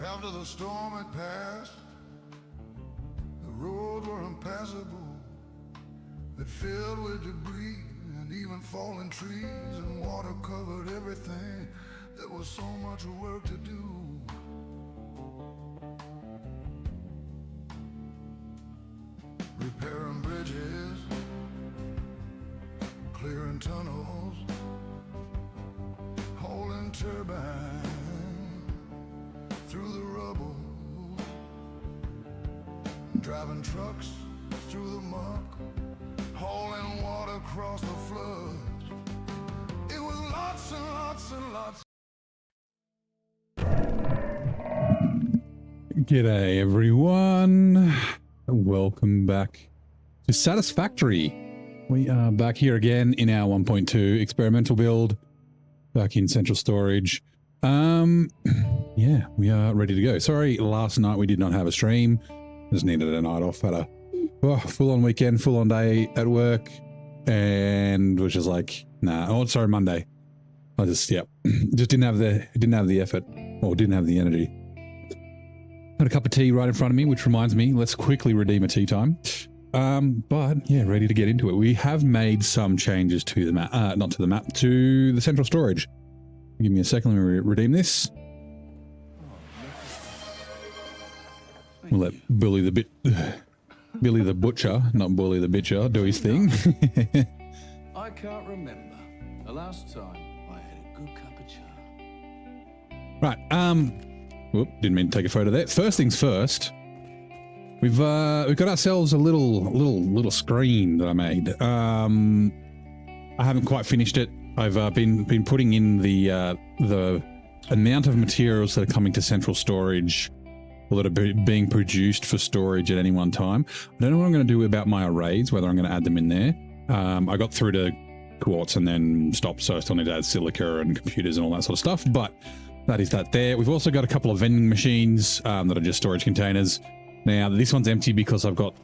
After the storm had passed, the roads were impassable. They filled with debris and even fallen trees, and water covered everything. There was so much work to do. Repairing bridges, clearing tunnels, hauling turbines through the rubble, driving trucks through the muck, hauling water across the floods. It was lots and lots and lots. G'day everyone, welcome back to Satisfactory. We are back here again in our 1.2 experimental build, back in central storage. Yeah, we are ready to go. Sorry, last night we did not have a stream. Just needed a night off. Had a full-on weekend, full-on day at work, and was just like, nah. Oh, sorry, Monday. I just didn't have the effort, or didn't have the energy. Had a cup of tea right in front of me, which reminds me, let's quickly redeem a tea time. But yeah, ready to get into it. We have made some changes to the map, not to the map, to the central storage. Give me a second, let me redeem this. We'll let Billy the Butcher, not Bully the Bitcher, do his thing. I can't remember the last time I had a good cup of chai. Right, whoop, didn't mean to take a photo there. First things first, we've got ourselves a little screen that I made. I haven't quite finished it. I've been putting in the amount of materials that are coming to central storage, or that are being produced for storage at any one time. I don't know what I'm going to do about my arrays, whether I'm going to add them in there. I got through to quartz and then stopped, so I still need to add silica and computers and all that sort of stuff, but that is that there. We've also got a couple of vending machines that are just storage containers. Now, this one's empty because I've got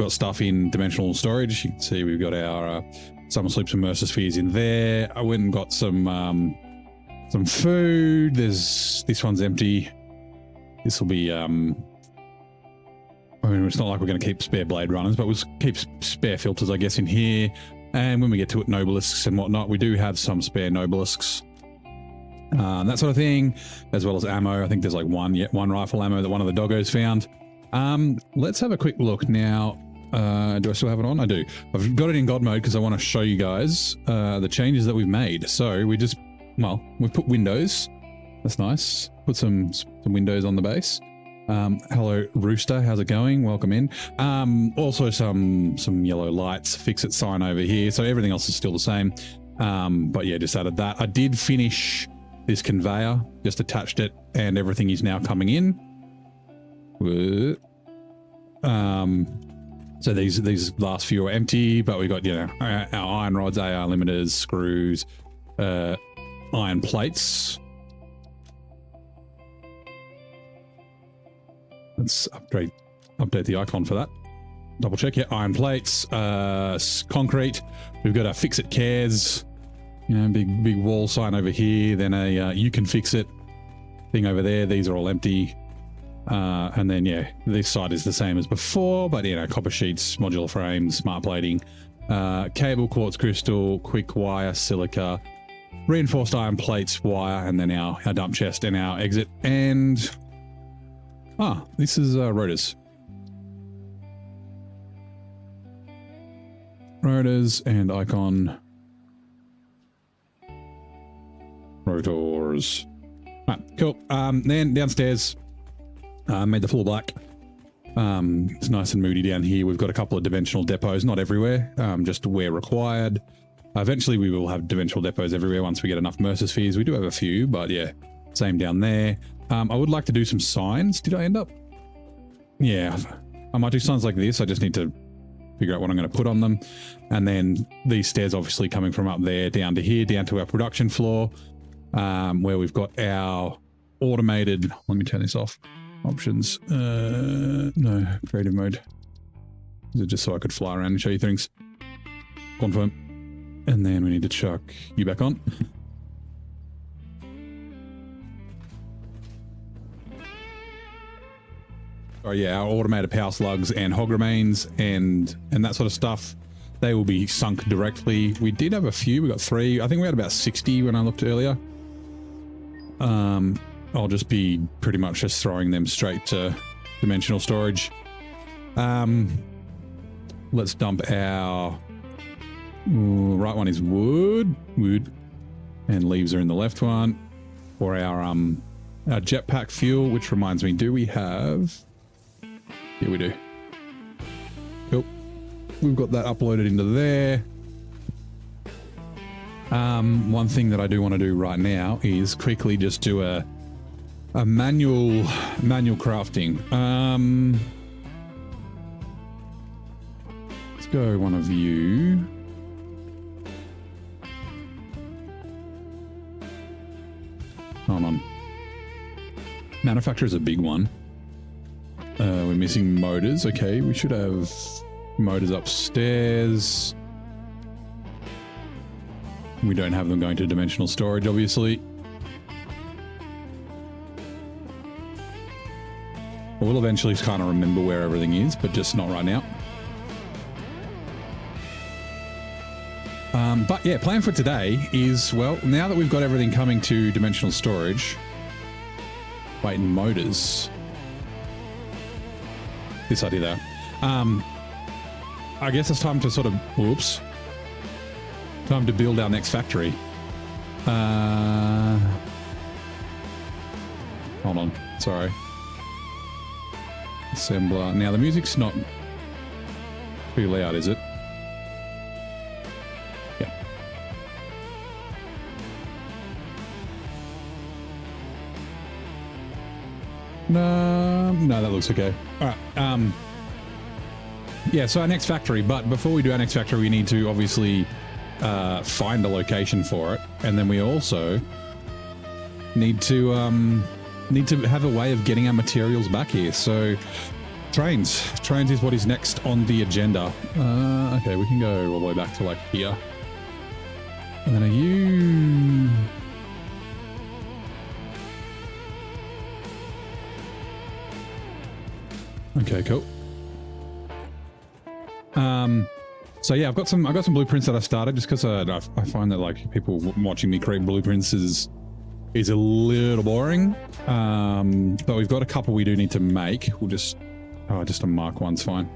stuff in dimensional storage. You can see we've got our summer sleeps and Mercer spheres in there. I went and got some food. This one's empty. This will be, I mean, it's not like we're going to keep spare blade runners, but we'll keep spare filters, I guess, in here. And when we get to it, nobelisks and whatnot, we do have some spare nobelisks, that sort of thing, as well as ammo. I think there's like one rifle ammo that one of the doggos found. Let's have a quick look now. Do I still have it on? I do. I've got it in God mode because I want to show you guys the changes that we've made. So we've put windows. That's nice. Put some windows on the base. Hello, Rooster. How's it going? Welcome in. Also some yellow lights, fix-it sign over here. So everything else is still the same. But yeah, just added that. I did finish this conveyor, just attached it, and everything is now coming in. So these last few are empty, but we got, our iron rods, AR limiters, screws, iron plates. Let's update the icon for that. Double check, yeah, iron plates, concrete. We've got a fix it cares, big wall sign over here, then a you can fix it thing over there. These are all empty. And then, yeah, this side is the same as before, but, copper sheets, modular frames, smart plating, cable, quartz crystal, quick wire, silica, reinforced iron plates, wire, and then our dump chest and our exit. And, this is rotors. Rotors and icon. Rotors. Right, cool. Then downstairs, made the floor black. It's nice and moody down here. We've got a couple of dimensional depots, not everywhere, just where required. Eventually we will have dimensional depots everywhere once we get enough Mercer spheres. We do have a few, but yeah, same down there. I would like to do some signs. Did I end up? Yeah, I might do signs like this. I just need to figure out what I'm going to put on them. And then these stairs obviously coming from up there down to here, down to our production floor, where we've got our automated, let me turn this off, options, no, creative mode. Is it just so I could fly around and show you things? Confirm. And then we need to chuck you back on. oh yeah, our automated power slugs and hog remains and that sort of stuff, they will be sunk directly. We did have a few. We got 3. I think we had about 60 when I looked earlier. I'll just be pretty much just throwing them straight to dimensional storage. Let's dump our right one is wood, and leaves are in the left one. For our jetpack fuel, which reminds me, do we have? Yeah, we do. Cool. We've got that uploaded into there. One thing that I do want to do right now is quickly just do a manual crafting. Let's go one of you. Hold on. Manufacturer is a big one. We're missing motors. Okay, we should have motors upstairs. We don't have them going to dimensional storage, obviously. We'll eventually kind of remember where everything is, but just not right now. But yeah, plan for today is, well, now that we've got everything coming to dimensional storage, wait, motors. This idea there. I guess it's time to sort of, whoops, time to build our next factory. Hold on, sorry. Assembler. Now the music's not too loud, is it? Yeah. No, that looks okay. All right. Yeah, so our next factory, but before we do our next factory, we need to obviously find a location for it, and then we also need to have a way of getting our materials back here. So trains is what is next on the agenda. Okay, we can go all the way back to like here, and then are you? Okay, cool. So yeah, I got some blueprints that I started just because I find that like people watching me create blueprints is a little boring. But we've got a couple we do need to make. We'll just a Mark 1's fine.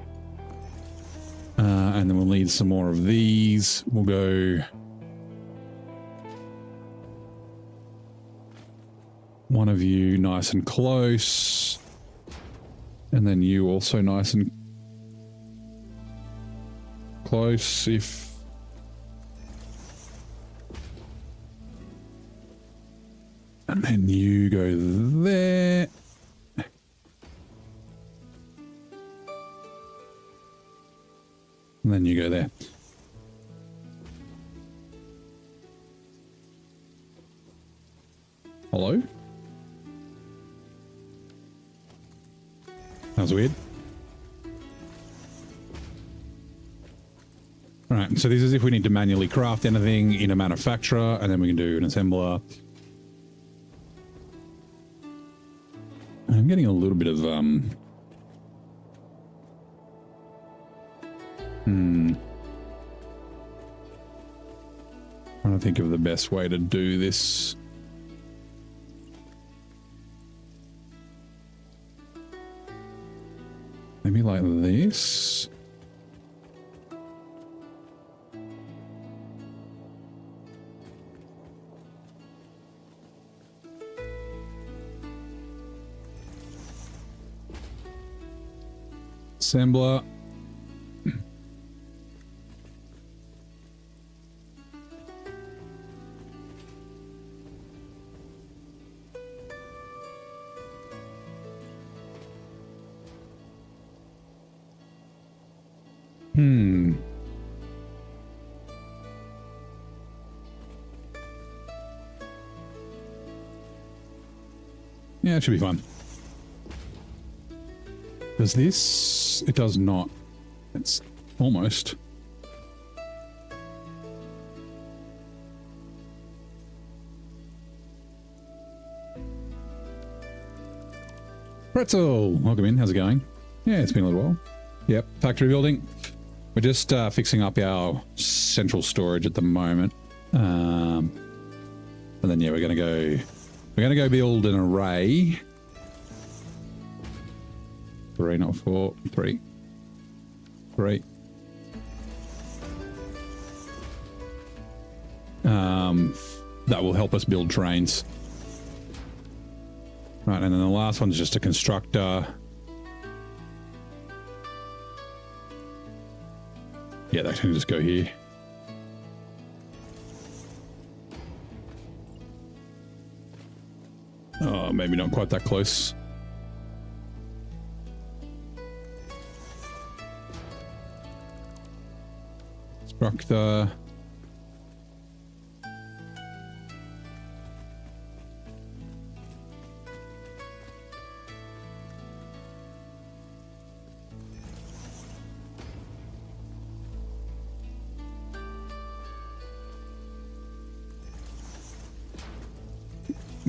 And then we'll need some more of these. We'll go one of you nice and close, and then you also nice and close if and then you go there. And then you go there. Hello? That was weird. All right, so this is if we need to manually craft anything in a manufacturer, and then we can do an assembler. I'm getting a little bit of trying to think of the best way to do this. Maybe like this. Assembler. Yeah, it should be fun. Does this? It does not. It's almost. Pretzel, welcome in. How's it going? Yeah, it's been a little while. Yep, factory building. We're just fixing up our central storage at the moment. And then yeah, we're gonna go build an array. 3, not 4, 3. 3. That will help us build trains. Right, and then the last one's just a constructor. Yeah, that can just go here. Oh, maybe not quite that close. Constructor.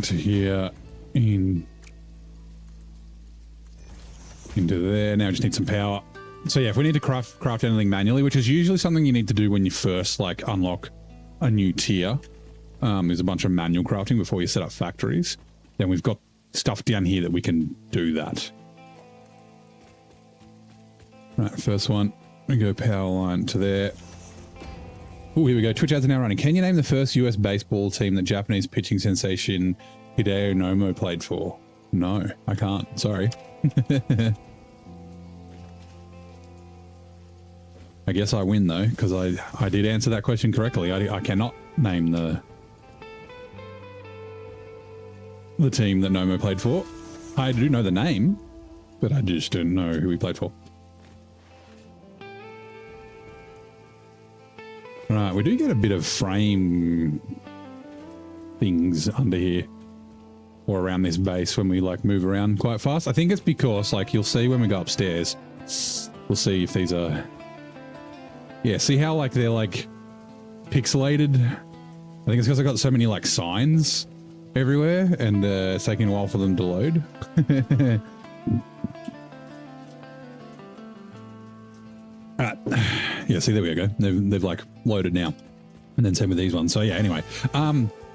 To here, into there. Now I just need some power. So yeah, if we need to craft anything manually, which is usually something you need to do when you first like unlock a new tier, there's a bunch of manual crafting before you set up factories. Then we've got stuff down here that we can do that. Right, first one, we go power line to there. Oh, here we go. Twitch ads are now running. Can you name the first US baseball team that Japanese pitching sensation Hideo Nomo played for? No, I can't. Sorry. I guess I win though, because I did answer that question correctly. I cannot name the team that Nomo played for. I do know the name, but I just don't know who he played for. Right, we do get a bit of frame things under here or around this base when we like move around quite fast. I think it's because like you'll see when we go upstairs, we'll see if these are, yeah, see how like they're like pixelated. I think it's because I got so many like signs everywhere and it's taking a while for them to load. Yeah, see, there we go. They've like loaded now. And then same with these ones. So yeah, anyway.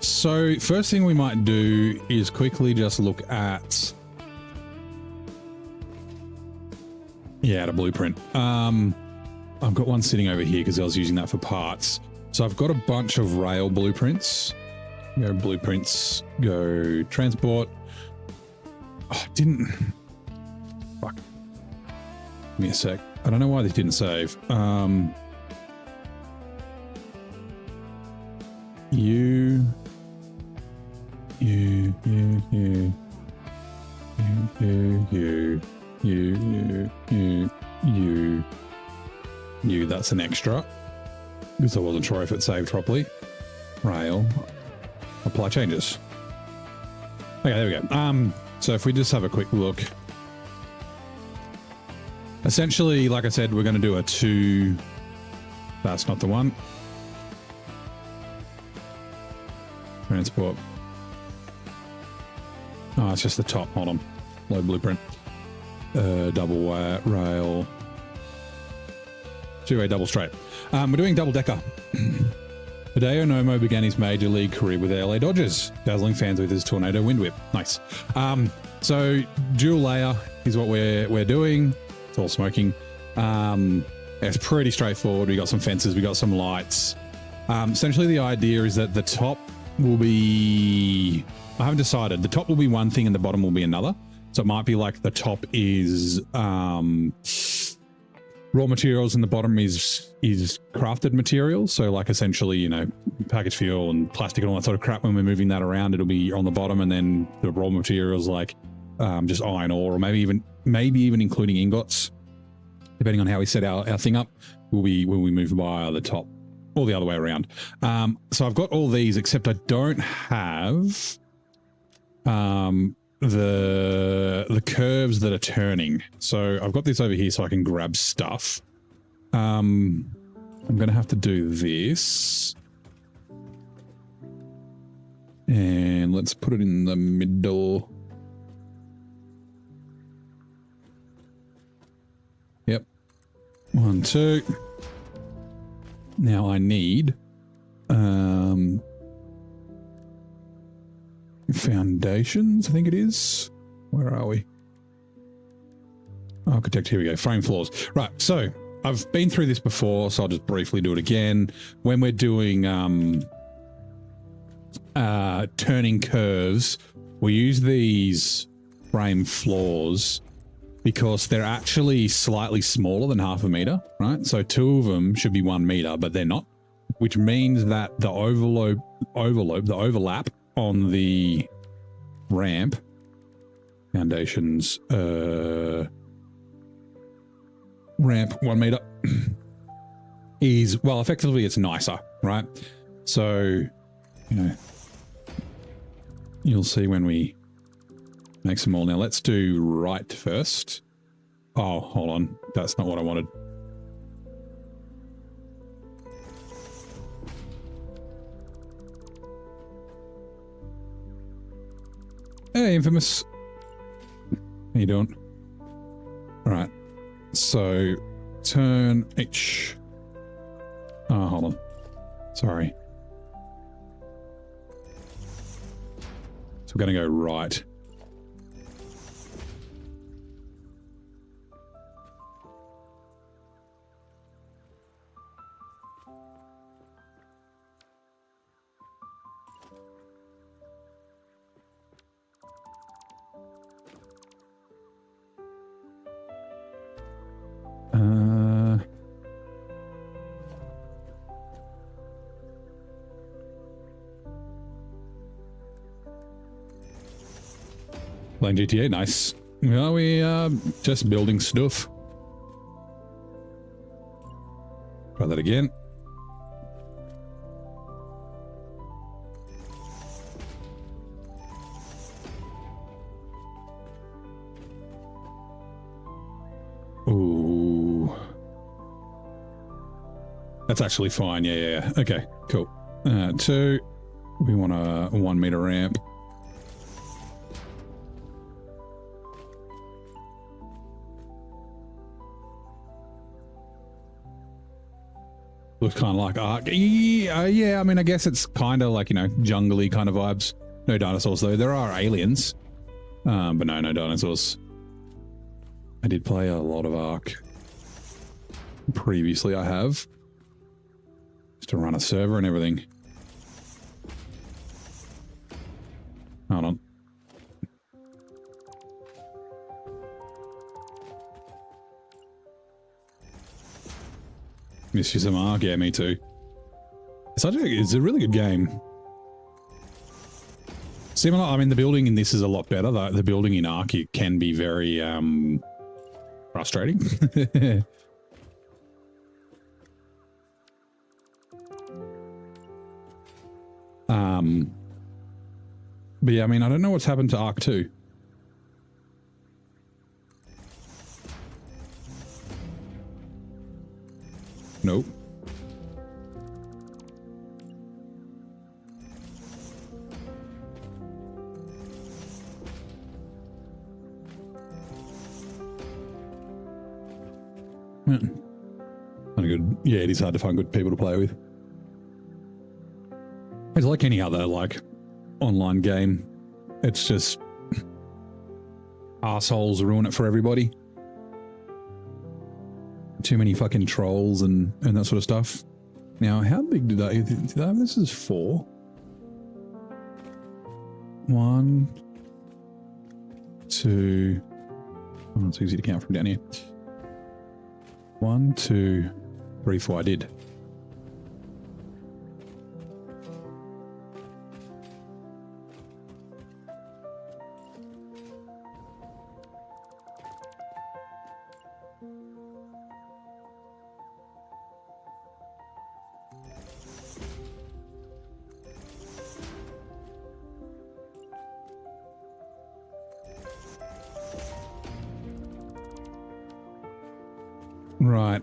So first thing we might do is quickly just look at, yeah, at a blueprint. I've got one sitting over here because I was using that for parts. So I've got a bunch of rail blueprints. Go blueprints, go transport. Oh, fuck. Give me a sec. I don't know why this didn't save. You. That's an extra. Because I wasn't sure if it saved properly. Rail. Apply changes. Okay, there we go. So if we just have a quick look. Essentially, like I said, we're going to do a 2. That's not the one. Transport. Oh, it's just the top. Hold on. Load blueprint. Double wire, rail. 2-way double straight. We're doing double decker. Hideo Nomo began his major league career with the LA Dodgers, dazzling fans with his tornado wind whip. Nice. So dual layer is what we're doing. It's all smoking. It's pretty straightforward. We got some fences, we got some lights. Essentially the idea is that the top will be, I haven't decided, the top will be one thing and the bottom will be another. So it might be like the top is raw materials and the bottom is crafted materials. So like essentially, you know, packaged fuel and plastic and all that sort of crap. When we're moving that around, it'll be on the bottom, and then the raw materials like just iron ore, or maybe even including ingots, depending on how we set our thing up, will be when we move by the top, or the other way around. So I've got all these, except I don't have the curves that are turning. So I've got this over here so I can grab stuff. I'm going to have to do this. And let's put it in the middle. 1, 2. Now I need foundations, I think it is. Where are we? Architect, here we go. Frame floors. Right, so I've been through this before, so I'll just briefly do it again. When we're doing turning curves, we use these frame floors because they're actually slightly smaller than 0.5 meter, right? So 2 of them should be 1 meter, but they're not, which means that the overlap on the ramp foundations, ramp 1 meter is, well, effectively it's nicer, right? So, you know, you'll see when we make some more. Now let's do right first. Oh, hold on. That's not what I wanted. Hey, Infamous. How you doing? All right. So turn H. Oh, hold on. Sorry. So we're going to go right. Playing GTA, nice. Well, we just building stuff. Try that again. Ooh. That's actually fine. Yeah. Okay, cool. 2. We want a 1 meter ramp. Looks kind of like Ark. Yeah, I mean, I guess it's kind of like, you know, jungly kind of vibes. No dinosaurs, though. There are aliens. But no dinosaurs. I did play a lot of Ark. Previously, I have. Just to run a server and everything. Hold on. Miss you some Ark? Yeah, me too. It's a really good game. Similar, I mean, the building in this is a lot better. The building in Ark can be very frustrating. But yeah, I mean, I don't know what's happened to Ark 2. Nope. Not good. Yeah, it is hard to find good people to play with. It's like any other like online game. It's just assholes ruin it for everybody. Too many fucking trolls and that sort of stuff. Now, how big did I have? This is 4. 1, 2. Oh, it's easy to count from down here. 1, 2, 3, 4. I did. Right.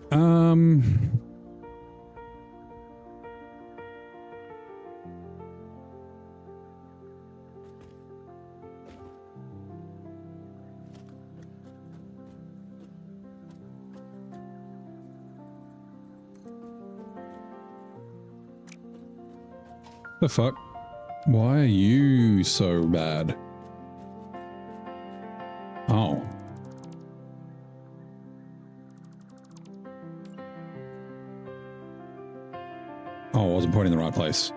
The fuck? Why are you so bad? Oh. Oh, I wasn't pointing in the right place.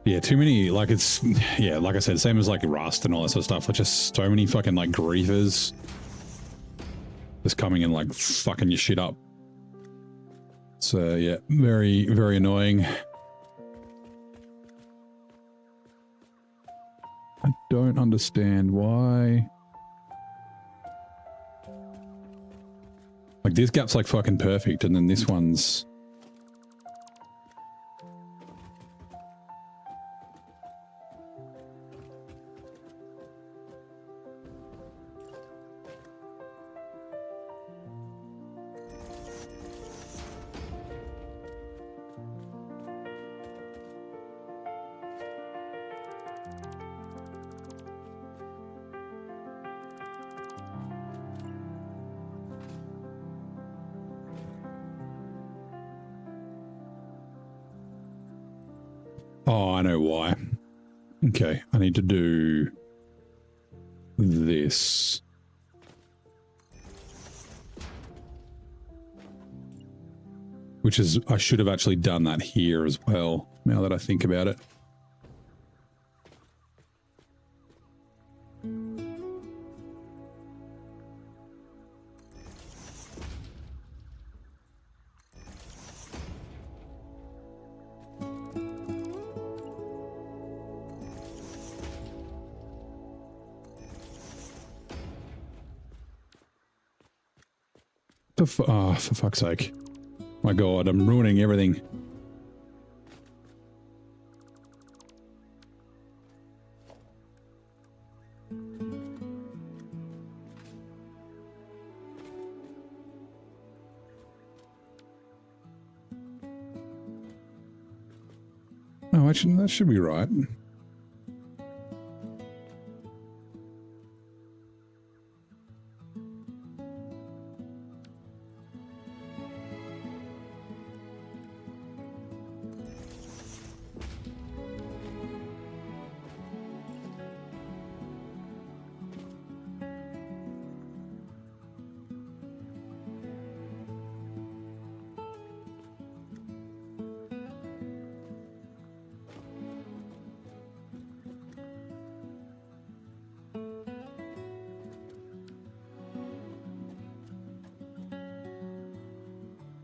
Yeah, too many, like it's, yeah, like I said, same as like Rust and all that sort of stuff. It's just so many fucking like griefers just coming and like fucking your shit up. So yeah, very, very annoying. I don't understand why. Like this gap's like fucking perfect and then this one's... Oh, I know why. Okay, I need to do this. Which is, I should have actually done that here as well, now that I think about it. For fuck's sake. My God, I'm ruining everything. Oh, actually, that should be right.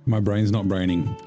My brain's not braining.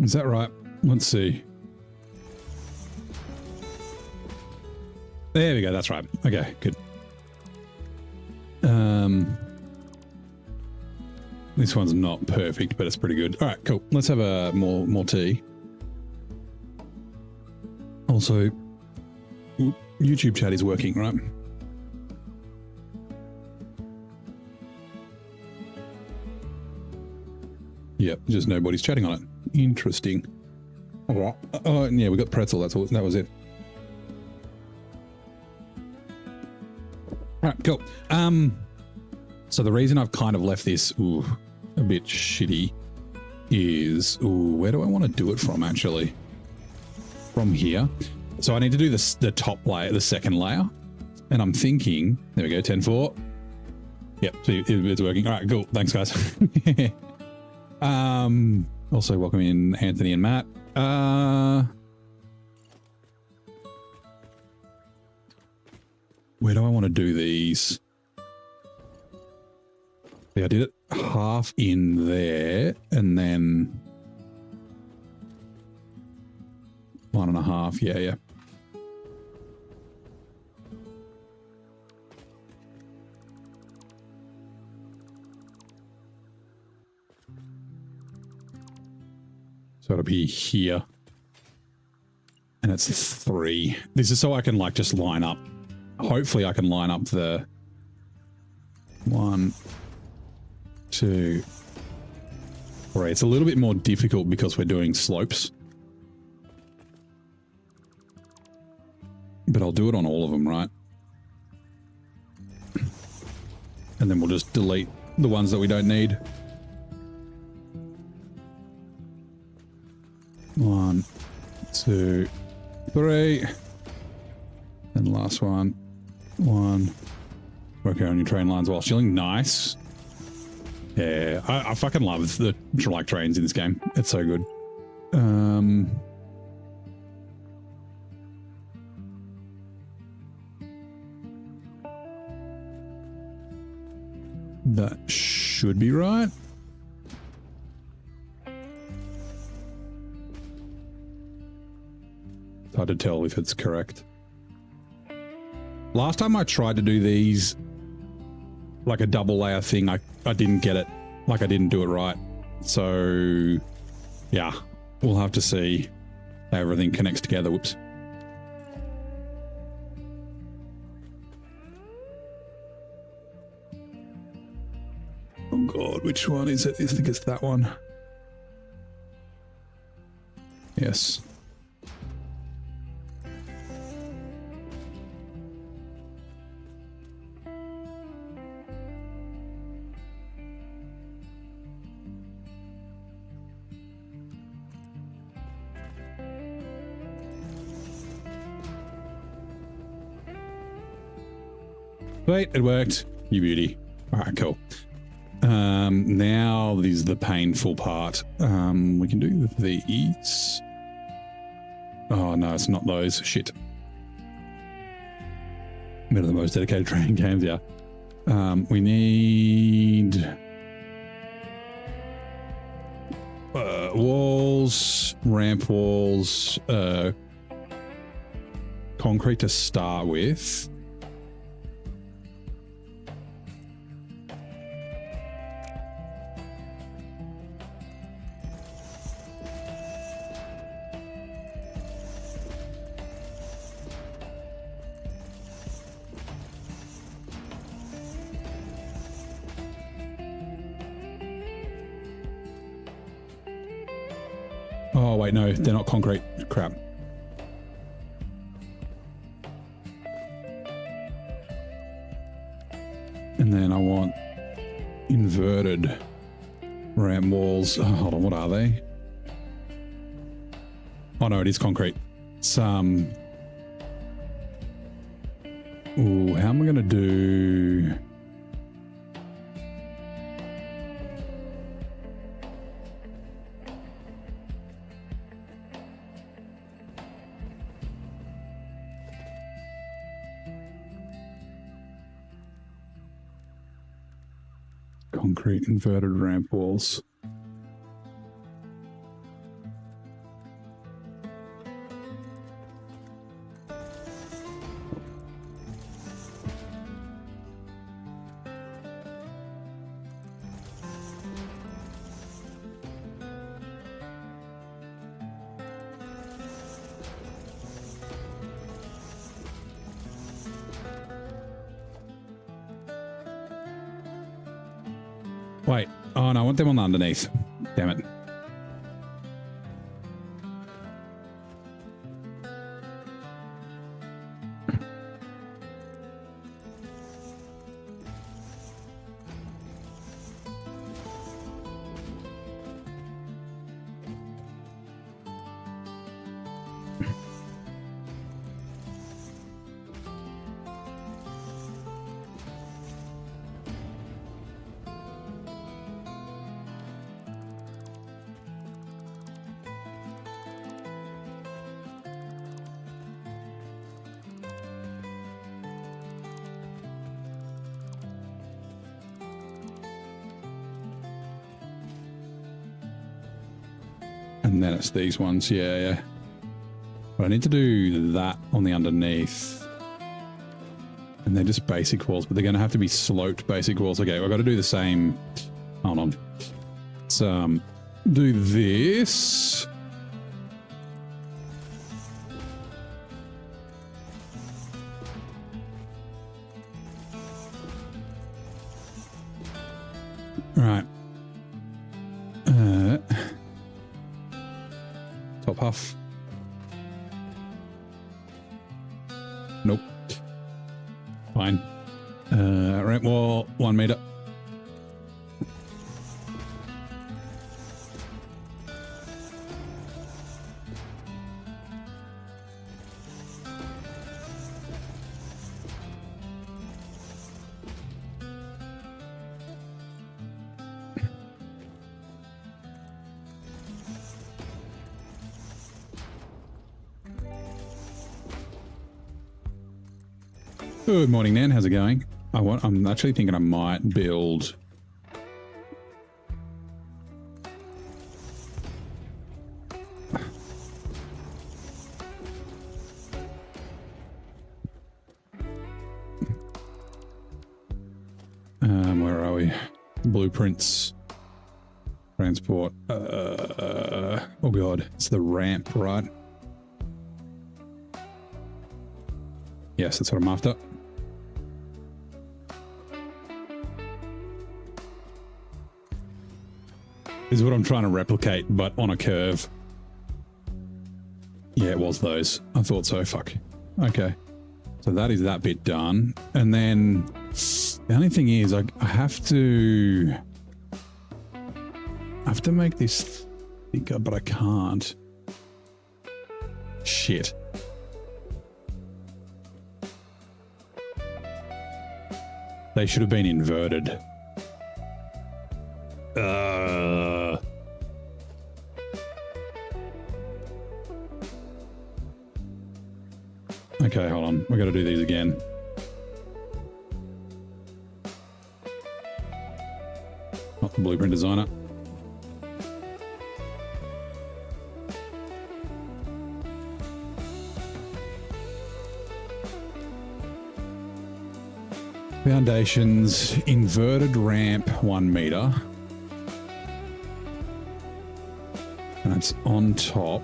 Is that right? Let's see. There we go. That's right. Okay, good. This one's not perfect, but it's pretty good. All right, cool. Let's have a more tea. Also, YouTube chat is working, right? Yep, just nobody's chatting on it. Interesting. All right. Oh, yeah, we got pretzel. That was it. All right, cool. So the reason I've kind of left this a bit shitty is, ooh, where do I want to do it from actually? From here. So I need to do this, the top layer, the second layer. And I'm thinking, there we go, 10-4. Yep, so it's working. All right, cool. Thanks, guys. Also welcome in Anthony and Matt. Where do I want to do these? Yeah, I did it half in there and then 1.5. Yeah. So it'll be here. And it's 3. This is so I can like just line up. Hopefully I can line up the 1, 2, 3. It's a little bit more difficult because we're doing slopes. But I'll do it on all of them, right? And then we'll just delete the ones that we don't need. 1, 2, 3. And last one. 1. Working on your train lines while chilling. Nice. Yeah, I fucking love the like trains in this game. It's so good. That should be right. It's hard to tell if it's correct. Last time I tried to do these, like a double layer thing, I didn't get it. Like I didn't do it right. So, yeah, we'll have to see how everything connects together. Whoops. Oh God, which one is it? I think it's that one. Yes. Wait, it worked. You beauty. All right, cool. Now this is the painful part. We can do these. Oh no, it's not those. Shit. One of the most dedicated training games, yeah. We need walls, ramp walls, concrete to start with. Oh, wait, no, they're not concrete. Crap. And then I want inverted ramp walls. Oh, hold on, what are they? Oh, no, it is concrete. It's, ooh, how am I going to do... concrete inverted ramp walls. Wait. Oh, no, I want them on the underneath. Damn it. And then it's these ones. Yeah, yeah. But I need to do that on the underneath. And they're just basic walls, but they're going to have to be sloped basic walls. Okay, I've got to do the same. Hold on. Let's do this. Right. Top half. Nope. Fine. Ramp wall, 1 meter. Good morning, Nan. How's it going? I'm actually thinking I might build. Where are we? Blueprints. Transport. Oh god, it's the ramp, right? Yes, that's what I'm after. This is what I'm trying to replicate, but on a curve. Yeah, it was those. I thought so. Fuck. Okay. So that is that bit done. And then the only thing is I have to make this thicker, but I can't. Shit. They should have been inverted. Okay, hold on. We got to do these again. Not the blueprint designer. Foundations, inverted ramp, 1 meter. And it's on top.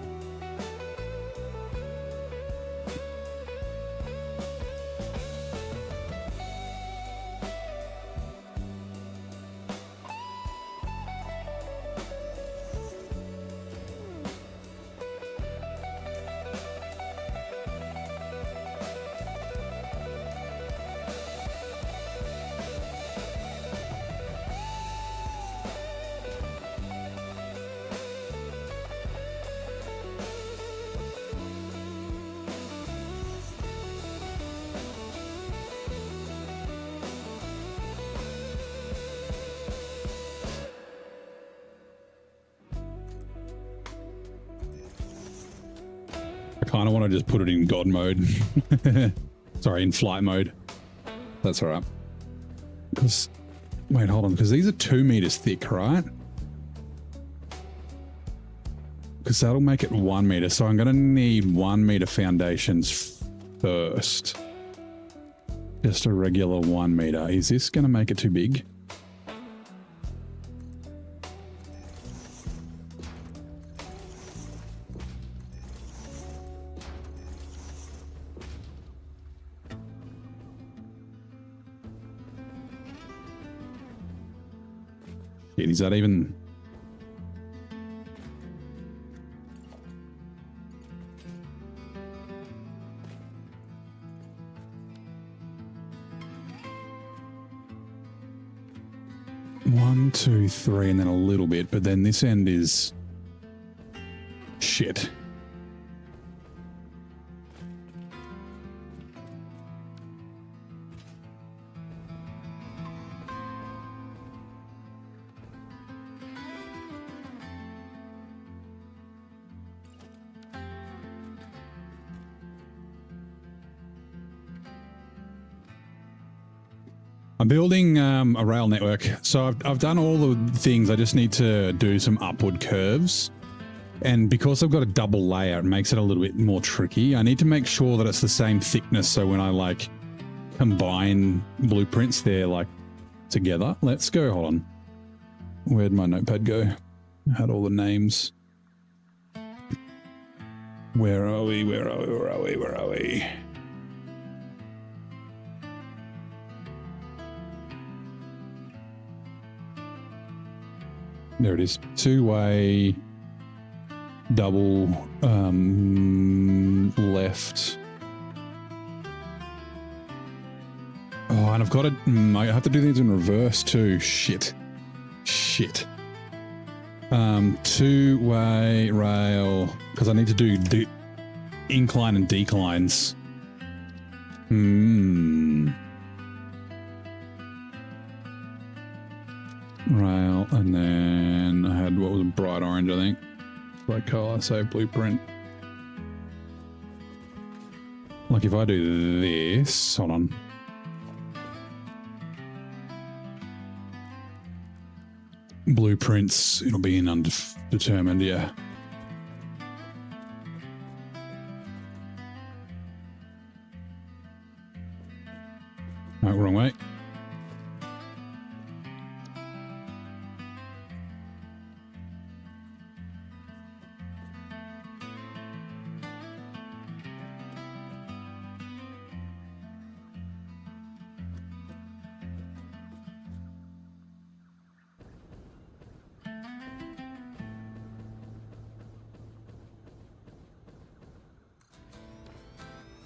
I kind of want to just put it in God mode. Sorry, in flight mode. That's all right. Because, wait, hold on. Because these are 2 meters thick, right? Because that'll make it 1 meter. So I'm going to need 1 meter foundations first. Just a regular 1 meter. Is this going to make it too big? Is that even... One, two, three, and then a little bit, but then this end is... shit. I'm building a rail network. So I've done all the things. I just need to do some upward curves. And because I've got a double layer, it makes it a little bit more tricky. I need to make sure that it's the same thickness, so when I like combine blueprints, they're like together. Let's go, hold on. Where'd my notepad go? I had all the names. Where are we? Where are we? Where are we? Where are we? There it is. Two-way, double, left. Oh, and I've got to, I have to do these in reverse too. Shit. Shit. Two-way rail, because I need to do the incline and declines. Rail, and then I had, what was it, bright orange, I think. Black color, save blueprint. Like if I do this, hold on. Blueprints, it'll be in undetermined, yeah. No, wrong way.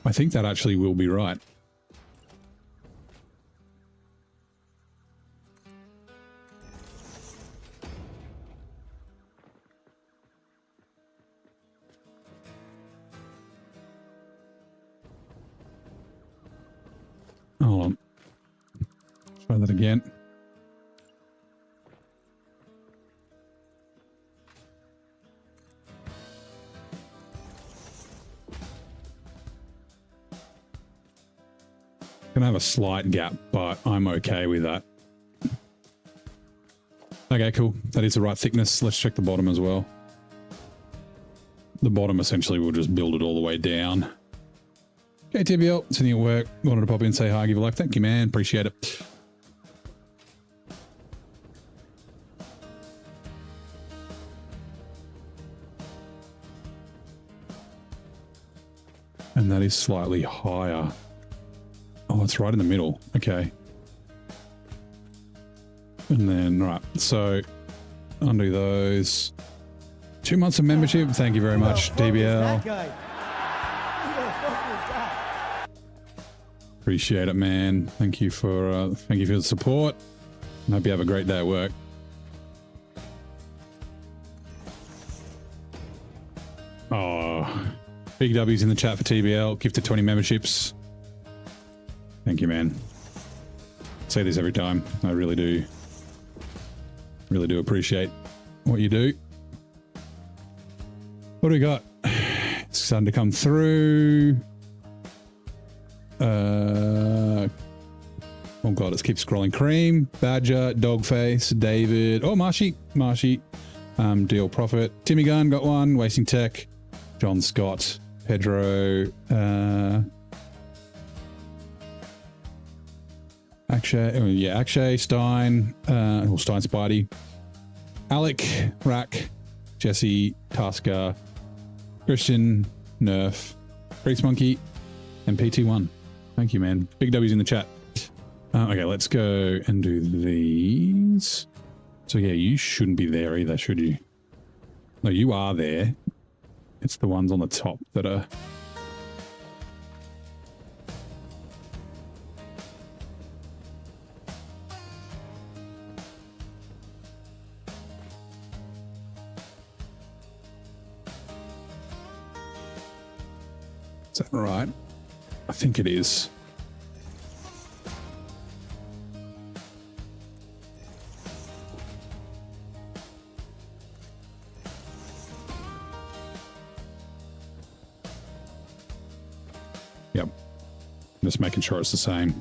I think that actually will be right. Hold on. Try that again. Gonna have a slight gap, but I'm okay with that. Okay, cool. That is the right thickness. Let's check the bottom as well. The bottom essentially will just build it all the way down. Okay, TBL, sitting at work. Wanted to pop in and say hi, give a like. Thank you, man. Appreciate it. And that is slightly higher. Oh, it's right in the middle. Okay. And then, right. So, undo those. 2 months of membership. Thank you very much, DBL. Appreciate it, man. Thank you for the support. And hope you have a great day at work. Oh, big W's in the chat for TBL. Gifted 20 memberships. Thank you, man. Say this every time. I really do appreciate what you do. What do we got? It's starting to come through. Oh god, let's keep scrolling. Cream, Badger, Dogface, David. Oh, Marshy. Deal Profit. Timmy Gunn got one. Wasting Tech. John Scott. Pedro. Akshay, Stein, Stein Spidey, Alec, Rack, Jesse, Tasker, Christian, Nerf, Grease Monkey, and PT1. Thank you, man. Big W's in the chat. Okay, let's go and do these. So yeah, you shouldn't be there either, should you? No, you are there. It's the ones on the top that are... Is that right? I think it is. Yep. Just making sure it's the same.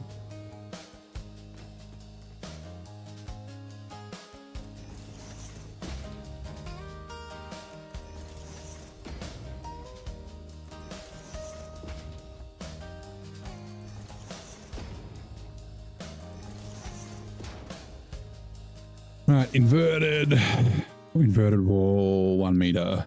Right, inverted wall, 1 meter.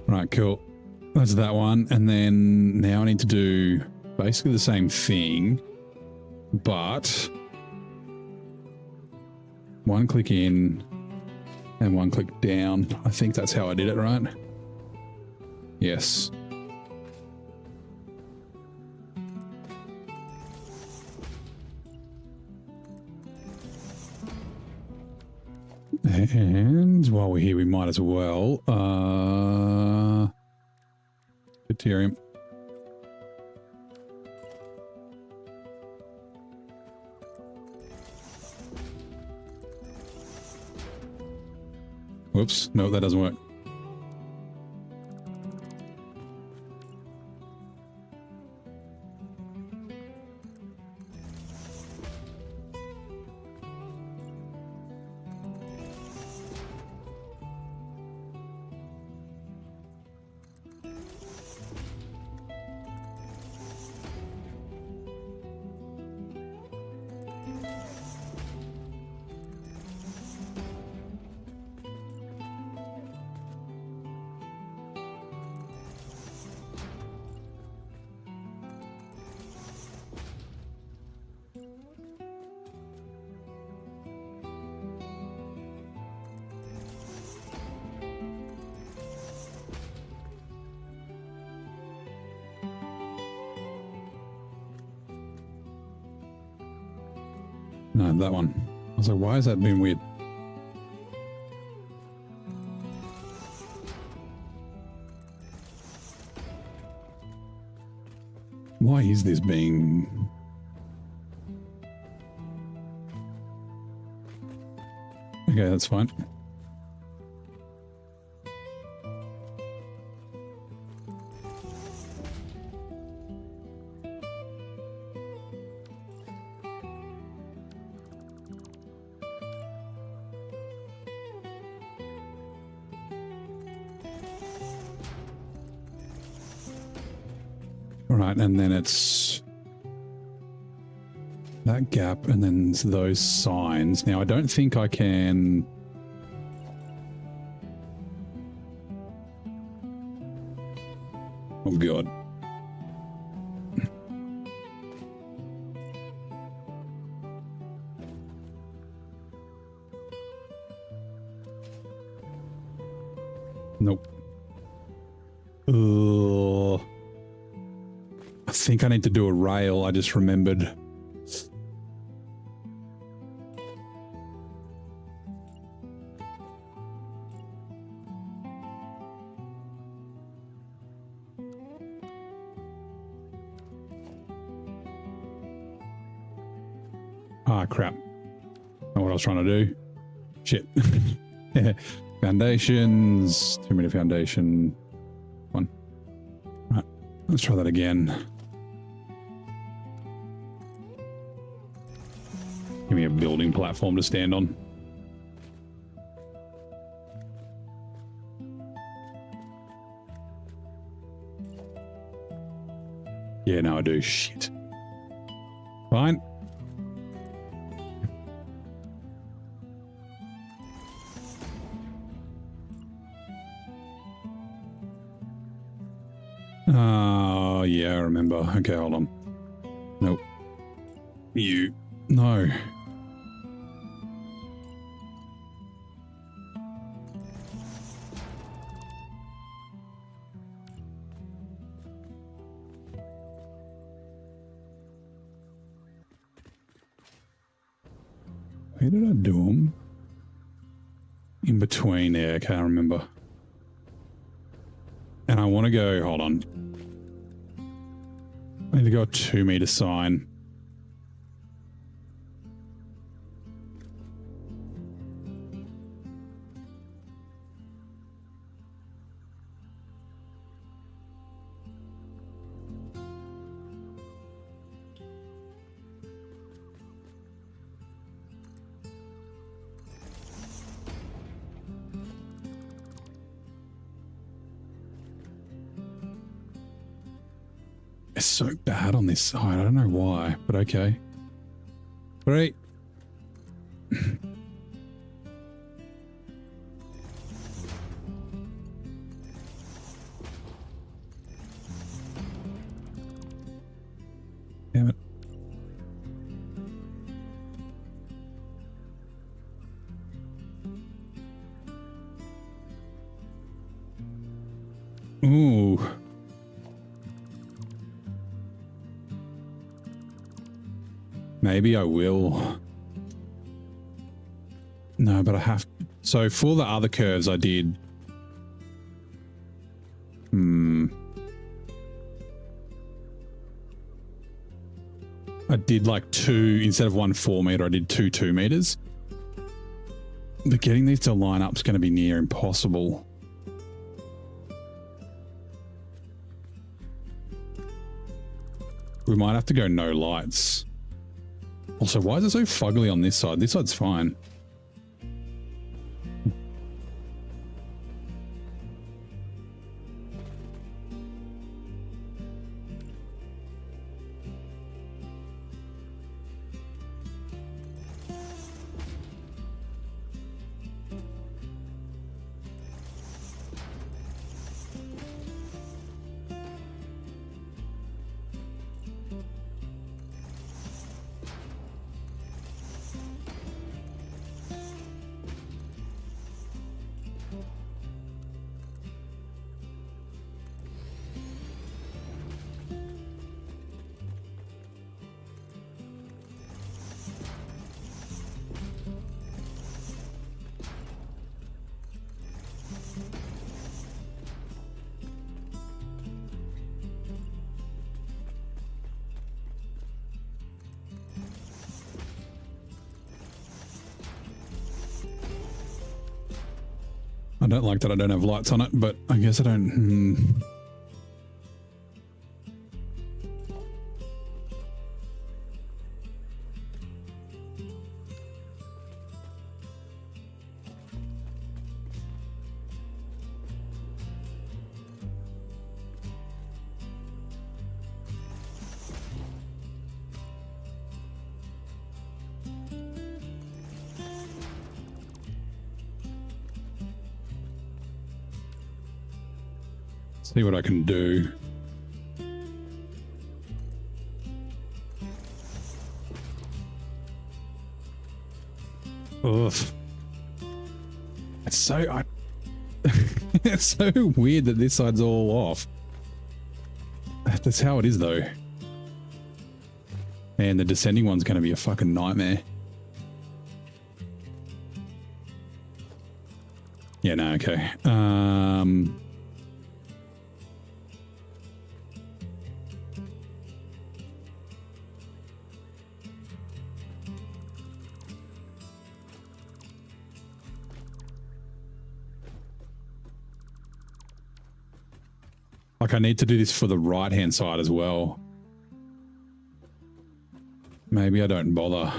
Right, cool. That's that one. And then now I need to do basically the same thing, but 1 click in and 1 click down. I think that's how I did it, right? Yes. And while we're here, we might as well, Deuterium. Whoops, no, that doesn't work. No, that one. I was like, why is that being weird? Why is this being... Okay, that's fine. Right, and then it's that gap and then those signs. Now, I don't think I can... Oh, God. Nope. Ugh. I think I need to do a rail, I just remembered. Ah, crap. Not what I was trying to do. Shit. Foundations. Too many foundation. One. Right. Let's try that again. Give me a building platform to stand on. Yeah, no, I do. Shit. Fine. Oh, yeah, I remember. Okay, hold on. Nope. You. No. Where did I do them? In between there, I can't remember. And I want to go, hold on. I need to go a 2 meter sign. It's so bad on this side. I don't know why, but okay. 3. Damn it. Ooh. Maybe I will. No, but I have... So for the other curves I did... I did like 2, instead of 1 4 meter, I did 2 2 meters. But getting these to line up is going to be near impossible. We might have to go no lights. Also, why is it so fugly on this side? This side's fine. I don't like that I don't have lights on it, but I guess I don't... See what I can do. Ugh. It's so... it's so weird that this side's all off. That's how it is, though. Man, the descending one's going to be a fucking nightmare. Yeah, no, okay. Like, I need to do this for the right-hand side as well. Maybe I don't bother.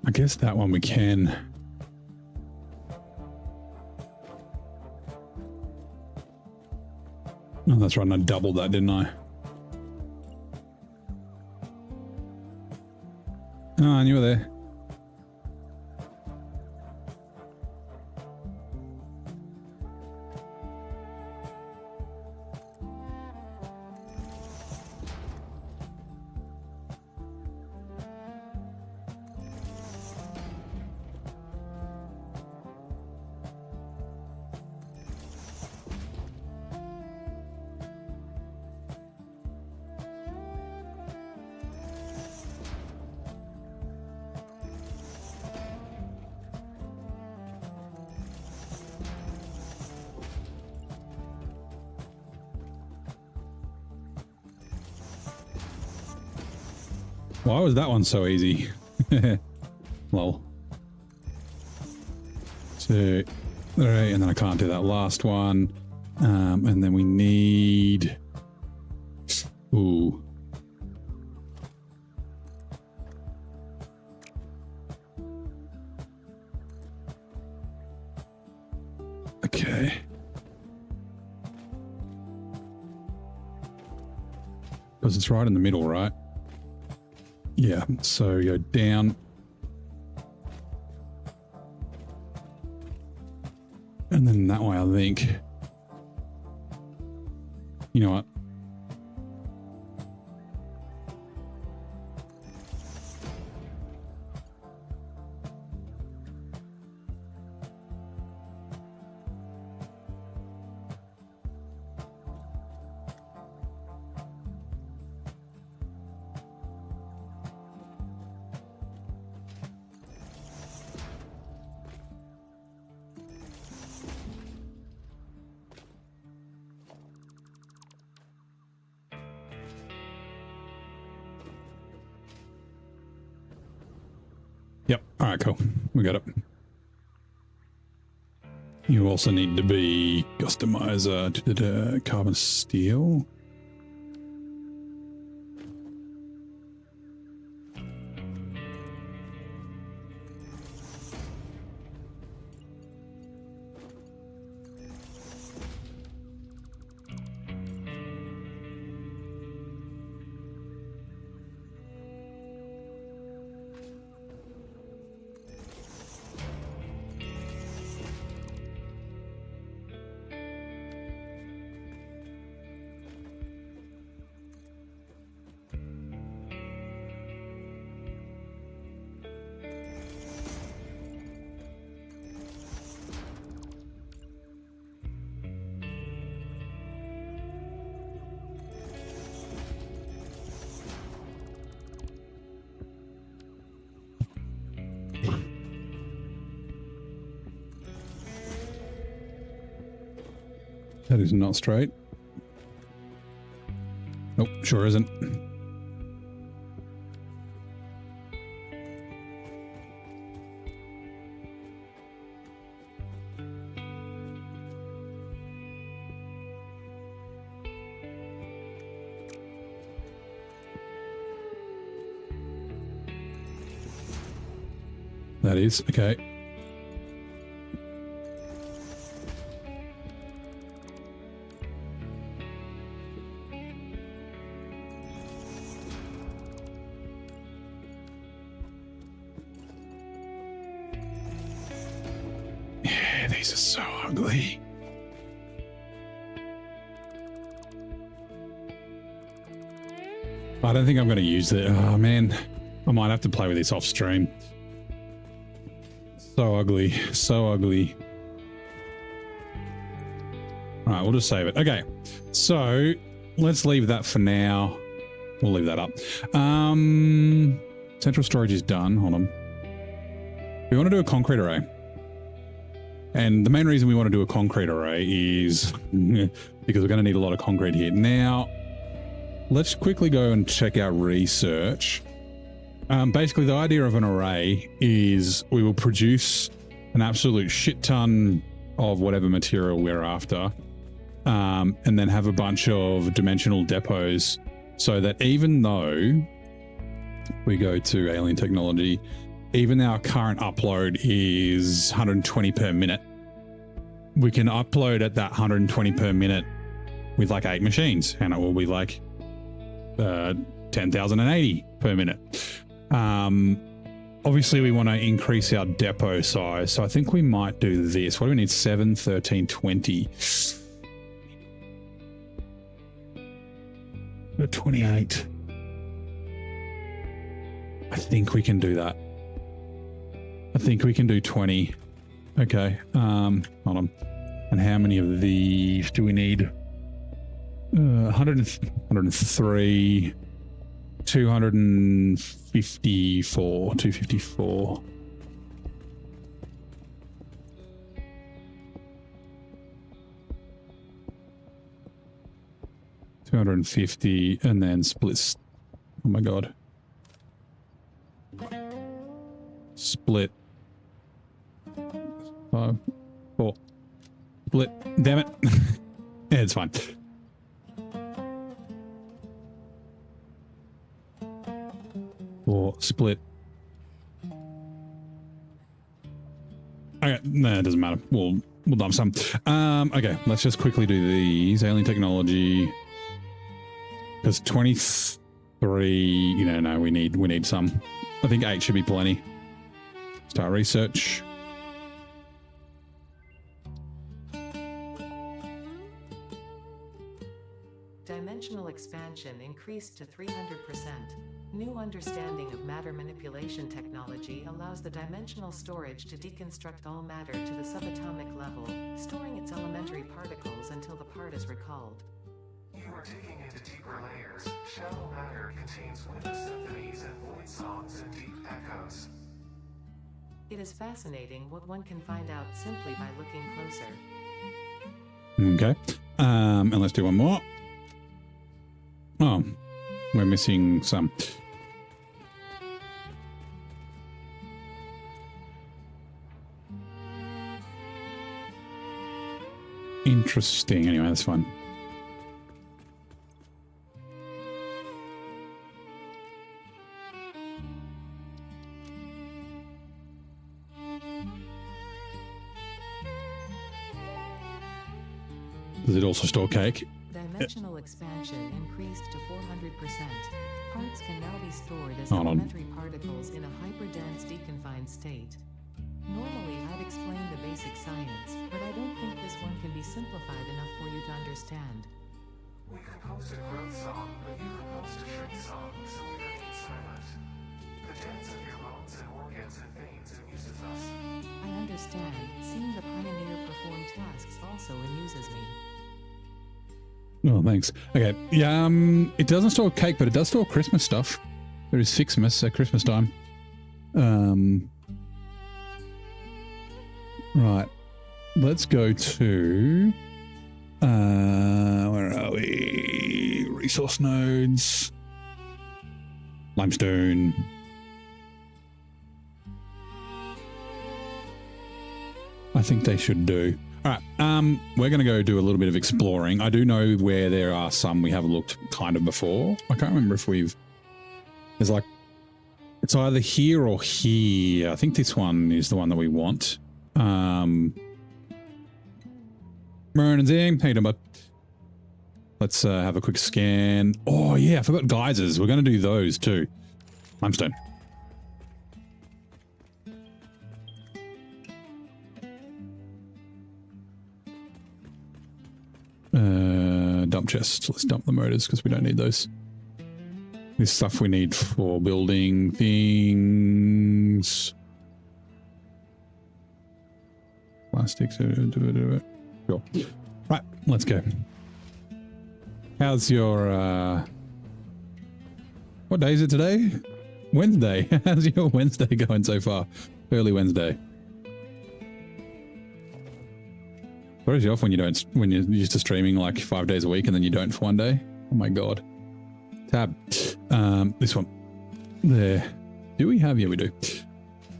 I guess that one we can. Oh, that's right. I doubled that, didn't I? Oh, and you were there. Why was that one so easy? Lol. 2, 3, and then I can't do that last one. And then we need... Ooh. Okay. Because it's right in the middle, right? Yeah, so go down. And then that way, I think. You know what? Yep. All right, cool. We got it. You also need to be customizer, carbon steel. That is not straight. Nope, sure isn't. That is, okay. Yeah, these are so ugly. I don't think I'm going to use it. Oh, man. I might have to play with this off stream. So ugly. So ugly. All right, we'll just save it. Okay. So let's leave that for now. We'll leave that up. Central storage is done. Hold on. We want to do a concrete array. And the main reason we want to do a concrete array is because we're going to need a lot of concrete here. Now, let's quickly go and check our research. Basically, the idea of an array is we will produce an absolute shit ton of whatever material we're after, and then have a bunch of dimensional depots so that even though we go to alien technology, even our current upload is 120 per minute, we can upload at that 120 per minute with like 8 machines, and it will be like 10,080 per minute. Obviously we want to increase our depot size, so I think we might do this. What do we need? 7, 13, 20. 28. I think we can do that. I think we can do 20. Okay. Hold on. And how many of these do we need? 103. 254. 254. $250, and then splits. Oh my god. Split. 5, 4. Split. Damn it. Yeah, it's fine. Or split. Okay, no, it doesn't matter. We'll dump some. Okay, let's just quickly do these. Alien technology. Because 23, you know, no, we need some. I think 8 should be plenty. Start research. Dimensional expansion increased to 300%. New understanding of matter manipulation technology allows the dimensional storage to deconstruct all matter to the subatomic level, storing its elementary particles until the part is recalled. You are digging into deeper layers. Shallow matter contains window symphonies and void songs and deep echoes. It is fascinating what one can find out simply by looking closer. Okay. And let's do one more. Oh, we're missing some. Interesting. Anyway, that's fun. Does it also store cake? Dimensional expansion increased to 400%. Parts can now be stored as Hold on. elementary particles in a hyperdense deconfined state. Normally, I'd explain the basic science, but I don't think this one can be simplified enough for you to understand. We composed a growth song, but you composed a shrink song, so we remain silent. The dance of your bones and organs and veins amuses us. I understand. Seeing the pioneer perform tasks also amuses me. Oh, thanks. Okay. Yeah, it doesn't store cake, but it does store Christmas stuff. There is Fixmas at Christmas time. Right. Let's go to where are we? Resource nodes. Limestone. I think they should do. All right, we're going to go do a little bit of exploring. I do know where there are some we have looked kind of before. I can't remember if there's like, it's either here or here. I think this one is the one that we want. Maroon and Zing, how you doing, bud? Let's have a quick scan. Oh yeah, I forgot geysers. We're going to do those too. Limestone. Dump chests. Let's dump the motors because we don't need those. This stuff we need for building things. Plastics. Sure. Right, let's go. How's your what day is it today? Wednesday. How's your Wednesday going so far? Early Wednesday. Throws you off when you're used to streaming like 5 days a week and then you don't for one day. Oh my god. Tab. This one. There. Do we have? Yeah, we do.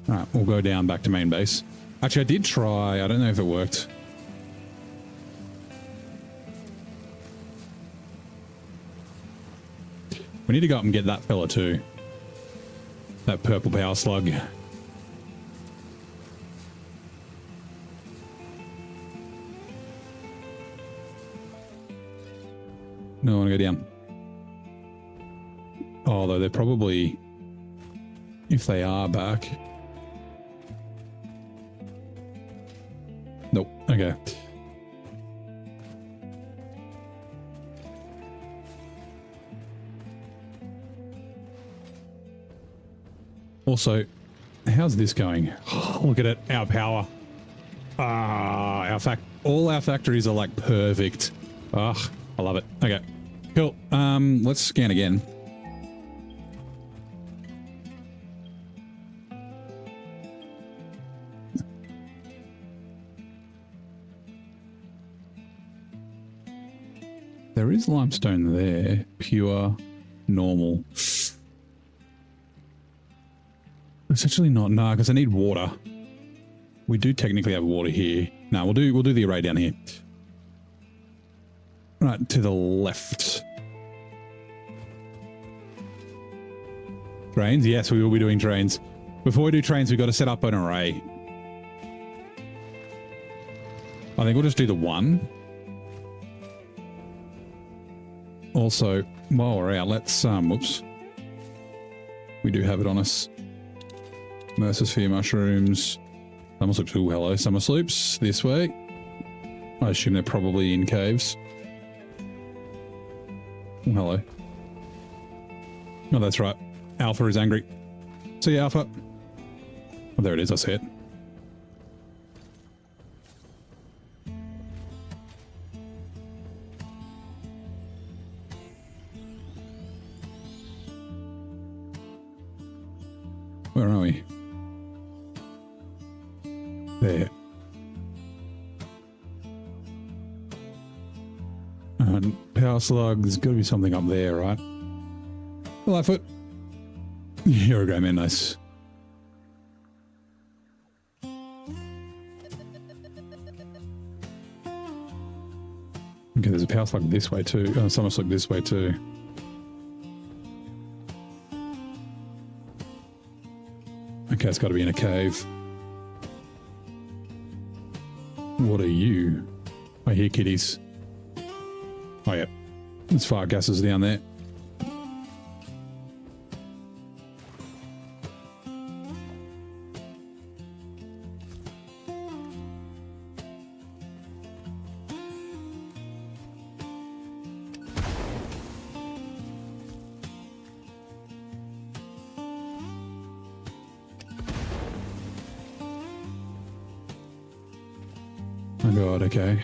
Alright, we'll go down back to main base. Actually, I did try. I don't know if it worked. We need to go up and get that fella too. That purple power slug. No, I want to go down. Although they're probably, if they are back. Nope. Okay. Also, how's this going? Oh, look at it. Our power. All our factories are like perfect. Ugh. I love it. Okay, cool. Let's scan again. There is limestone there. Pure, normal. It's actually not, no, because I need water. We do technically have water here. No, we'll do the array down here. Right, to the left. Trains? Yes, we will be doing trains. Before we do trains, we've got to set up an array. I think we'll just do the one. Also, while we're out, let's, whoops. We do have it on us. Mercersphere mushrooms. Summer sloops. Oh, hello. Summer sloops. This way. I assume they're probably in caves. Oh, hello. Oh, that's right. Alpha is angry. See you, Alpha. Oh, there it is. I see it. Where are we? There. And power slug, there's got to be something up there, right? Lightfoot. Here we go, man. Nice. Okay, there's a power slug this way too. Oh, summer slug this way too. Okay, it's got to be in a cave. What are you? I hear kitties. Oh, yeah. There's fire gases down there. Oh god, okay.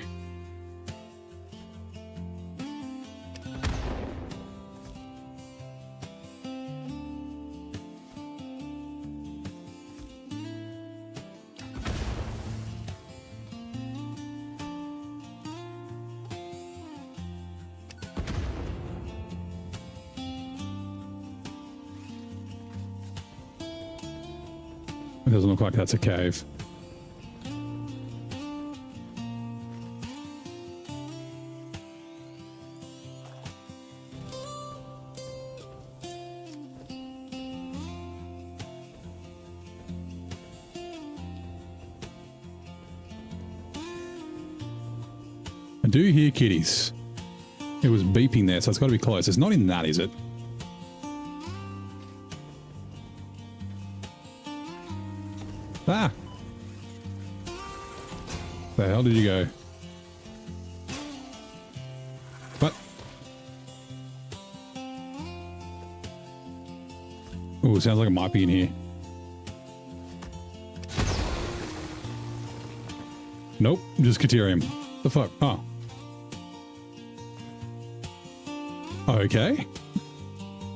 It doesn't look like that's a cave. I do hear kitties. It was beeping there, so it's got to be close. It's not in that, is it? Ah! The hell did you go? What? Oh, sounds like it might be in here. Nope, just Caterium. The fuck? Oh. Okay.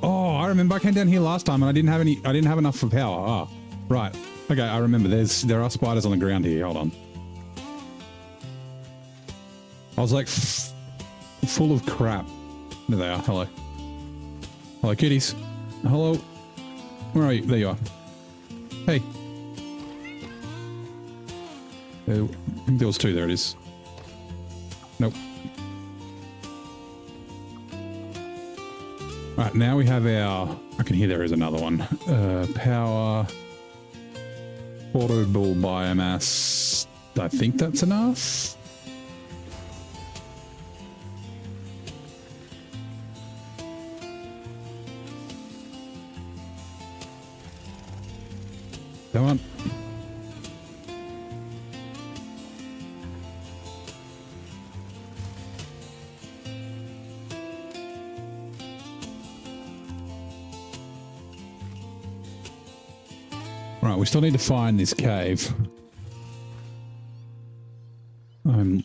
Oh, I remember I came down here last time and I didn't have enough for power. Ah, right. Okay, I remember. There are spiders on the ground here. Hold on. I was like full of crap. There they are. Hello. Hello, kitties. Hello. Where are you? There you are. Hey. I think there was two. There it is. Nope. Right, now we have our... I can hear there is another one. Power... Portable biomass... I think that's enough? Come on. Right, we still need to find this cave. There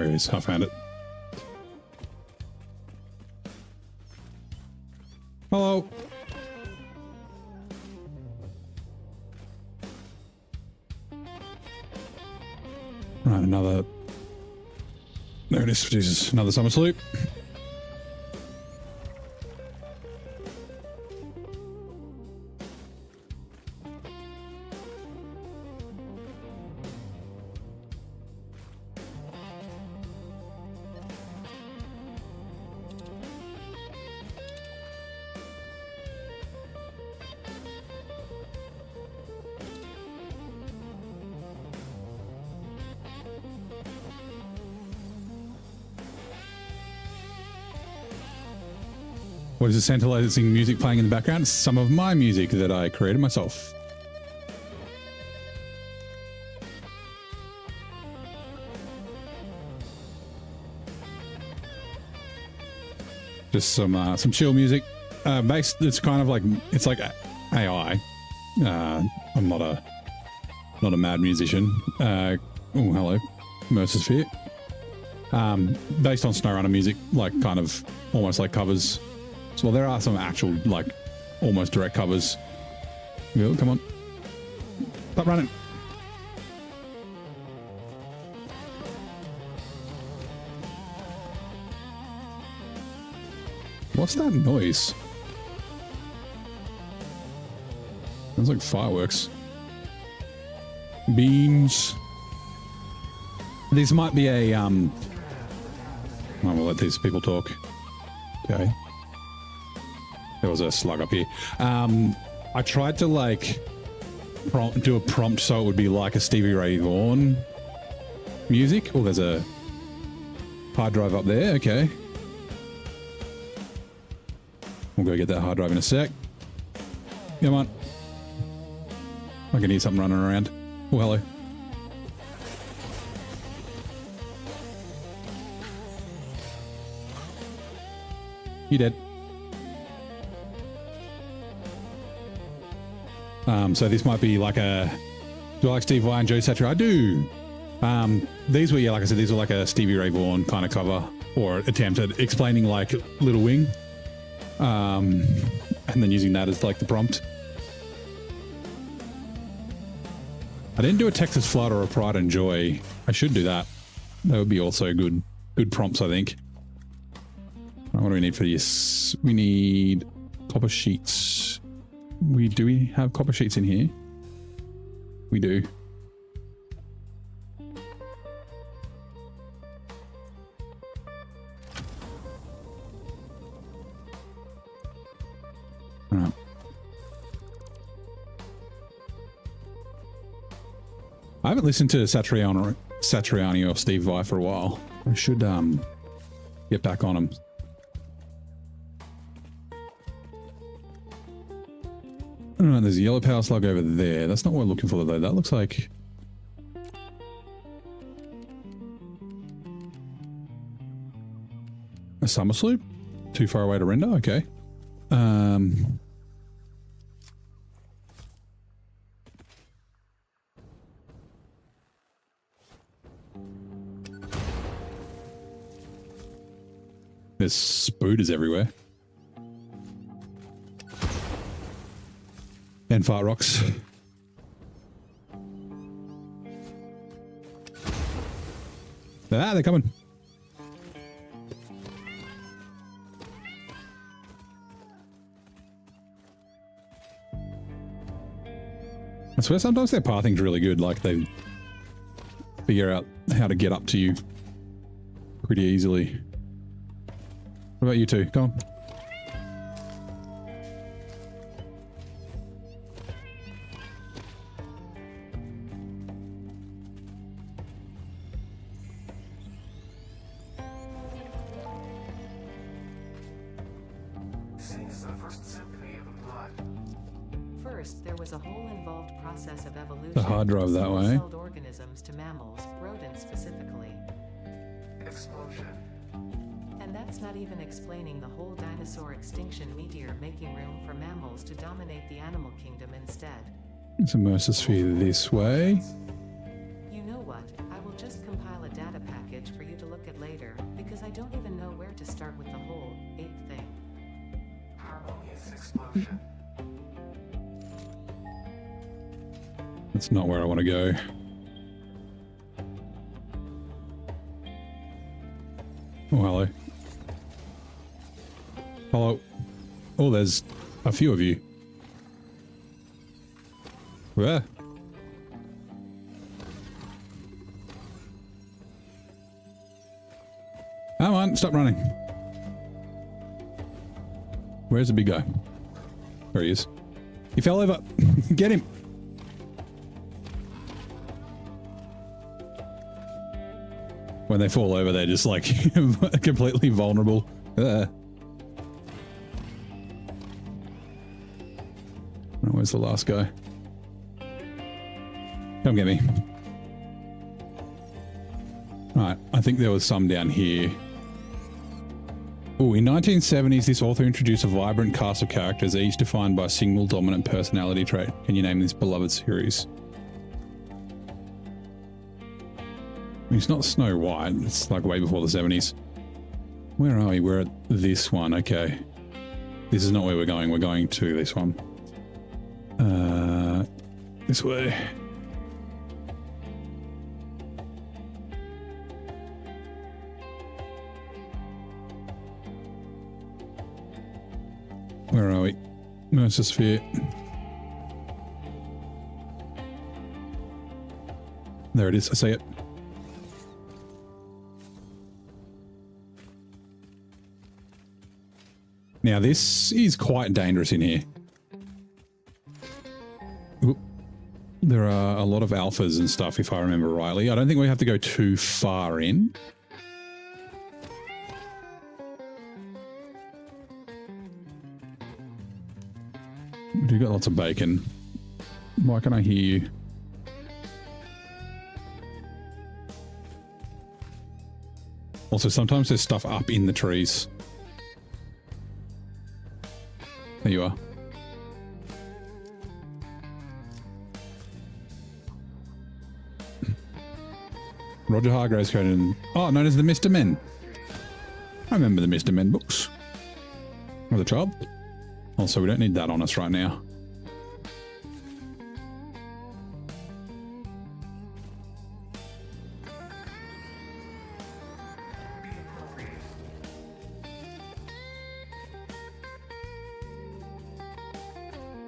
it is. I found it. Hello. Right, another... There it is. Jesus, another summer sloop. What is this tantalizing music playing in the background? It's some of my music that I created myself. Just some chill music. Based, it's kind of like, it's like AI. I'm not a mad musician. Oh, hello, Mercersphere. Based on SnowRunner music, like kind of almost like covers. So there are some actual like almost direct covers. Will, come on, stop running. What's that noise? Sounds like fireworks. Beams. These might be a I will let these people talk. Okay. There was a slug up here. I tried to like do a prompt so it would be like a Stevie Ray Vaughan music. Oh, there's a hard drive up there. Okay. We'll go get that hard drive in a sec. Come on. I can hear something running around. Oh, hello. You dead. So this might be like a... Do I like Steve Vai and Joe Satriani? I do. These were, yeah, like I said, these were like a Stevie Ray Vaughan kind of cover or attempt at explaining like Little Wing. And then using that as like the prompt. I didn't do a Texas Flood or a Pride and Joy. I should do that. That would be also good prompts, I think. What do we need for this? We need copper sheets. Do we have copper sheets in here? We do. All right. I haven't listened to Satriani or Steve Vai for a while. I should get back on them. Alright, there's a yellow power slug over there. That's not what we're looking for though. That looks like... a summer sloop? Too far away to render? Okay. There's spooters everywhere. And fart rocks. Ah, they're coming. I swear sometimes their pathing's really good, like they figure out how to get up to you pretty easily. What about you two? Go on. Sings the first symphony of the blood. First, there was a whole involved process of evolution. The hard drive that way. Single-celled organisms to mammals, rodents specifically. Explosion. And that's not even explaining the whole dinosaur extinction meteor making room for mammals to dominate the animal kingdom instead. It's a Mercersphere this way. You know what? I will just compile a data package for you to look at later, because I don't even know where to start with the whole ape thing. Harmonious explosion. That's not where I want to go. Oh, hello. Hello. Oh, there's a few of you. Where? Come on, stop running. Where's the big guy? There he is. He fell over. Get him. When they fall over, they're just like completely vulnerable. Oh, where's the last guy? Come get me. Right, I think there was some down here. Oh, in 1970s, this author introduced a vibrant cast of characters, each defined by a single dominant personality trait. Can you name this beloved series? I mean, it's not Snow White. It's like way before the 70s. Where are we? We're at this one. Okay. This is not where we're going. We're going to this one. This way. Where are we? Mercer Sphere. There it is. I see it. Now this is quite dangerous in here. Oop. There are a lot of alphas and stuff, if I remember rightly. I don't think we have to go too far in. We've got lots of bacon. Why can I hear you? Also, sometimes there's stuff up in the trees. There you are. Roger Hargraves created, known as the Mr. Men. I remember the Mr. Men books. As a child. Also, we don't need that on us right now.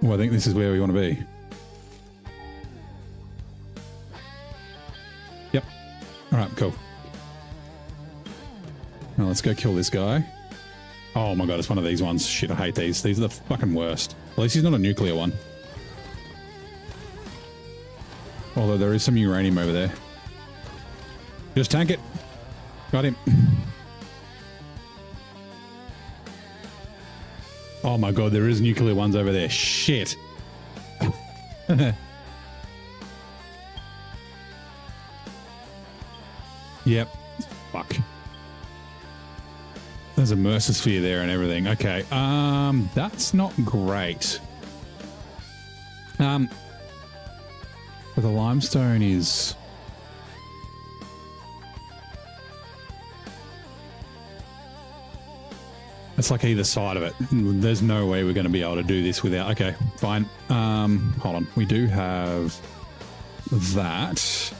Well, I think this is where we want to be. Yep. All right, cool. Now let's go kill this guy. Oh my god, it's one of these ones. Shit, I hate these. These are the fucking worst. At least he's not a nuclear one. Although there is some uranium over there. Just tank it. Got him. Oh my god, there is nuclear ones over there. Shit. Yep. Fuck. There's a Mercer Sphere there and everything. Okay. That's not great. But the limestone is... It's like either side of it. There's no way we're going to be able to do this without... Okay, fine. Hold on. We do have that.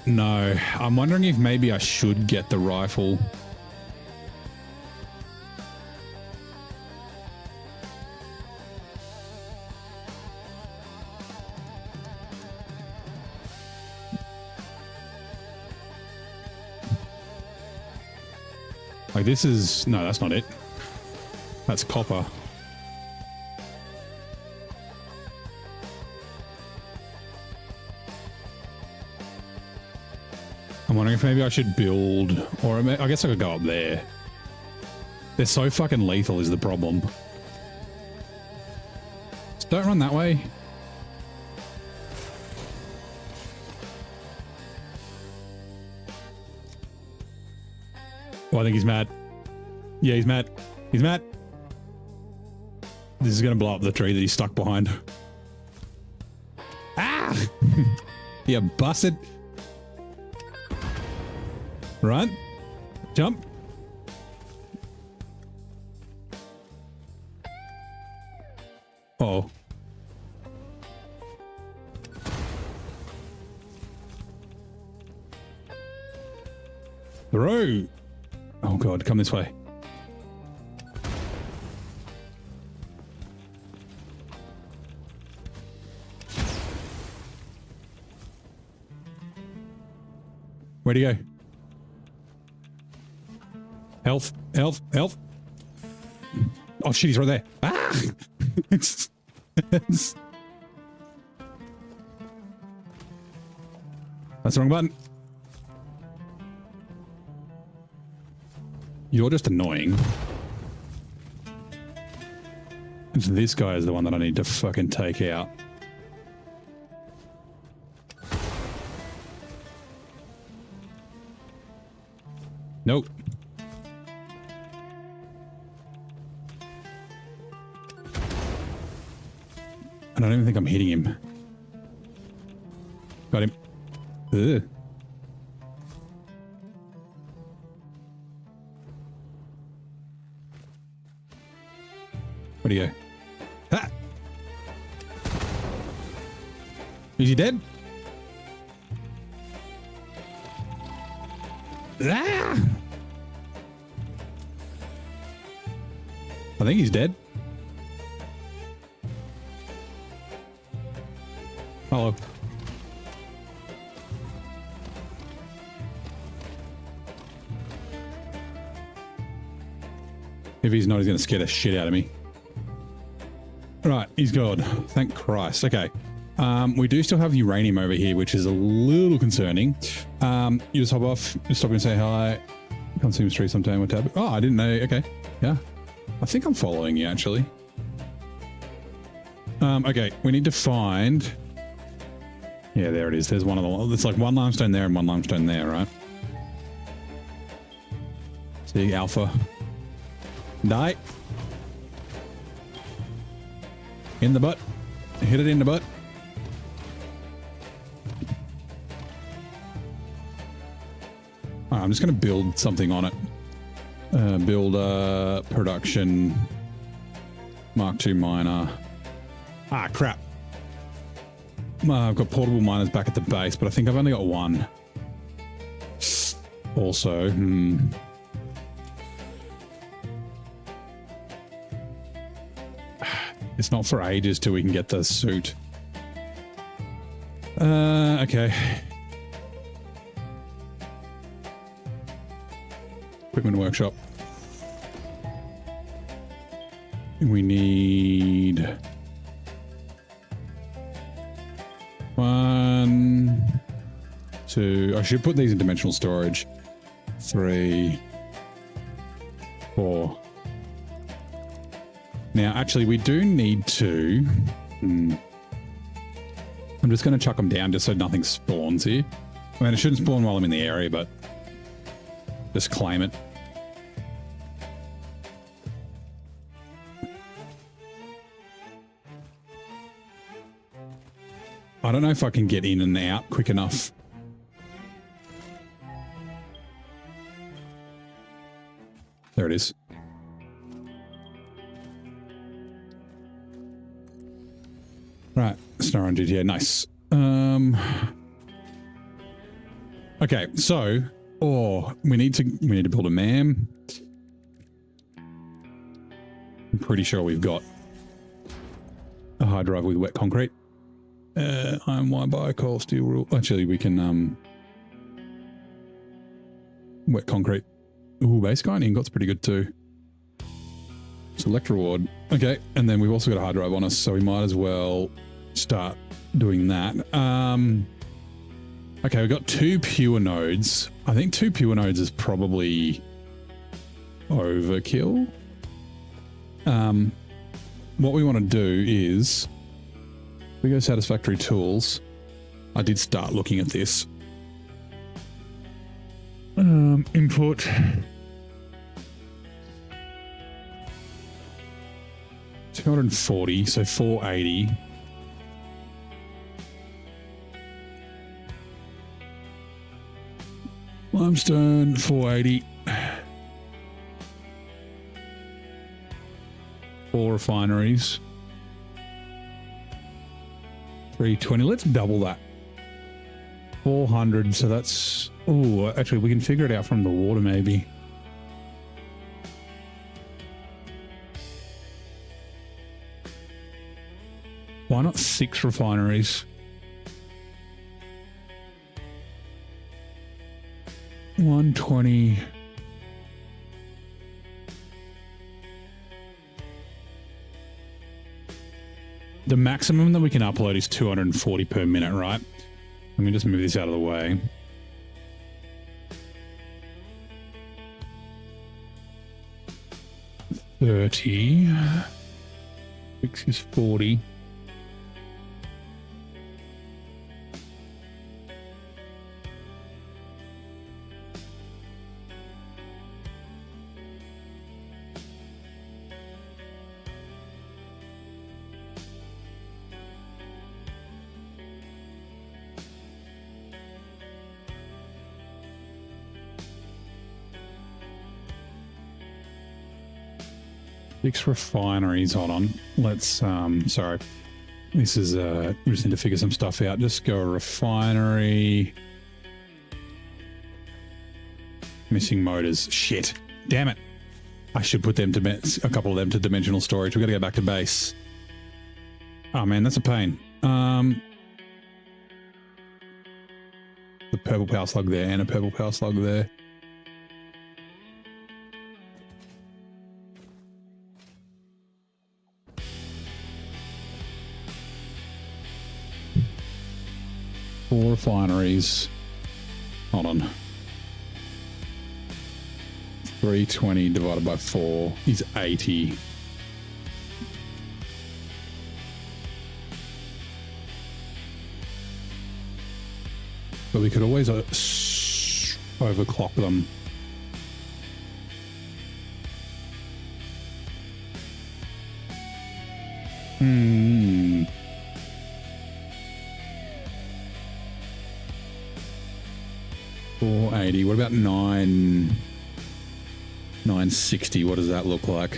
No. I'm wondering if maybe I should get the rifle. Like this is... No, that's not it. That's copper. I'm wondering if maybe I should build... Or I guess I could go up there. They're so fucking lethal is the problem. Just don't run that way. Oh, I think he's mad. Yeah, he's mad. He's mad. This is going to blow up the tree that he's stuck behind. Ah! Yeah, busted. Run. Jump. Uh-oh. Through. Oh god, come this way. Where'd he go? Health, health, health. Oh shit, he's right there. Ah! That's the wrong button. You're just annoying. This guy is the one that I need to fucking take out. Nope. I don't even think I'm hitting him. Got him. Ugh. Where'd he go? Ah! Is he dead? Ah! I think he's dead. Hello. If he's not, he's going to scare the shit out of me. Right, he's gone. Thank Christ. Okay. We do still have uranium over here, which is a little concerning. You just hop off, just stop and say hi. Can't see him street sometime with tab. Oh, I didn't know. Okay. Yeah. I think I'm following you, actually. Okay, we need to find... Yeah, there it is. There's one of the... It's like one limestone there and one limestone there, right? See, Alpha. Die. In the butt. Hit it in the butt. I'm just going to build something on it. Build a production Mark II miner. Ah, crap. I've got portable miners back at the base, but I think I've only got one. Also, it's not for ages till we can get the suit. Okay. Equipment workshop. We need 1, 2. I should put these in dimensional storage. 3, 4. Now, actually, we do need to... I'm just going to chuck them down just so nothing spawns here. I mean, it shouldn't spawn while I'm in the area, but just claim it. I don't know if I can get in and out quick enough. There it is. Right, Star on GTA, nice. Okay, so we need to build a MAM. I'm pretty sure we've got a hard drive with wet concrete. Iron wire, bio, coal, steel, rule. Actually, we can wet concrete. Ooh, base guy and ingot's pretty good too. Select reward. Okay, and then we've also got a hard drive on us, so we might as well start doing that. Okay, we've got 2 pure nodes. I think 2 pure nodes is probably overkill. What we want to do is we go Satisfactory tools. I did start looking at this. Input. $240, so 480. Limestone, 480. 4 refineries. 320. Let's double that. 400. So that's... Oh, actually, we can figure it out from the water, maybe. Why not 6 refineries? 120. The maximum that we can upload is 240 per minute, right? Let me just move this out of the way. $30. 6 is 40. Six refineries. Hold on. Let's sorry. This is we just need to figure some stuff out. Just go refinery. Missing motors. Shit. Damn it. I should put them to a couple of them to dimensional storage. We got to go back to base. Oh man, that's a pain. The purple power slug there and a purple power slug there. Four refineries. Hold on. 320 divided by 4 is 80. But we could always overclock them. Hmm. $480. What about 960? What does that look like?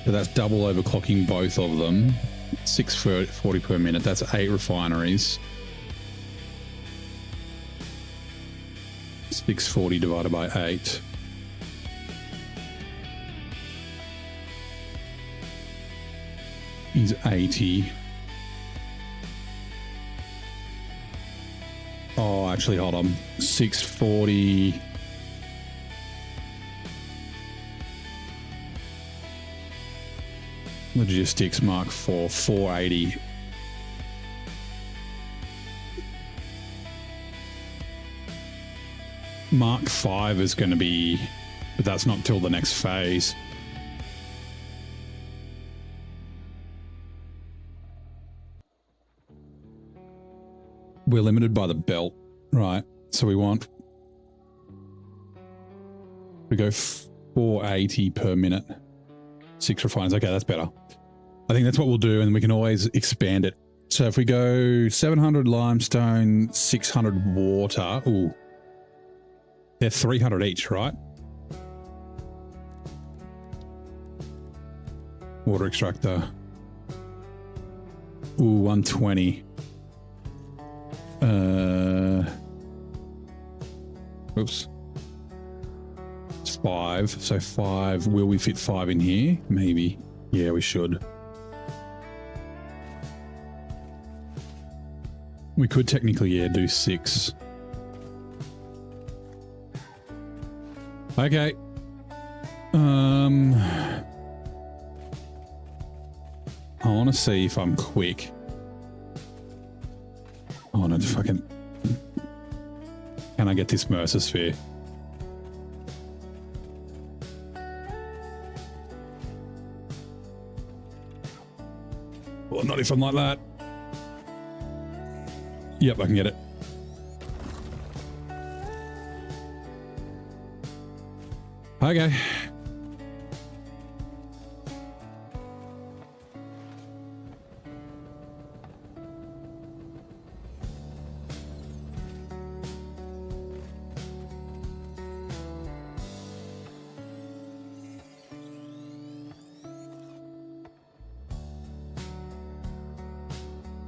So that's double overclocking both of them. 640 per minute. That's 8 refineries. 640 divided by 8. Is 80. Oh, actually, hold on. 640. Logistics Mark 4, 480. Mark 5 is going to be, but that's not till the next phase. We're limited by the belt, right? So we go 480 per minute. 6 refines. Okay, that's better. I think that's what we'll do, and we can always expand it. So if we go 700 limestone, 600 water, ooh, they're 300 each, right? Water extractor. Ooh, 120. Oops. 5. So 5. Will we fit 5 in here? Maybe. Yeah, we should. We could technically, yeah, do 6. Okay. I want to see if I'm quick. Oh no, fucking. Can I get this Mercer-sphere? Well, not if I'm like that. Yep, I can get it. Okay.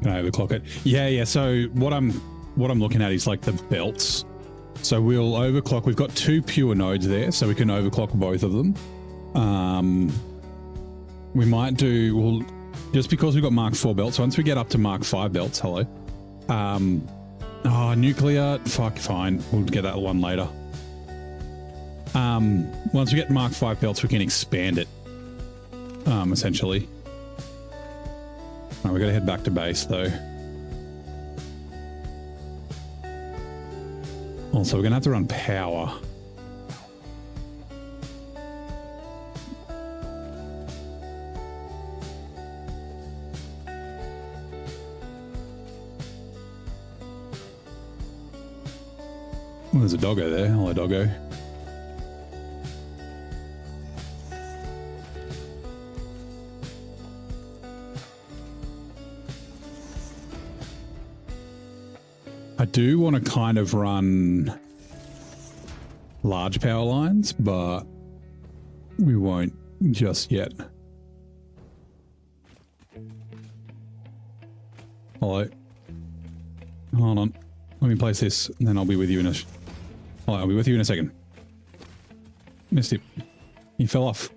Can I overclock it? Yeah. So what I'm looking at is like the belts. So we'll overclock. We've got 2 pure nodes there, so we can overclock both of them. We might do, well, just because we've got Mark 4 belts. Once we get up to Mark 5 belts, hello. Nuclear. Fuck, fine. We'll get that one later. Once we get Mark 5 belts, we can expand it. Essentially. Right, we got to head back to base though. Also, we're going to have to run power. Well, there's a doggo there. Hello, doggo. I do want to kind of run large power lines, but we won't just yet. Hello. Hold on. Let me place this, and then I'll be with you in a... Hello, I'll be with you in a second. Missed him. He fell off.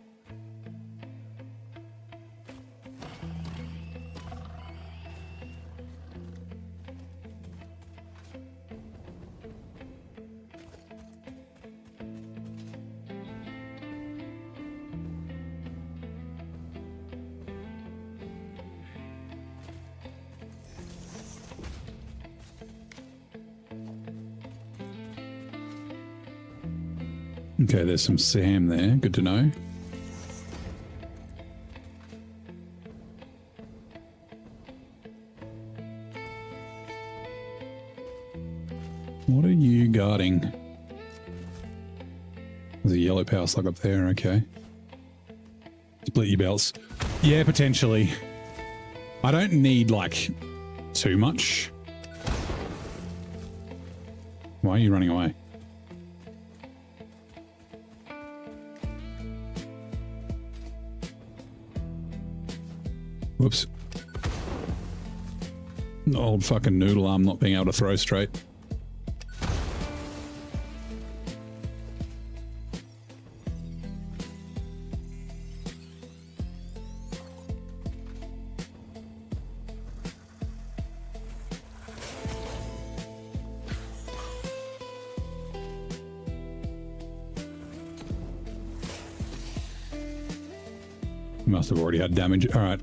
Okay, there's some Sam there. Good to know. What are you guarding? There's a yellow power slug up there. Okay. Split your belts. Yeah, potentially. I don't need, like, too much. Why are you running away? Whoops. Old fucking noodle arm not being able to throw straight. Must have already had damage. All right.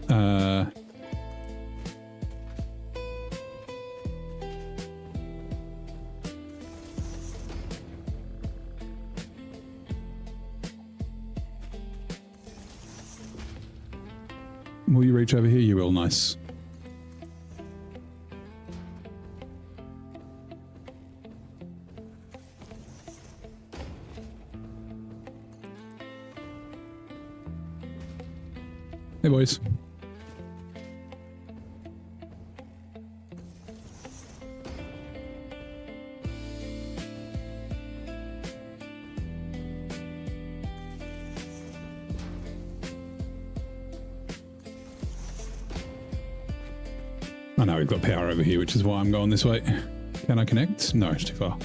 Will you reach over here? You will. Nice. Hey, boys. I know we've got power over here, which is why I'm going this way. Can I connect? No, it's too far.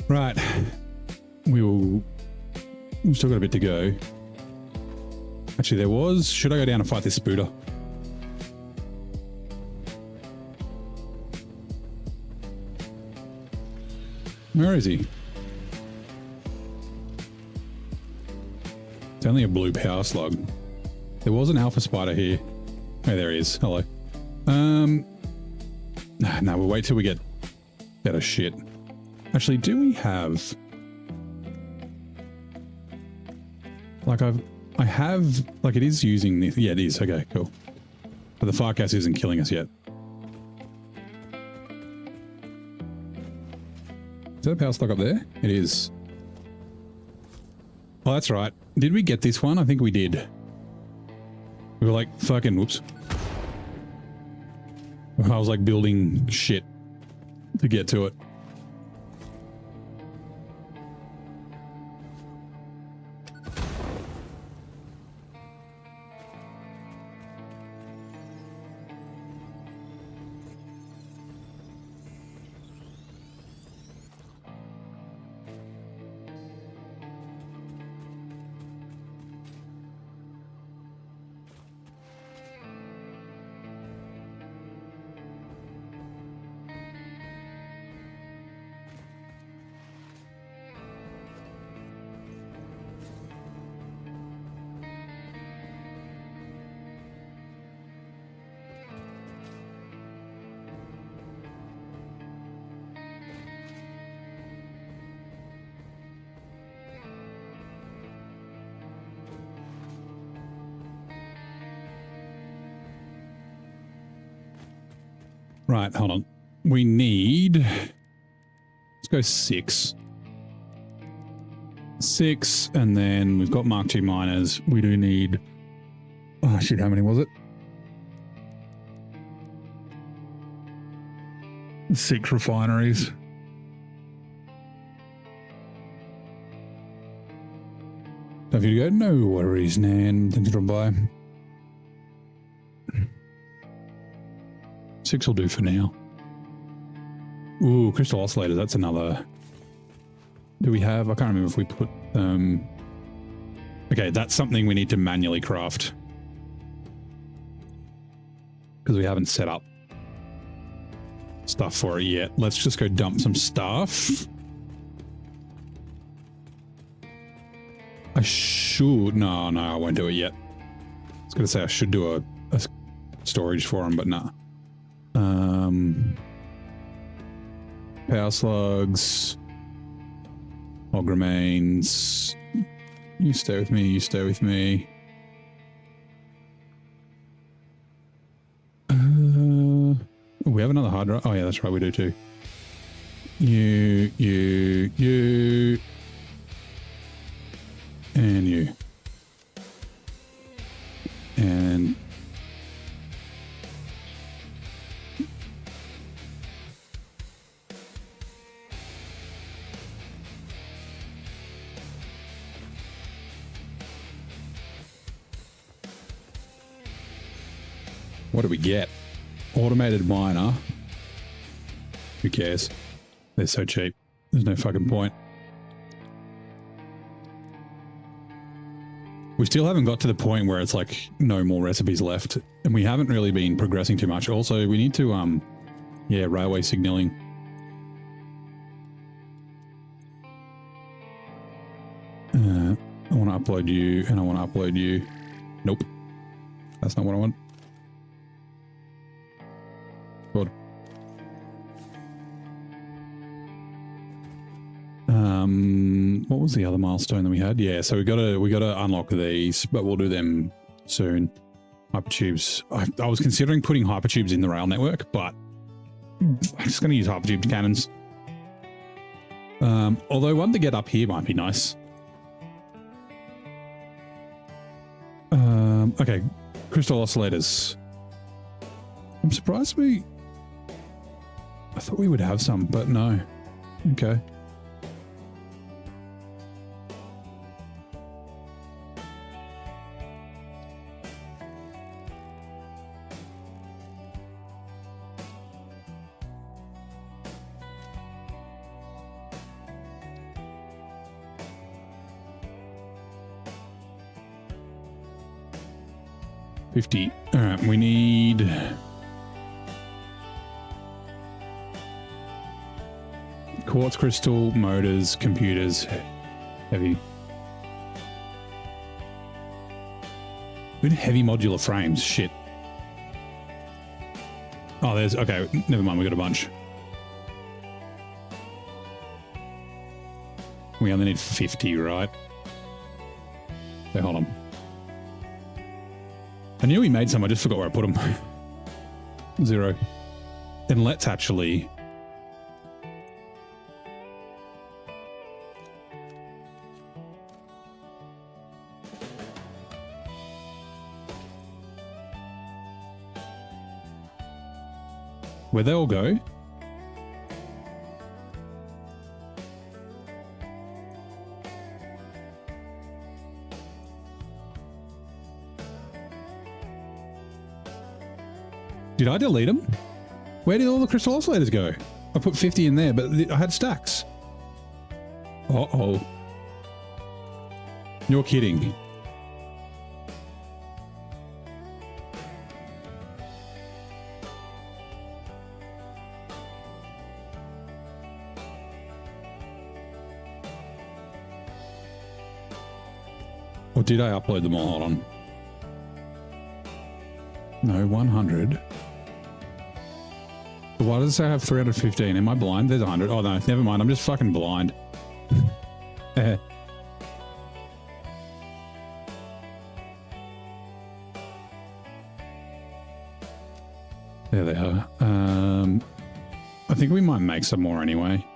Right. We've still got a bit to go. Actually, there was... Should I go down and fight this spooter? Where is he? It's only a blue power slug. There was an alpha spider here. Oh, there he is. Hello. No, we'll wait till we get better shit. Actually, do we have... Like, I have... Like, it is using... The, yeah, it is. Okay, cool. But the fire gas isn't killing us yet. Is that a power slug up there? It is. Oh, that's right. Did we get this one? I think we did. We were like, fucking... Whoops. I was like building shit to get to it. Right, hold on. we need... Let's go 6. 6, and then we've got Mark II miners. We do need... Oh, shit, how many was it? 6 refineries. Don't you go, no worries, Nan. Thanks for by. 6 will do for now. Ooh, crystal oscillator, that's another... Do we have... I can't remember if we put... Okay, that's something we need to manually craft. Because we haven't set up stuff for it yet. Let's just go dump some stuff. I should... No, I won't do it yet. I was going to say I should do a storage for them, but nah. Power slugs. Hog remains. You stay with me, you stay with me. We have another hard drive. Oh yeah, that's right, we do too. You. And you. And... What do we get? Automated miner. Who cares? They're so cheap. There's no fucking point. We still haven't got to the point where it's like no more recipes left. And we haven't really been progressing too much. Also, we need to, yeah, railway signaling. I want to upload you and I want to upload you. Nope. That's not what I want. Good. What was the other milestone that we had? Yeah, so we gotta unlock these, but we'll do them soon. Hypertubes. I was considering putting hypertubes in the rail network, but I'm just gonna use hypertube cannons. Although one to get up here might be nice. Okay, crystal oscillators. I'm surprised I thought we would have some, but no. Okay. $50. All right, we need... quartz crystal, motors, computers, heavy. We need heavy modular frames, shit. Oh, there's... Okay, never mind, we got a bunch. We only need 50, right? So hold on. I knew we made some, I just forgot where I put them. 0. Then let's actually... Where they all go? Did I delete them? Where did all the crystal oscillators go? I put 50 in there, but I had stacks. Uh-oh. You're kidding. Or did I upload them all? Hold on. No, 100. But why does it say I have 315? Am I blind? There's 100. Oh, no, never mind. I'm just fucking blind. There they are. I think we might make some more anyway.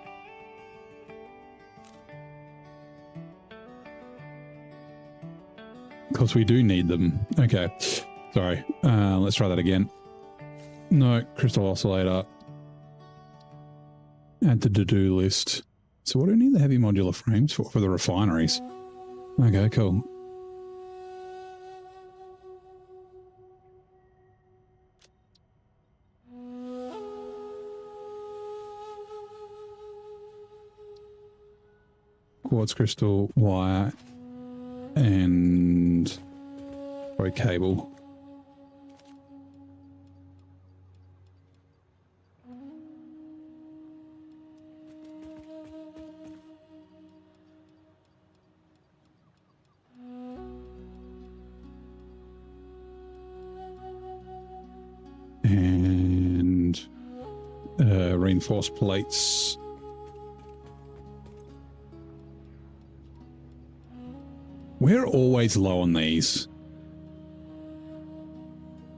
Because we do need them. Okay. Sorry. Let's try that again. No, crystal oscillator. Add to to-do list. So what do we need the heavy modular frames for? For the refineries. Okay, cool. Quartz crystal, wire, and probably cable. And reinforced plates. We're always low on these.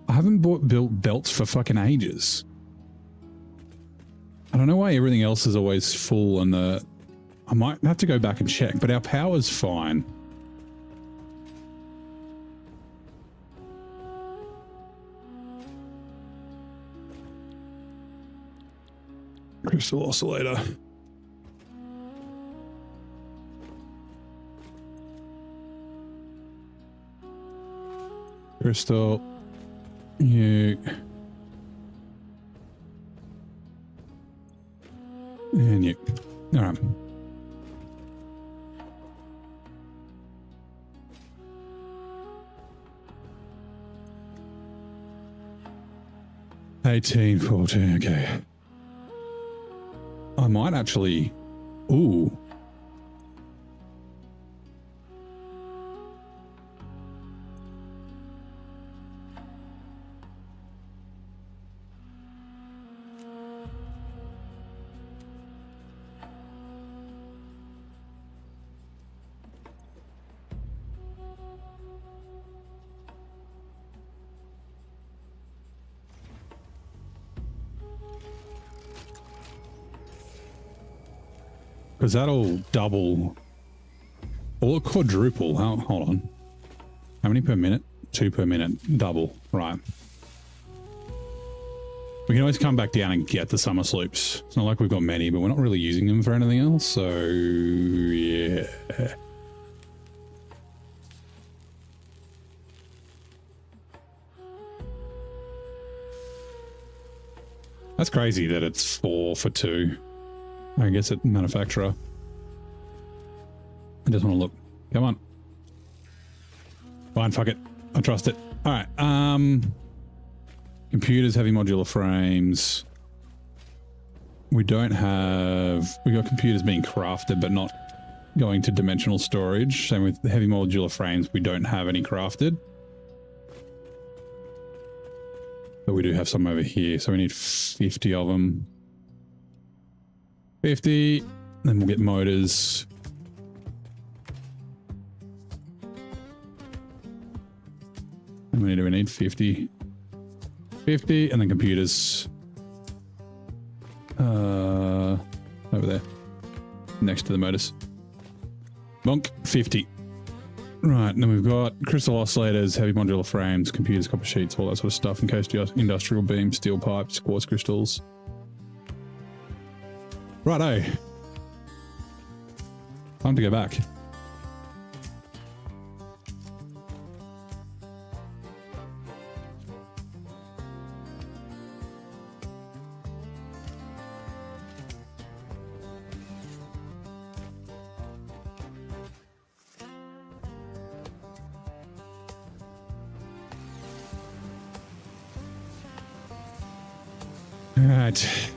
I haven't built belts for fucking ages. I don't know why everything else is always full and the... I might have to go back and check, but our power's fine. Crystal oscillator. Crystal. You. And you. All right. $18, $14, okay. I might actually... Ooh. Because that'll double or quadruple. Hold on. How many per minute? 2 per minute. Double. Right. We can always come back down and get the summer sloops. It's not like we've got many, but we're not really using them for anything else. So, yeah. That's crazy that it's 4 for 2. I guess at manufacturer. I just want to look. Come on. Fine, fuck it. I trust it. All right. Computers, heavy modular frames. We don't have... We got computers being crafted, but not going to dimensional storage. Same with the heavy modular frames. We don't have any crafted. But we do have some over here. So we need 50 of them. 50, then we'll get motors. How many do we need? 50. 50, and then computers. Over there. Next to the motors. Bonk, 50. Right, and then we've got crystal oscillators, heavy modular frames, computers, copper sheets, all that sort of stuff. Encased industrial beams, steel pipes, quartz crystals. Righto. Time to go back. All right.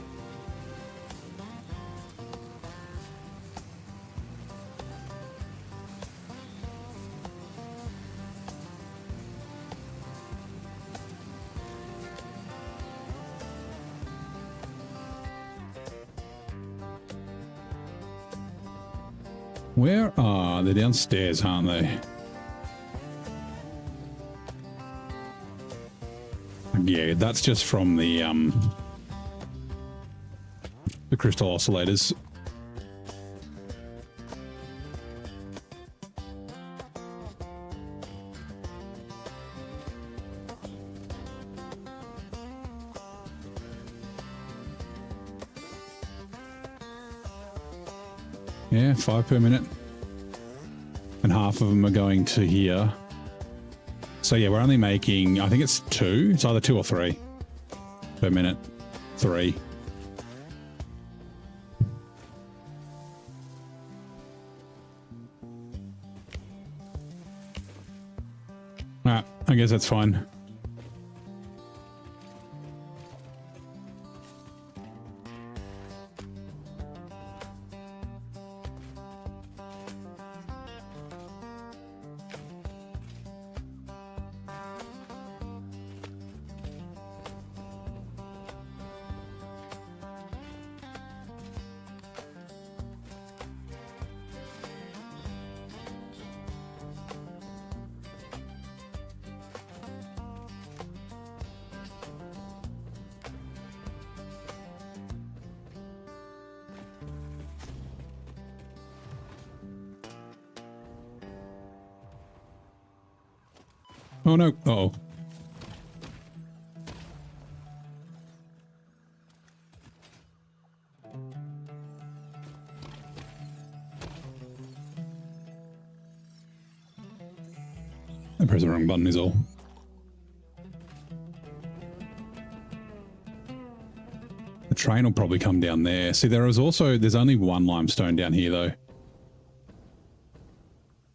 Where are they? Downstairs, aren't they? Yeah, that's just from the the crystal oscillators. Yeah, 5 per minute. And half of them are going to here. So yeah, we're only making, I think it's 2. It's either 2 or 3 per minute. 3. Ah, I guess that's fine. Oh no. Uh-oh. I pressed the wrong button is all. The train will probably come down there. See, there's only 1 limestone down here though.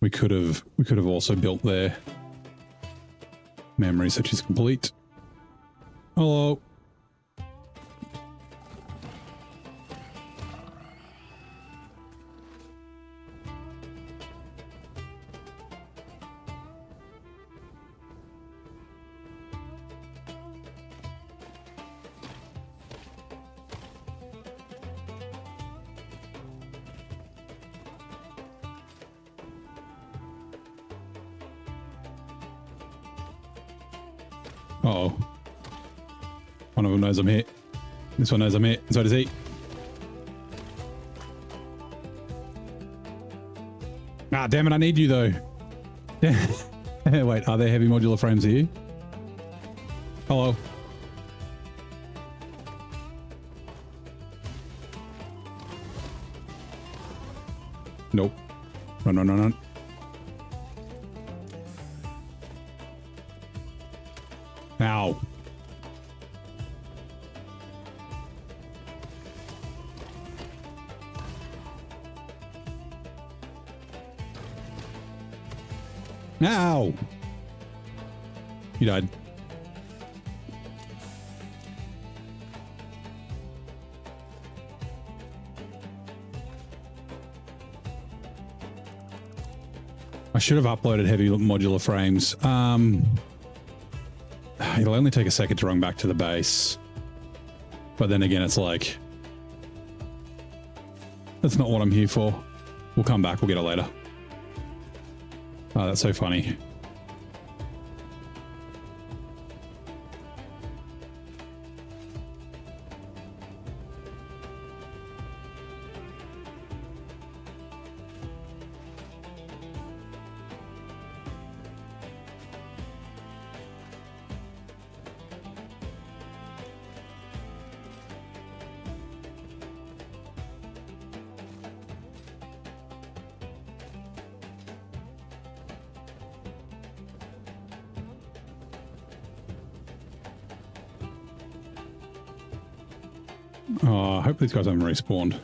We could have also built there. Memory search is complete. Hello. Uh-oh. One of them knows I'm here. This one knows I'm here, and so does he. Ah, damn it, I need you though. Wait, are there heavy modular frames here? Hello. Nope. Run, run, run, run. Ow. Ow. You died. I should have uploaded heavy modular frames. It'll only take a second to run back to the base. But then again, it's like, that's not what I'm here for. We'll come back. We'll get it later. Oh, that's so funny. Oh, I hope these guys haven't respawned.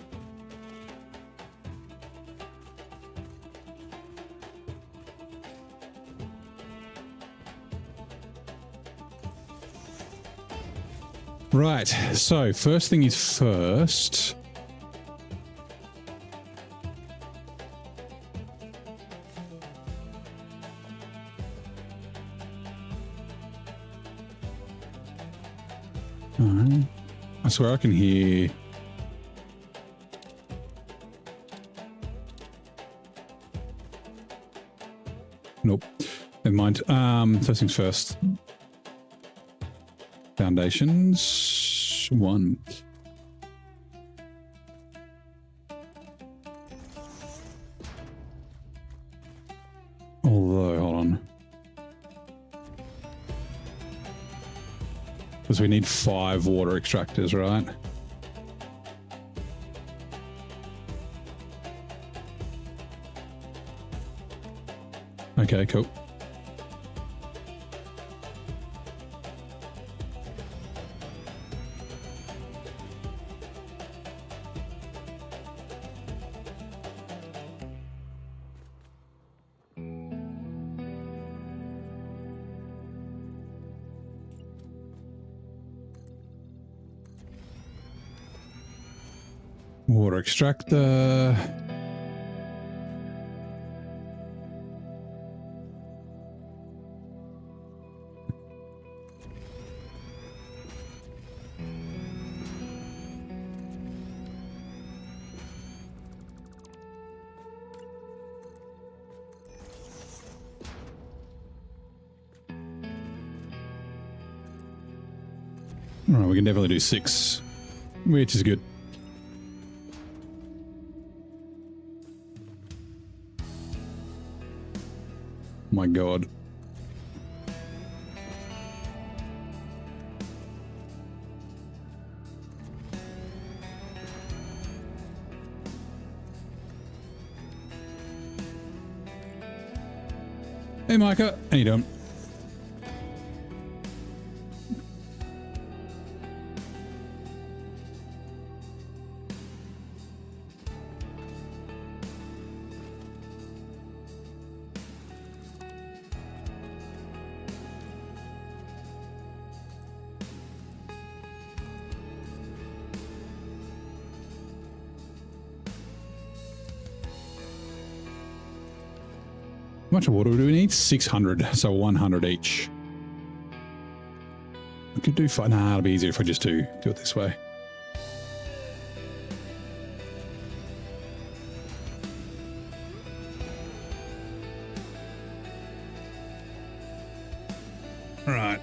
Right, so first thing is first. Alright. I swear I can hear... Nope. Never mind. First things first. Foundations. 1. Because we need 5 water extractors, right? Okay, cool. Water extractor. All right, we can definitely do 6, which is good. My God. Hey, Micah. How you doing? How much water do we need? 600, so 100 each. We could do 5. Nah, it'll be easier if I just do it this way. All right.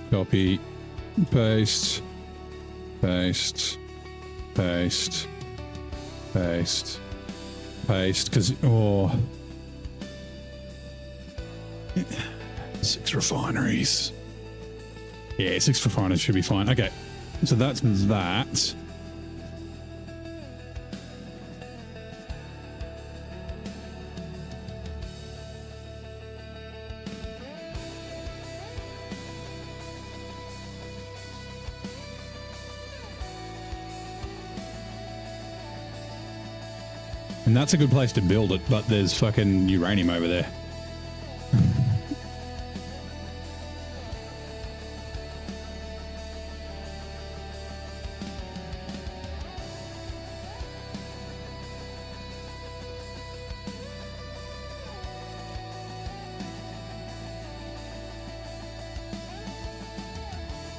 Copy, paste, paste, paste. Paste. Paste, because, oh. 6 refineries. Yeah, 6 refineries should be fine. Okay, so that's that. And that's a good place to build it, but there's fucking uranium over there.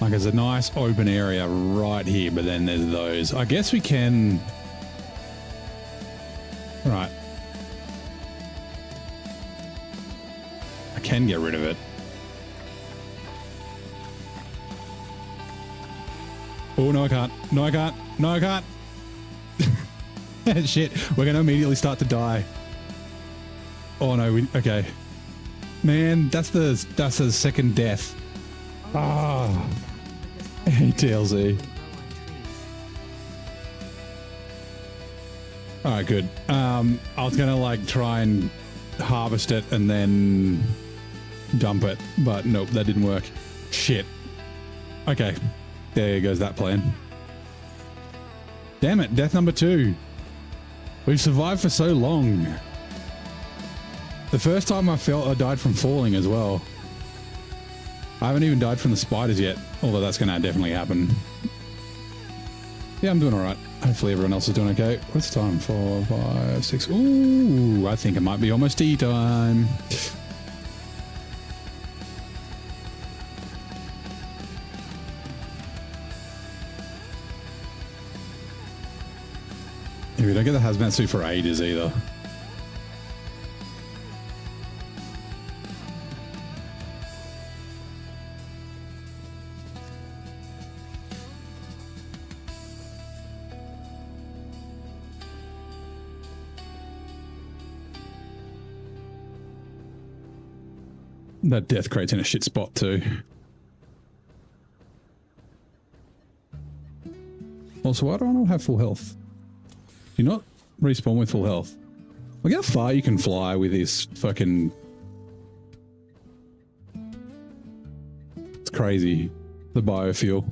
Like, there's a nice open area right here, but then there's those. I guess we can... Right. I can get rid of it. Oh, no, I can't. No, I can't. No, I can't. Shit. We're going to immediately start to die. Oh, no. Okay. Man, that's the second death. Ah. TLZ. All right, good. I was gonna like try and harvest it and then dump it, but nope, that didn't work. Shit. Okay, there goes that plan. Damn it, death number 2. We've survived for so long. The first time I died from falling as well. I haven't even died from the spiders yet, although that's gonna definitely happen. Yeah, I'm doing all right. Hopefully everyone else is doing okay. What's the time? 4, 5, 6. Ooh, I think it might be almost tea time. Yeah, we don't get the hazmat suit for ages either. That death crate's in a shit spot too. Also, why do I not have full health? Do you not respawn with full health? Look how far you can fly with this fucking... It's crazy. The biofuel.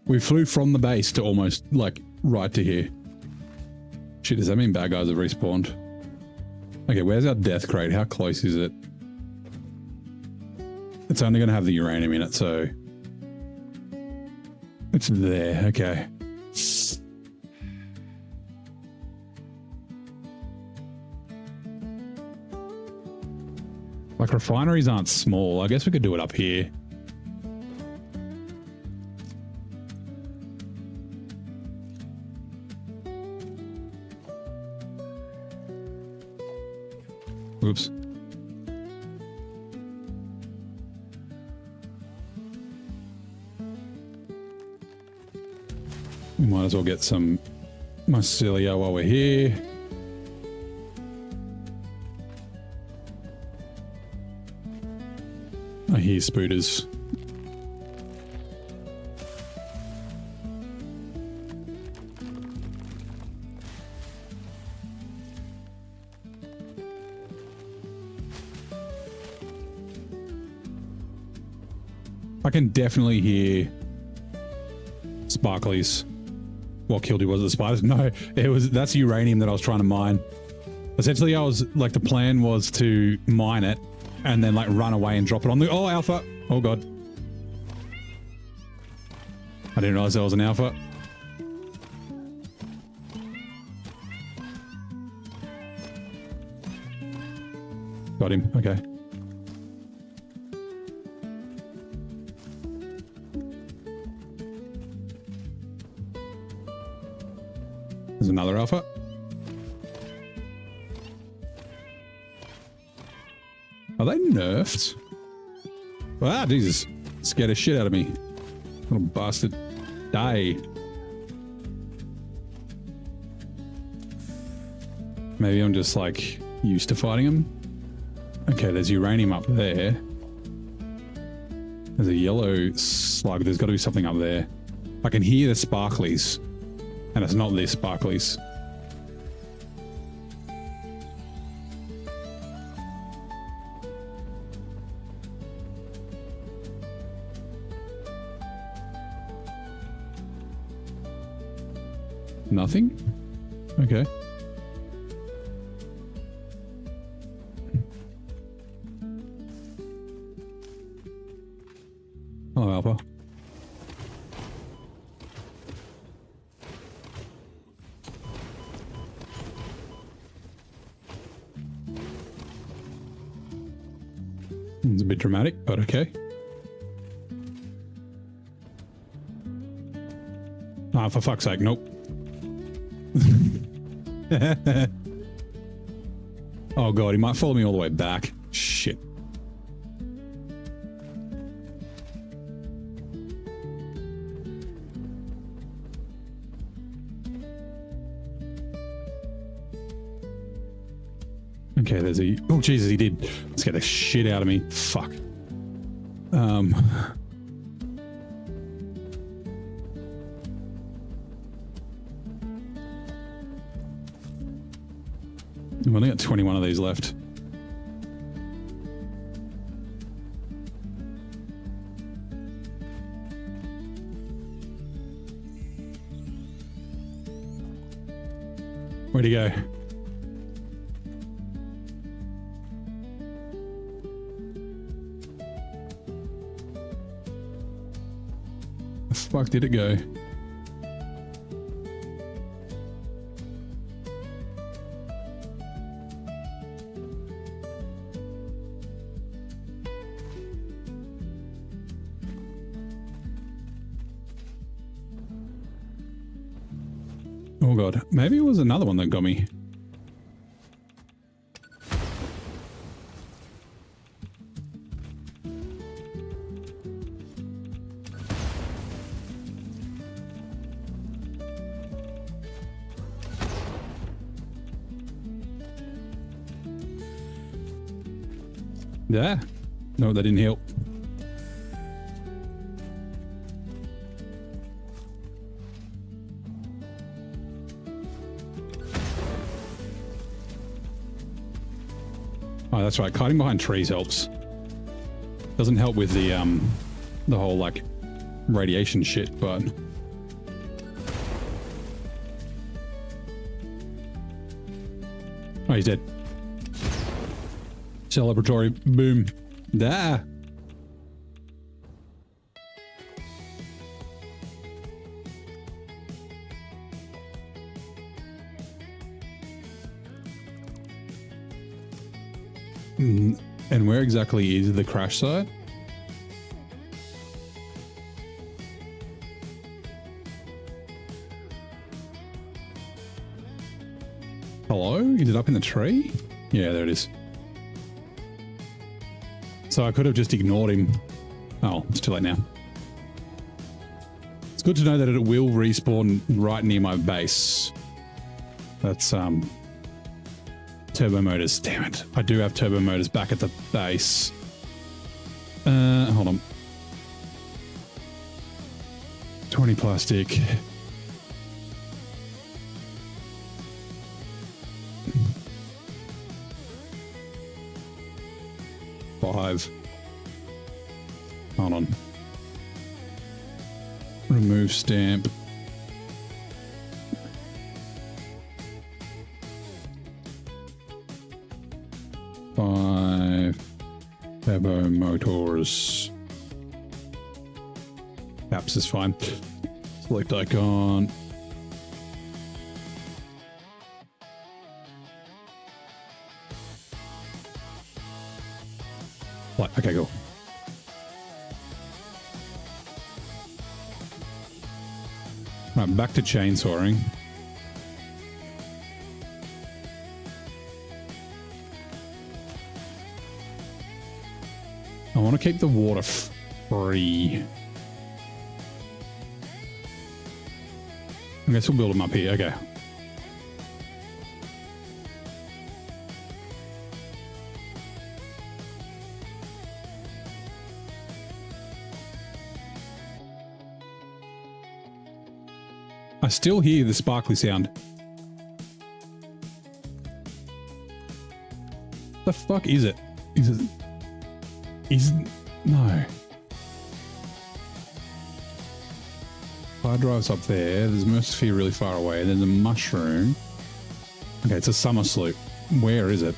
We flew from the base to almost, like, right to here. Shit, does that mean bad guys have respawned? Okay, where's our death crate? How close is it? It's only going to have the uranium in it, so... It's there, okay. Like, refineries aren't small. I guess we could do it up here. Oops. We might as well get some mycelia while we're here. I hear spooters. I can definitely hear sparklies. What killed you was it the spiders? No, that's uranium that I was trying to mine. Essentially, I was like, the plan was to mine it and then like run away and drop it on the... Oh, alpha! Oh god. I didn't realize there was an alpha. Got him, okay. There's another alpha. Are they nerfed? Ah, Jesus. Scared the shit out of me. Little bastard. Die. Maybe I'm just like used to fighting them. Okay, there's uranium up there. There's a yellow slug. There's got to be something up there. I can hear the sparklies. And it's not this sparklies. Nothing? Okay. Hello, Alpha. It's a bit dramatic, but okay. Ah, for fuck's sake, nope. Oh god, he might follow me all the way back. Shit. Okay, there's a... Oh, Jesus, he did. Let's get the shit out of me. Fuck. I've only got 21 of these left. Where'd he go? The fuck did it go? Oh god, maybe it was another one that got me. Yeah. No, that didn't help. Oh, that's right. Hiding behind trees helps. Doesn't help with the whole like radiation shit, but oh, he's dead. Celebratory boom. Da. And where exactly is the crash site? Hello? Is it up in the tree? Yeah, there it is. So I could have just ignored him. Oh, it's too late now. It's good to know that it will respawn right near my base. That's, turbo motors. Damn it. I do have turbo motors back at the base. Hold on. 20 plastic. Five. Hold on. Remove stamp. Five turbo motors. Caps is fine. Select icon. What? Okay, cool. Right, back to chainsawing. I want to keep the water free. I guess we'll build them up here. Okay. I still hear the sparkly sound. The fuck is it? No. Fire drive's up there. There's a Mercisphere really far away. There's a mushroom. Okay, it's a summer sloop. Where is it?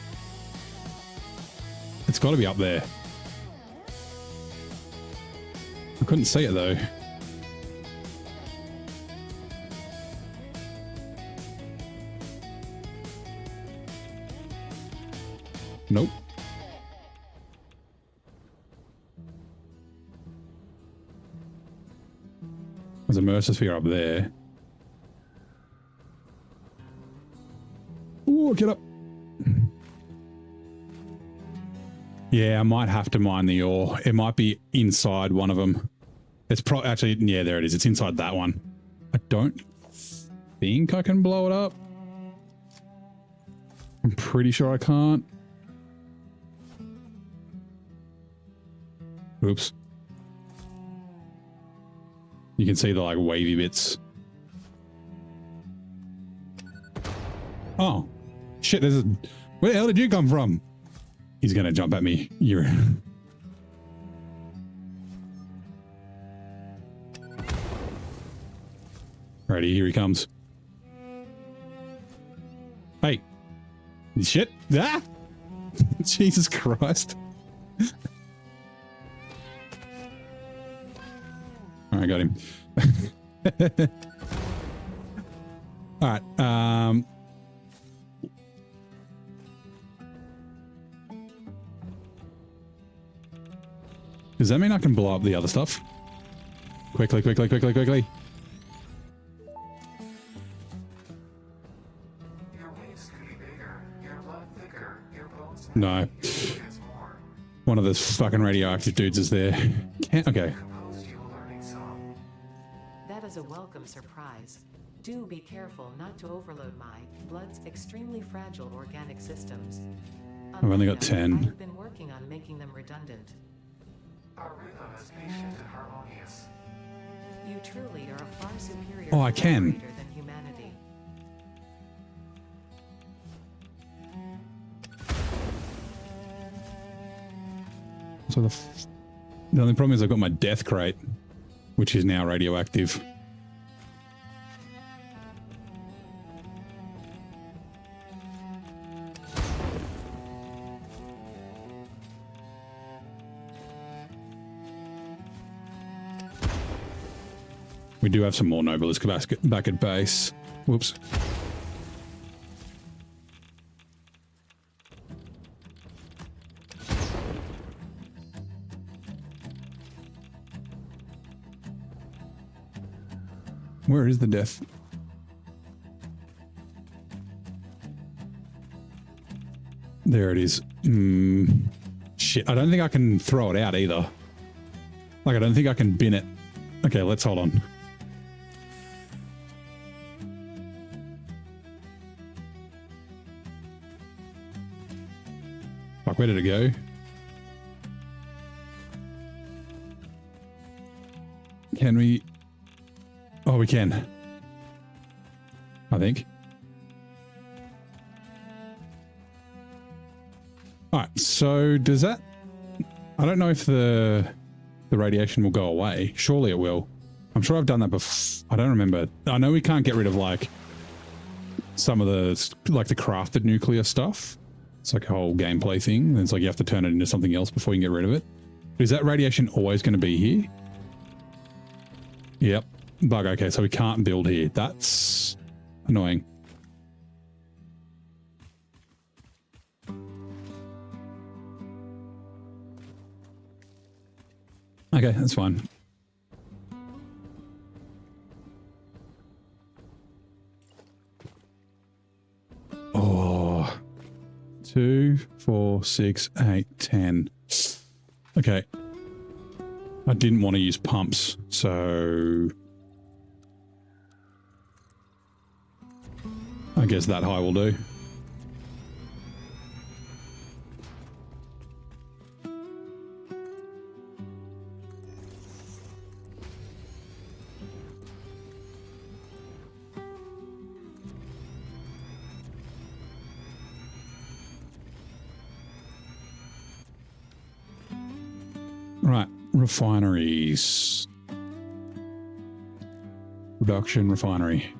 It's got to be up there. I couldn't see it though. Nope. There's a Mercisphere up there. Ooh, get up. Yeah, I might have to mine the ore. It might be inside one of them. It's probably actually, yeah, there it is. It's inside that one. I don't think I can blow it up. I'm pretty sure I can't. Oops. You can see the like wavy bits. Oh, shit, there's a... Where the hell did you come from? He's gonna jump at me. You're... Alrighty, here he comes. Hey. Shit. Ah! Jesus Christ. I got him. All right. Does that mean I can blow up the other stuff? Quickly, quickly, quickly, quickly. Your waves could be bigger, your blood thicker, your bones No. more. One of those fucking radioactive dudes is there. Can't, okay. Composed you a learning song. That is a welcome surprise. Do be careful not to overload my blood's extremely fragile organic systems. I've only got 10. I've been working on making them truly are a far superior Oh, I can. collaborator than humanity. So the only problem is I've got my death crate, which is now radioactive. We do have some more Nobilis back at base. Whoops. Where is the death? There it is. Shit, I don't think I can throw it out either. Like, I don't think I can bin it. Okay, let's hold on. Fuck, where did it go? Can we... Oh, we can. I think. Alright, so does that... I don't know if the radiation will go away. Surely it will. I'm sure I've done that before. I don't remember. I know we can't get rid of, like, some of the, like, the crafted nuclear stuff. It's like a whole gameplay thing. It's like you have to turn it into something else before you can get rid of it. Is that radiation always going to be here? Yep. Bug. Okay, so we can't build here. That's annoying. Okay, that's fine. Oh, 2, 4, 6, 8, 10. Okay. I didn't want to use pumps, so I guess that high will do. Right, refineries. Production refinery.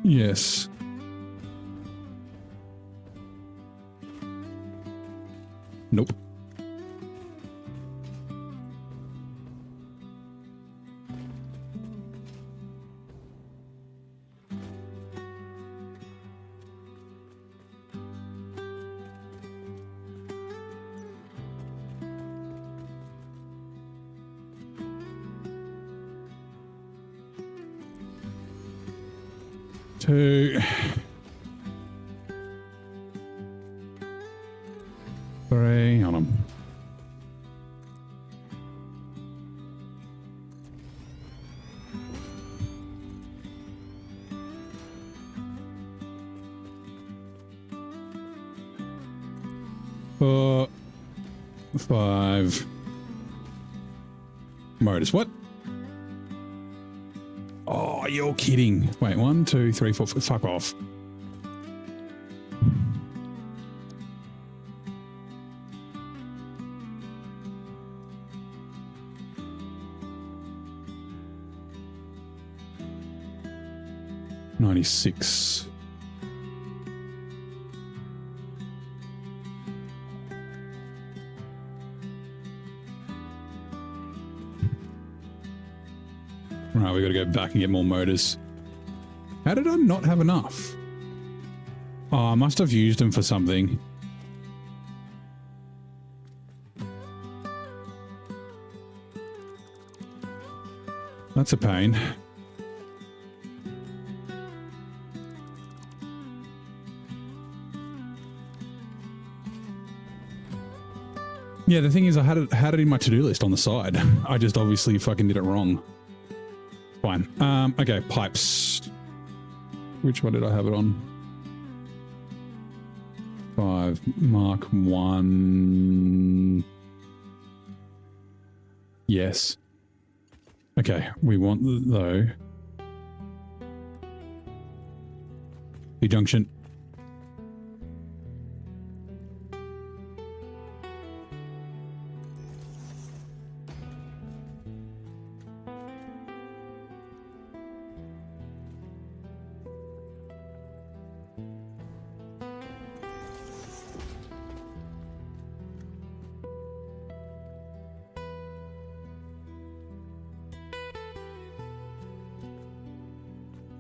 Yes. Nope. Two, 3 on them. Four, 5 motors. What? Oh, you're kidding. Wait, 1, 2, 3, 4, 5. Fuck off. $96. Right, we got to go back and get more motors. How did I not have enough? Oh, I must have used them for something. That's a pain. Yeah, the thing is I had it in my to-do list on the side. I just obviously fucking did it wrong. Fine. Okay, pipes. Which one did I have it on? 5, Mark 1. Yes. Okay, we want though. Junction.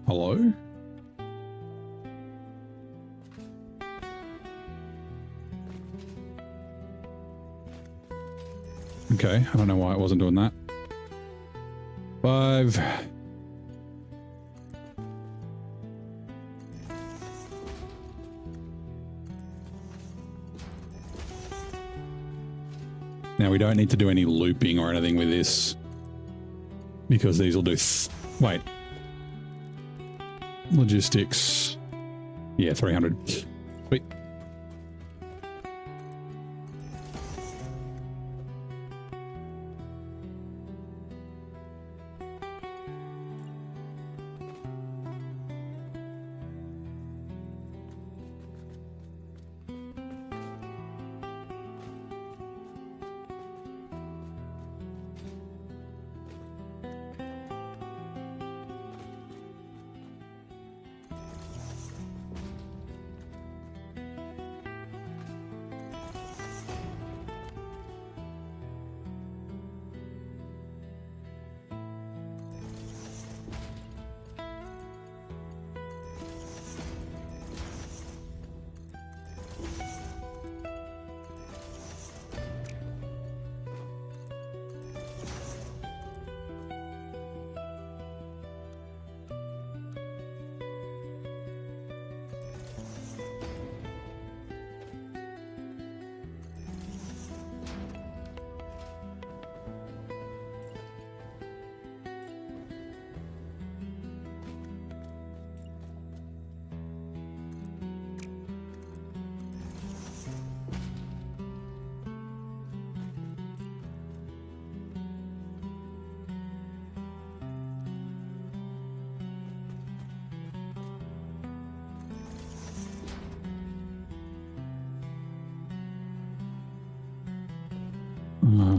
Hello? Okay, I don't know why it wasn't doing that. 5. Now we don't need to do any looping or anything with this because these will do. Wait. Logistics. Yeah, 300. Sweet.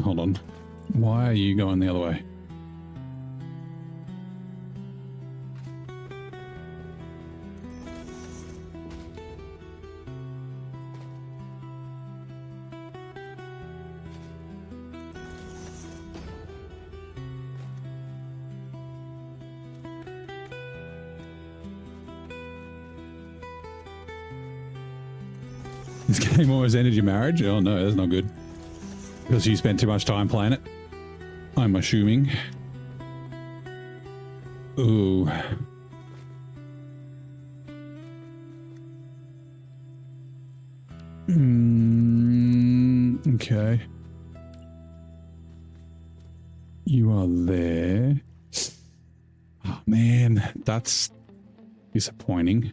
Hold on. Why are you going the other way? This game almost ended your marriage? Oh no, that's not good. Because you spent too much time playing it, I'm assuming. Ooh. Okay. You are there. Oh man, that's disappointing.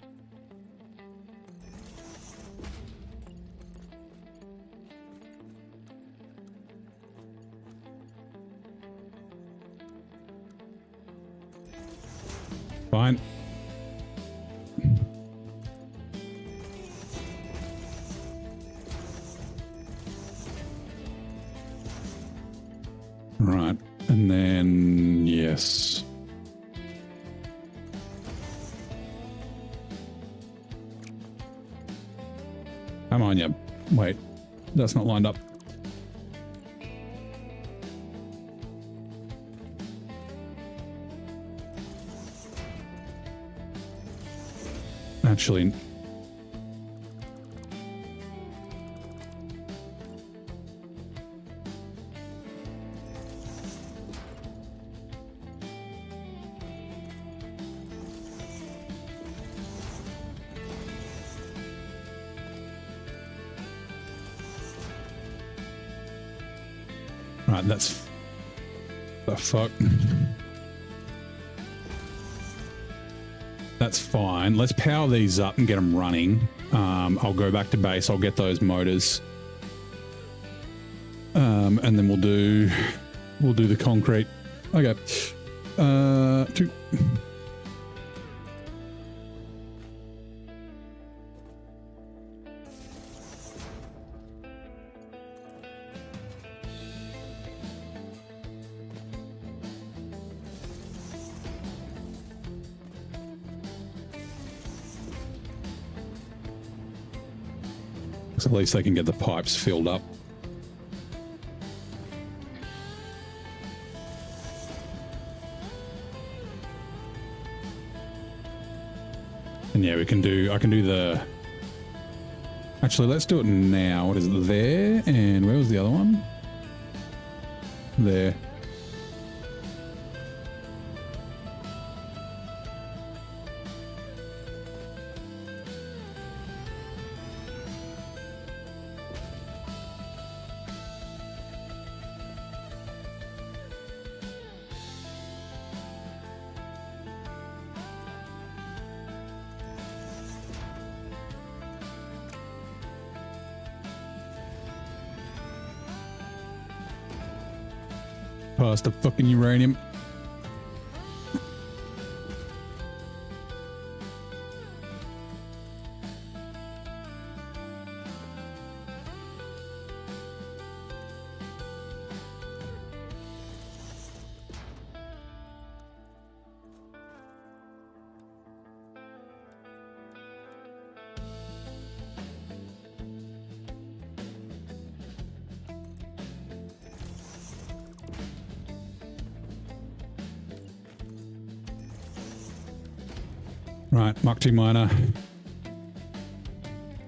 Fine. Right, and then yes. Come on, you. Wait, that's not lined up. Actually, right, that's the fuck. That's fine. Let's power these up and get them running. I'll go back to base. I'll get those motors. And then we'll do We'll do the concrete. Okay. 2. So at least they can get the pipes filled up. And yeah, I can do the... Actually, let's do it now. What is it? There, and where was the other one? There. Past the fucking uranium. Right, Mark 2 miner.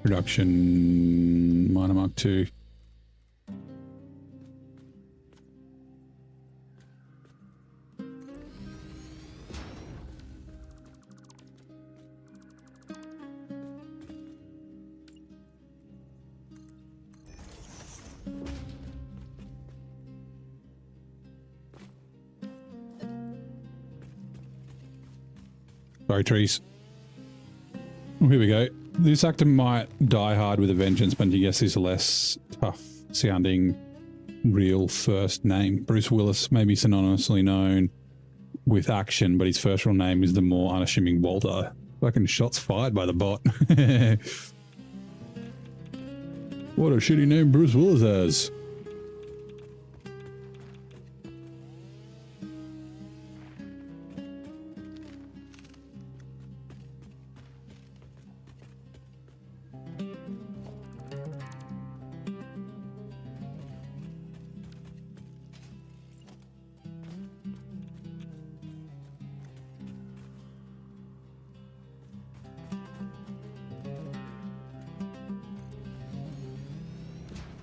Production miner Mark 2. Sorry, trees. Oh, here we go. This actor might die hard with a vengeance, but you guess he's a less tough sounding real first name. Bruce Willis may be synonymously known with action, but his first real name is the more unassuming Walter. Fucking shots fired by the bot. What a shitty name Bruce Willis has.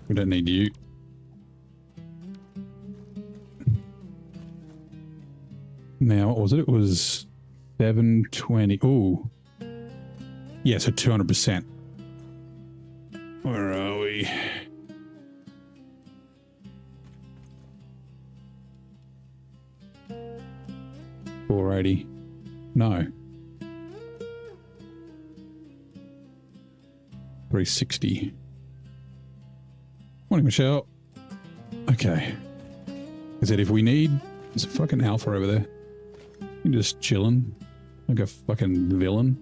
We don't need you. Now, what was it? It was 720. Oh, yeah, so 200%. Where are we? $480. No. $360. Morning, Michelle. Okay. I said if we need... There's a fucking alpha over there. You're just chilling. Like a fucking villain.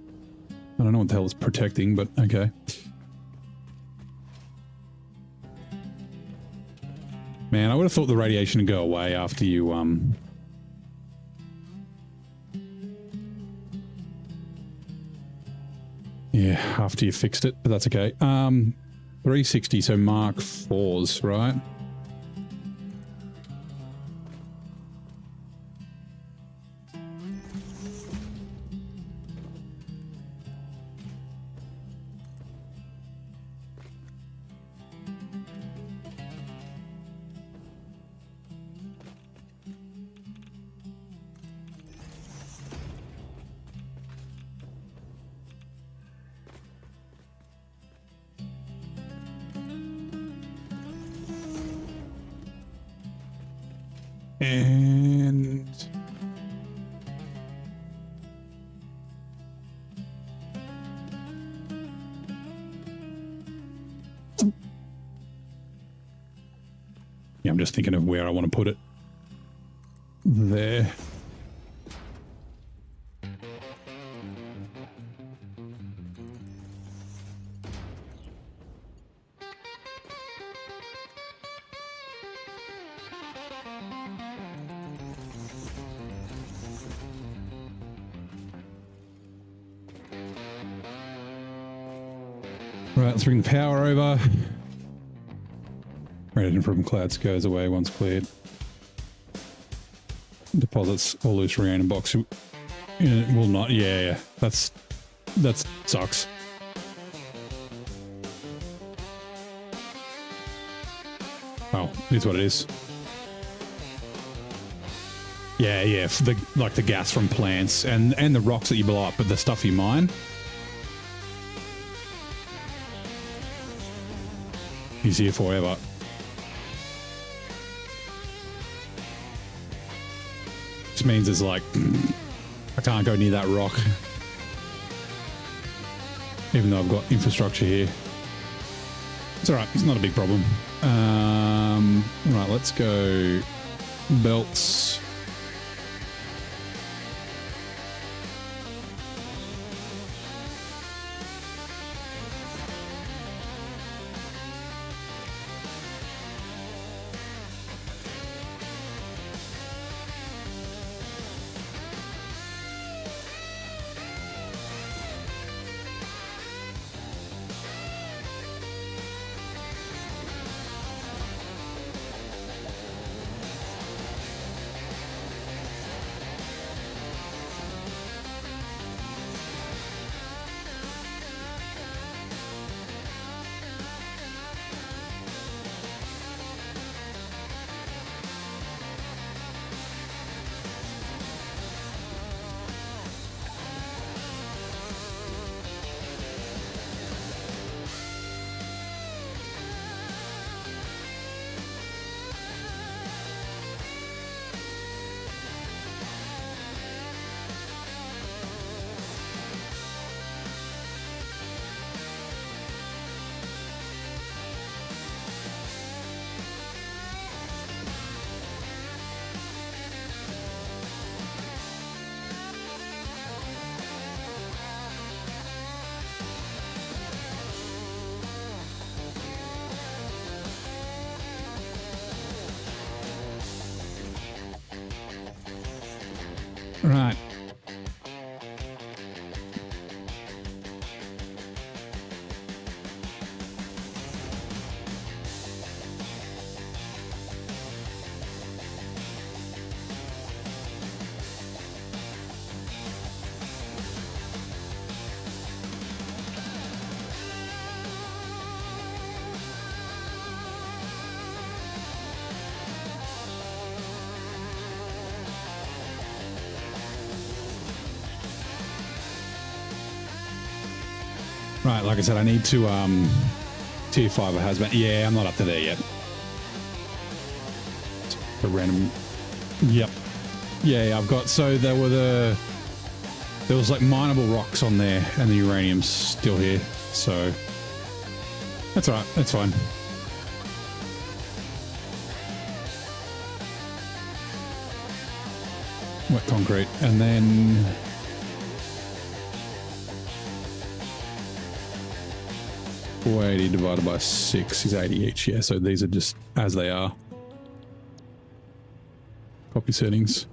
I don't know what the hell it's protecting, but okay. Man, I would have thought the radiation would go away after you, yeah, after you fixed it, but that's okay. 360, so Mark 4s, right? And yeah, I'm just thinking of where I want to put it. there. Right, let's bring the power over. Radiation from clouds goes away once cleared. Deposits or loose random box. It will not. Yeah. That sucks. Oh, it's what it is. Yeah. The gas from plants and the rocks that you blow up, but the stuff you mine. He's here forever. Which means it's like, I can't go near that rock. Even though I've got infrastructure here. It's alright, it's not a big problem. Right, let's go belts. Right. Right, like I said, I need to tier 5 of hazmat. Yeah, I'm not up to there yet. A random. Yep. Yeah, I've got. So there was like mineable rocks on there, and the uranium's still here. So that's all right. That's fine. Wet concrete, and then. 480 divided by 6 is 80 each. Yeah, so these are just as they are. Copy settings.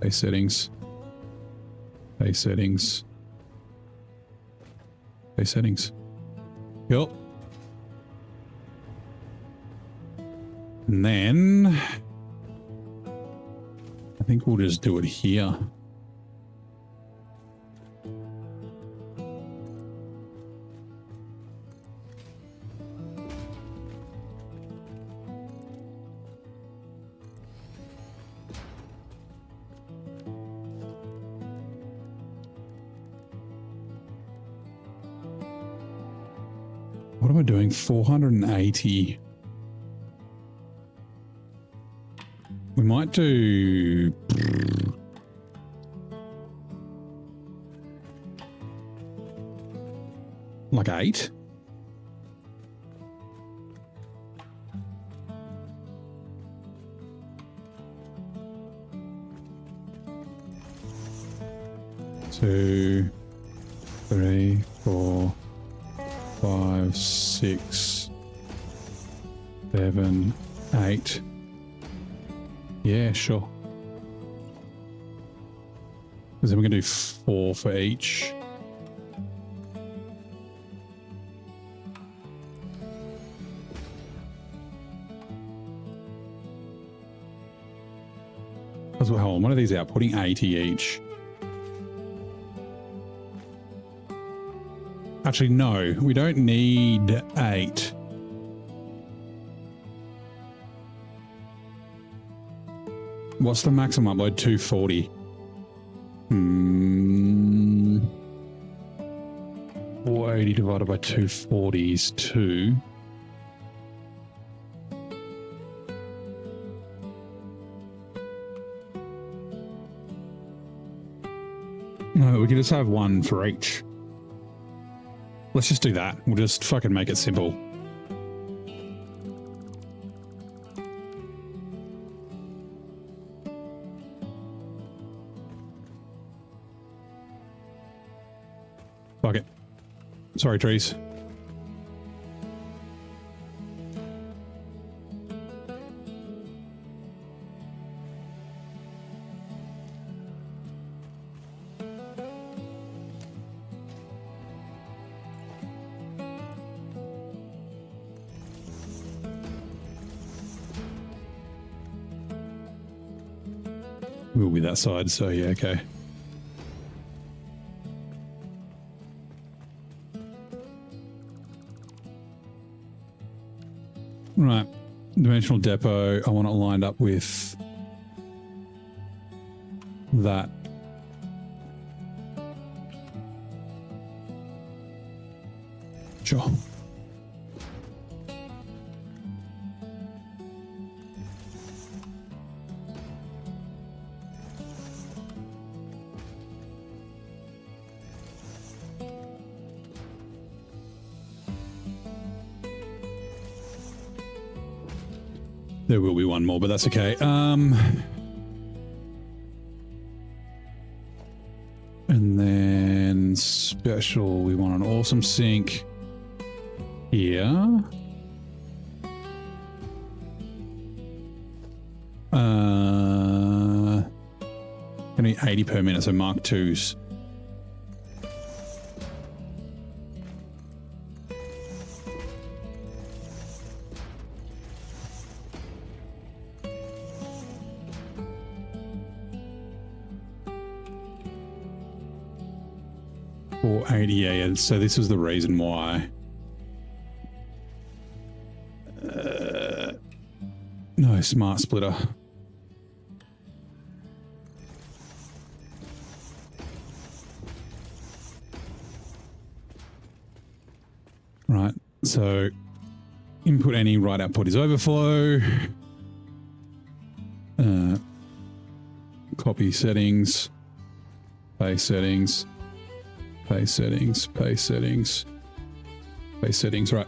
Base settings. Base settings. Base settings. Yep. And then I think we'll just do it here. What am I doing? 480. We might do... like 8? 3, 4, 5, 6, 7, 8. Yeah, sure. Because then we're going to do 4 for each. Hold on, what are these outputting? 80 each. Actually, no, we don't need 8. What's the maximum upload? 240. 480 divided by 240 is 2. No, we can just have one for each. Let's just do that. We'll just fucking make it simple. Fuck it. Sorry, trees. We'll be that side, so yeah, okay. Right, dimensional depot, I want it lined up with that. Sure. There will be one more, but that's okay. And then special, we want an awesome sink here. Gonna need 80 per minute, so Mark 2s. Yeah, so this was the reason why. No, smart splitter. Right, so input any, right output is overflow. Copy settings, paste settings. Paste settings, paste settings, paste settings, right.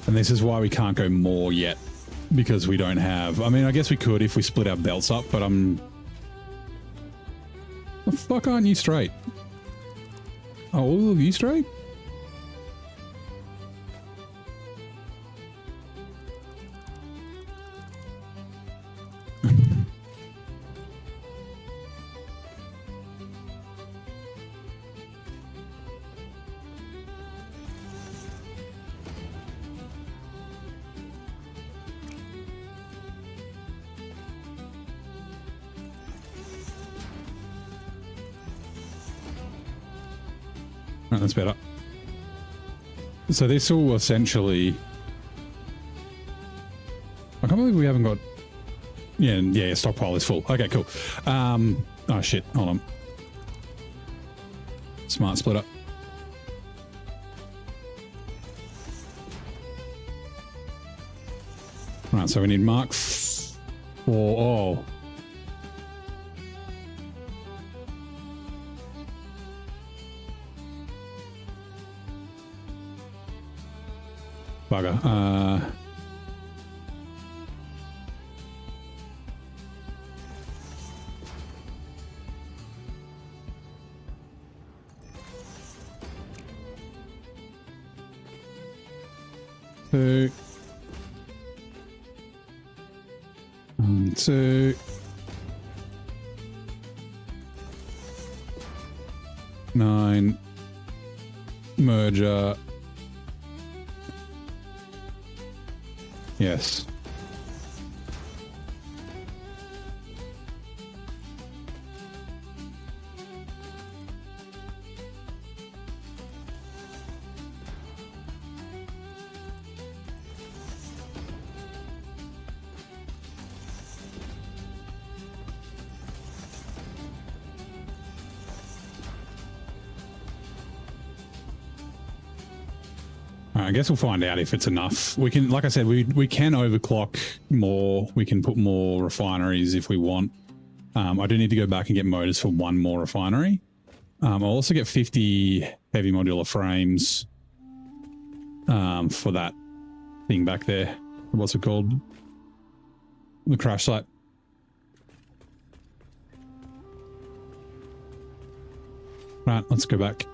And this is why we can't go more yet, because we don't have, I mean, I guess we could if we split our belts up, but the fuck aren't you straight? Oh, all of you straight? Right, that's better. So this will essentially... I can't believe we haven't got... Yeah, stockpile is full. Okay, cool. Oh shit, hold on. Smart splitter. Right, so we need Mark 4. Oh. Bugger. 2. 1, 2. 9. Merger. Yes. I guess we'll find out if it's enough. We can, like I said, we can overclock more. We can put more refineries if we want. I do need to go back and get motors for one more refinery. I'll also get 50 heavy modular frames for that thing back there. What's it called? The crash site. Right, let's go back.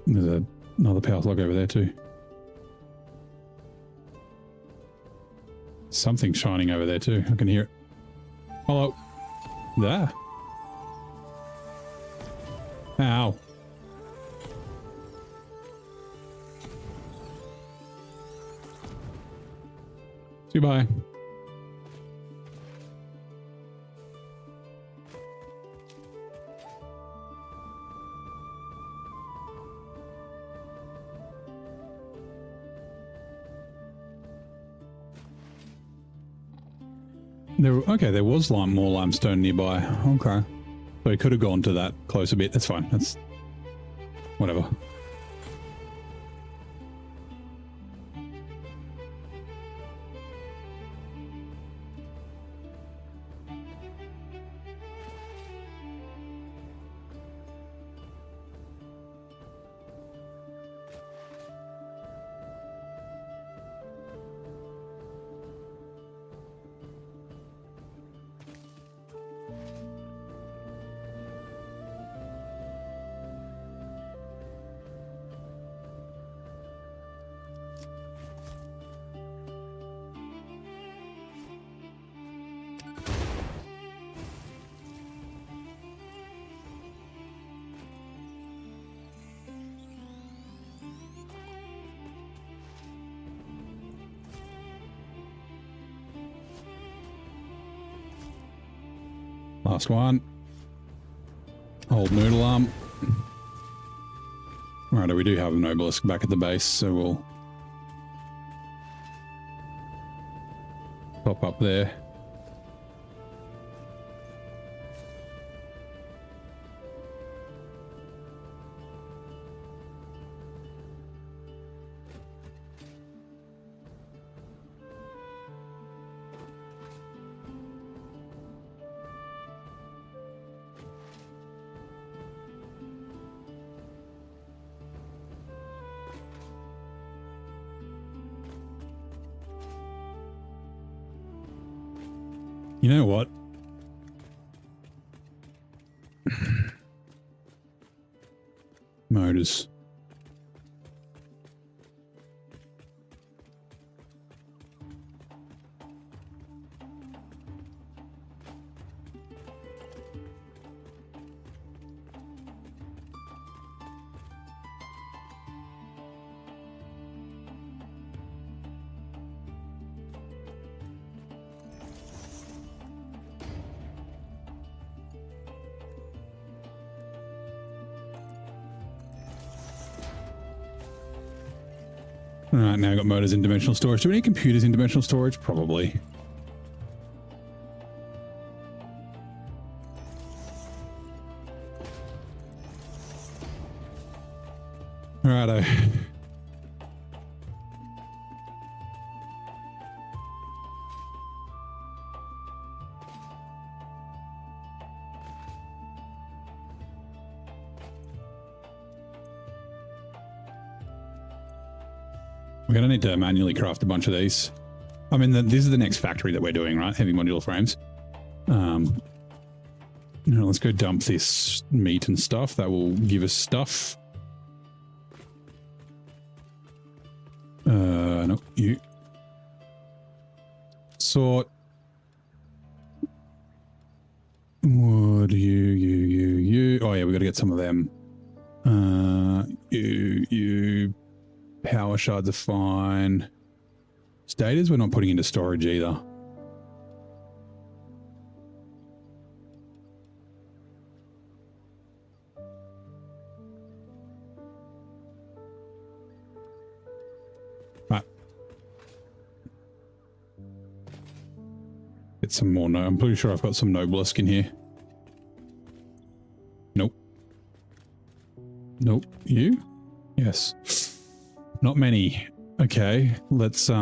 There's another power plug over there too. Something's shining over there too. I can hear it. Hello. There. Ow. Goodbye. Okay, there was more limestone nearby. Okay. So he could have gone to that close a bit. That's fine. That's whatever. Last one. Old noodle arm. Right, we do have an obelisk back at the base, so we'll pop up there. You know what? Motors. All right, now I've got motors in dimensional storage. Do we need computers in dimensional storage? Probably. Righto. We're going to need to manually craft a bunch of these. I mean, this is the next factory that we're doing, right? Heavy modular frames. Let's go dump this meat and stuff. That will give us stuff. No, you. Sort. Wood, you. Oh yeah, we got to get some of them. You. Power shards are fine. Status we're not putting into storage either. Right. Get some more. No, I'm pretty sure I've got some Noblisk in here. Nope. Nope. You? Yes. Not many. Okay, let's we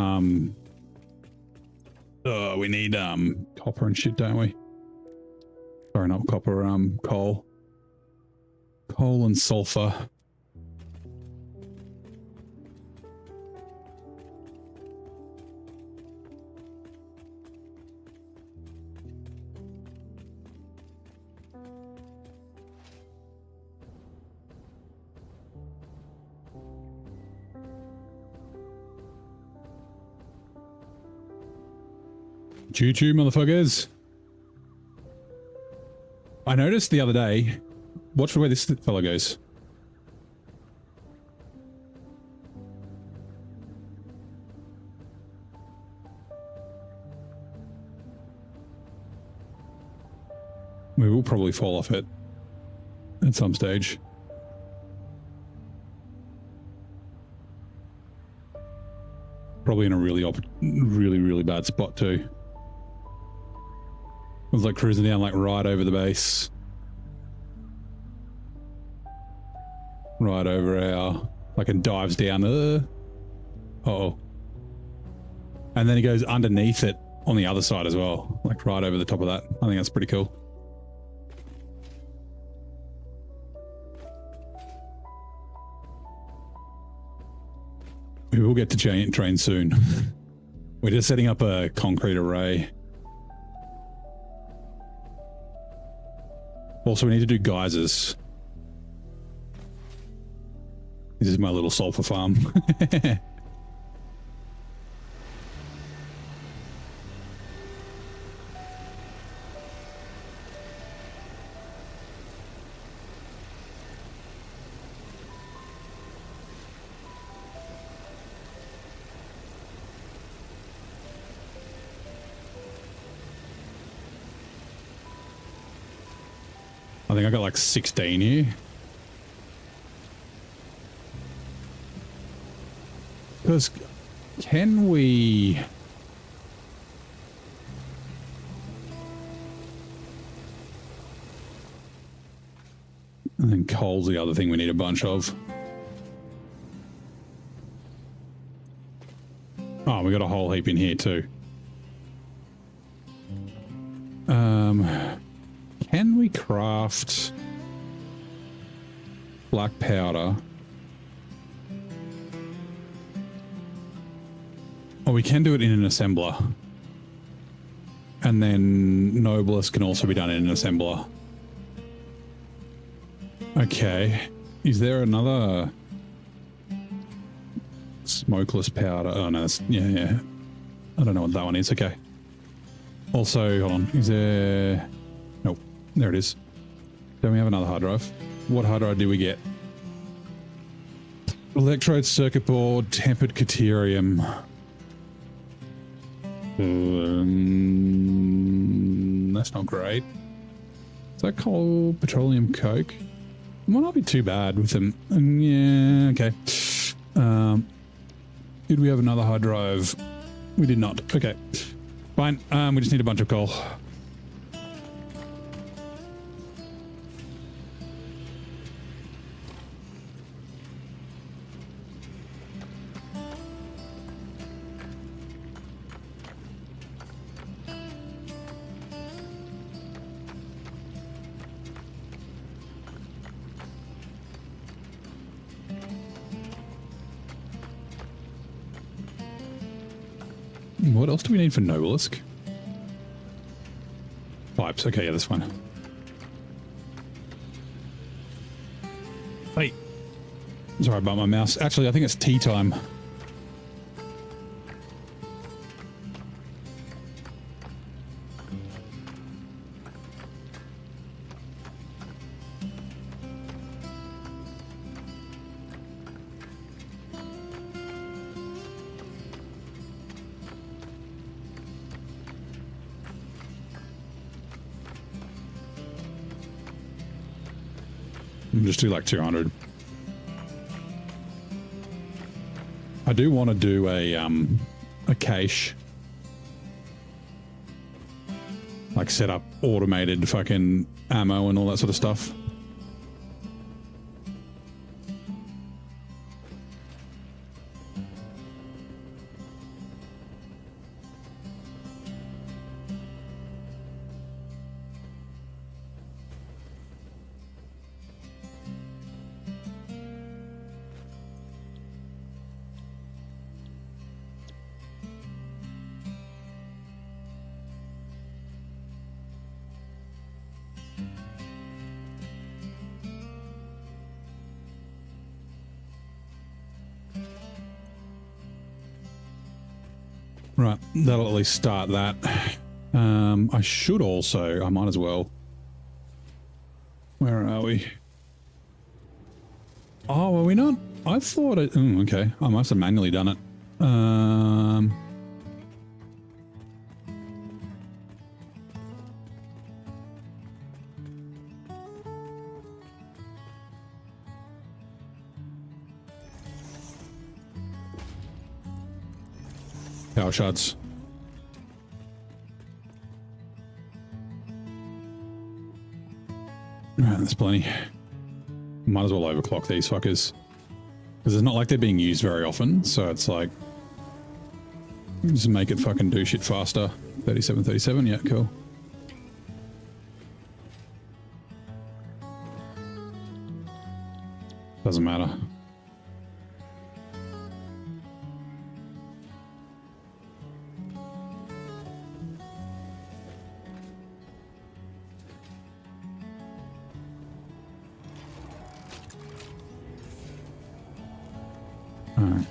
need copper and shit, don't we? Sorry, not copper, coal. Coal and sulfur. Choo choo, motherfuckers. I noticed the other day, watch the way this fella goes. We will probably fall off it at some stage. Probably in a really bad spot too. It was like cruising down like right over the base. Right over our, like, and dives down. Uh-oh. And then he goes underneath it on the other side as well. Like right over the top of that. I think that's pretty cool. We will get to train soon. We're just setting up a concrete array. Also, we need to do geysers. This is my little sulfur farm. I think I got like 16 here. Because can we... And then coal's the other thing we need a bunch of. Oh, we got a whole heap in here too. Can we craft black powder? Oh, we can do it in an assembler. And then Noblest can also be done in an assembler. Okay. Is there another smokeless powder? Oh no, that's, yeah. I don't know what that one is. Okay. Also, hold on. Is there... Nope. There it is. Don't we have another hard drive? What hard drive do we get? Electrode circuit board, tempered caterium. That's not great. Is that coal, petroleum, coke? It might not be too bad with them. Yeah, okay. Did we have another hard drive? We did not. Okay. Fine. We just need a bunch of coal. What else do we need for Nobelisk? Pipes. Okay, yeah, that's fine. Hey. Sorry about my mouse. Actually, I think it's tea time. Just do like 200. I do want to do a cache, like set up automated fucking ammo and all that sort of stuff. Right, that'll at least start that. I should also, I might as well. Where are we? Oh, are we not? I thought it, okay. I must have manually done it. Power shots. Alright, that's plenty. Might as well overclock these fuckers. Because it's not like they're being used very often, so it's like... just make it fucking do shit faster. 3737, yeah, cool. Doesn't matter.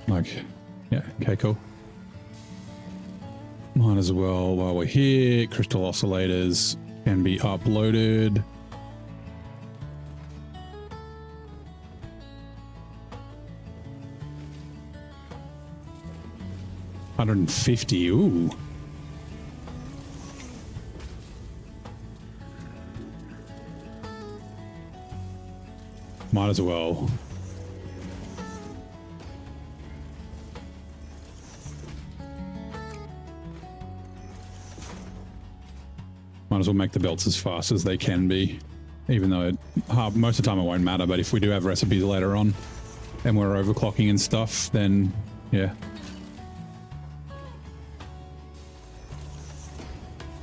Like, yeah, okay, cool. Might as well, while we're here, crystal oscillators can be uploaded. $150, ooh. Might as well. Might as well make the belts as fast as they can be, even though most of the time it won't matter, but if we do have recipes later on and we're overclocking and stuff, then yeah.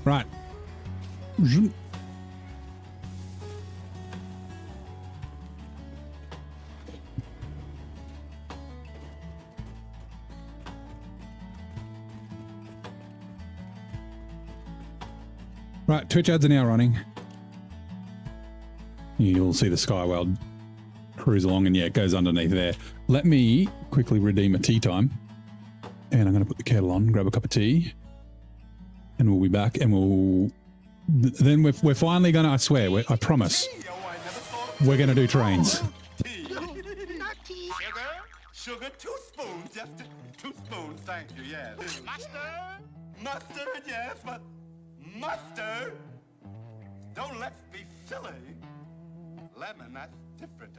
Right. Right, Twitch ads are now running. You'll see the Skywell cruise along, and yeah, it goes underneath there. Let me quickly redeem a tea time. And I'm going to put the kettle on, grab a cup of tea. And we'll be back, and we'll... Then we're finally going to, I swear, I promise, we're going to do trains. Sugar, 2 spoons, just 2 spoons, thank you, yes. Mustard? Mustard, yes, but mustard? Don't let's be silly. Lemon, that's different.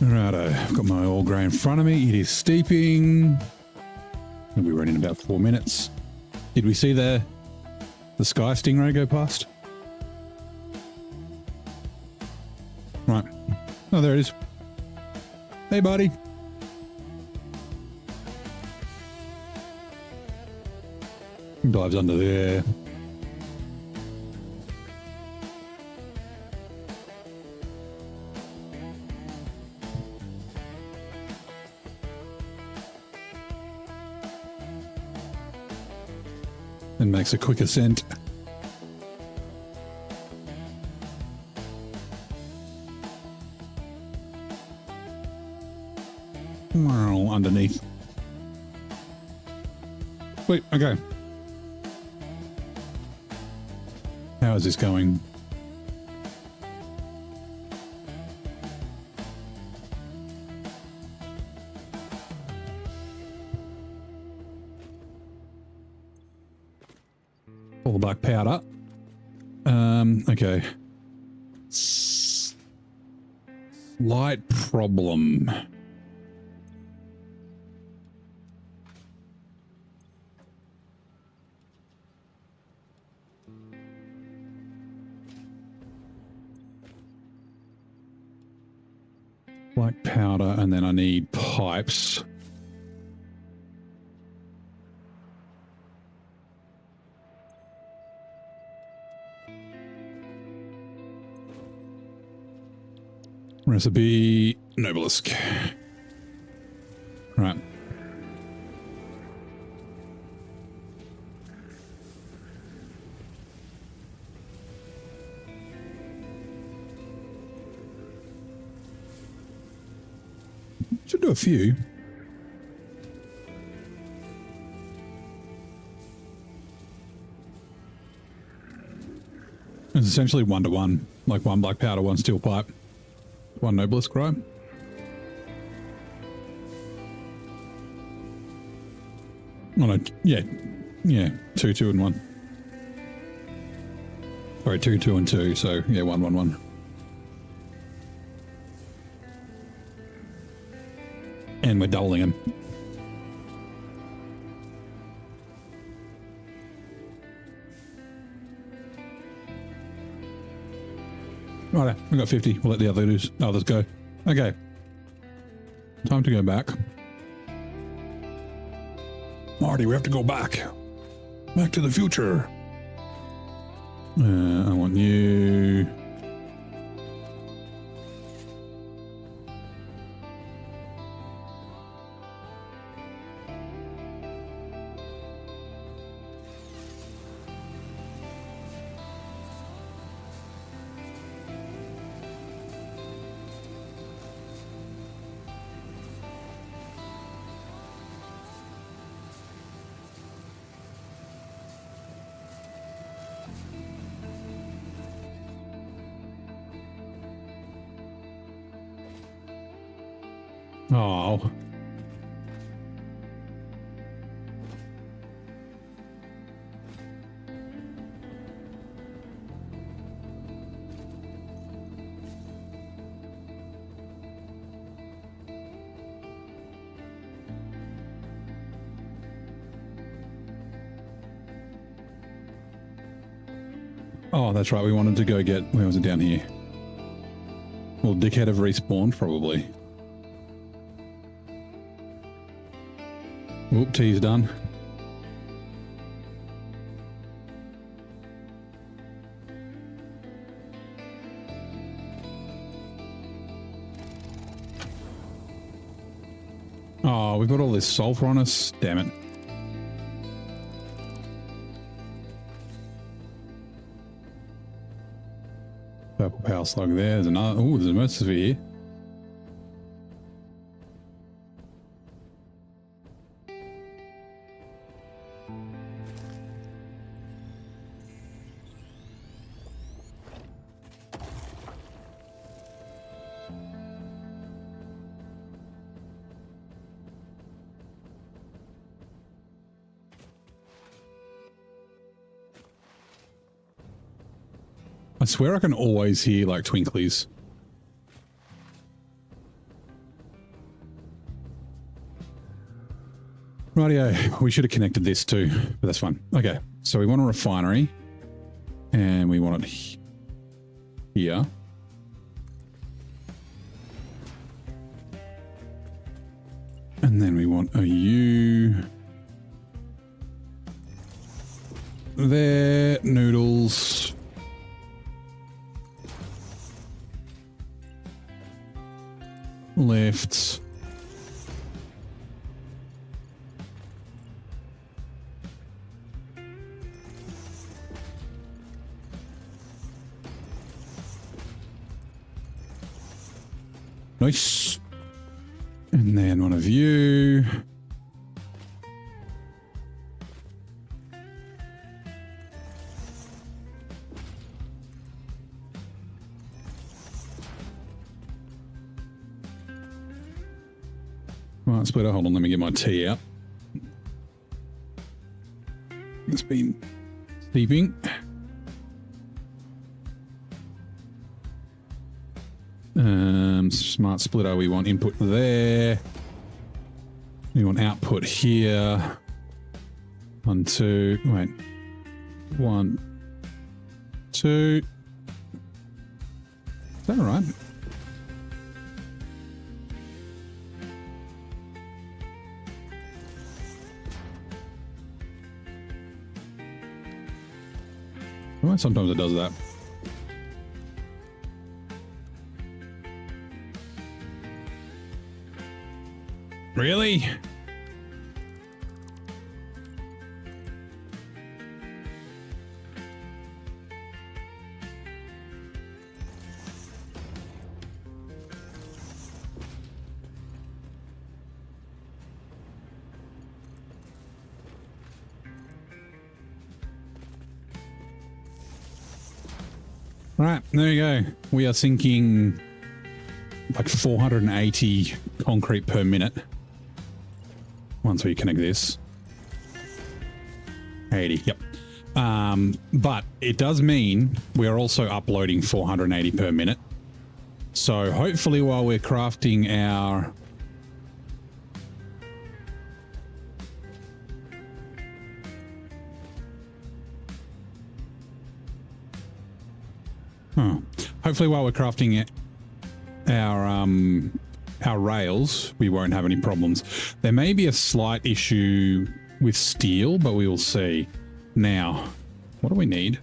Righto, I've got my oil grey in front of me. It is steeping. We'll be running in about 4 minutes. Did we see the sky stingray go past? Right. Oh, there it is. Hey, buddy. Dives under there. And makes a quick ascent. Underneath. Wait, okay. How is this going? All the black powder. Okay. Slight problem. Black powder, and then I need pipes. Recipe Nobelisk. Right. Should do a few. It's essentially 1-to-1, like one black powder, one steel pipe, one Nobelisk, right? Oh no, yeah, 2, 2, and 1. Sorry, 2, 2, and 2. So yeah, 1, 1, 1. And we're doubling them. Right, we got 50. We'll let the others go. Okay. Time to go back. Marty, we have to go back. Back to the future. I want you. Oh. Oh, that's right. We wanted to go get... Where was it? Down here. Well, dickhead have respawned, probably. Oop, tea's done. Oh, we've got all this sulfur on us. Damn it. Purple power slug there. There's another. Oh, there's a mercy here. I swear I can always hear like twinklies. Rightio, we should have connected this too, but that's fine. Okay, so we want a refinery, and we want it here. And then we want a U. There, noodles. Lifts. Nice. And then one of you. Right, splitter. Hold on, let me get my tea out. It's been steeping. Smart splitter, we want input there. We want output here. 1, 2, wait. 1, 2. Is that all right? Well, sometimes it does that. Really? All right, there you go. We are sinking like 480 concrete per minute. Once we connect this. 80, yep. But it does mean we're also uploading 480 per minute. So hopefully while we're crafting our... Hopefully while we're crafting it, our rails, we won't have any problems. There may be a slight issue with steel, but we will see. Now, what do we need?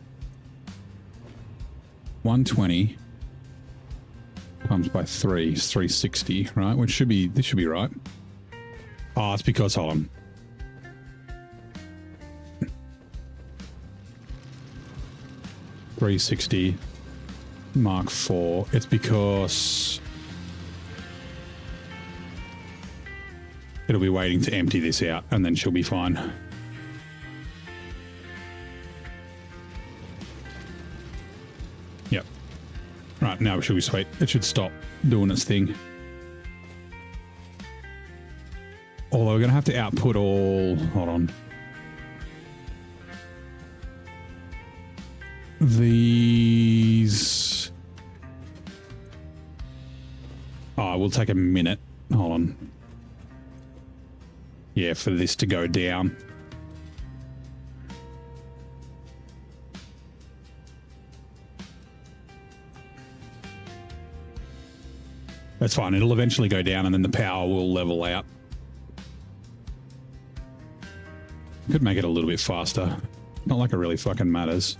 120 times by 3 is 360, right? Which should be, this should be right. Oh, it's because, hold on. $360 Mark IV. It's because it'll be waiting to empty this out, and then she'll be fine. Yep. Right, now it should be sweet. It should stop doing its thing. Although we're going to have to output all... Hold on. These... Oh, it will take a minute. Hold on. Yeah, for this to go down. That's fine. It'll eventually go down and then the power will level out. Could make it a little bit faster. Not like it really fucking matters.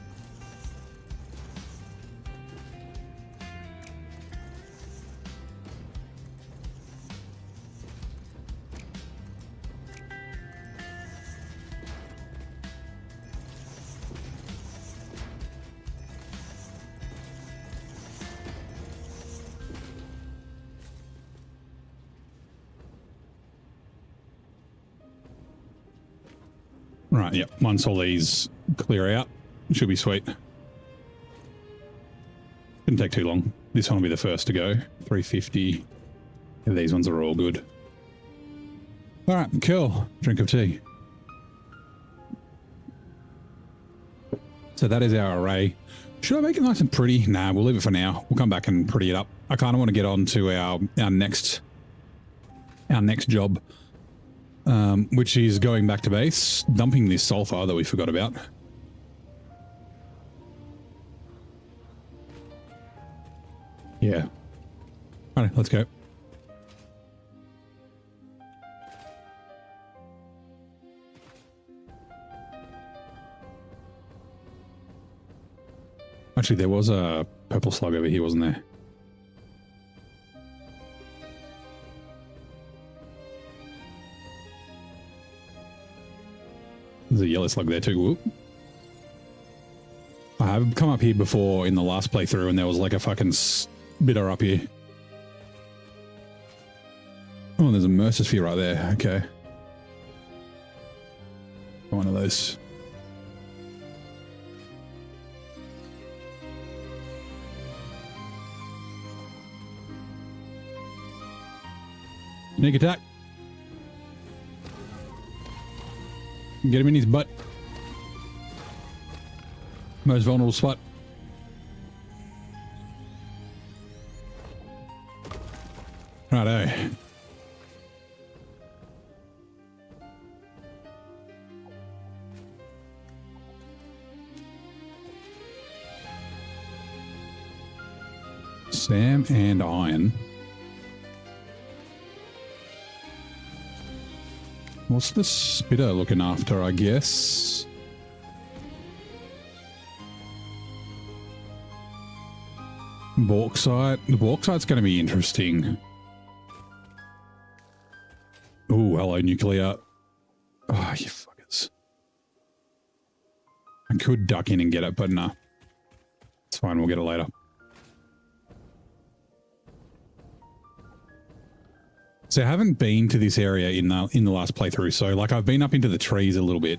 Right, yep. Once all these clear out, it should be sweet. Didn't take too long. This one will be the first to go. 350. Yeah, these ones are all good. All right, cool. Drink of tea. So that is our array. Should I make it nice and pretty? Nah, we'll leave it for now. We'll come back and pretty it up. I kind of want to get on to our next job. which is going back to base, dumping this sulfur that we forgot about. Yeah. All right, let's go. Actually, there was a purple slug over here, wasn't there? There's a yellow slug there too. Whoop. I've come up here before in the last playthrough and there was like a fucking spitter up here. Oh, there's a Mercersphere right there. Okay. One of those. Sneak attack. Get him in his butt. Most vulnerable spot. Righto. Sam and iron. What's the spitter looking after, I guess? Bauxite. The bauxite's going to be interesting. Oh, hello, nuclear. Oh, you fuckers. I could duck in and get it, but nah. It's fine, we'll get it later. So I haven't been to this area in the last playthrough, so like I've been up into the trees a little bit,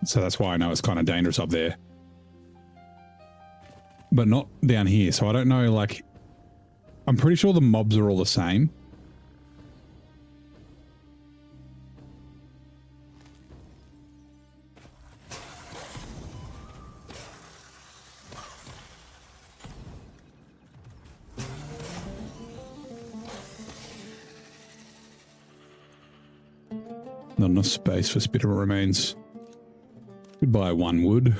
so that's why I know it's kind of dangerous up there, but not down here. So I don't know, like I'm pretty sure the mobs are all the same. Not enough space for spitter remains. Could buy one wood.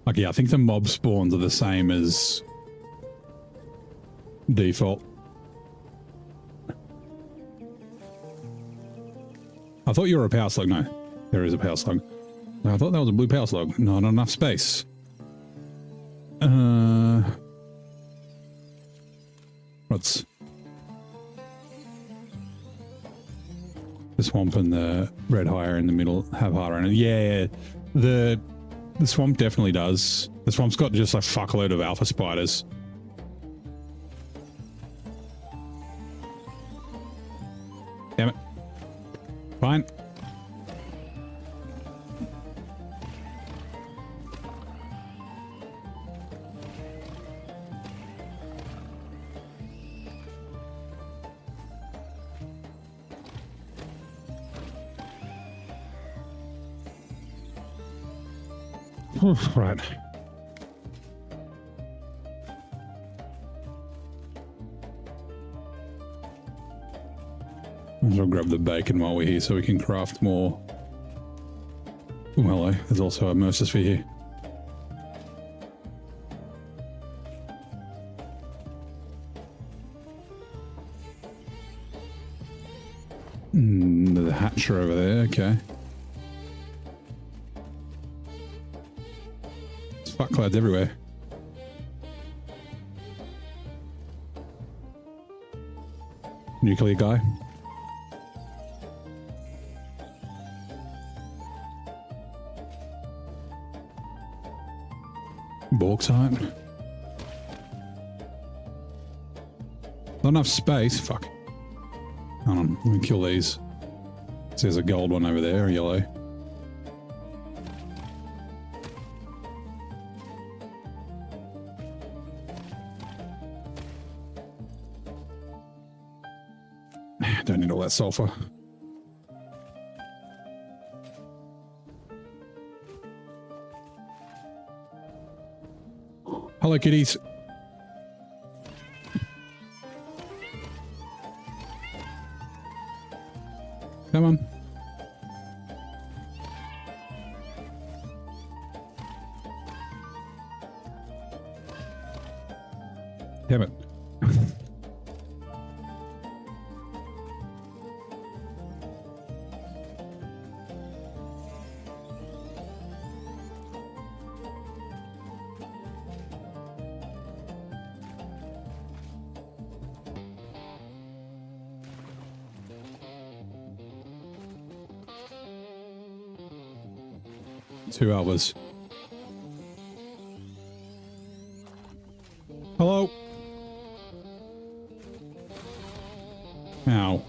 Like, yeah, I think the mob spawns are the same as default. I thought you were a power slug. No, there is a power slug. I thought that was a blue power slug. Not enough space. What's the swamp and the red hire in the middle have harder in it? Yeah, the swamp definitely does. The swamp's got just a fuckload of alpha spiders. Damn it. Fine. Right. I'll grab the bacon while we're here so we can craft more. Oh, hello. There's also a Mercersphere here. The hatcher over there, okay. Fuck clouds everywhere. Nuclear guy. Bauxite. Not enough space. Fuck. Hold on. Let me kill these. There's a gold one over there, a yellow. Don't need all that sulfur. Hello, kitties. Come on. Damn it. 2 hours. Hello? Ow.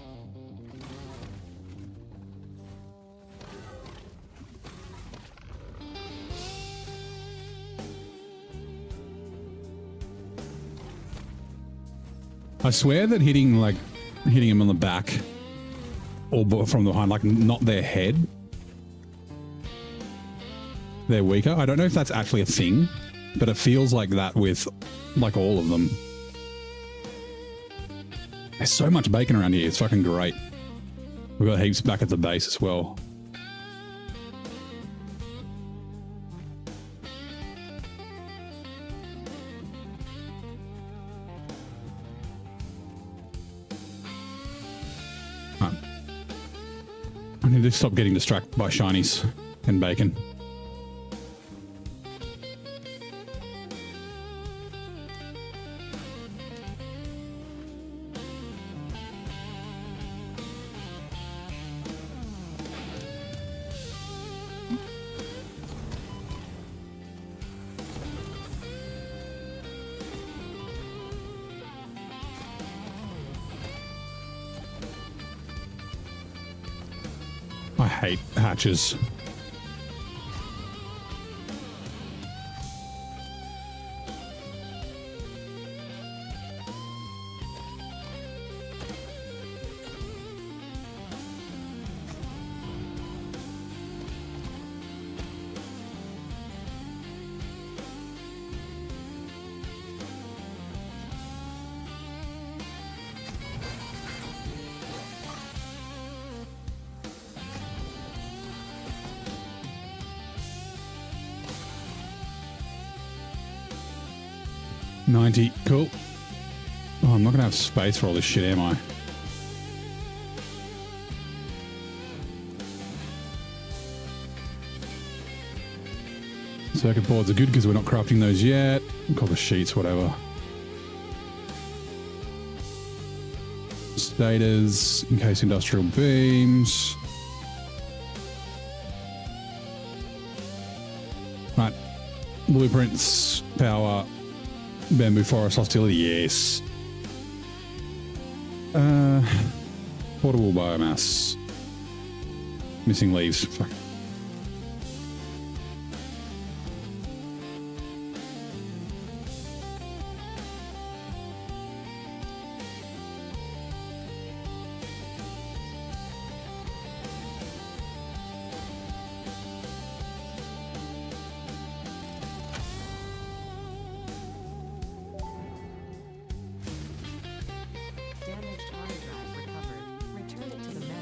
I swear that hitting him on the back or from behind, like not their head, they're weaker. I don't know if that's actually a thing, but it feels like that with like all of them. There's so much bacon around here. It's fucking great. We've got heaps back at the base as well. I need to stop getting distracted by shinies and bacon. I hate hatches. $90. Cool. Oh, I'm not going to have space for all this shit, am I? Circuit boards are good because we're not crafting those yet. Copper sheets, whatever. Stators, in case industrial beams. Right. Blueprints, power. Bamboo forest hostility, yes. Portable biomass. Missing leaves. Fuck.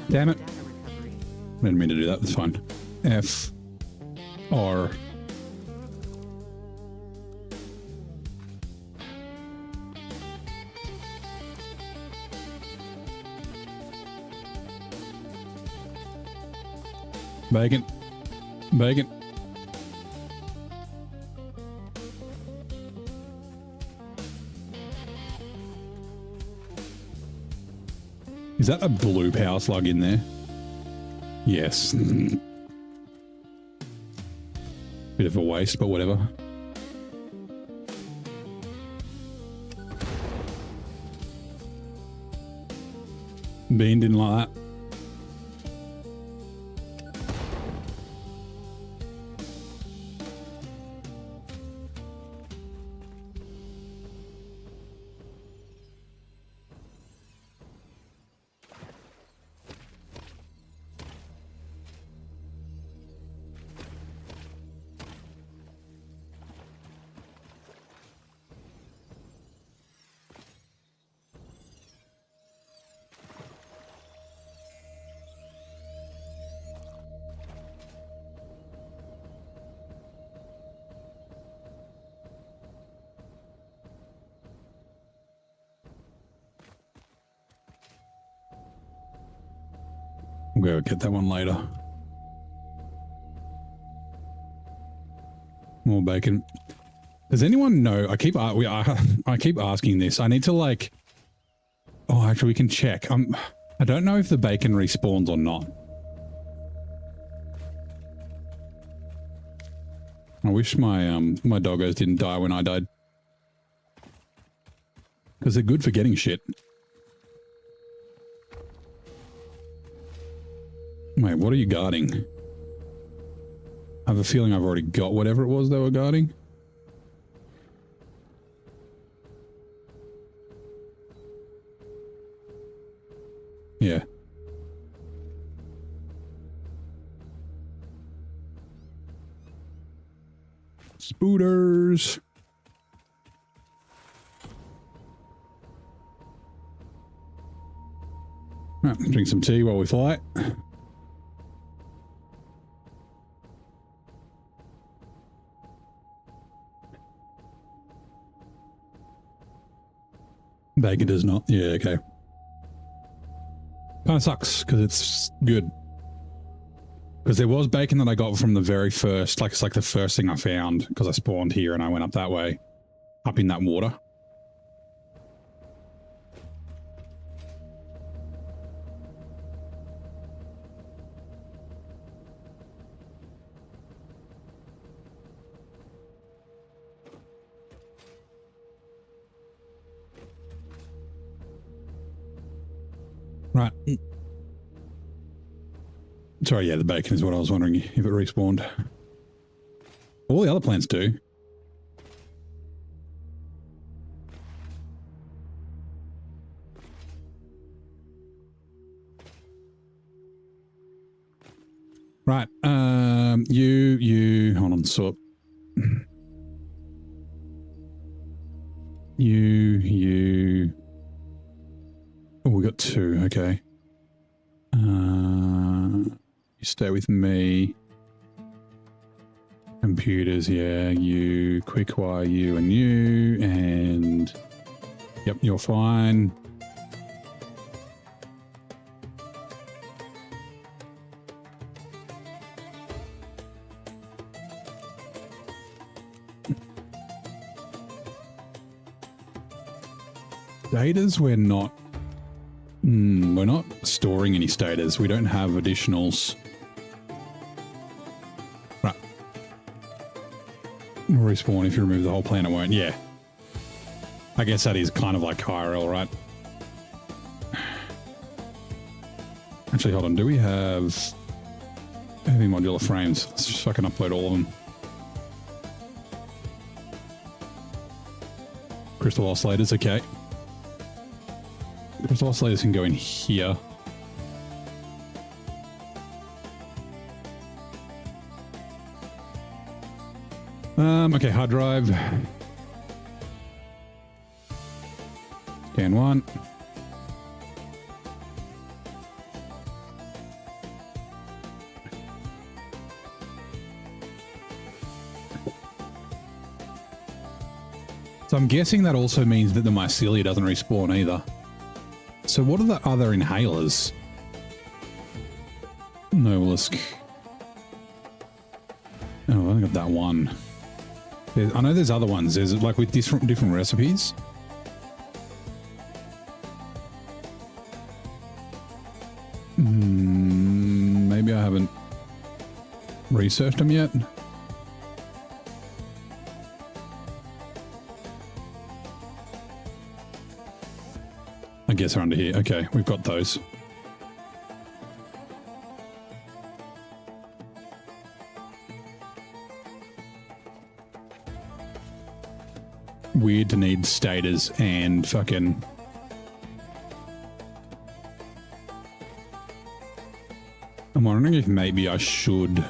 Damn it. I didn't mean to do that. That's fine. F. R. Bacon. Bacon. Is that a blue power slug in there? Yes. Bit of a waste, but whatever. Bean didn't like that. go get that one later. More bacon. Does anyone know? I keep asking this. I need to like. Oh, actually, we can check. I don't know if the bacon respawns or not. I wish my my doggos didn't die when I died. Because they're good for getting shit. Wait, what are you guarding? I have a feeling I've already got whatever it was they were guarding. Yeah. Spooters. Right, drink some tea while we fly. Bacon does not. Yeah, okay. Kind of sucks because it's good. Because there was bacon that I got from the very first, like it's like the first thing I found because I spawned here and I went up that way, up in that water. Right. Sorry, yeah, the bacon is what I was wondering if it respawned. All the other plants do. Right, hold on, so oh, we got two, okay. You stay with me. Computers, yeah, you, quick-wire, you and you, and yep, you're fine. Status, we're not storing any status. We don't have additionals. Right. Respawn if you remove the whole planet won't. Yeah. I guess that is kind of like IRL, right? Actually, hold on. Do we have heavy modular frames? Let's just fucking upload all of them. Crystal oscillators, okay. Crystal oscillators can go in here. Okay, hard drive. Scan one. So I'm guessing that also means that the mycelia doesn't respawn either. So what are the other inhalers? Novelisk. Oh, I only got that one. I know there's other ones. There's like with different recipes. Maybe I haven't researched them yet. I guess they're under here. Okay, we've got those. Weird to need stators and fucking... I'm wondering if maybe I should...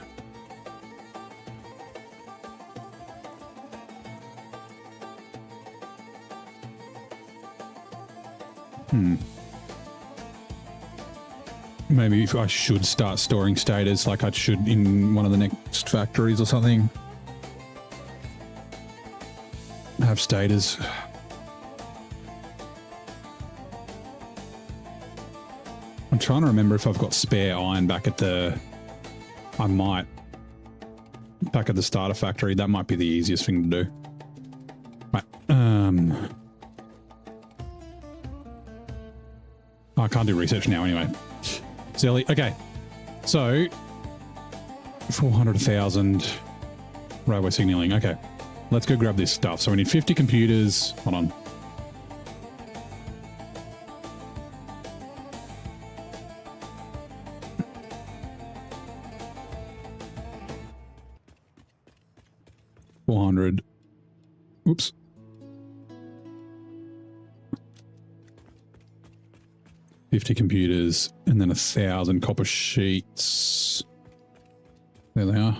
Maybe if I should start storing stators like I should in one of the next factories or something. Have stators. I'm trying to remember if I've got spare iron back at the... I might. Back at the starter factory. That might be the easiest thing to do. Right. I can't do research now anyway. Silly. Okay. So, 400, 1,000. Railway signaling. Okay. Let's go grab this stuff. So we need 50 computers. Hold on. $400. Oops. $50 computers and then 1,000 copper sheets. There they are.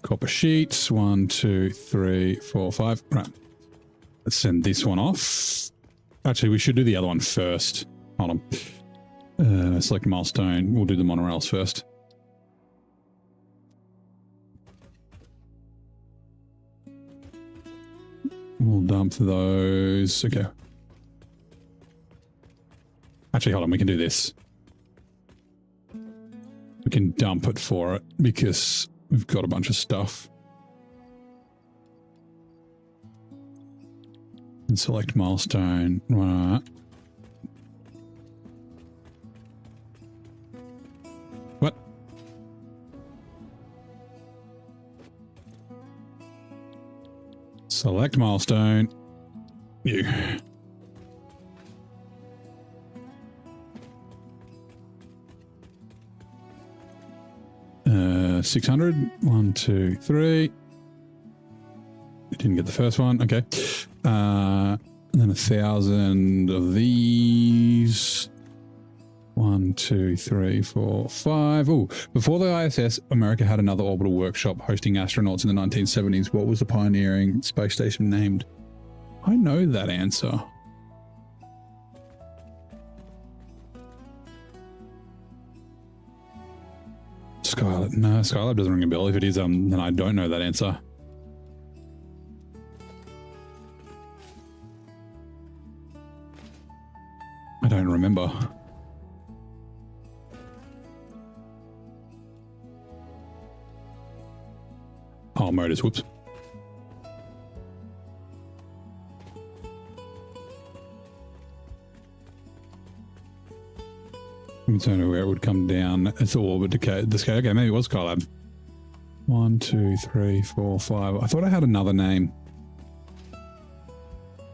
Copper sheets. 1, 2, 3, 4, 5. Right. Let's send this one off. Actually, we should do the other one first. Hold on. Select milestone. We'll do the monorails first. We'll dump those. Okay. Actually, hold on. We can do this. We can dump it for it because we've got a bunch of stuff. And select milestone. Right. What? Select milestone. You. 600. 1, 2, 3. Didn't get the first one. Okay. And then 1,000 of these. 1, 2, 3, 4, 5. Oh, before the ISS, America had another orbital workshop hosting astronauts in the 1970s. What was the pioneering space station named? I know that answer. Skylab. No, Skylab doesn't ring a bell. If it is, then I don't know that answer. I don't remember. Oh, motors. Whoops. I'm concerned where it would come down. It's all but decay. Okay, maybe it was Skylab. 1, 2, 3, 4, 5. I thought I had another name.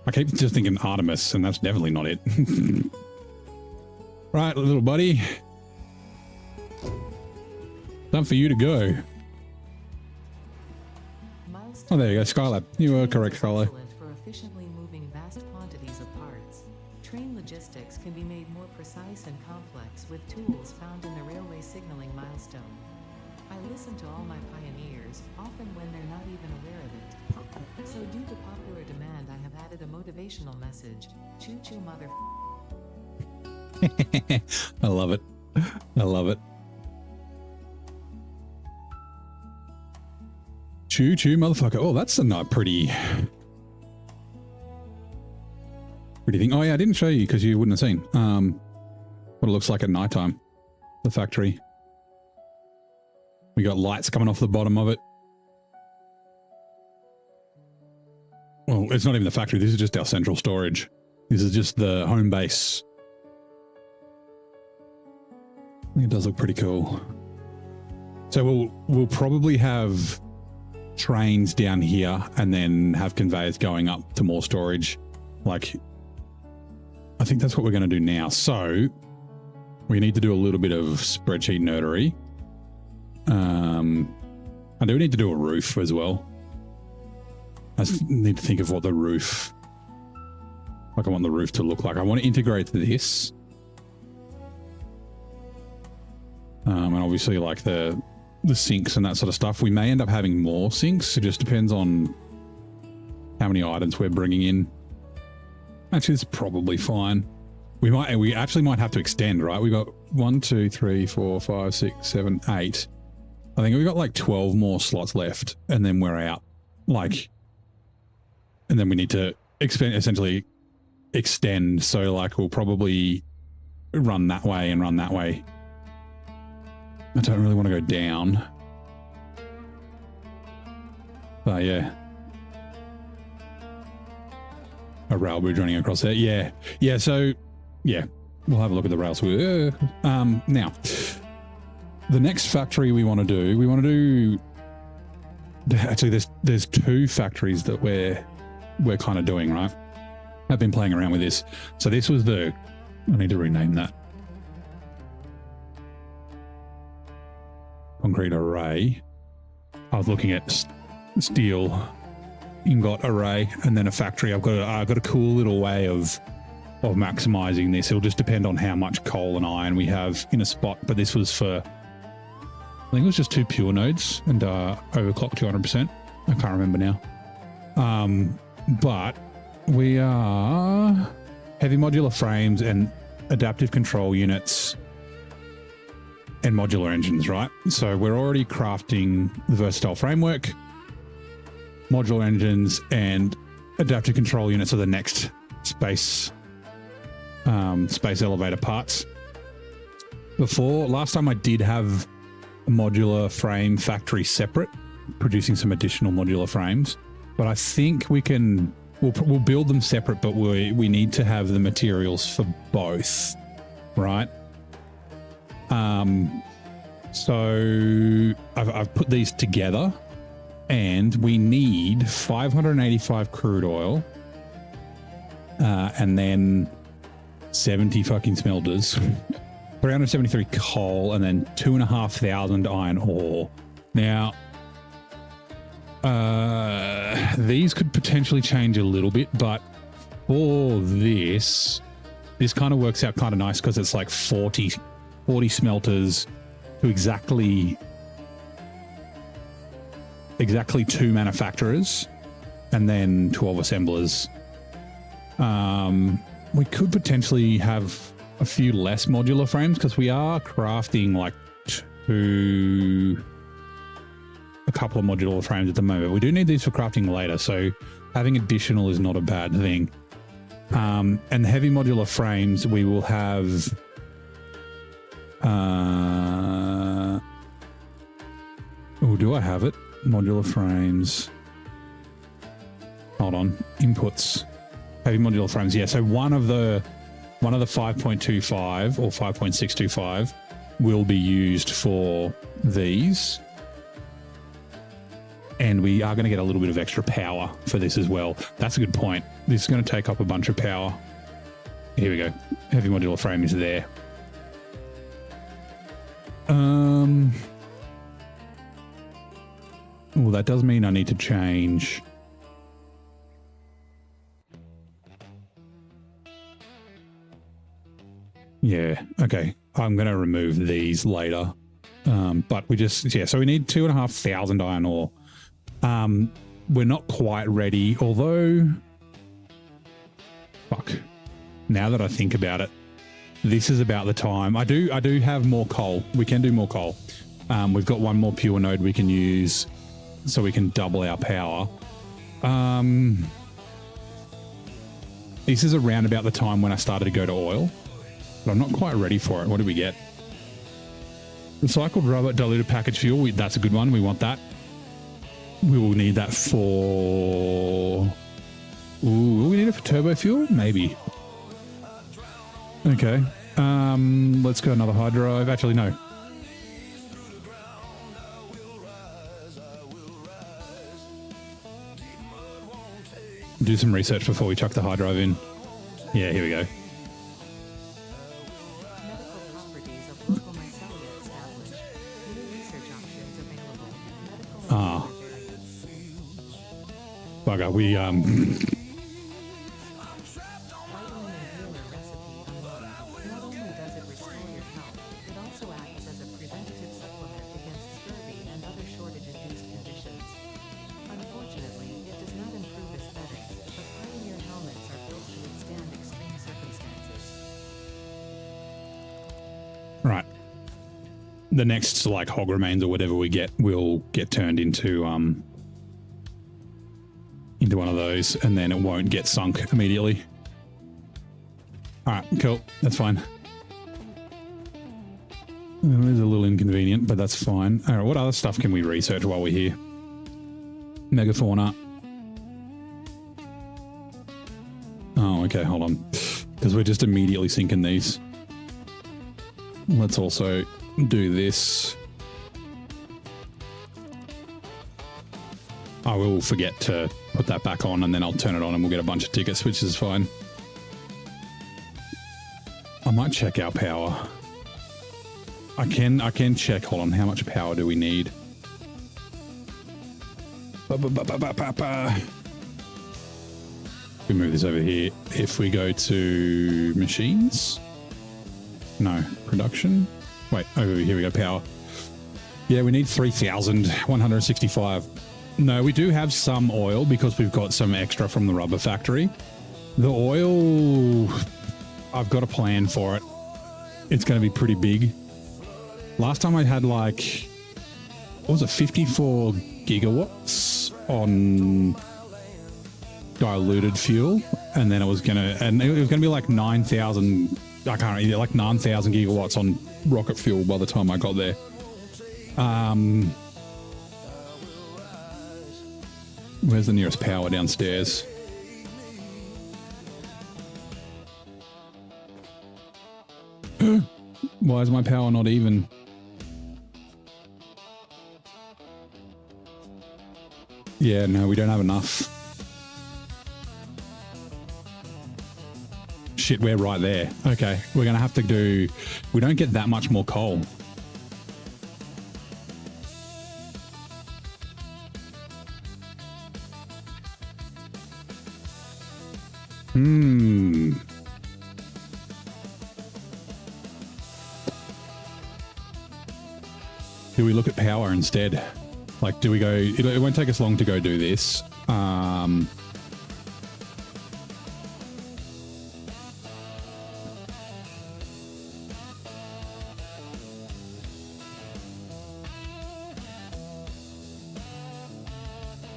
I keep just thinking Artemis, and that's definitely not it. Right, little buddy. Time for you to go. Oh, there you go, Skylab. You were correct, Skylab. For efficiently moving vast quantities of parts. Train logistics can be made more precise and complex with tools found in the railway signaling milestone. I listen to all my pioneers, often when they're not even aware of it. So due to popular demand, I have added a motivational message. Choo Choo Mutha. I love it. I love it. Choo choo motherfucker. Oh, that's a not pretty thing. Oh yeah, I didn't show you because you wouldn't have seen what it looks like at nighttime. The factory. We got lights coming off the bottom of it. Well, it's not even the factory. This is just our central storage. This is just the home base. I think it does look pretty cool. So we'll probably have trains down here and then have conveyors going up to more storage. Like, I think that's what we're going to do now. So we need to do a little bit of spreadsheet nerdery. I do need to do a roof as well. I need to think of what the roof, like I want the roof to look like. I want to integrate this. And obviously like the sinks and that sort of stuff. We may end up having more sinks. It just depends on how many items we're bringing in. Actually, it's probably fine. We actually might have to extend, right? We got 1, 2, 3, 4, 5, 6, 7, 8. I think we've got like 12 more slots left and then we're out. Like, and then we need to essentially extend. So like we'll probably run that way and run that way. I don't really want to go down. But yeah. A rail bridge running across there. Yeah. Yeah, so yeah. We'll have a look at the rails. Now, the next factory we want to do, actually there's two factories that we're kind of doing, right? I've been playing around with this. So this was I need to rename that. Concrete array. I was looking at steel ingot array and then a factory. I've got a cool little way of maximizing this. It'll just depend on how much coal and iron we have in a spot, but this was for, I think it was just 2 pure nodes and overclocked 200%. I can't remember now. But we are heavy modular frames and adaptive control units and modular engines, right? So we're already crafting the versatile framework, modular engines, and adaptive control units are the next space elevator parts. Last time I did have a modular frame factory separate, producing some additional modular frames, but I think we'll build them separate, but we need to have the materials for both, right? So I've put these together, and we need 585 crude oil, and then 70 fucking smelters, 373 coal, and then 2,500 iron ore. Now, these could potentially change a little bit, but for this kind of works out kind of nice because it's like 40 smelters to exactly 2 manufacturers and then 12 assemblers. We could potentially have a few less modular frames because we are crafting like a couple of modular frames at the moment. We do need these for crafting later, so having additional is not a bad thing. And the heavy modular frames, we will have do I have it? Modular frames. Hold on. Inputs. Heavy modular frames. Yeah, so one of the 5.25 or 5.625 will be used for these. And we are going to get a little bit of extra power for this as well. That's a good point. This is going to take up a bunch of power. Here we go. Heavy modular frame is there. Well, that does mean I need to change. Yeah, okay. I'm going to remove these later. But so we need 2,500 iron ore. We're not quite ready, although, fuck. Now that I think about it, this is about the time. I do have more coal. We can do more coal. We've got one more pure node we can use so we can double our power. This is around about the time when I started to go to oil, but I'm not quite ready for it. What do we get? Recycled rubber, diluted packaged fuel. That's a good one. We want that. We will need that for... Ooh, will we need it for turbo fuel? Maybe. Okay. Let's go another hard drive. Actually, no. Do some research before we chuck the hard drive in. Yeah, here we go. Medical properties of local mycelia established. New research options available. Medical Bugger, we vitamin and healer recipe unlocked. Not only does it restore your health, it also acts as a preventative supplement against scurvy and other shortage-induced conditions. Unfortunately, it does not improve aesthetics, but Pioneer helmets are built to withstand extreme circumstances. right. The next like hog remains or whatever we get will get turned into one of those, and then it won't get sunk immediately. All right, cool. That's fine. It is a little inconvenient, but that's fine. All right, what other stuff can we research while we're here? Megafauna. Oh, okay, hold on. Because we're just immediately sinking these. Let's also do this. I will forget to put that back on, and then I'll turn it on and we'll get a bunch of tickets, which is fine. I might check our power. I can check. Hold on, how much power do we need? We move this over here. If we go to machines, no, production. Wait, over here we go, power. Yeah, we need 3,165. No, we do have some oil because we've got some extra from the rubber factory. The oil, I've got a plan for it. It's going to be pretty big. Last time I had like, what was it, 54 gigawatts on diluted fuel, and then it was gonna be like 9,000. I can't remember, like 9,000 gigawatts on rocket fuel by the time I got there. Where's the nearest power downstairs? Why is my power not even? Yeah, no, we don't have enough. Shit, we're right there. Okay, we're going to have to do... We don't get that much more coal. Do we look at power instead? Like, do we go... It won't take us long to go do this. I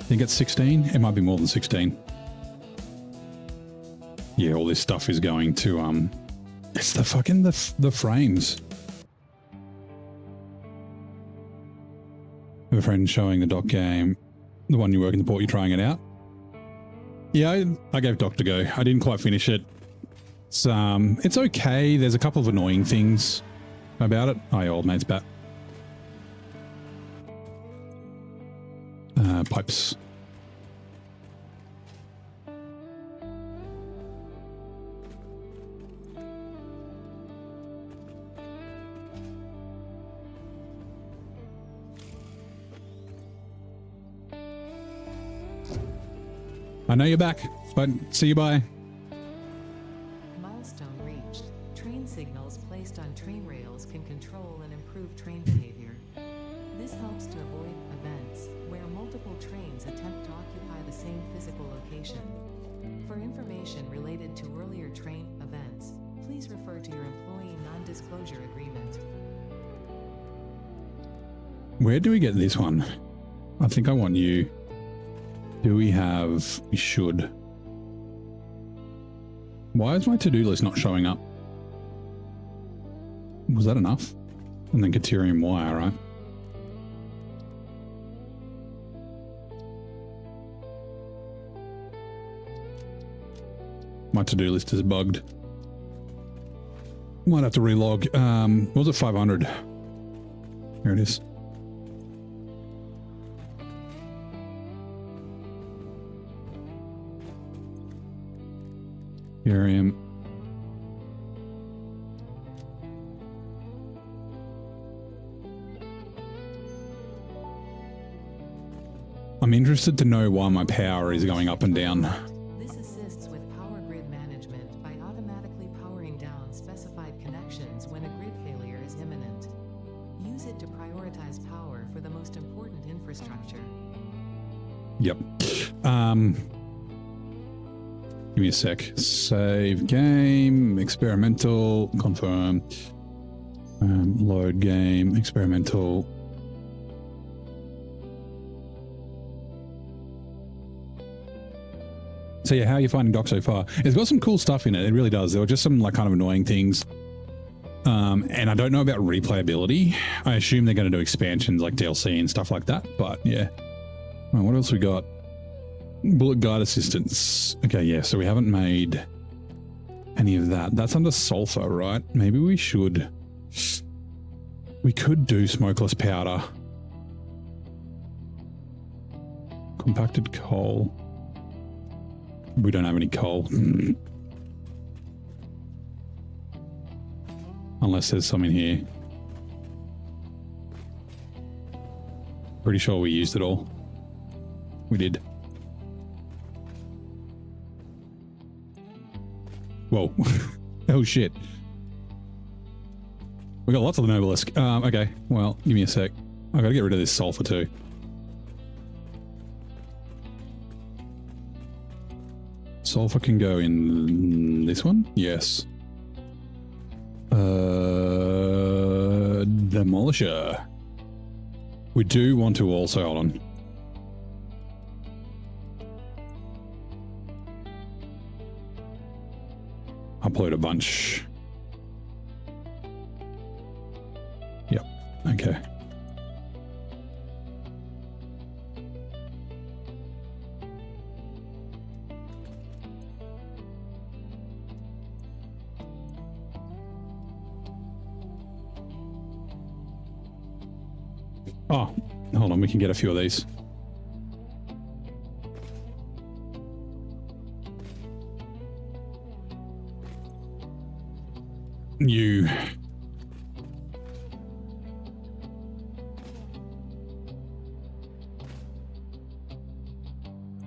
think it's 16. It might be more than 16. Yeah, all this stuff is going to... It's the fucking... the frames. I have a friend showing the doc game, the one you work in the port, you're trying it out. Yeah, I gave Doc to go. I didn't quite finish it. It's okay. There's a couple of annoying things about it. Oh, your old mate's back. Pipes. I know you're back, but see you bye. Milestone reached. Train signals placed on train rails can control and improve train behavior. This helps to avoid events where multiple trains attempt to occupy the same physical location. For information related to earlier train events, please refer to your employee non-disclosure agreement. Where do we get this one? I think I want you. Do we have... We should. Why is my to-do list not showing up? Was that enough? And then Caterium wire, right? My to-do list is bugged. Might have to relog. What was it? 500. Here it is. Here I am. I'm interested to know why my power is going up and down. This assists with power grid management by automatically powering down specified connections when a grid failure is imminent. Use it to prioritize power for the most important infrastructure. Yep. Give me a sec. Save game, experimental, confirm, load game, experimental. So yeah, how are you finding Doc so far? It's got some cool stuff in it. It really does. There were just some like kind of annoying things And I don't know about replayability. I assume they're going to do expansions like DLC and stuff like that. But yeah. All right, what else we got? Bullet guide assistance. Okay, yeah. So we haven't made any of that. That's under sulfur, right? Maybe we should. We could do smokeless powder. Compacted coal. We don't have any coal. Unless there's some in here. Pretty sure we used it all. We did. Whoa. Oh shit. We got lots of the Nobelisk. Okay, well, give me a sec. I gotta get rid of this sulfur too. Sulfur can go in this one? Yes. Demolisher. We do want to also, hold on. Upload a bunch. Yep. Okay. Oh, hold on, we can get a few of these. You.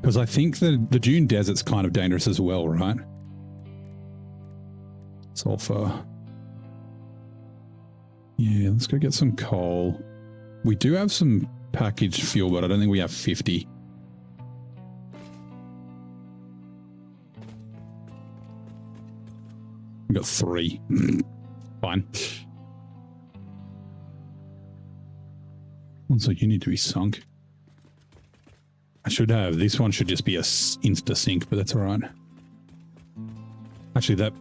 Because I think the Dune Desert's kind of dangerous as well, right? Sulfur. Yeah, let's go get some coal. We do have some packaged fuel, but I don't think we have 50. We got 3. Fine. Also, you need to be sunk. I should have. This one should just be a insta sync, but that's all right. Actually, that.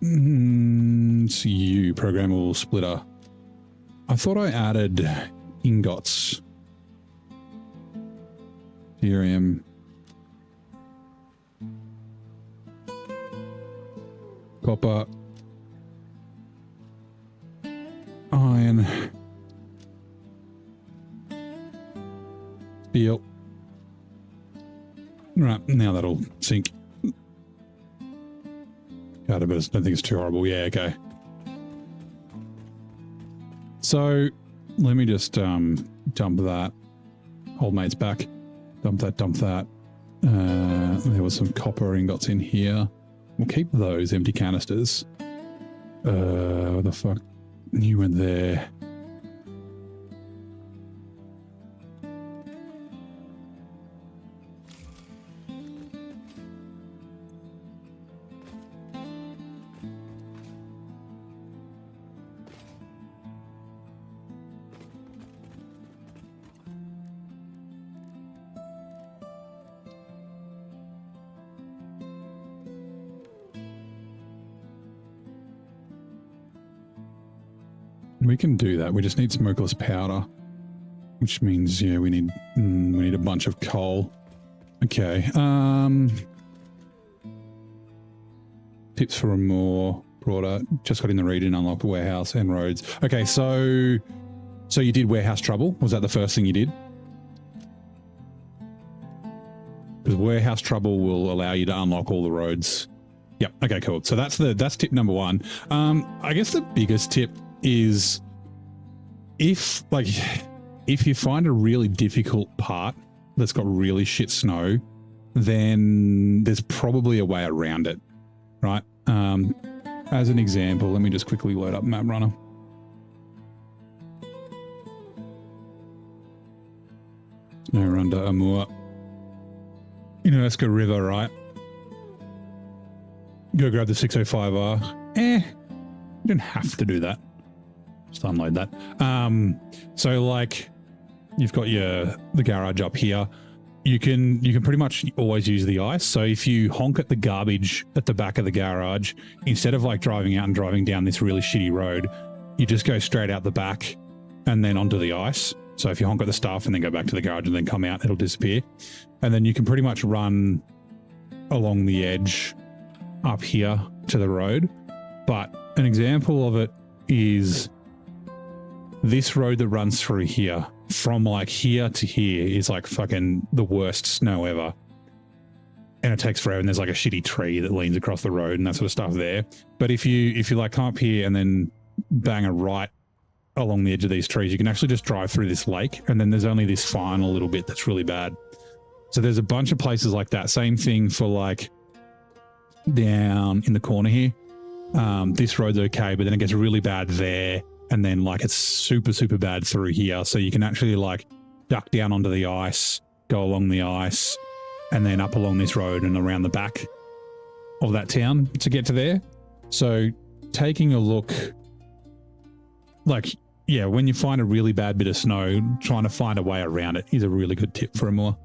CU programmable splitter. I thought I added ingots. Cerium. Copper. Iron. Steel. Right, now that'll sync. God, but I don't think it's too horrible. Yeah, okay. So, let me just dump that. Old mate's back. Dump that, dump that. There was some copper ingots in here. We'll keep those empty canisters. What the fuck? You went there. We can do that. We just need smokeless powder, which means, yeah, we need a bunch of coal. Okay. Tips for a more broader. Just got in the region, unlocked warehouse and roads. Okay, so you did warehouse trouble. Was that the first thing you did? Because warehouse trouble will allow you to unlock all the roads. Yep. Okay, cool. So that's tip number 1. I guess the biggest tip is if you find a really difficult part that's got really shit snow, then there's probably a way around it, right? As an example, let me just quickly load up Map Runner. Snow under Amur. Unesco River, right? Go grab the 605R. You don't have to do that. Just unload that. So like you've got the garage up here. you can pretty much always use the ice. So if you honk at the garbage at the back of the garage, instead of like driving out and driving down this really shitty road, you just go straight out the back and then onto the ice. So if you honk at the stuff and then go back to the garage and then come out, it'll disappear. And then you can pretty much run along the edge up here to the road. But an example of it is this road that runs through here. From like here to here is like fucking the worst snow ever. And it takes forever, and there's like a shitty tree that leans across the road and that sort of stuff there. But if you like come up here and then bang a right along the edge of these trees, you can actually just drive through this lake, and then there's only this final little bit that's really bad. So there's a bunch of places like that. Same thing for like down in the corner here. This road's okay, but then it gets really bad there. And then like it's super, super bad through here. So you can actually like duck down onto the ice, go along the ice, and then up along this road and around the back of that town to get to there. So taking a look, like, yeah, when you find a really bad bit of snow, trying to find a way around it is a really good tip for a moor.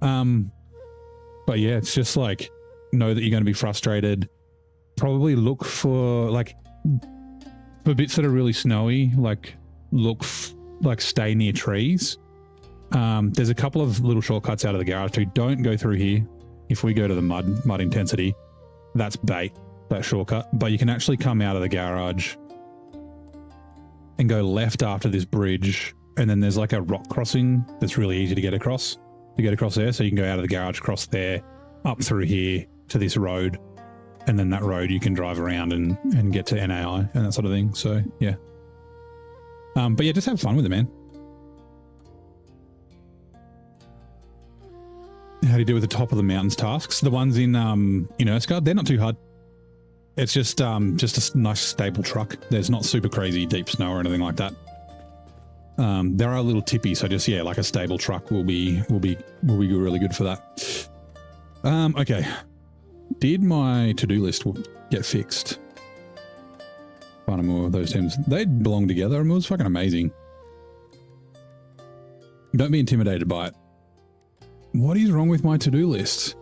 But yeah, it's just like, know that you're going to be frustrated. Probably look for like, for bits that are really snowy, like like stay near trees. There's a couple of little shortcuts out of the garage too. Don't go through here. If we go to the mud intensity, that's bait, that shortcut. But you can actually come out of the garage and go left after this bridge. And then there's like a rock crossing that's really easy to get across. You get across there, so you can go out of the garage, across there, up through here to this road. And then that road you can drive around and get to NAI and that sort of thing. So yeah. But yeah, just have fun with it, man. How do you do with the top of the mountains tasks? The ones in Erskard, they're not too hard. It's just a nice stable truck. There's not super crazy deep snow or anything like that. There are a little tippy, so just like a stable truck will be really good for that. Okay. Did my to-do list get fixed? Find more of those teams. They belong together, and it was fucking amazing. Don't be intimidated by it. What is wrong with my to-do list?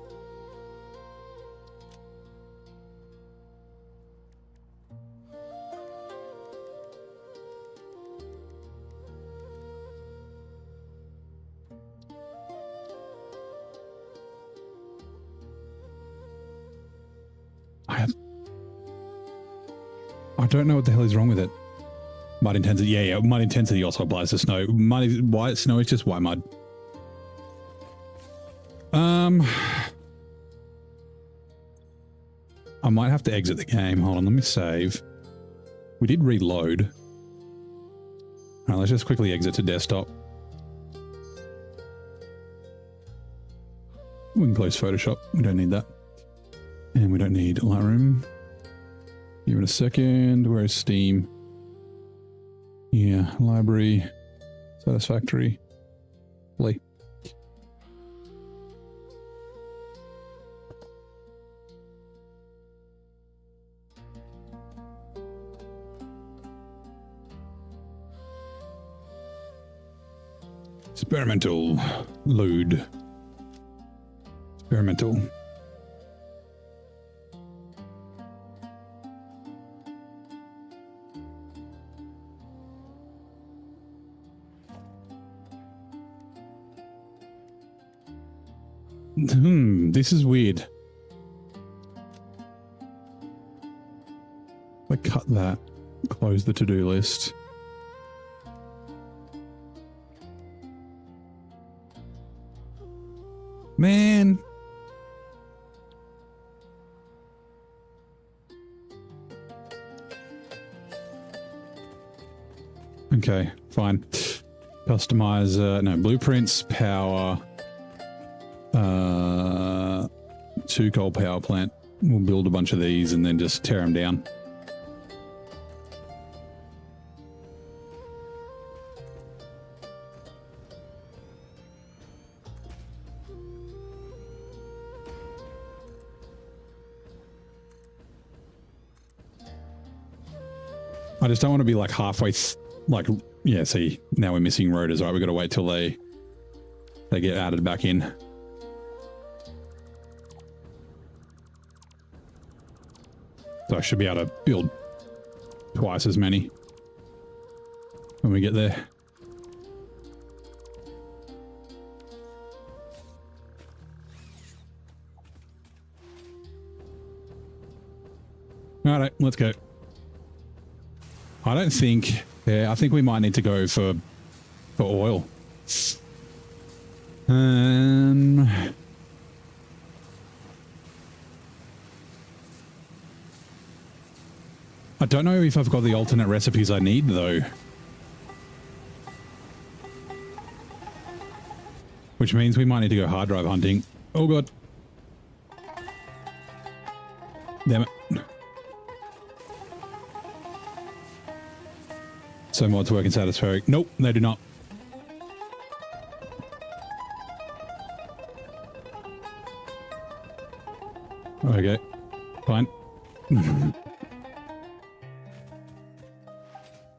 I don't know what the hell is wrong with it. Mud intensity. Yeah. Mud intensity also applies to snow. White snow is just white mud. I might have to exit the game. Hold on, let me save. We did reload. All right, let's just quickly exit to desktop. We can close Photoshop. We don't need that. And we don't need Lightroom. Give it a second. Where is Steam? Yeah, library, Satisfactory, play. Experimental load. Experimental. This is weird. I cut that, close the to-do list. Man. Okay, fine. Customize, no, blueprints, power, 2 coal power plant. We'll build a bunch of these and then just tear them down. I just don't want to be like halfway, yeah, see, now we're missing rotors, right? We've got to wait till they they get added back in. So I should be able to build twice as many when we get there. All right, let's go. I don't think... Yeah, I think we might need to go for oil. I don't know if I've got the alternate recipes I need, though. Which means we might need to go hard drive hunting. Oh, God. Damn it. So mods work in Satisfactory. Nope, they do not. Okay, fine.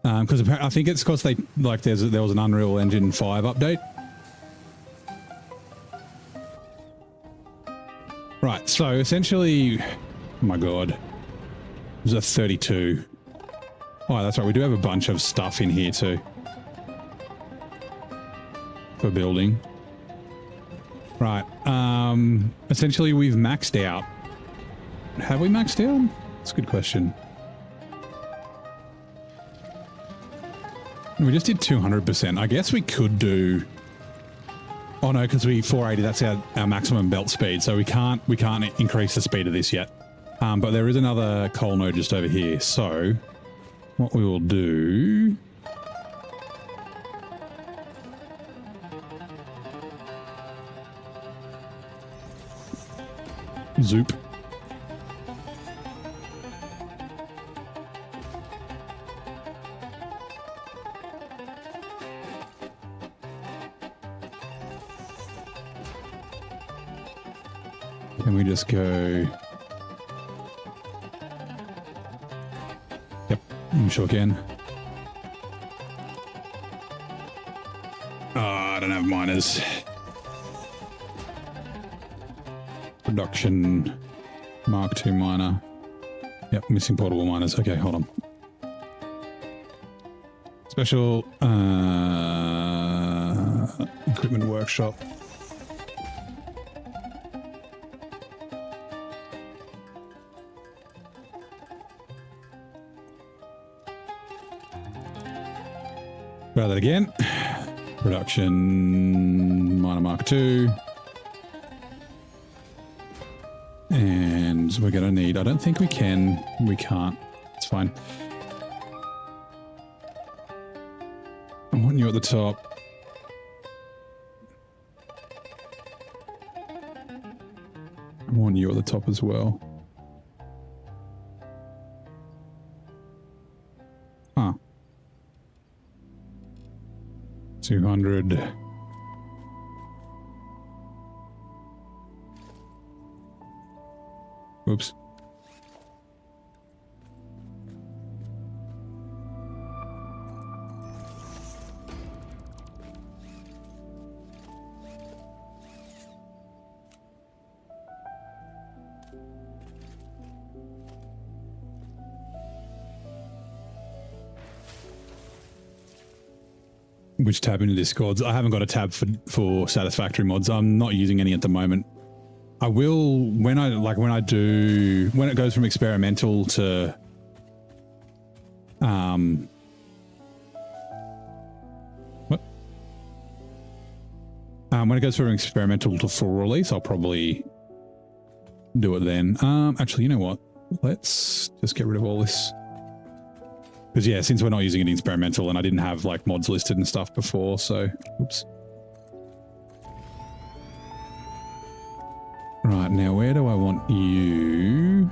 Because I think it's because they like there was an Unreal Engine 5 update. Right, so essentially, oh my god, it was a 32. Oh, that's right. We do have a bunch of stuff in here too for building. Right. Essentially, we've maxed out. Have we maxed out? That's a good question. We just did 200%. I guess we could do. Oh no, because we 480. That's our maximum belt speed, so we can't increase the speed of this yet. But there is another coal node just over here, so. What we will do... Zoop. Can we just go... I'm sure can. I don't have miners. Production Mark II miner. Yep, missing portable miners. Okay, hold on. Special equipment workshop. Try that again. Production miner Mark II. And we're going to need... I don't think we can. We can't. It's fine. I want you at the top. I want you at the top as well. Huh. 200. Oops. Which tab in Discords? I haven't got a tab for Satisfactory mods. I'm not using any at the moment. I will when it goes from experimental to what? When it goes from experimental to full release, I'll probably do it then. Actually, you know what? Let's just get rid of all this. Because yeah, since we're not using it in experimental and I didn't have like mods listed and stuff before, so oops. Right, now where do I want you?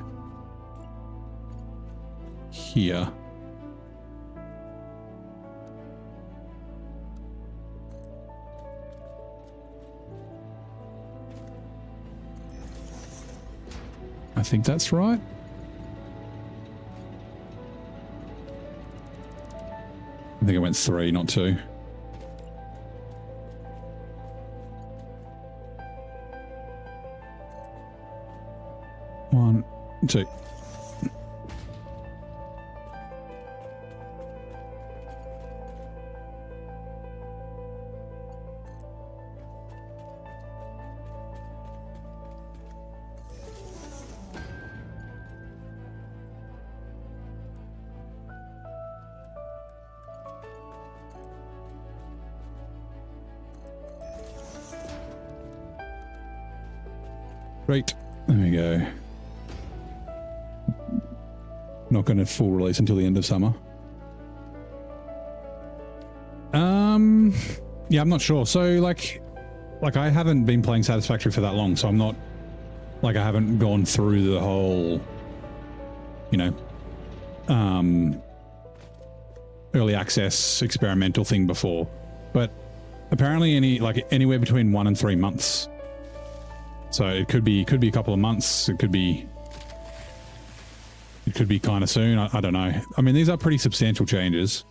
Here. I think that's right. I think I went 3, not 2. 1, 2. Great. There we go. Not going to full release until the end of summer. Yeah, I'm not sure. So like I haven't been playing Satisfactory for that long, so I'm not like I haven't gone through the whole, you know, early access experimental thing before. But apparently anywhere between 1 and 3 months. So it could be a couple of months. It could be kind of soon. I don't know. I mean, these are pretty substantial changes.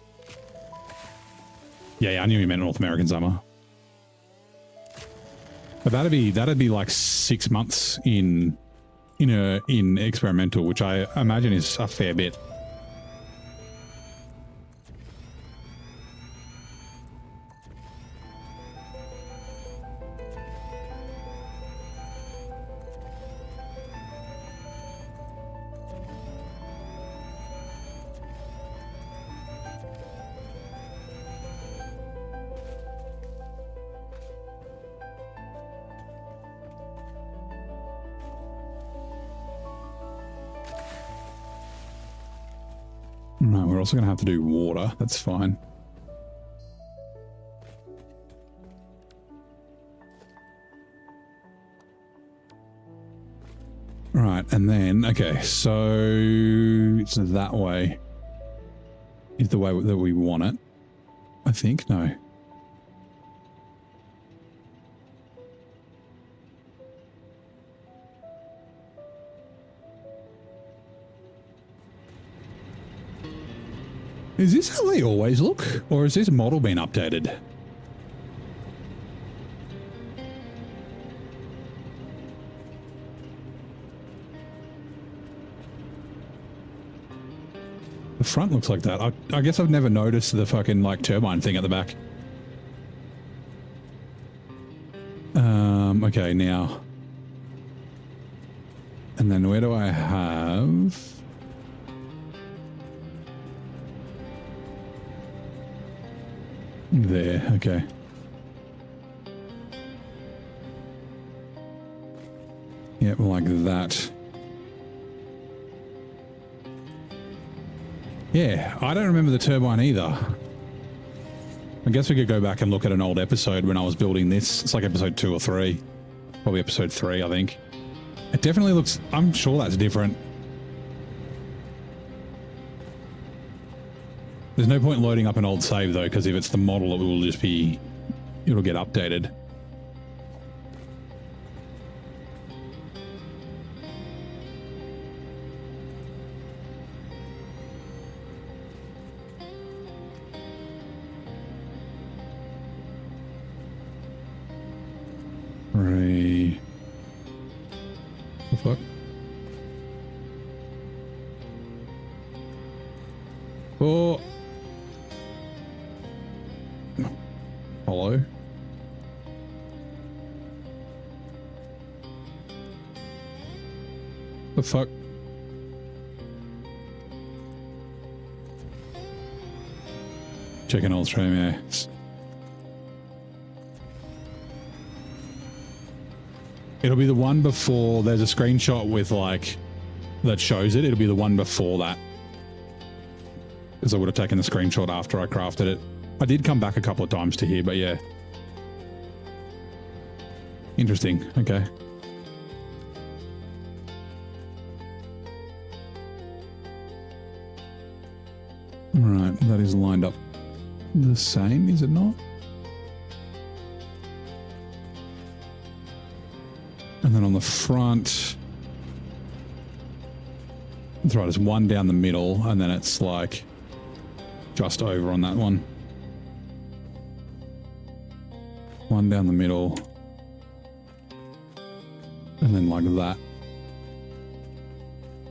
Yeah, I knew you meant North American summer. But that'd be like 6 months in experimental, which I imagine is a fair bit. No, we're also going to have to do water. That's fine. Right, and then, okay, so it's that way is the way that we want it. I think, no. Is this how they always look? Or has this model been updated? The front looks like that. I guess I've never noticed the fucking like turbine thing at the back. Okay, now. And then where do I have... There, okay. Yep, like that. Yeah, I don't remember the turbine either. I guess we could go back and look at an old episode when I was building this. It's like episode 2 or 3. Probably episode 3, I think. It definitely looks... I'm sure that's different. There's no point loading up an old save though, because if it's the model, it will just be... It'll get updated. Ray. The fuck? Oh. Hello? The fuck? Checking old stream, yeah. It'll be the one before. There's a screenshot with like that shows it. It'll be the one before that. Because I would have taken the screenshot after I crafted it. I did come back a couple of times to here, but yeah. Interesting. Okay. Right, that is lined up the same, is it not? And then on the front, that's right, it's one down the middle, and then it's like just over on that one. One down the middle, and then like that.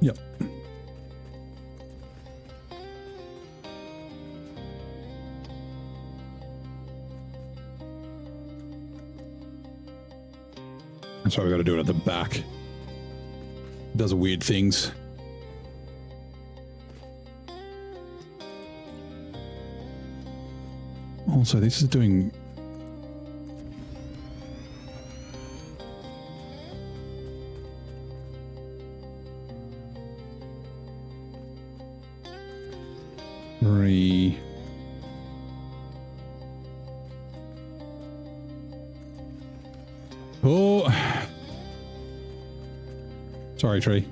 Yep. That's why we got to do it at the back. It does weird things. Also, this is doing... Three... Oh! Sorry, tree.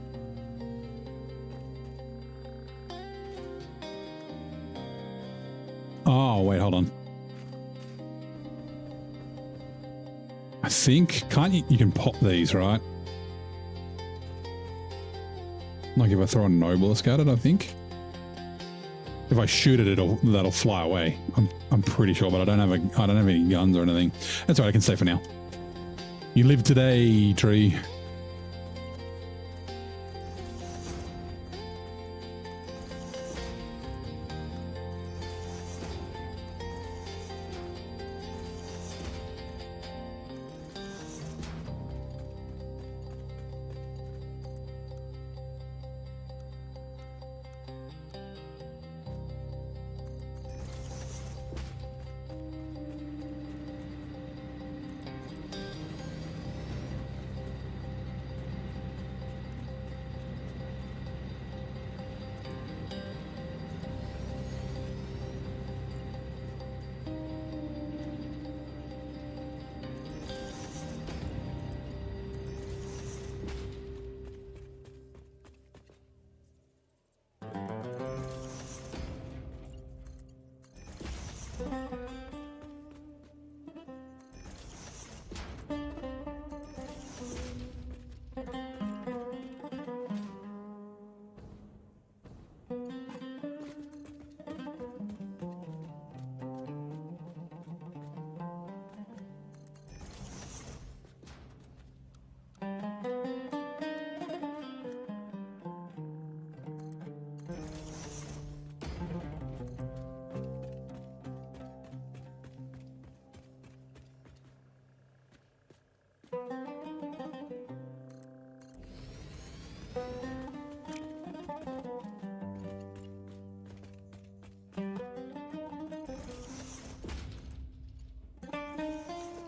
Oh, wait, hold on. I think, can't you, you can pop these, right? Like if I throw a Noblisk at it, I think. If I shoot it, that'll fly away. I'm pretty sure, but I don't have any guns or anything. That's all right, I can stay for now. You live today, tree.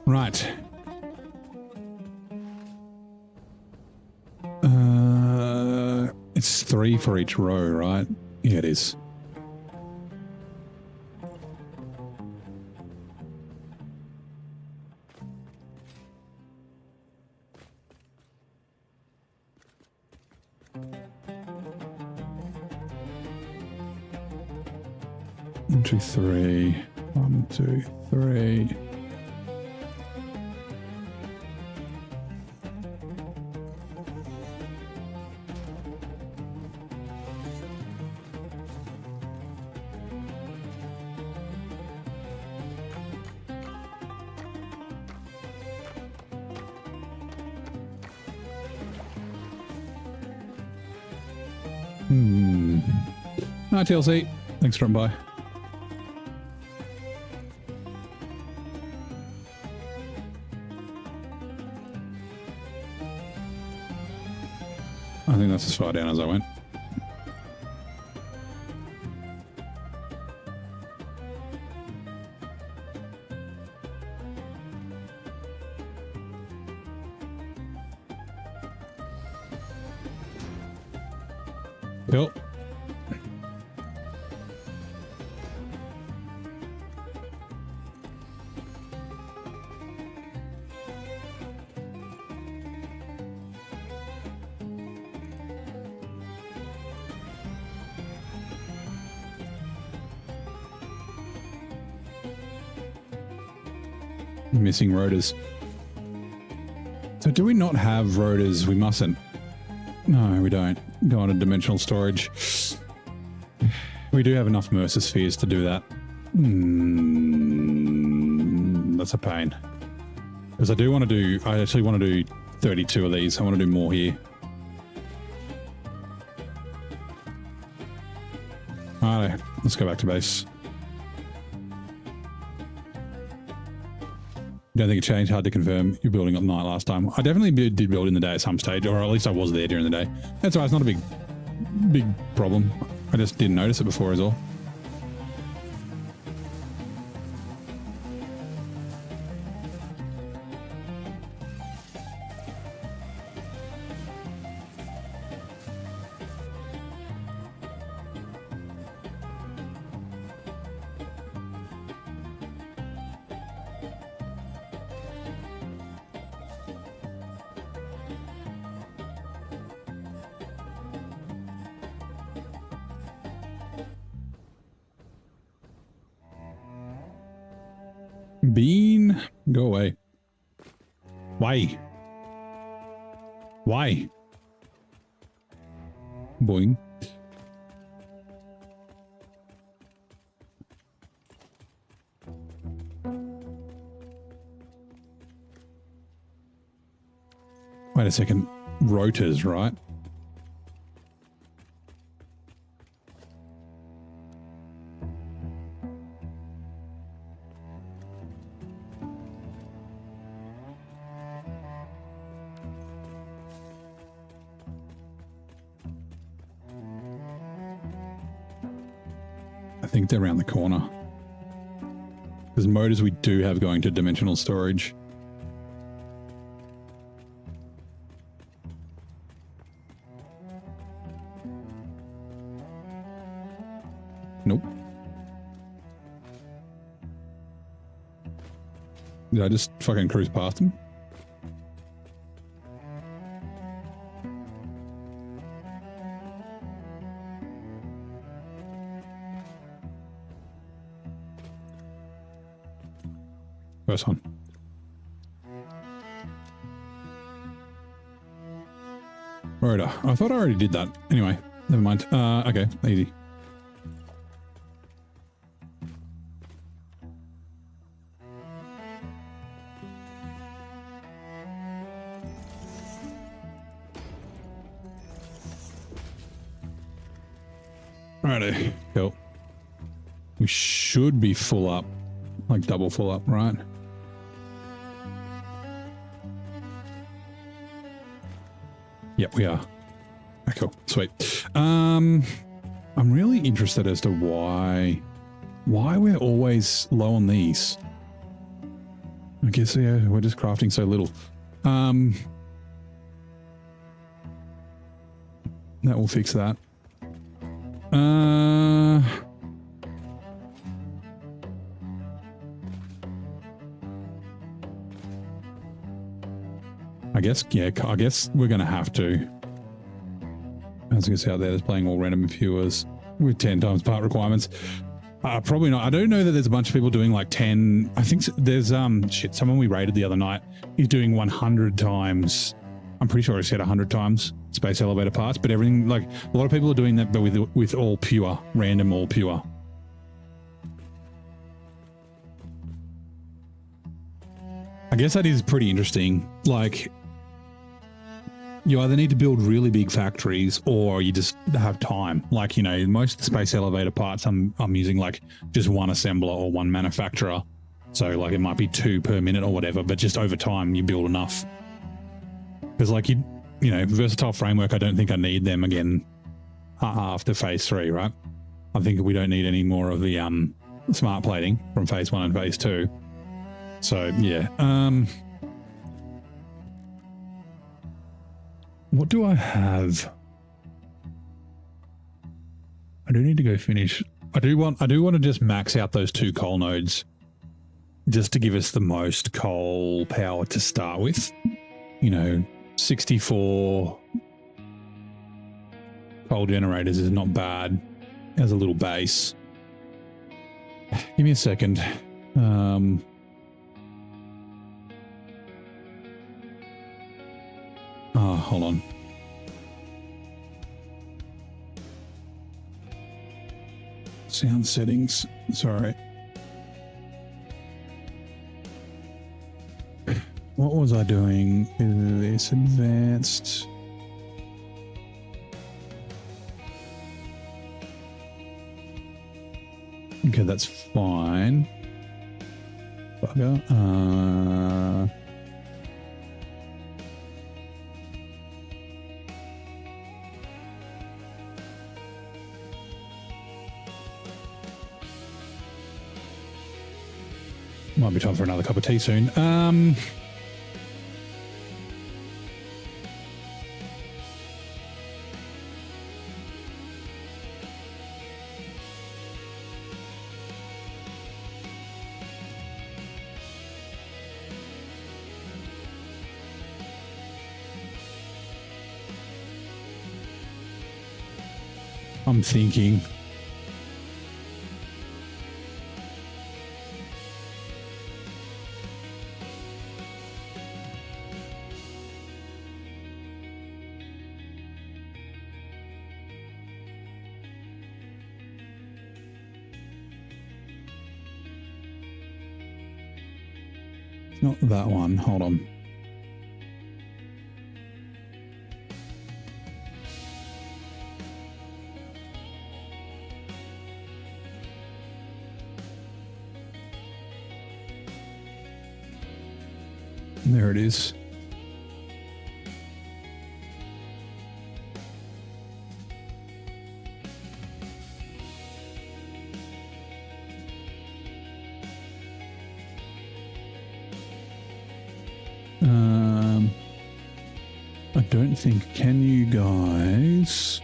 Right. It's 3 for each row, right? Yeah, it is. One, two, three. 1, 2, 3. Hi, TLC. Thanks for coming by. I think that's as far down as I went. Cool. Missing rotors. So do we not have rotors? We mustn't. No, we don't. Go on to dimensional storage. We do have enough Mercer spheres to do that. That's a pain. Because I actually want to do 32 of these. I want to do more here. Alright, let's go back to base. Don't think it changed. Hard to confirm. You're building at night last time. I definitely did build in the day at some stage, or at least I was there during the day. That's right. It's not a big problem. I just didn't notice it before is all. Bean, go away. Why? Why? Boing. Wait a second. Rotors, right? I think they're around the corner. There's motors we do have going to dimensional storage. Nope. Did I just fucking cruise past them? First one. Right, I thought I already did that. Anyway, never mind. Okay, easy. Righto, cool. We should be full up, like double full up, right? Yep, we are. Okay, cool, sweet. I'm really interested as to why we're always low on these. I guess yeah, we're just crafting so little. That will fix that. I guess, yeah, I guess we're going to have to. As you can see out there, there's playing all random viewers with 10 times part requirements. Probably not. I don't know that there's a bunch of people doing like 10. I think there's, someone we raided the other night is doing 100 times. I'm pretty sure I said 100 times space elevator parts, but everything, like a lot of people are doing that, but with all pure, random, all pure. I guess that is pretty interesting. Like, you either need to build really big factories or you just have time. Like, you know, most of the space elevator parts I'm using like just one assembler or one manufacturer. So like it might be 2 per minute or whatever, but just over time you build enough. Because like you know, versatile framework, I don't think I need them again after phase 3, right? I think we don't need any more of the smart plating from phase 1 and phase 2. So yeah. What do I have? I do need to go finish. I do want to just max out those 2 coal nodes just to give us the most coal power to start with. You know, 64 coal generators is not bad as a little base. Give me a second. Hold on. Sound settings. Sorry. What was I doing? This advanced. Okay, that's fine. Bugger. Might be time for another cup of tea soon. I'm thinking. It's not that one. Hold on. There it is. I don't think, can you guys...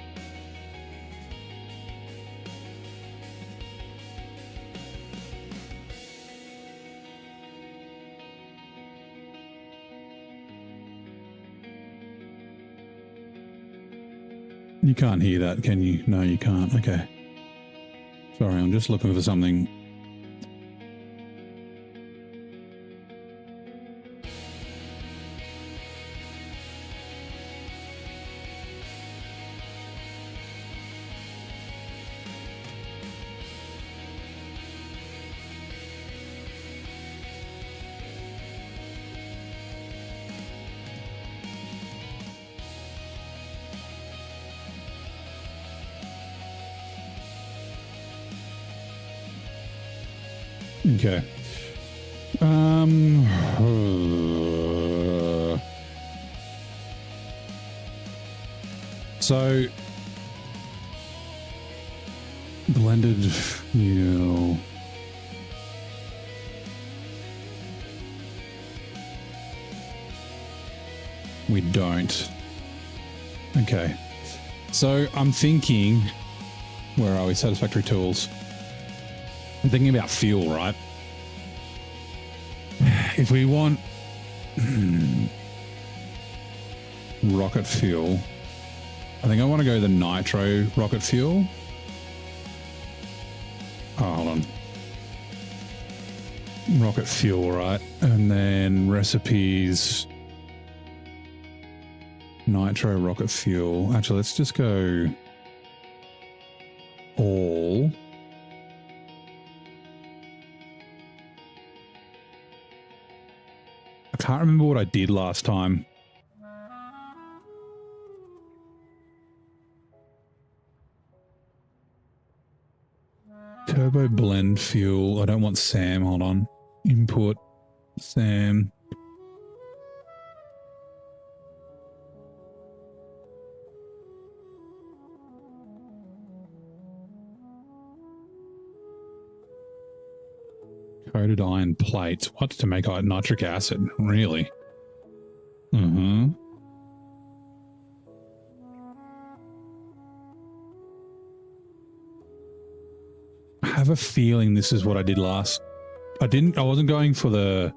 You can't hear that, can you? No, you can't. Okay. Sorry, I'm just looking for something. Okay. So blended fuel. We don't. Okay. So I'm thinking, where are we? Satisfactory tools. I'm thinking about fuel, right? If we want rocket fuel, I think I want to go the nitro rocket fuel. Oh, hold on. Rocket fuel, right? And then recipes, nitro rocket fuel. Actually, let's just go all. I can't remember what I did last time. Turbo blend fuel. I don't want SAM. Hold on. Input SAM. Coated iron plates. What, to make nitric acid? Really? Mm-hmm. I have a feeling this is what I did last. I wasn't going for the...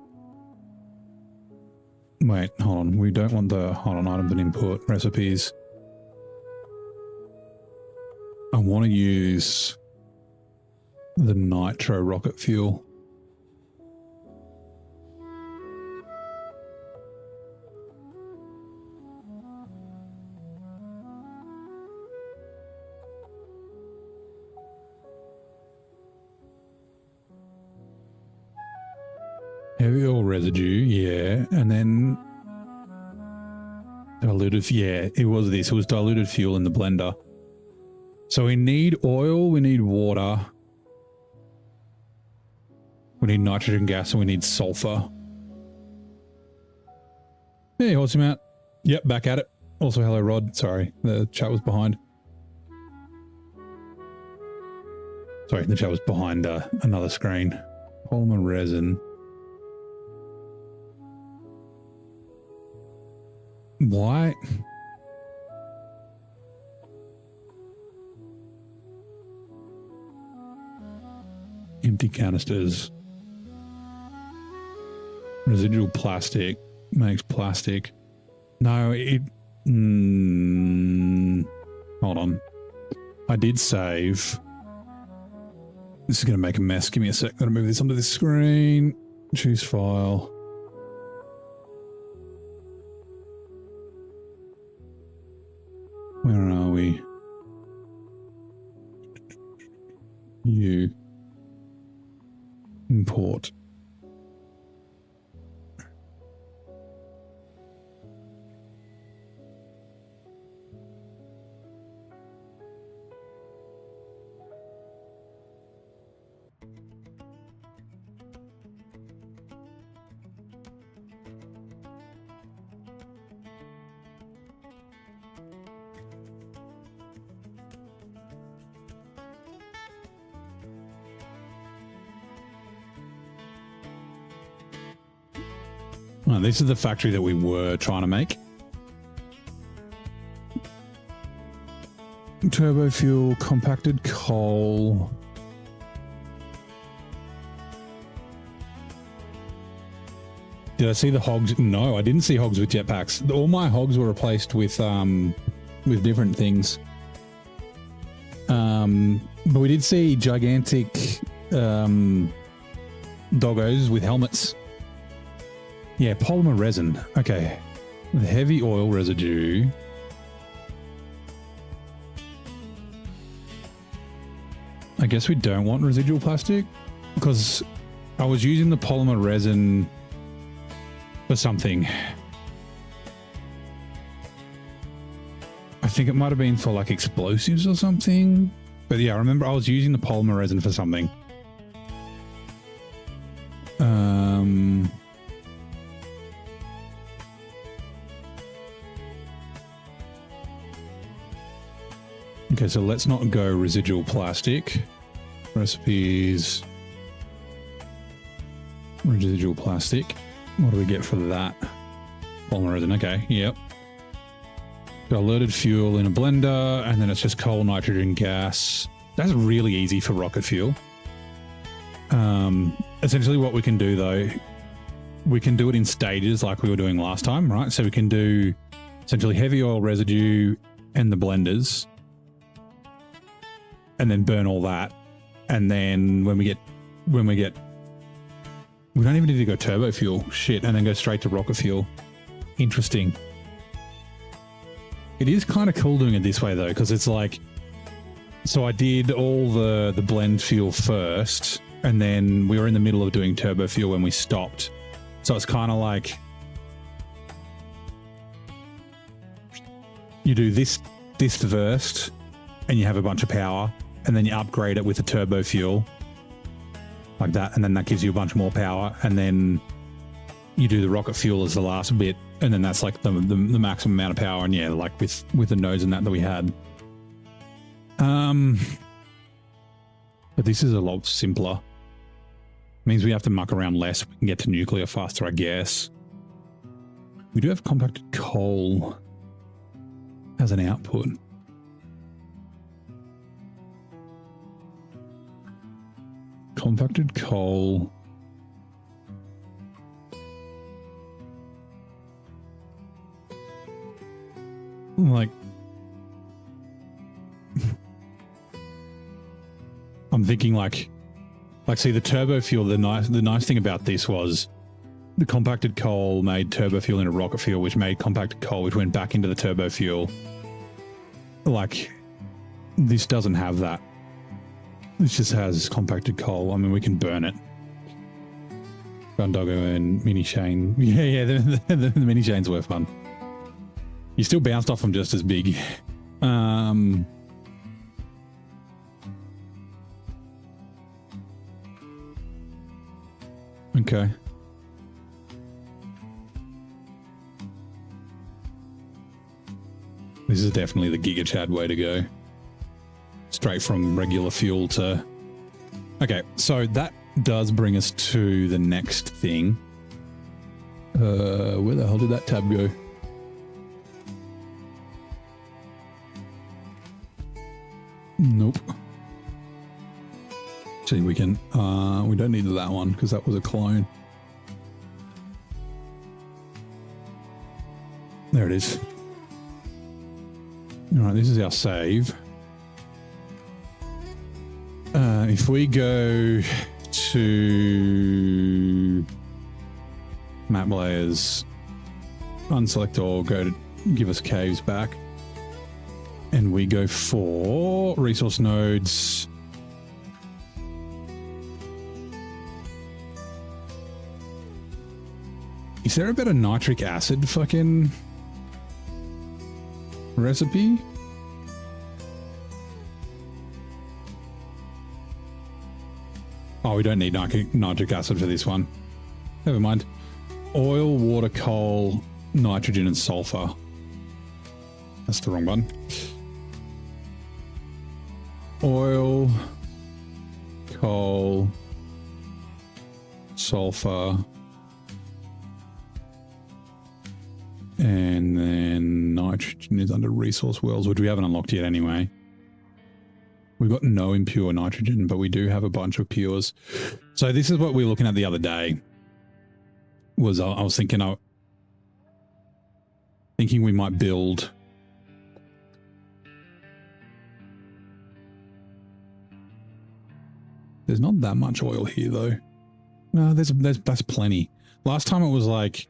Wait, hold on. We don't want the... Hold on, items and input, recipes. I want to use the nitro rocket fuel. Heavy oil residue, yeah. And then diluted, yeah, it was this. It was diluted fuel in the blender. So we need oil, we need water. We need nitrogen gas and we need sulfur. Hey, Horsey Matt. Yep, back at it. Also, hello, Rod. Sorry, the chat was behind. Sorry, the chat was behind another screen. Polymer resin. Why? Empty canisters. Residual plastic makes plastic. No, it... hold on. I did save. This is going to make a mess. Give me a sec. Got to move this onto this screen. Choose file. Where are we? You. Import. Oh, this is the factory that we were trying to make. Turbo fuel, compacted coal. Did I see the hogs? No, I didn't see hogs with jetpacks. All my hogs were replaced with different things. But we did see gigantic doggos with helmets. Yeah, polymer resin. Okay. The heavy oil residue. I guess we don't want residual plastic because I was using the polymer resin for something. I think it might have been for like explosives or something. But yeah, I remember I was using the polymer resin for something. Okay, so let's not go residual plastic. Recipes. Residual plastic. What do we get for that? Polymer resin, okay, yep. Diluted fuel in a blender, and then it's just coal, nitrogen gas. That's really easy for rocket fuel. Essentially what we can do though, we can do it in stages like we were doing last time, right? So we can do essentially heavy oil residue and the blenders, and then burn all that. And then when we don't even need to go turbo fuel, shit, and then go straight to rocket fuel. Interesting. It is kind of cool doing it this way though, because it's like, so I did all the blend fuel first, and then we were in the middle of doing turbo fuel when we stopped. So it's kind of like you do this first, and you have a bunch of power, and then you upgrade it with the turbo fuel like that, and then that gives you a bunch more power, and then you do the rocket fuel as the last bit, and then that's like the maximum amount of power. And yeah, like with the nodes and that we had. But this is a lot simpler. Means we have to muck around less. We can get to nuclear faster, I guess. We do have compacted coal as an output. Compacted coal. Like, I'm thinking like see the turbo fuel. The nice thing about this was the compacted coal made turbo fuel into rocket fuel, which made compacted coal, which went back into the turbo fuel. Like, this doesn't have that. This just has compacted coal. I mean, we can burn it. Gundoggo and Mini Shane. Yeah, the Mini Shanes were fun. You still bounced off them just as big. Okay. This is definitely the Giga Chad way to go. Straight from regular fuel to... Okay, so that does bring us to the next thing. Where the hell did that tab go? Nope. See, we can... we don't need that one because that was a clone. There it is. Alright, this is our save. If we go to map layers, unselect all, go to give us caves back, and we go for resource nodes. Is there a better nitric acid fucking recipe? Oh, we don't need nitric acid for this one. Never mind. Oil, water, coal, nitrogen, and sulfur. That's the wrong one. Oil, coal, sulfur, and then nitrogen is under resource wells, which we haven't unlocked yet anyway. We've got no impure nitrogen, but we do have a bunch of pures. So this is what we were looking at the other day. I was thinking we might build There's not that much oil here though. No, that's plenty. Last time it was like,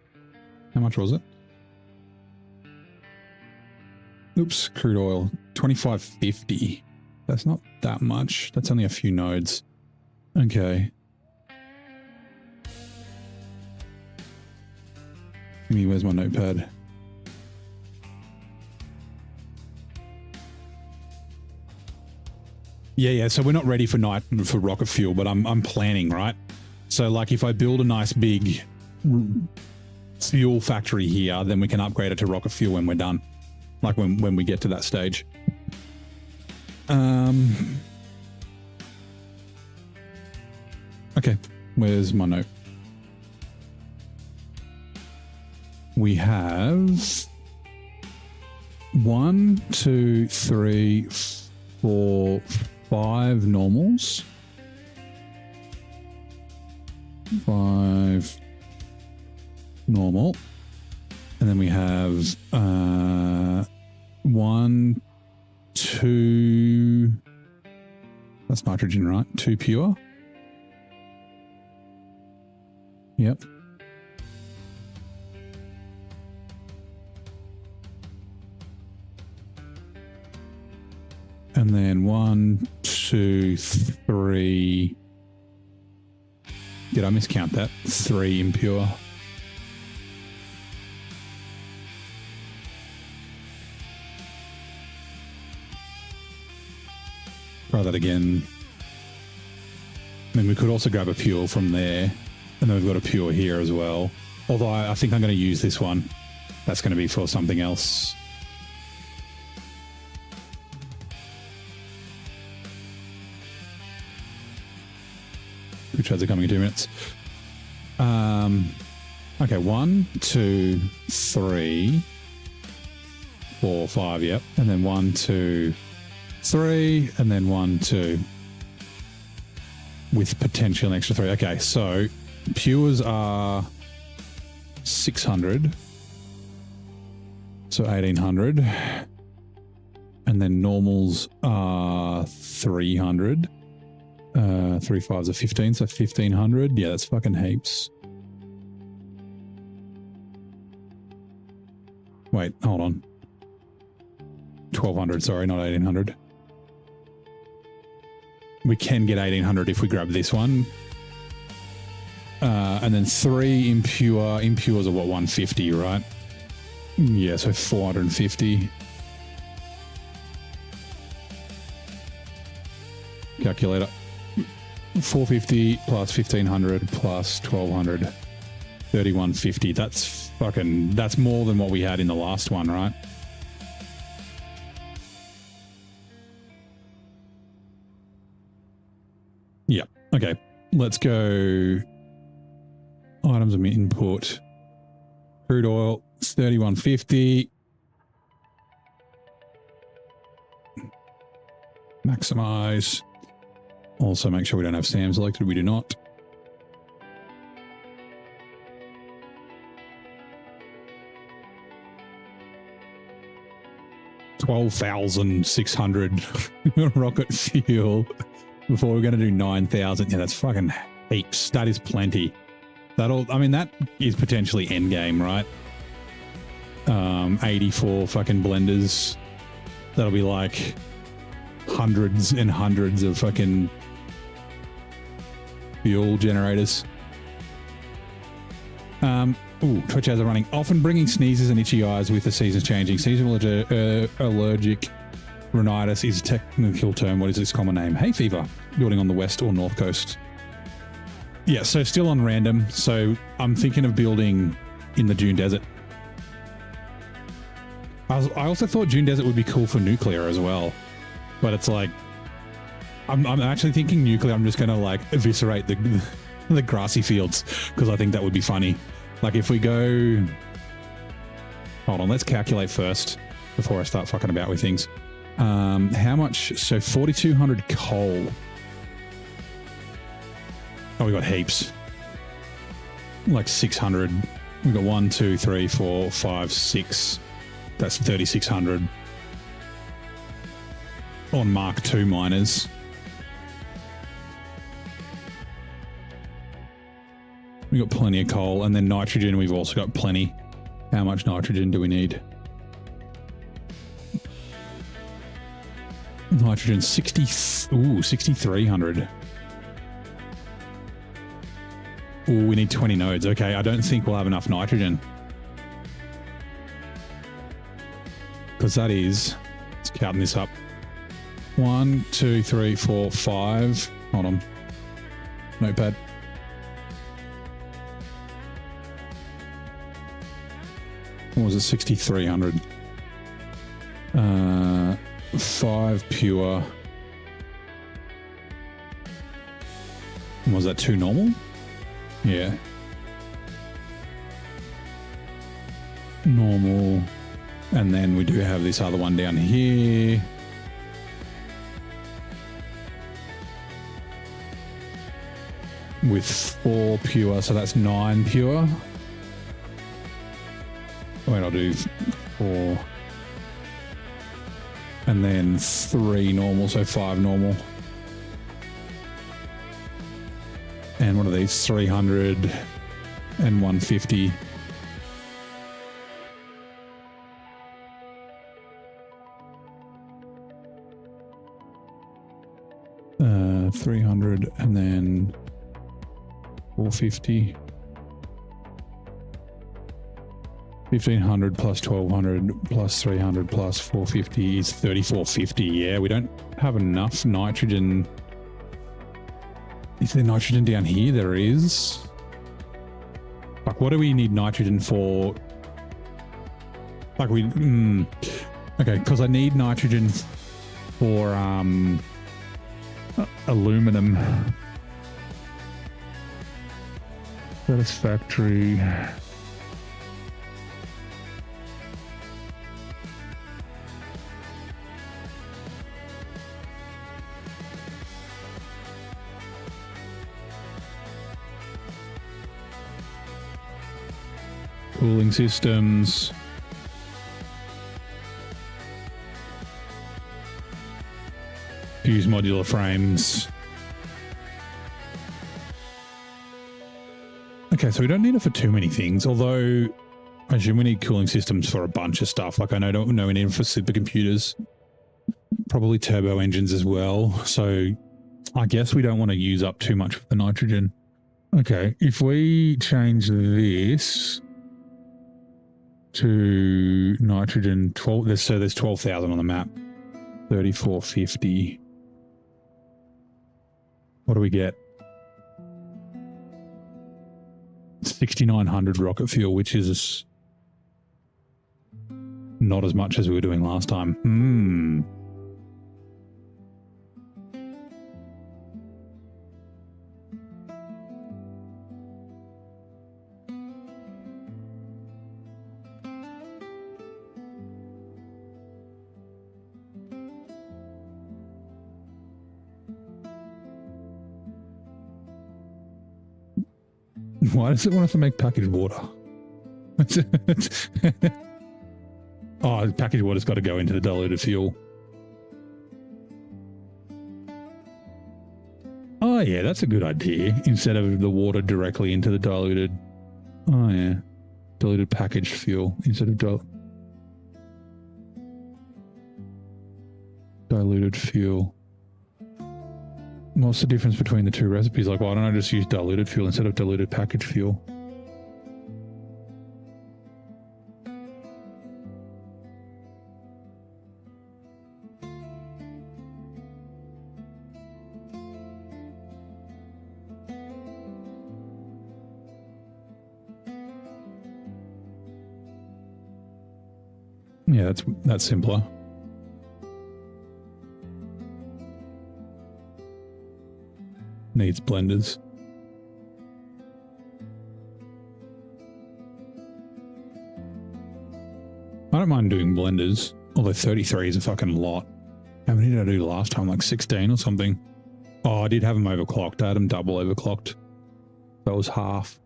how much was it? Oops, crude oil, 25.50. That's not that much. That's only a few nodes. Okay. Where's my notepad? Yeah. So we're not ready for rocket fuel, but I'm planning, right? So like if I build a nice big fuel factory here, then we can upgrade it to rocket fuel when we're done. Like when we get to that stage. Okay, where's my note? We have 1, 2, 3, 4, 5 normals. 5 normal. And then we have 1, 2, that's nitrogen, right? 2 pure. Yep. And then 1, 2, 3. Did I miscount that? 3 impure. Try that again. I mean, we could also grab a pure from there. And then we've got a pure here as well. Although I think I'm going to use this one. That's going to be for something else. Which ads are coming in 2 minutes. Okay, 1, 2, 3, 4, 5, yep. And then 1, 2, 3, and then 1, 2. With potential an extra 3. Okay, so pures are 600. So 1800. And then normals are 300. 3 5s are 15, so 1500. Yeah, that's fucking heaps. Wait, hold on. 1200, sorry, not 1800. We can get 1800 if we grab this one. And then 3 impure. Impures are what, 150, right? Yeah, so 450. Calculator. 450 plus 1500 plus 1200, 3150. That's more than what we had in the last one, right? Yeah. Okay. Let's go. Items of input. Crude oil, 3150. Maximize. Also make sure we don't have Sam selected. We do not. $12,600 rocket fuel before we're going to do 9,000. Yeah, that's fucking heaps. That is plenty. I mean, that is potentially endgame, right? 84 fucking blenders. That'll be like hundreds and hundreds of fucking fuel generators. Twitch ads are running. Often bringing sneezes and itchy eyes with the seasons changing. Seasonal allergic rhinitis is a technical term. What is its common name? Hay fever. Building on the west or north coast. Yeah, so still on random. So I'm thinking of building in the Dune Desert. I also thought Dune Desert would be cool for nuclear as well. But it's like, I'm actually thinking nuclear. I'm just going to like eviscerate the grassy fields because I think that would be funny. Like if we go, hold on, let's calculate first before I start fucking about with things. How much? So 4,200 coal. Oh, we got heaps. Like 600. We got 1, 2, 3, 4, 5, 6. That's 3,600 on Mark II miners. We got plenty of coal, and then nitrogen. We've also got plenty. How much nitrogen do we need? Nitrogen 6,300. Ooh, we need 20 nodes. Okay, I don't think we'll have enough nitrogen. Because that is, let's count this up. 1, 2, 3, 4, 5. Hold on. Notepad. What was it? 6,300. 5 pure. Was that 2 normal? Yeah. Normal. And then we do have this other one down here. With 4 pure, so that's 9 pure. Wait, I'll do 4. And then 3 normal, so 5 normal. And what are these? 300 and 150. 300 and then 450. 1,500 plus 1,200 plus 300 plus 450 is 3,450. Yeah, we don't have enough nitrogen. Is there nitrogen down here? There is. Like, what do we need nitrogen for? Like okay, because I need nitrogen for aluminum. Satisfactory. Cooling systems. Use modular frames. Okay, so we don't need it for too many things, although I assume we need cooling systems for a bunch of stuff. Like I don't know we need them for supercomputers, probably turbo engines as well. So I guess we don't want to use up too much of the nitrogen. Okay, if we change this to nitrogen 12, so there's 12,000 on the map. 3,450. What do we get? 6,900 rocket fuel, which is not as much as we were doing last time. Why does it want us to make packaged water? Oh, packaged water's got to go into the diluted fuel. Oh, yeah, that's a good idea. Instead of the water directly into the diluted... Oh, yeah. Diluted packaged fuel instead of diluted fuel. What's the difference between the two recipes? Like, why don't I just use diluted fuel instead of diluted packaged fuel? Yeah, that's simpler. Needs blenders. I don't mind doing blenders, although 33 is a fucking lot. How many did I do last time? Like 16 or something? Oh, I did have them overclocked. I had them double overclocked. That was half.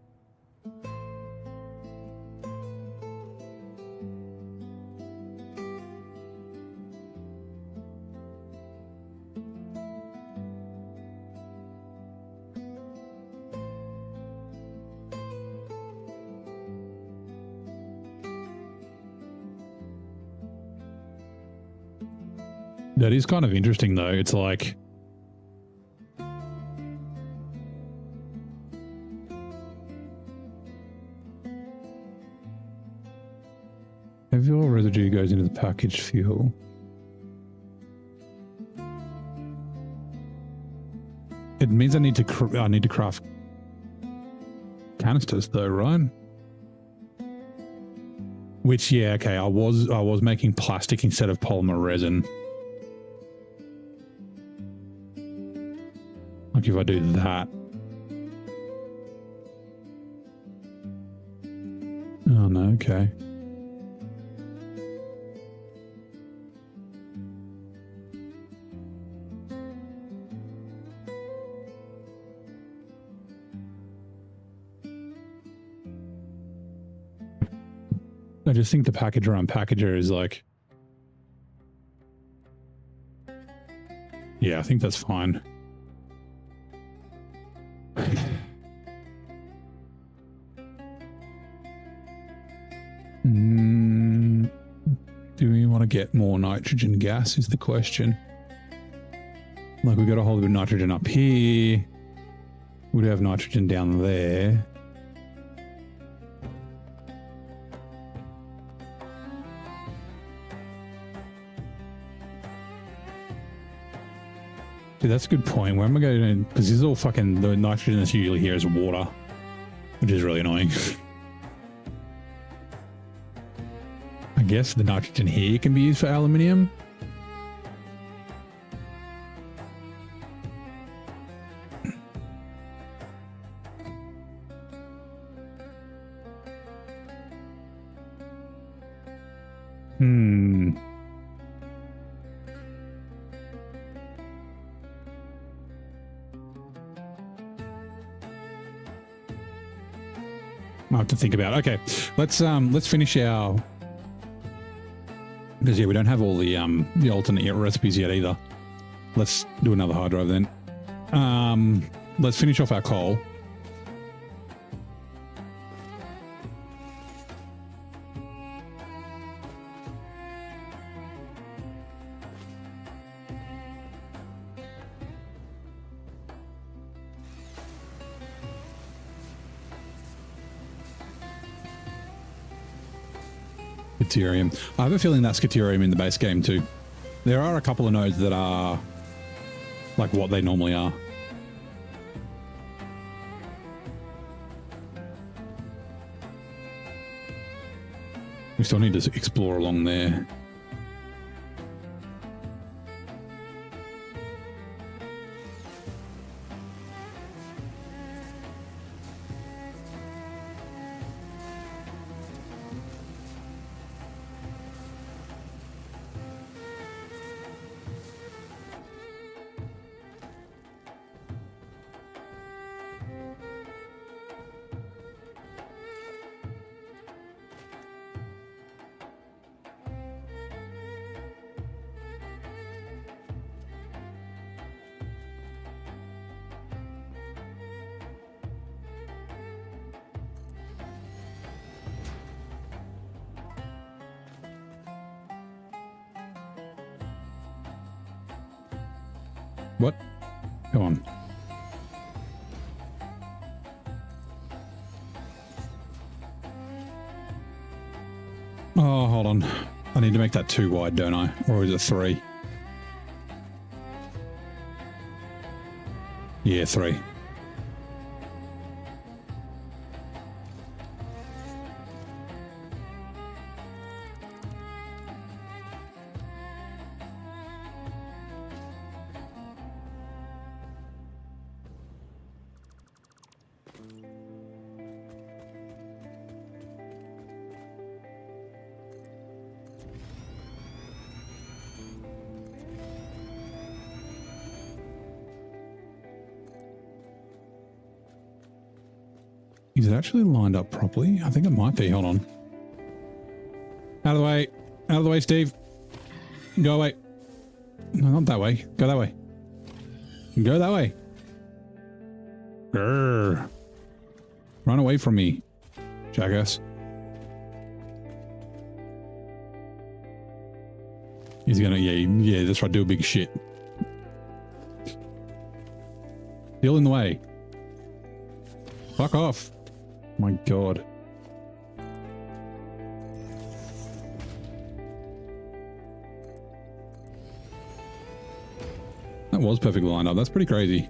That is kind of interesting, though. It's like... heavy oil residue goes into the packaged fuel. It means I need to craft canisters, though, right? Which, yeah, okay, I was making plastic instead of polymer resin. Like if I do that. Oh no, okay. I just think the packager on packager is like... yeah, I think that's fine. Do we want to get more nitrogen gas is the question. Like we got a whole bit of nitrogen up here. We'd have nitrogen down there. Dude, that's a good point. Where am I going to... because this is all fucking... the nitrogen that's usually here is water. Which is really annoying. I guess the nitrogen here can be used for aluminium. I have to think about it. Okay, let's finish our... because yeah, we don't have all the alternate recipes yet either. Let's do another hard drive then. Let's finish off our coal. Scaterium. I have a feeling that's Scaterium in the base game too. There are a couple of nodes that are like what they normally are. We still need to explore along there. What? Come on. Oh, hold on. I need to make that 2 wide, don't I? Or is it 3? Yeah, 3. Is it actually lined up properly? I think it might be. Hold on. Out of the way. Out of the way, Steve. Go away. No, not that way. Go that way. Go that way. Grrr. Run away from me, jackass. He's gonna, yeah, that's right, do a big shit. Still in the way. Fuck off. My God. That was perfectly lined up. That's pretty crazy.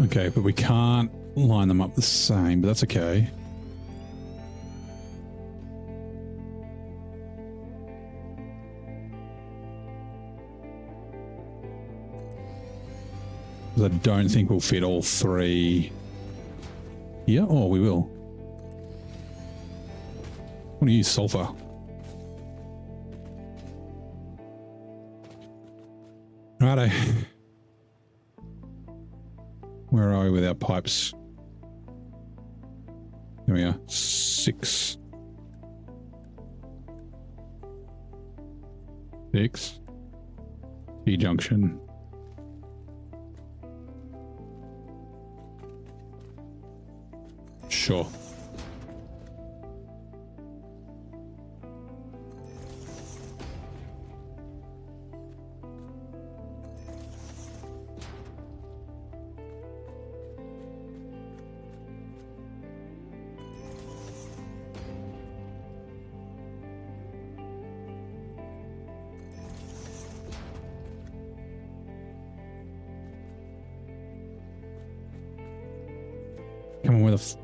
Okay, but we can't line them up the same, but that's okay. I don't think we'll fit all 3 here. Oh, we will. I want to use sulfur. Righto. Where are we with our pipes? Here we are. 6. 6. T-junction. Sure. Come on with us.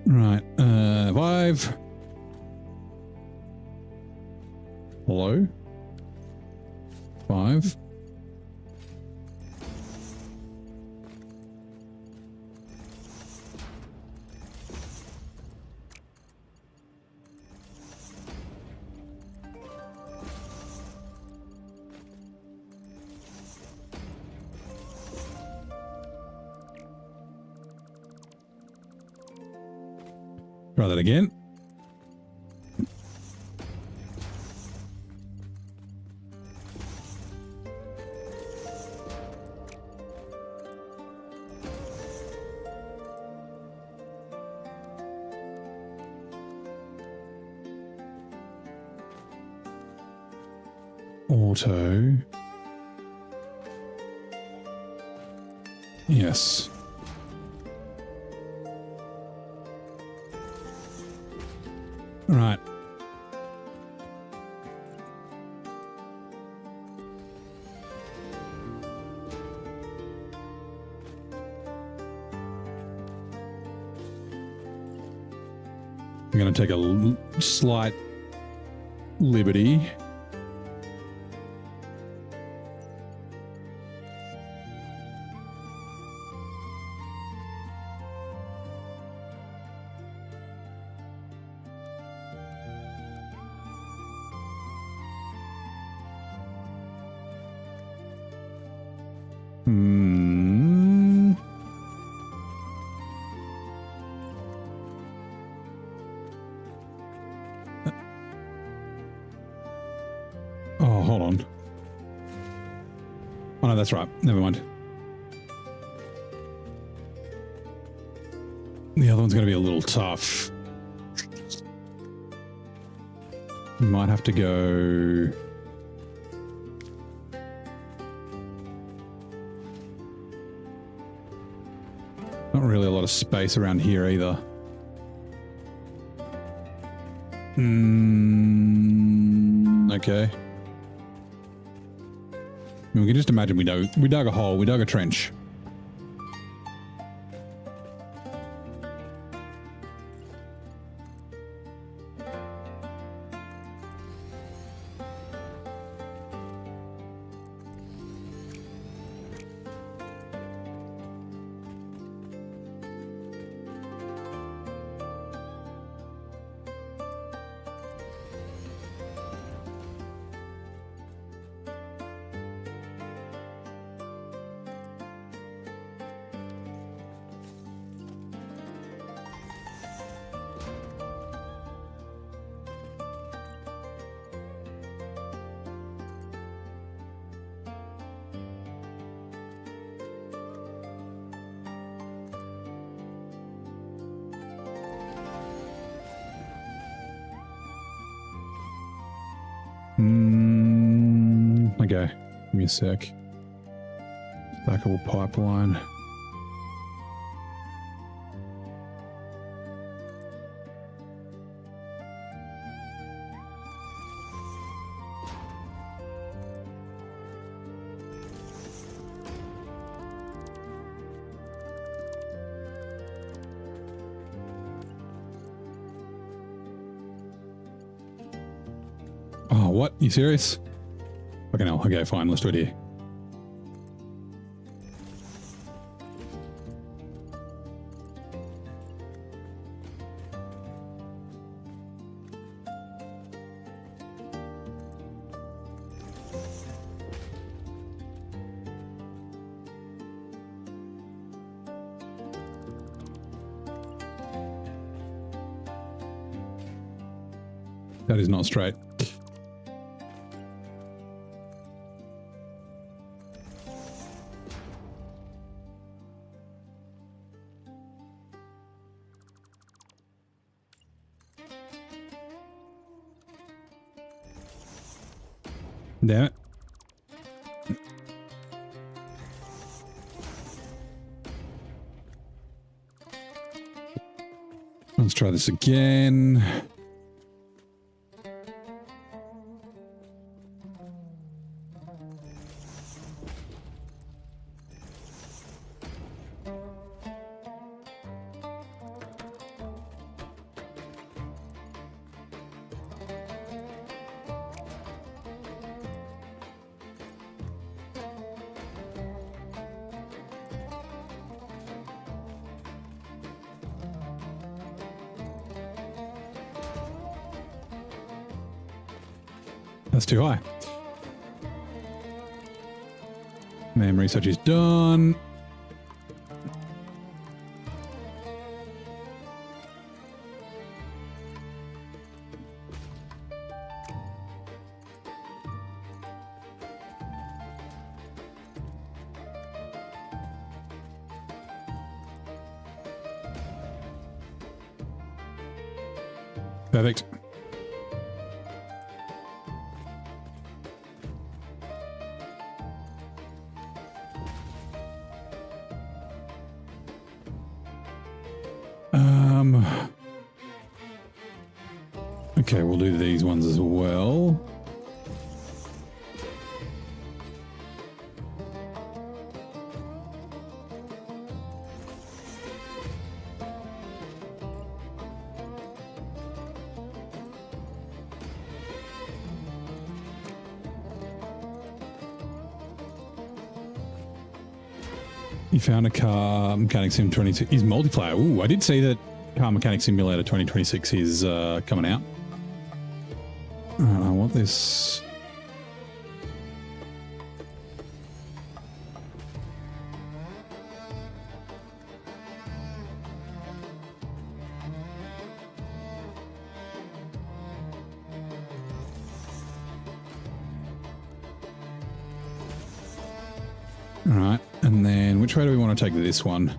Right, 5. Hello? 5. Try that again. Auto. Yes. Right. I'm going to take a slight liberty. Oh, hold on. Oh, no, that's right. Never mind. The other one's going to be a little tough. Might have to go... Not really a lot of space around here either. Okay. We can just imagine we dug a hole, we dug a trench. Okay, give me a sec. Stackable pipeline. Oh, what? You serious? Fucking hell. Okay, fine. Let's do it here. That is not straight. Damn it. Let's try this again. That's too high. Man, research is done. Perfect. Okay, we'll do these ones as well. You found a car mechanic sim 22 is multiplayer. Ooh, I did see that car mechanic simulator 2026 is coming out. I want this. All right, and then which way do we want to take this one?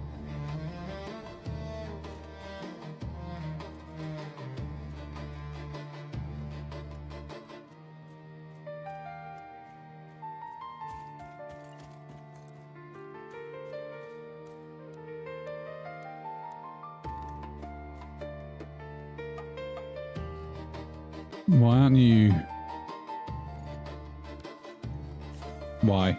Why aren't you? Why?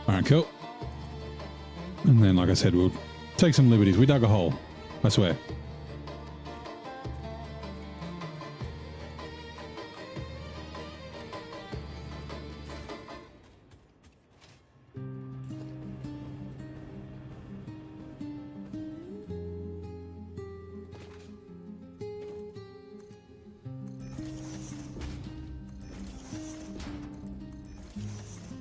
All right, cool. And then, like I said, we'll take some liberties. We dug a hole, I swear.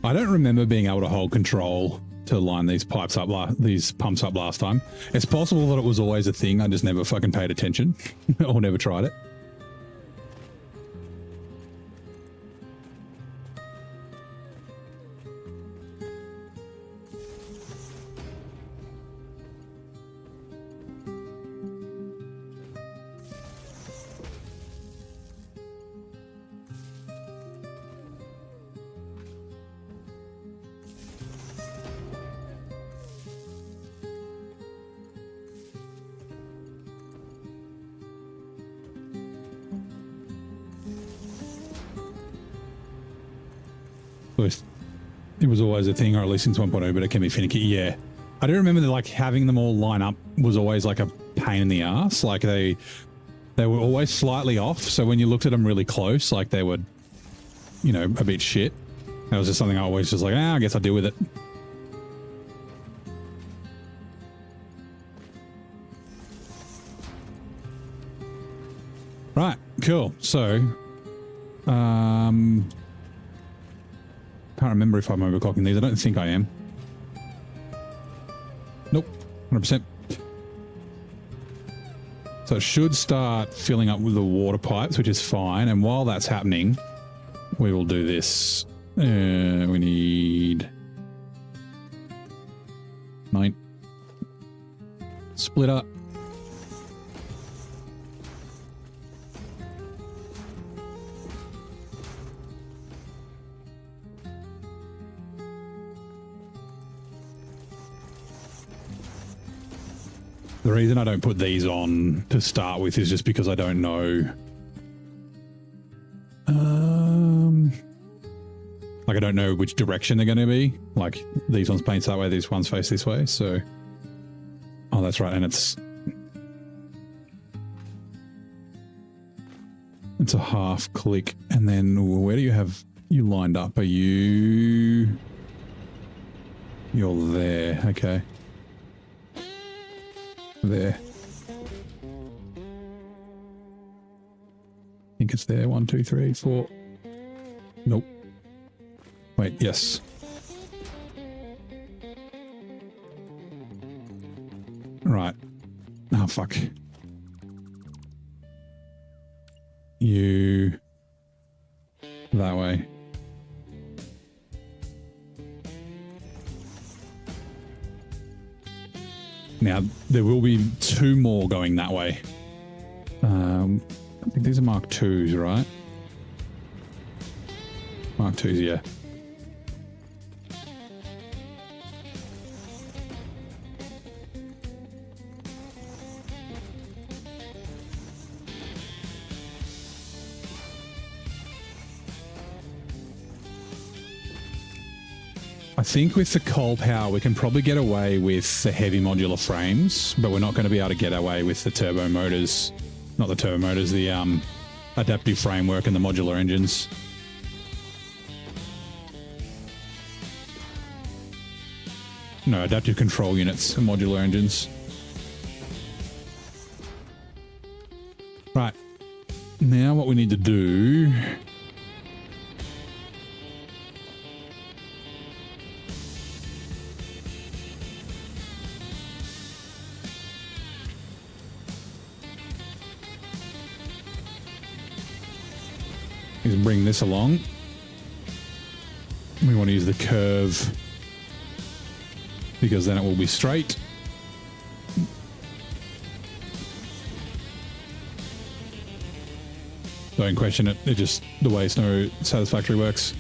I don't remember being able to hold control to line these pipes up, these pumps up last time. It's possible that it was always a thing. I just never fucking paid attention or never tried it. It was always a thing, or at least since 1.0, but it can be finicky. Yeah. I do remember that, like, having them all line up was always like a pain in the ass. Like they were always slightly off. So when you looked at them really close, like they were, you know, a bit shit. That was just something I always just like, I guess I'll deal with it. Right. Cool. So, can't remember if I'm overclocking these. I don't think I am. Nope. 100%. So it should start filling up with the water pipes, which is fine. And while that's happening, we will do this. We need 9. Splitter. The reason I don't put these on to start with is just because I don't know. Like I don't know which direction they're going to be. Like these ones paint that way, these ones face this way. So, oh, that's right, and it's a half click. And then where do you have you lined up? Are you? You're there. Okay. There. I think it's there. 1, 2, 3, 4. Nope. Wait, yes. Right. Oh, fuck. Now, there will be 2 more going that way. I think these are Mark 2s, right? Mark 2s, yeah. I think with the coal power, we can probably get away with the heavy modular frames, but we're not going to be able to get away with the turbo motors. Not the turbo motors, the adaptive framework and the modular engines. No, adaptive control units and modular engines. Right. Now what we need to do... is bring this along. We want to use the curve because then it will be straight. Don't question it. It just the way Snow Satisfactory works.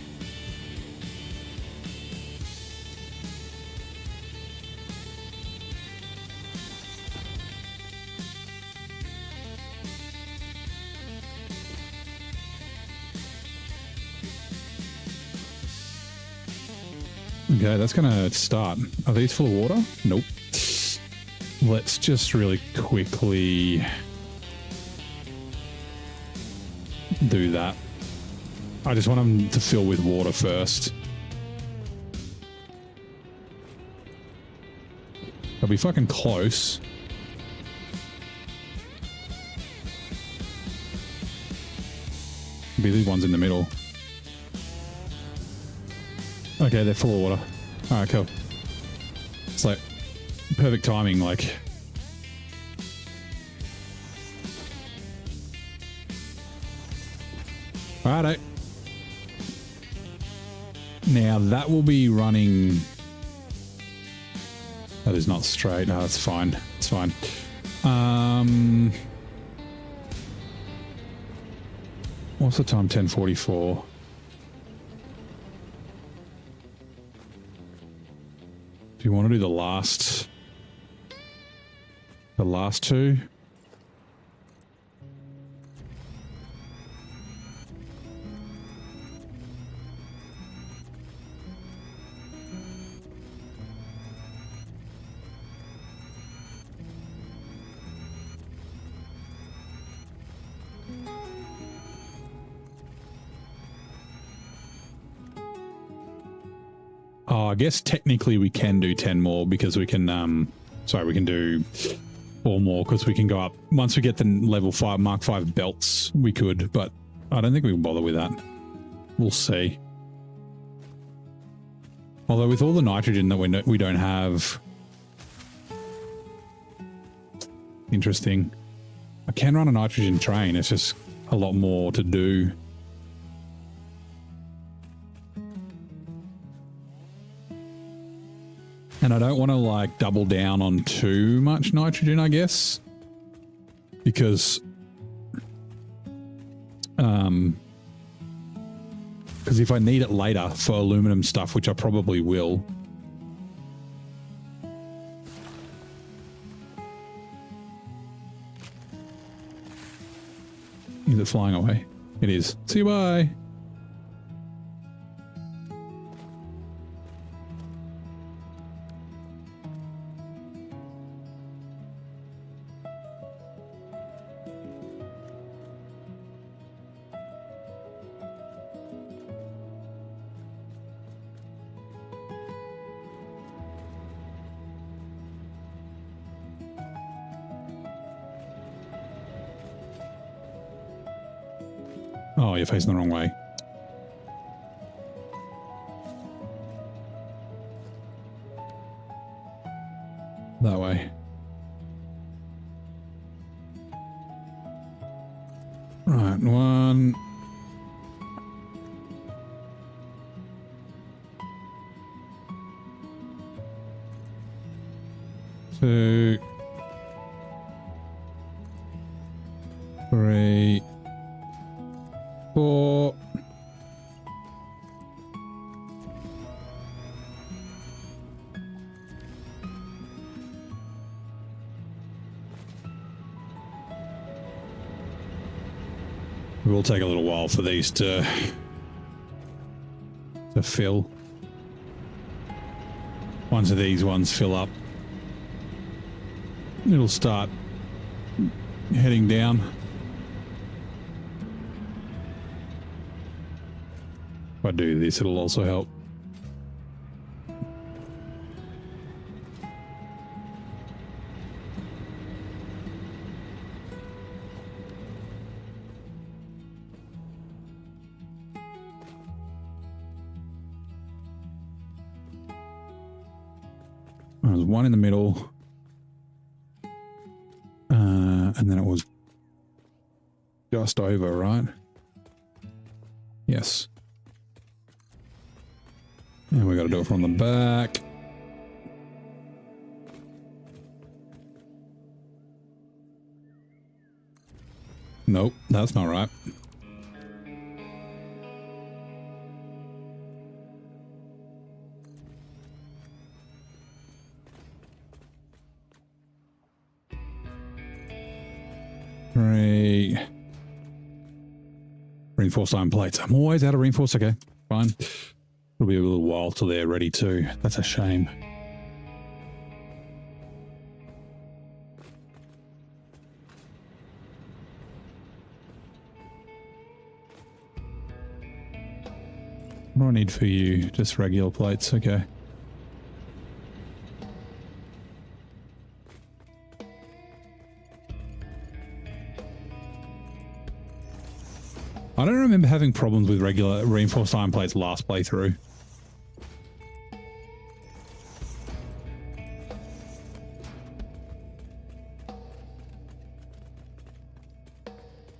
Okay, that's gonna start. Are these full of water? Nope. Let's just really quickly do that. I just want them to fill with water first. They'll be fucking close. Be these ones in the middle. Okay, they're full of water. Alright, cool. It's like perfect timing, like. Alright. Now that will be running. That is not straight. No, that's fine. It's fine. What's the time? 10:44. Do you want to do the last two? Oh, I guess technically we can do 10 more because we can, we can do 4 more because we can go up. Once we get the level 5, Mark 5 belts, we could, but I don't think we can bother with that. We'll see. Although with all the nitrogen that we don't have... Interesting. I can run a nitrogen train, it's just a lot more to do. And I don't want to like double down on too much nitrogen, I guess, because if I need it later for aluminum stuff, which I probably will. Is it flying away? It is. See you, bye. Oh, you're facing the wrong way. That way. Right, 1. 2, 3, 4. It will take a little while for these to fill. Once of these ones fill up, it'll start heading down. If I do this, it'll also help. There's one in the middle. And then it was just over, right? Yes. And we got to do it from the back. Nope, that's not right. Three. Reinforced iron plates. I'm always out of reinforced. Okay, fine. It'll be a little while till they're ready too. That's a shame. What do I need for you? Just regular plates. Okay. I don't remember having problems with regular reinforced iron plates last playthrough.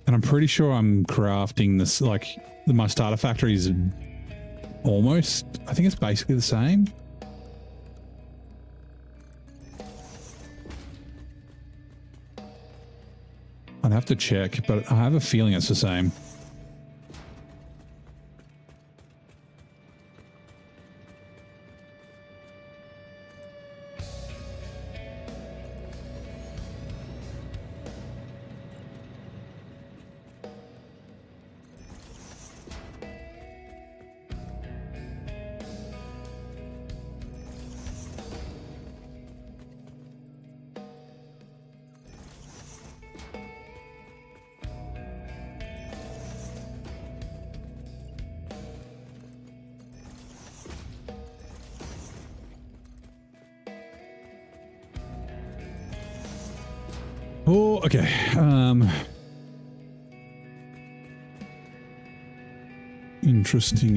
And I'm pretty sure I'm crafting this, like, my starter factory is almost, I think it's basically the same. I'd have to check, but I have a feeling it's the same. Oh, okay. Interesting.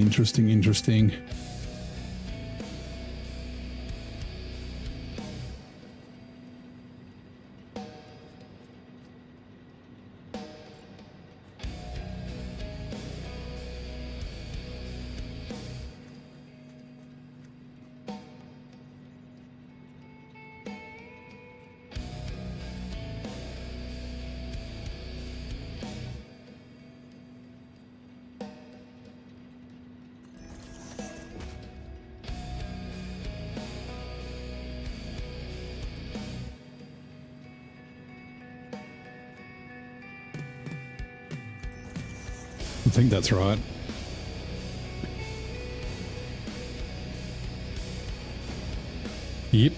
I think that's right. Yep.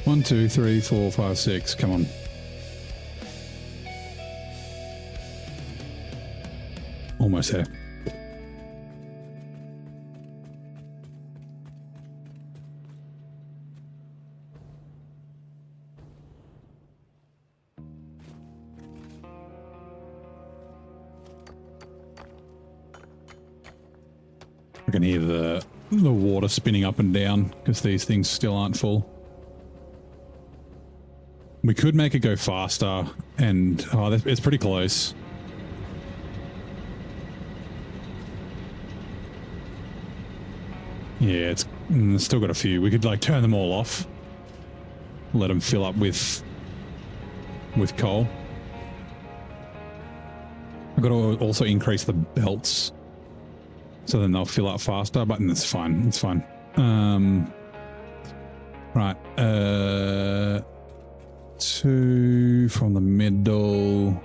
One, two, three, 4, 5, 6. Come on. Almost there. I can hear the water spinning up and down because these things still aren't full. We could make it go faster, and oh, it's pretty close. Yeah, it's still got a few. We could like turn them all off, let them fill up with coal. I've got to also increase the belts so then they'll fill up faster, but it's fine. It's fine. Right. 2 from the middle.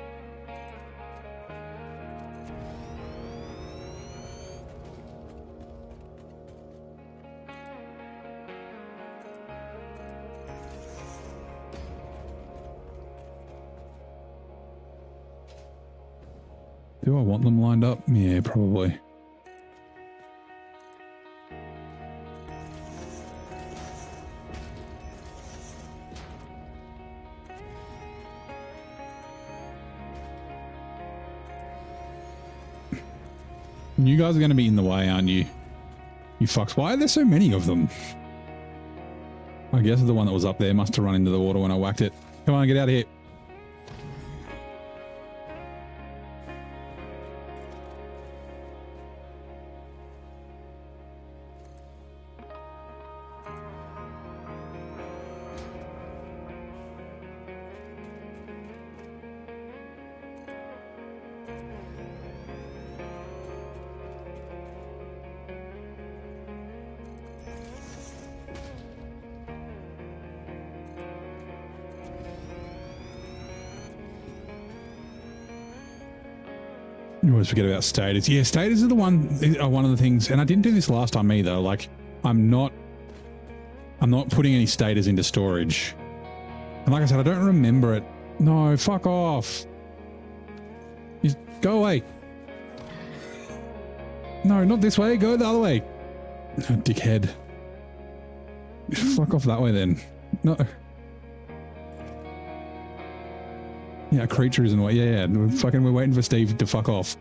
Do I want them lined up? Yeah, probably. You guys are going to be in the way, aren't you? You fucks. Why are there so many of them? I guess the one that was up there must have run into the water when I whacked it. Come on, get out of here. You always forget about stators. Yeah, stators are one of the things, and I didn't do this last time either. Like, I'm not putting any stators into storage. And like I said, I don't remember it. No, fuck off. Just go away. No, not this way. Go the other way. Oh, dickhead. Fuck off that way then. No. Yeah, a creature is in the way. Yeah. We're waiting for Steve to fuck off.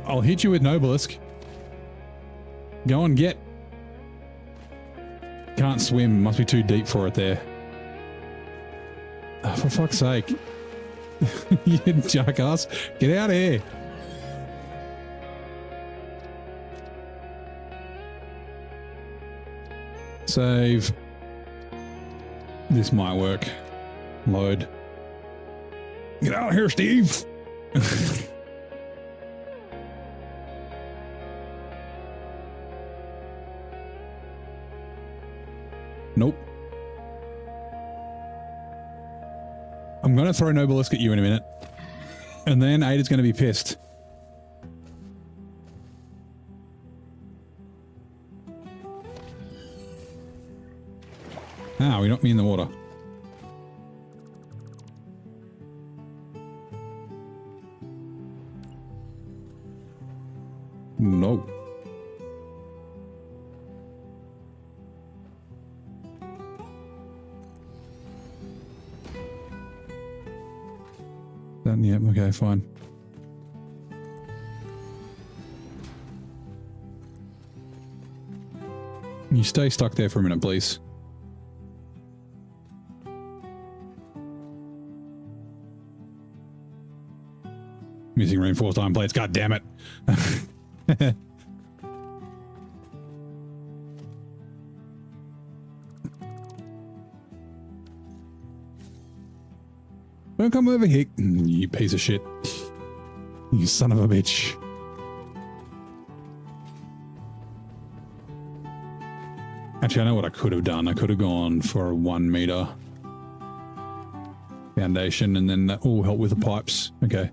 I'll hit you with Nobelisk. Go on, get. Can't swim. Must be too deep for it there. Oh, for fuck's sake. You jackass. Get out of here. Save. This might work. Load. Get out of here, Steve. Nope. I'm going to throw Nobelisk at you in a minute. And then Ada's going to be pissed. Ah, we knocked me in the water. No. Then, yeah, okay, fine. You stay stuck there for a minute, please. Missing reinforced iron plates. God damn it. Don't come over here, you piece of shit. You son of a bitch. Actually, I know what I could have done. I could have gone for a 1 meter foundation and then that will help with the pipes. Okay.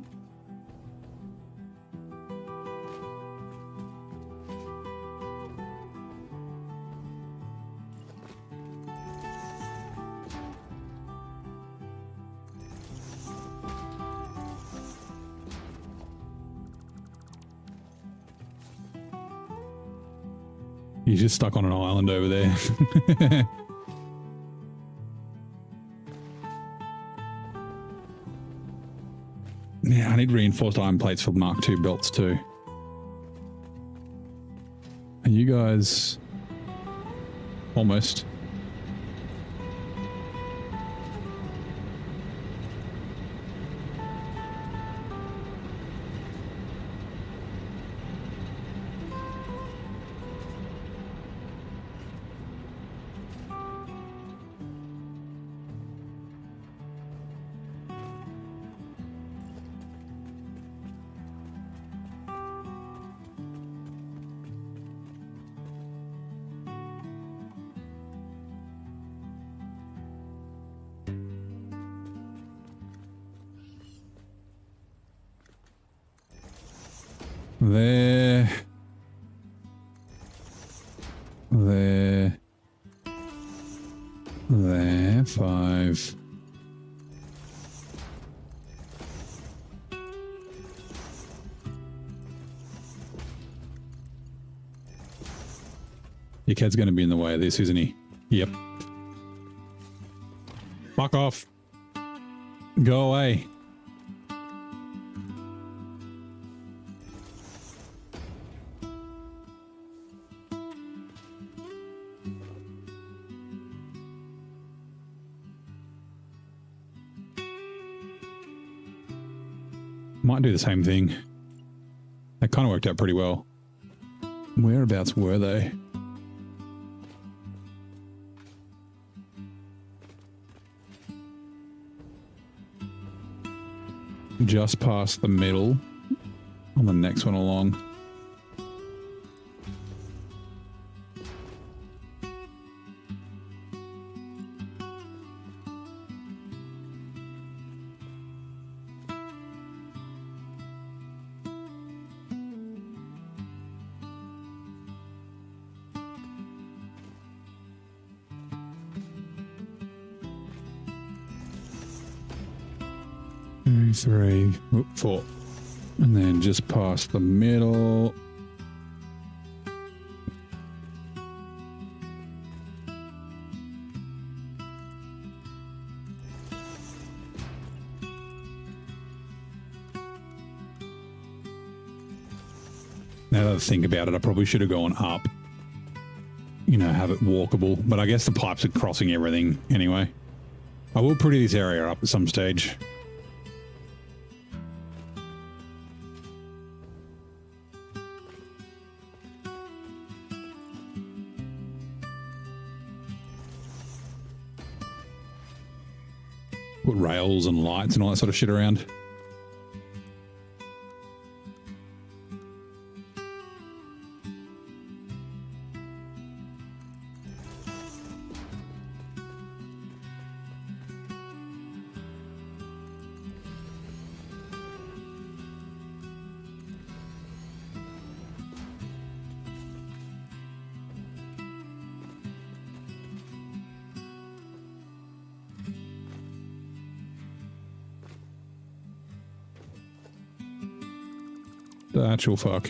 He's just stuck on an island over there. Yeah, I need reinforced iron plates for Mark II belts too. Are you guys almost? There. 5. Your kid's going to be in the way of this, isn't he? Yep. Fuck off. Go away. Might do the same thing. That kind of worked out pretty well. Whereabouts were they? Just past the middle on the next one along. Three, 4, and then just past the middle. Now that I think about it, I probably should have gone up, you know, have it walkable, but I guess the pipes are crossing everything anyway. I will pretty this area up at some stage. Put rails and lights and all that sort of shit around. The actual fuck.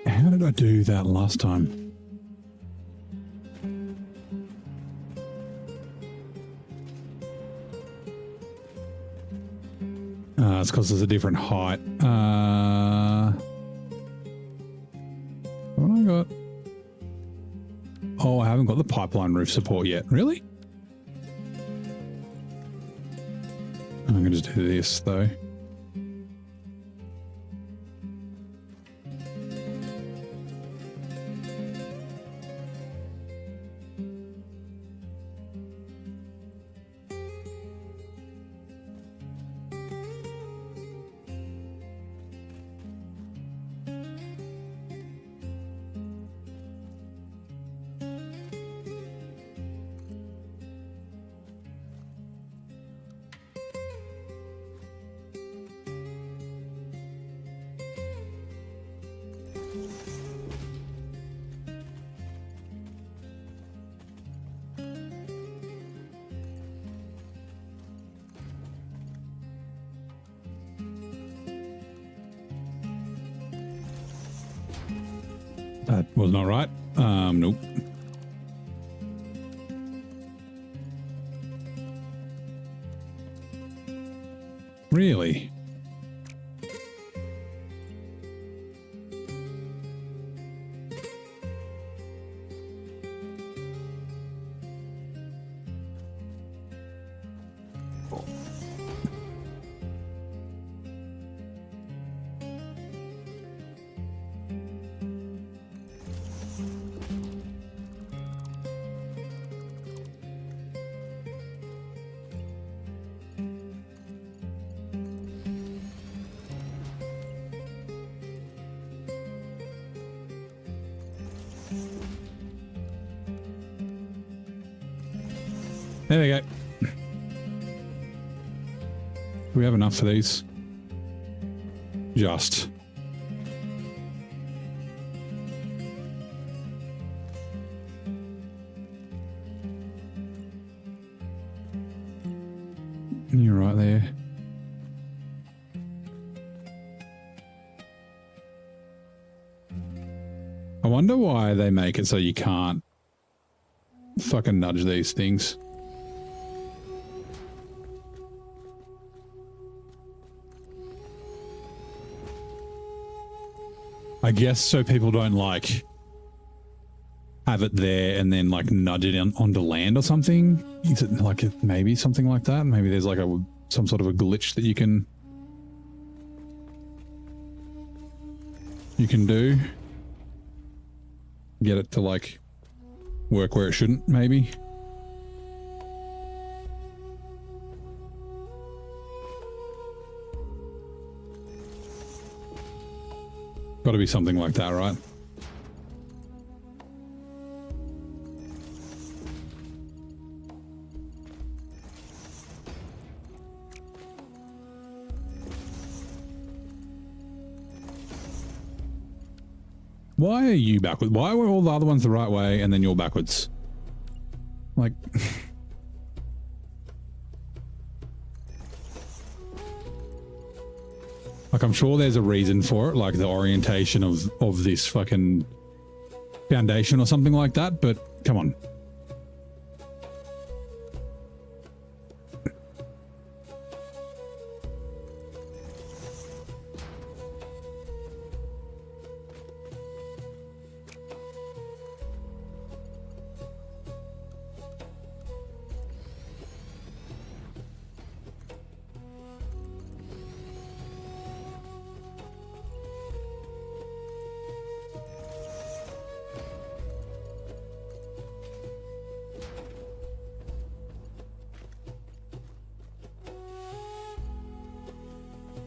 How did I do that last time? It's because there's a different height. What have I got? Oh, I haven't got the pipeline roof support yet. Really? I'm going to just do this, though. That was not right. Nope. Really? There we go. Do we have enough for these? Just. You're right there. I wonder why they make it so you can't fucking nudge these things. I guess so people don't like have it there and then like nudge it onto land or something. Is it like maybe something like that? Maybe there's like some sort of a glitch that you can do. Get it to like work where it shouldn't, maybe. Got to be something like that, right? Why are you backwards? Why were all the other ones the right way and then you're backwards? Like... Like, I'm sure there's a reason for it, like the orientation of this fucking foundation or something like that, but come on.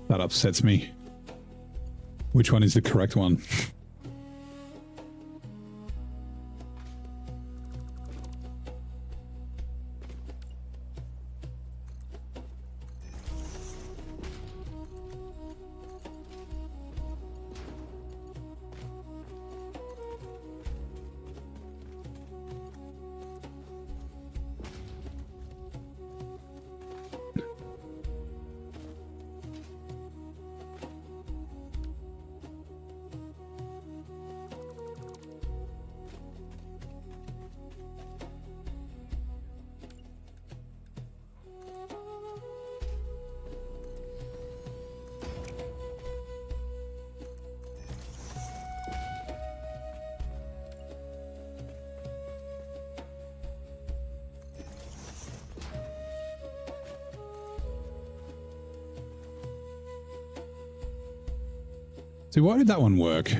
That upsets me. Which one is the correct one? See, why did that one work,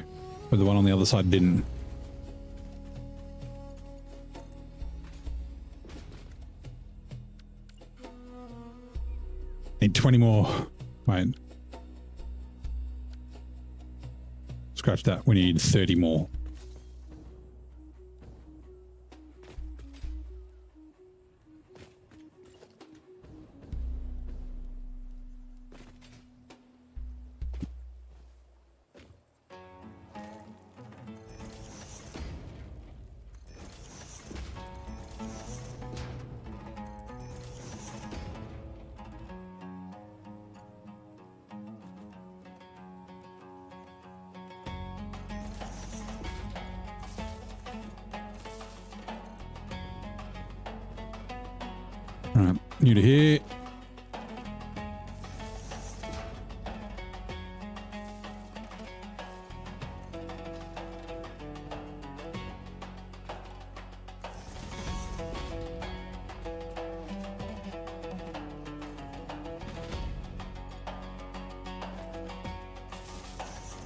but the one on the other side didn't? Need 20 more. Wait. Scratch that. We need 30 more. All right, new to here.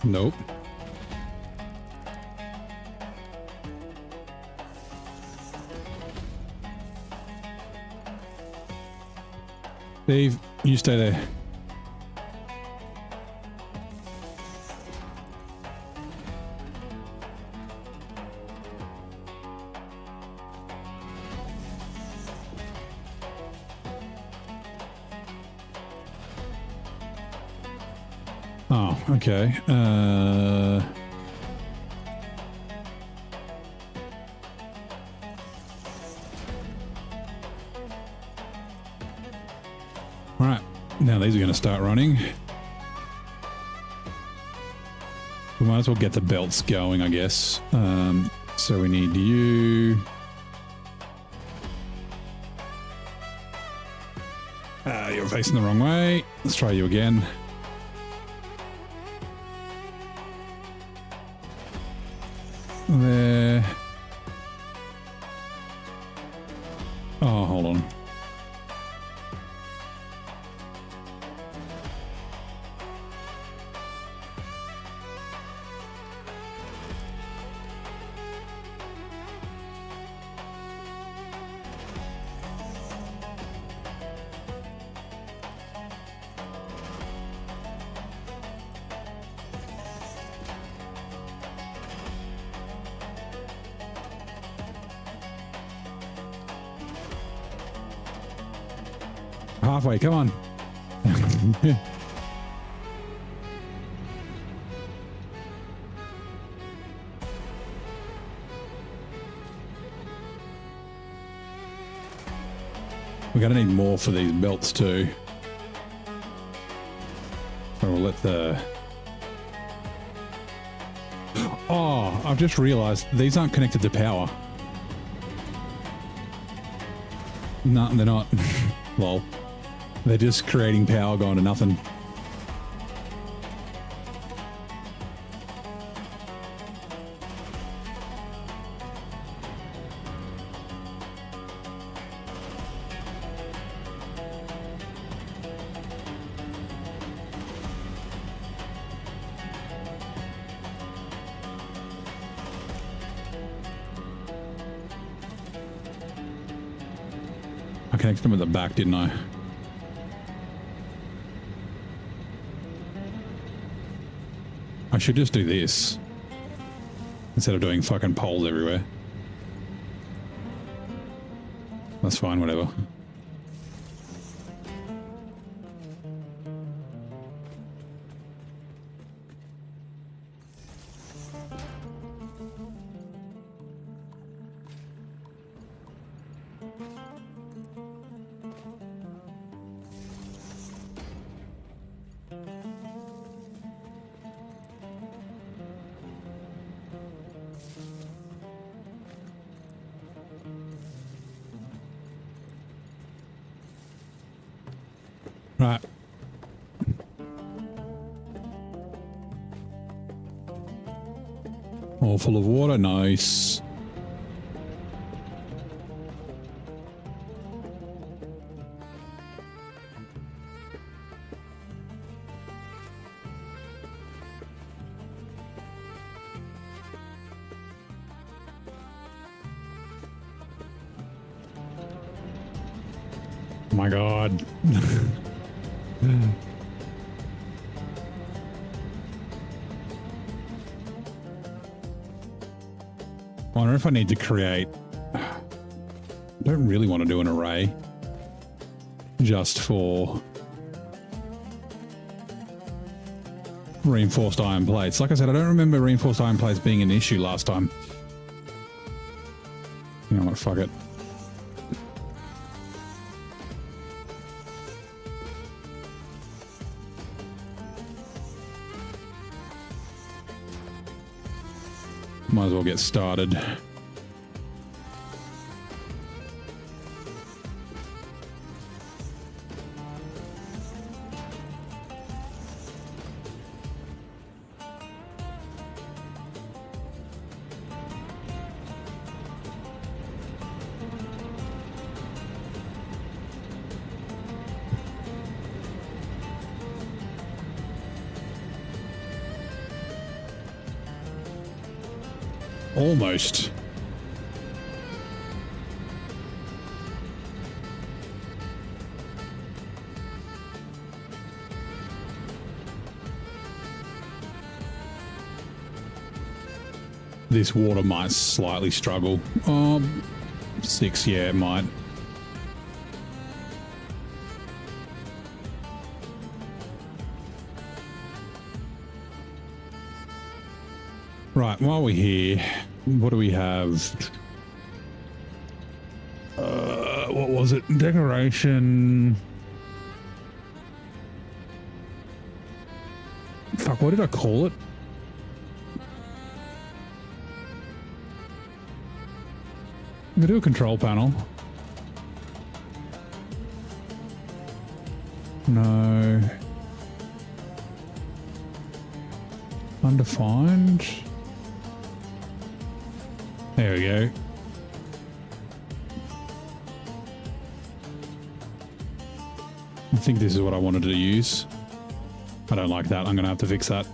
Nope. Steve, you stay there. Oh, okay. All right, now these are going to start running. We might as well get the belts going, I guess. So we need you. You're facing the wrong way. Let's try you again. There. Oh, hold on. Halfway, come on. We're going to need more for these belts too. So we'll let the... Oh, I've just realized these aren't connected to power. No, they're not. Lol. They're just creating power going to nothing. I connected them at the back, didn't I? I should just do this instead of doing fucking poles everywhere. That's fine, whatever. Right. All full of water, nice. Oh my God. I wonder if I need to create... I don't really want to do an array just for reinforced iron plates. Like I said, I don't remember reinforced iron plates being an issue last time. You know what, fuck it. Might as well get started. almost. This water might slightly struggle. 6, yeah, it might. Right, while we're here, what do we have? What was it? Decoration. Fuck, what did I call it? I'm gonna do a control panel. No. Undefined. There we go. I think this is what I wanted to use. I don't like that. I'm gonna have to fix that.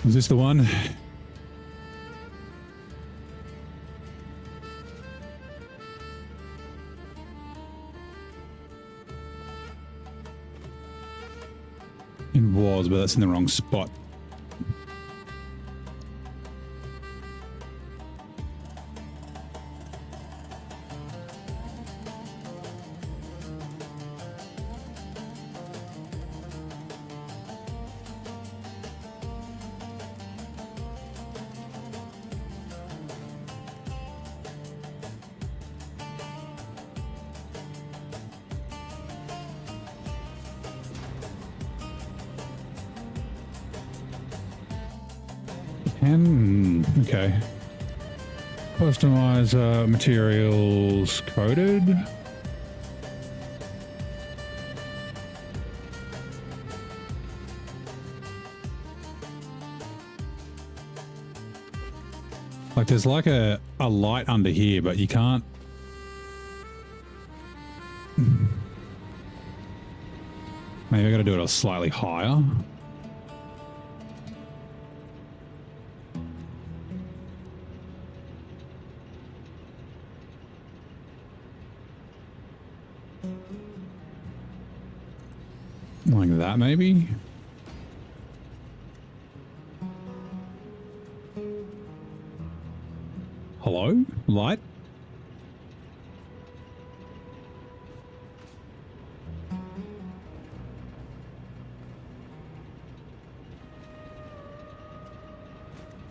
Is this the one? It was, but that's in the wrong spot. Okay. Customize materials coded. Like there's like a light under here, but you can't. Maybe I gotta do it a slightly higher. Like that, maybe? Hello? Light?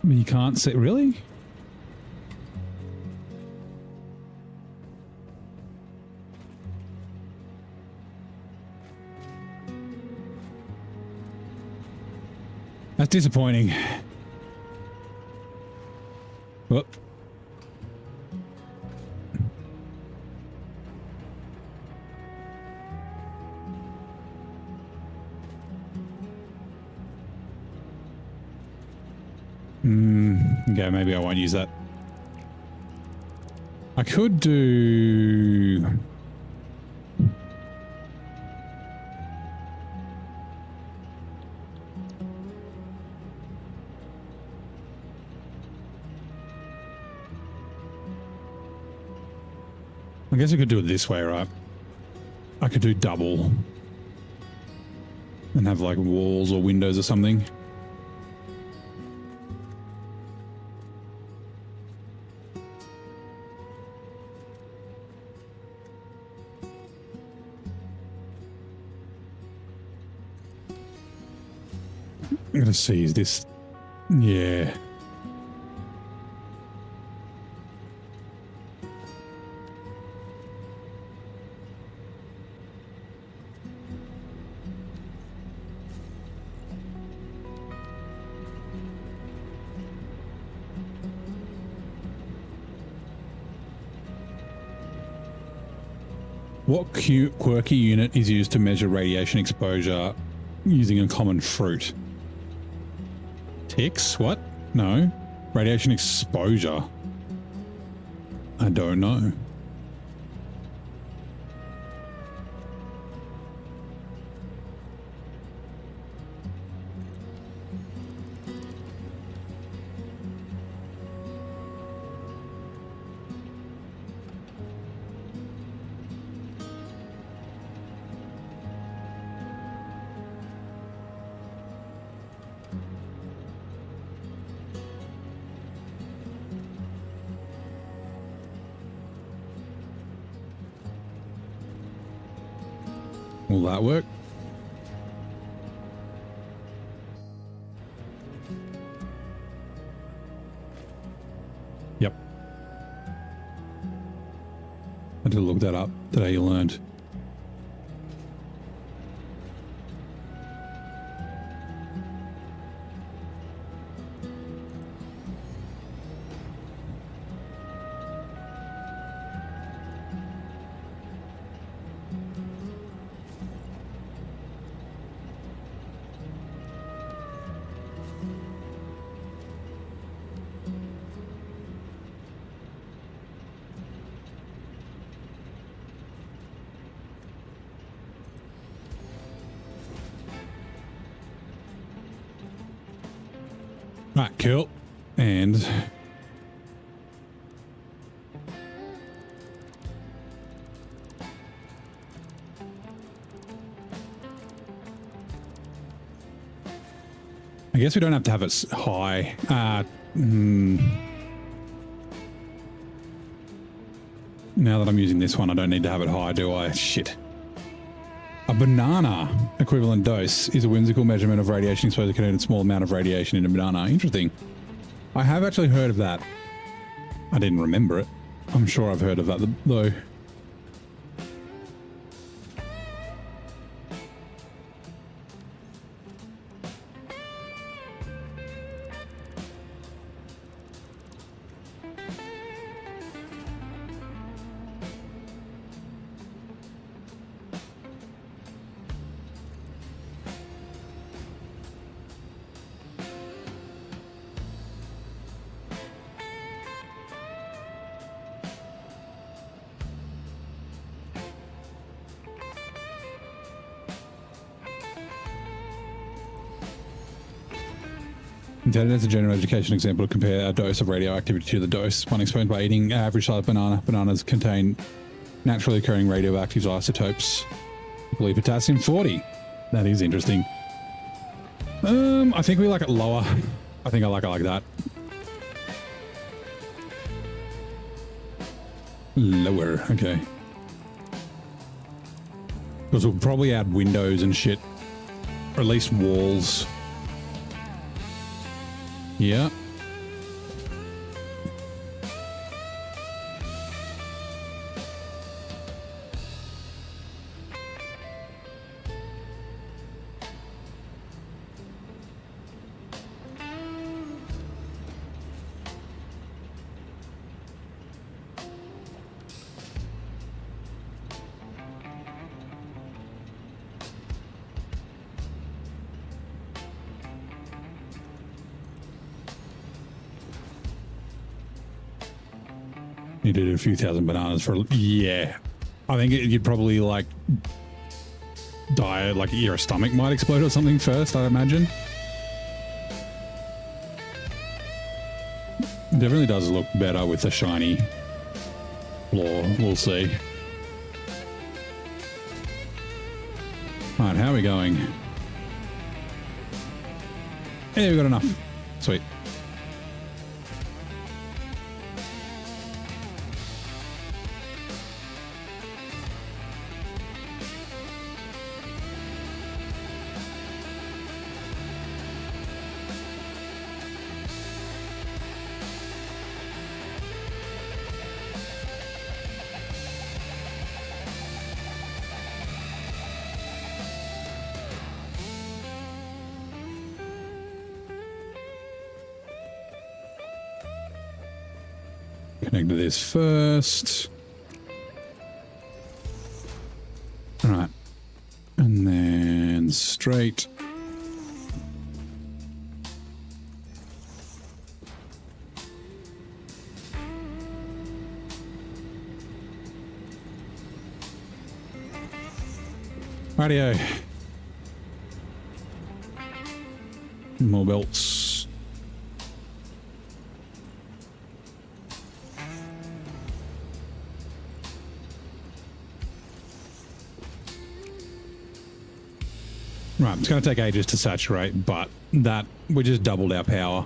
You can't see, really? That's disappointing. Whoop. Okay, maybe I won't use that. I could do... I guess I could do it this way, right? I could do double and have like walls or windows or something. I'm gonna see, is this... Yeah. What quirky unit is used to measure radiation exposure using a common fruit? Ticks? What? No. Radiation exposure. I don't know. Will that work? Yep. I did look that up today, you learned. Right, cool. And I guess we don't have to have it high. Now that I'm using this one, I don't need to have it high, do I? Shit. A banana equivalent dose is a whimsical measurement of radiation exposure containing a small amount of radiation in a banana. Interesting. I have actually heard of that. I didn't remember it. I'm sure I've heard of that though. Intended as a general education example to compare a dose of radioactivity to the dose one explained by eating average size banana. Bananas contain naturally occurring radioactive isotopes, particularly potassium-40. That is interesting. I think we like it lower. I think I like it like that. Lower, okay. Because we'll probably add windows and shit. Or at least walls. Yeah. You did a few thousand bananas for, yeah. I think you'd probably like die, like your stomach might explode or something first, I imagine. It definitely does look better with the shiny floor, we'll see. Alright, how are we going? Yeah, we got enough. Sweet. Connect to this first. Right. And then straight. Rightio. More belts. Right, it's going to take ages to saturate, but that we just doubled our power.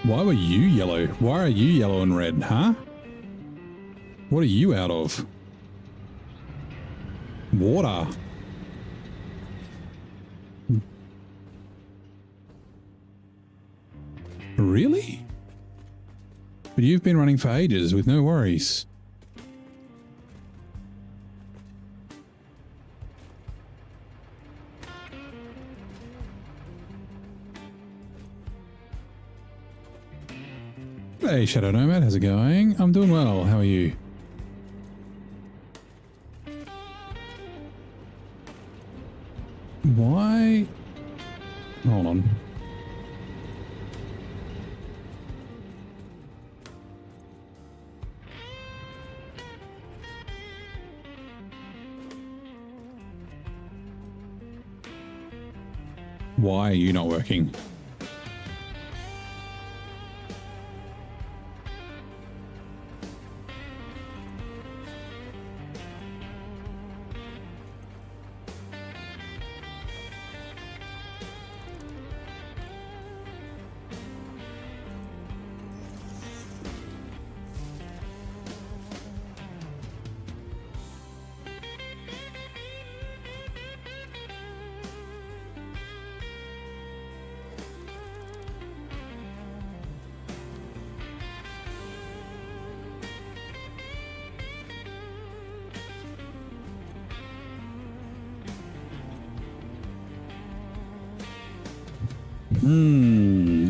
Why were you yellow? Why are you yellow and red, huh? What are you out of? Water. Really? But you've been running for ages with no worries. Hey, Shadow Nomad, how's it going? I'm doing well. How are you? Why? Hold on. Why are you not working?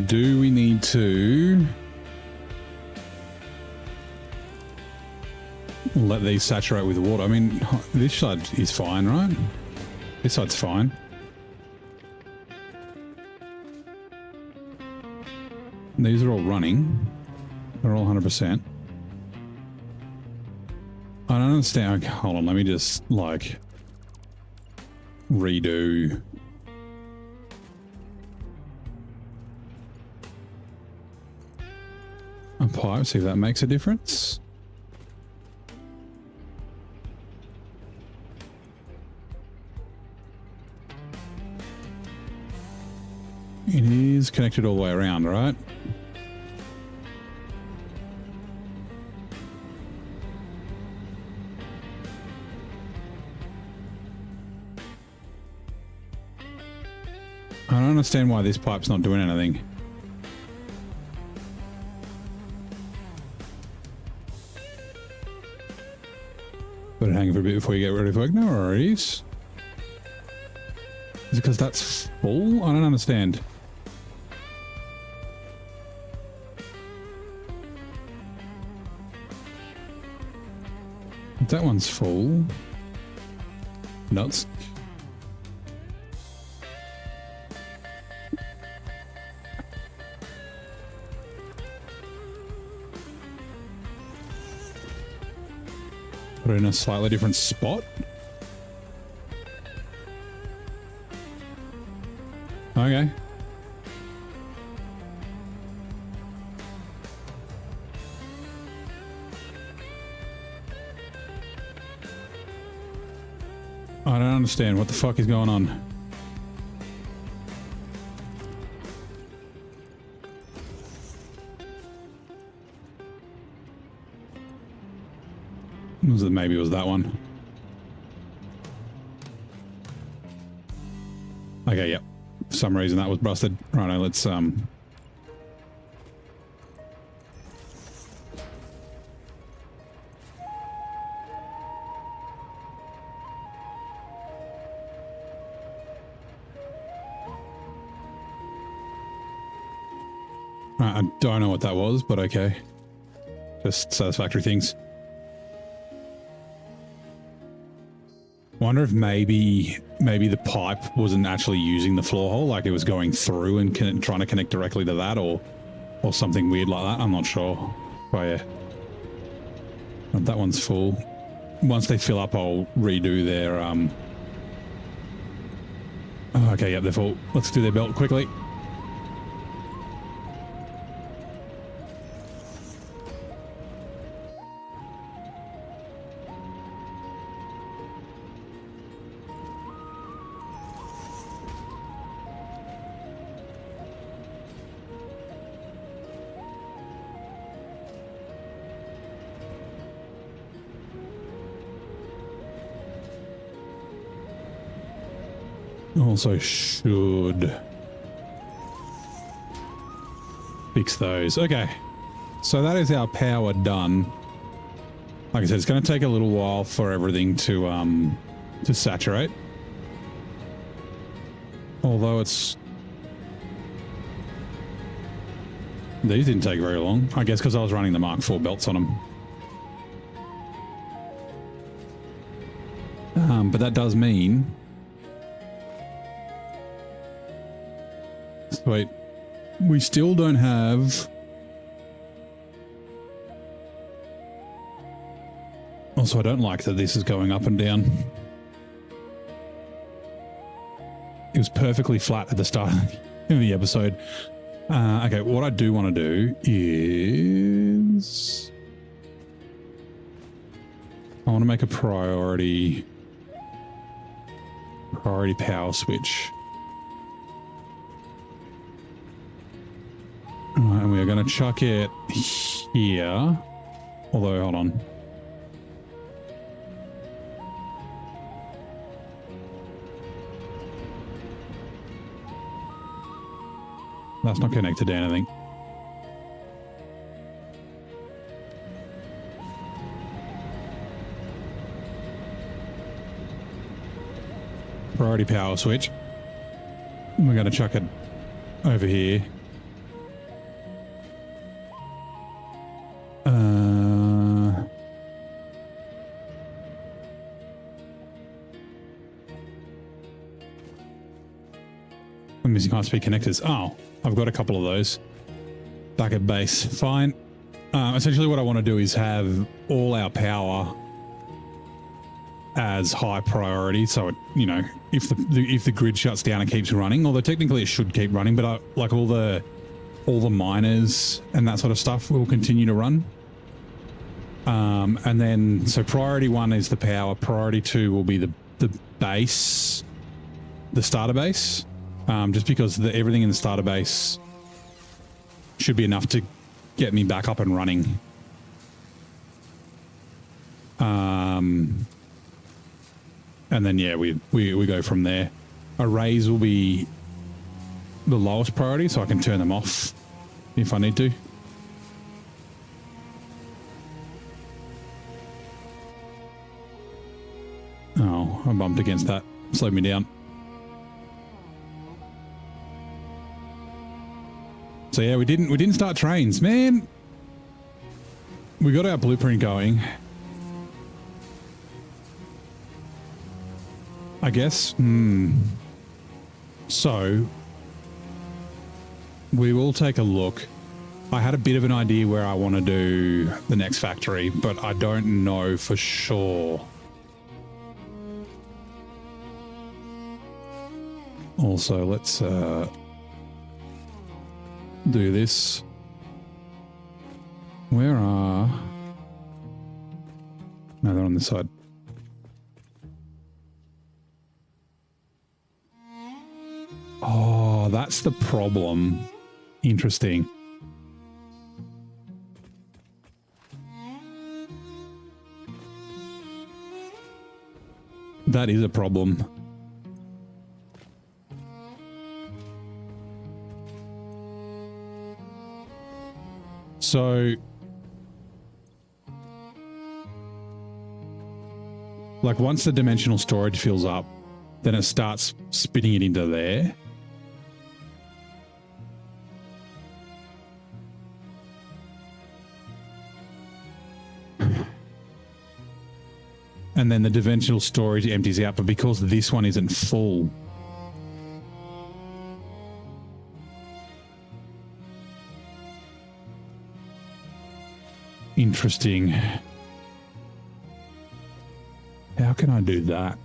Do we need to let these saturate with water? I mean, this side is fine, right? This side's fine. These are all running. They're all 100%. I don't understand. Okay, hold on, let me just, like, redo. A pipe, see if that makes a difference. It is connected all the way around, right? I don't understand why this pipe's not doing anything. Let it hang for a bit before you get ready for work. No worries. Is it because that's full? I don't understand. That one's full. Nuts. Put it in a slightly different spot. Okay. I don't understand what the fuck is going on. Maybe it was that one. Okay, yep. For some reason that was busted. Right, now let's Right, I don't know what that was, but okay. Just satisfactory things. Wonder if maybe the pipe wasn't actually using the floor hole, like it was going through and trying to connect directly to that, or something weird like that. I'm not sure. But yeah, that one's full. Once they fill up, I'll redo their oh, okay, yep, they're full. Let's do their belt quickly. Also should fix those. Okay, so that is our power done. Like I said, it's going to take a little while for everything to saturate. Although these didn't take very long. I guess because I was running the Mark IV belts on them. But that does mean... Wait, we still don't have... Also, I don't like that this is going up and down. It was perfectly flat at the start of the episode. Okay, what I do want to do is... I want to make a priority power switch. Alright, and we are going to chuck it here. Although, hold on. That's not connected to anything. Priority power switch. We're going to chuck it over here. I'm missing high-speed connectors. Oh, I've got a couple of those. Back at base. Fine. Essentially what I want to do is have all our power as high priority, so it, you know, if the grid shuts down and keeps running, although technically it should keep running, but like all the miners and that sort of stuff will continue to run. And then, so priority 1 is the power, priority 2 will be the base, the starter base, just because everything in the starter base should be enough to get me back up and running. And then, yeah, we go from there. Arrays will be the lowest priority, so I can turn them off if I need to. Oh, I bumped against that. Slowed me down. So yeah, we didn't start trains, man. We got our blueprint going, I guess. So we will take a look. I had a bit of an idea where I want to do the next factory, but I don't know for sure. Also, let's do this. Where are... No, they're on this side. Oh, that's the problem. Interesting. That is a problem. So, like once the dimensional storage fills up, then it starts spitting it into there. and then the dimensional storage empties out, but because this one isn't full, interesting. How can I do that?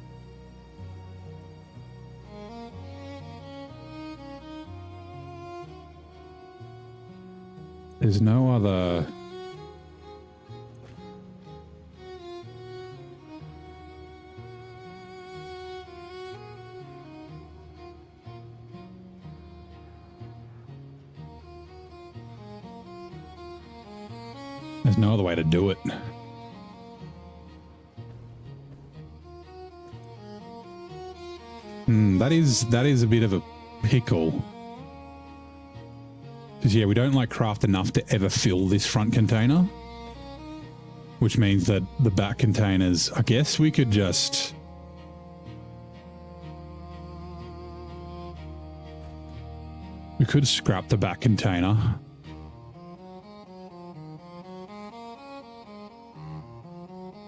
There's no other... There's no other way to do it. That is a bit of a pickle. Because yeah, we don't like craft enough to ever fill this front container. Which means that the back containers, I guess we could just... We could scrap the back container.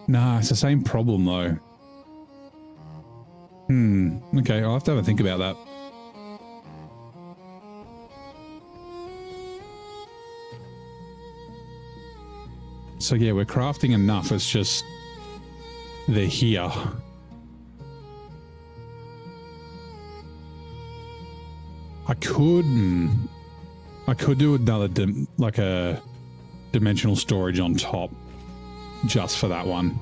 Nah, it's the same problem though. Okay, I'll have to have a think about that. So yeah, we're crafting enough, it's just they're here. I could do another like a dimensional storage on top just for that one.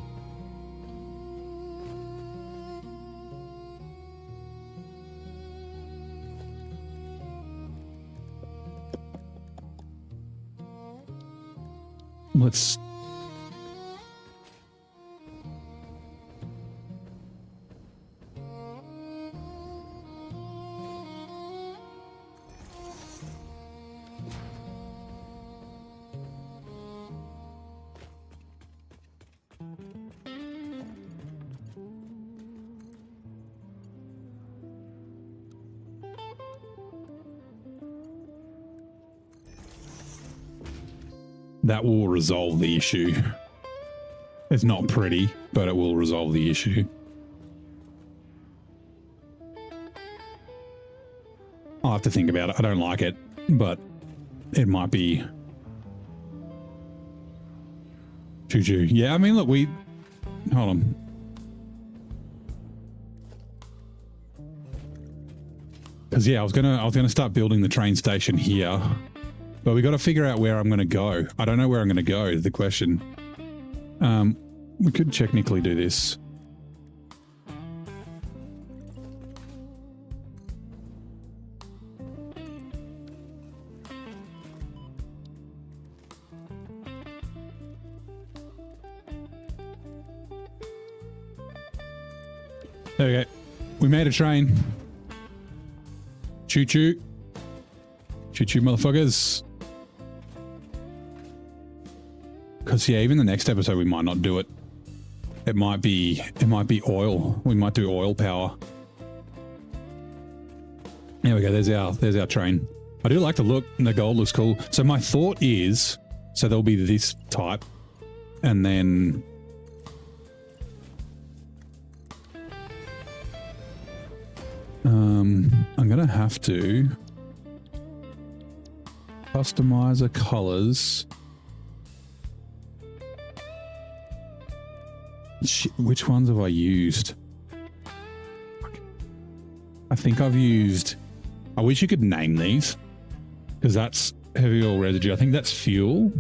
Let's... That will resolve the issue. It's not pretty, but it will resolve the issue. I'll have to think about it. I don't like it, but it might be... Choo Choo. Yeah, I mean, look, we... Hold on. Because yeah, I was gonna start building the train station here. But we got to figure out where I'm going to go. I don't know where I'm going to go, is the question. We could technically do this. There we go. We made a train. Choo choo. Choo choo motherfuckers. Because yeah, even the next episode we might not do it. It might be oil. We might do oil power. There we go. There's our train. I do like the look, and the gold looks cool. So my thought is, so there'll be this type, and then I'm gonna have to customize the colors. Shit, which ones have I used? I think I've used... I wish you could name these, because that's heavy oil residue. I think that's fuel.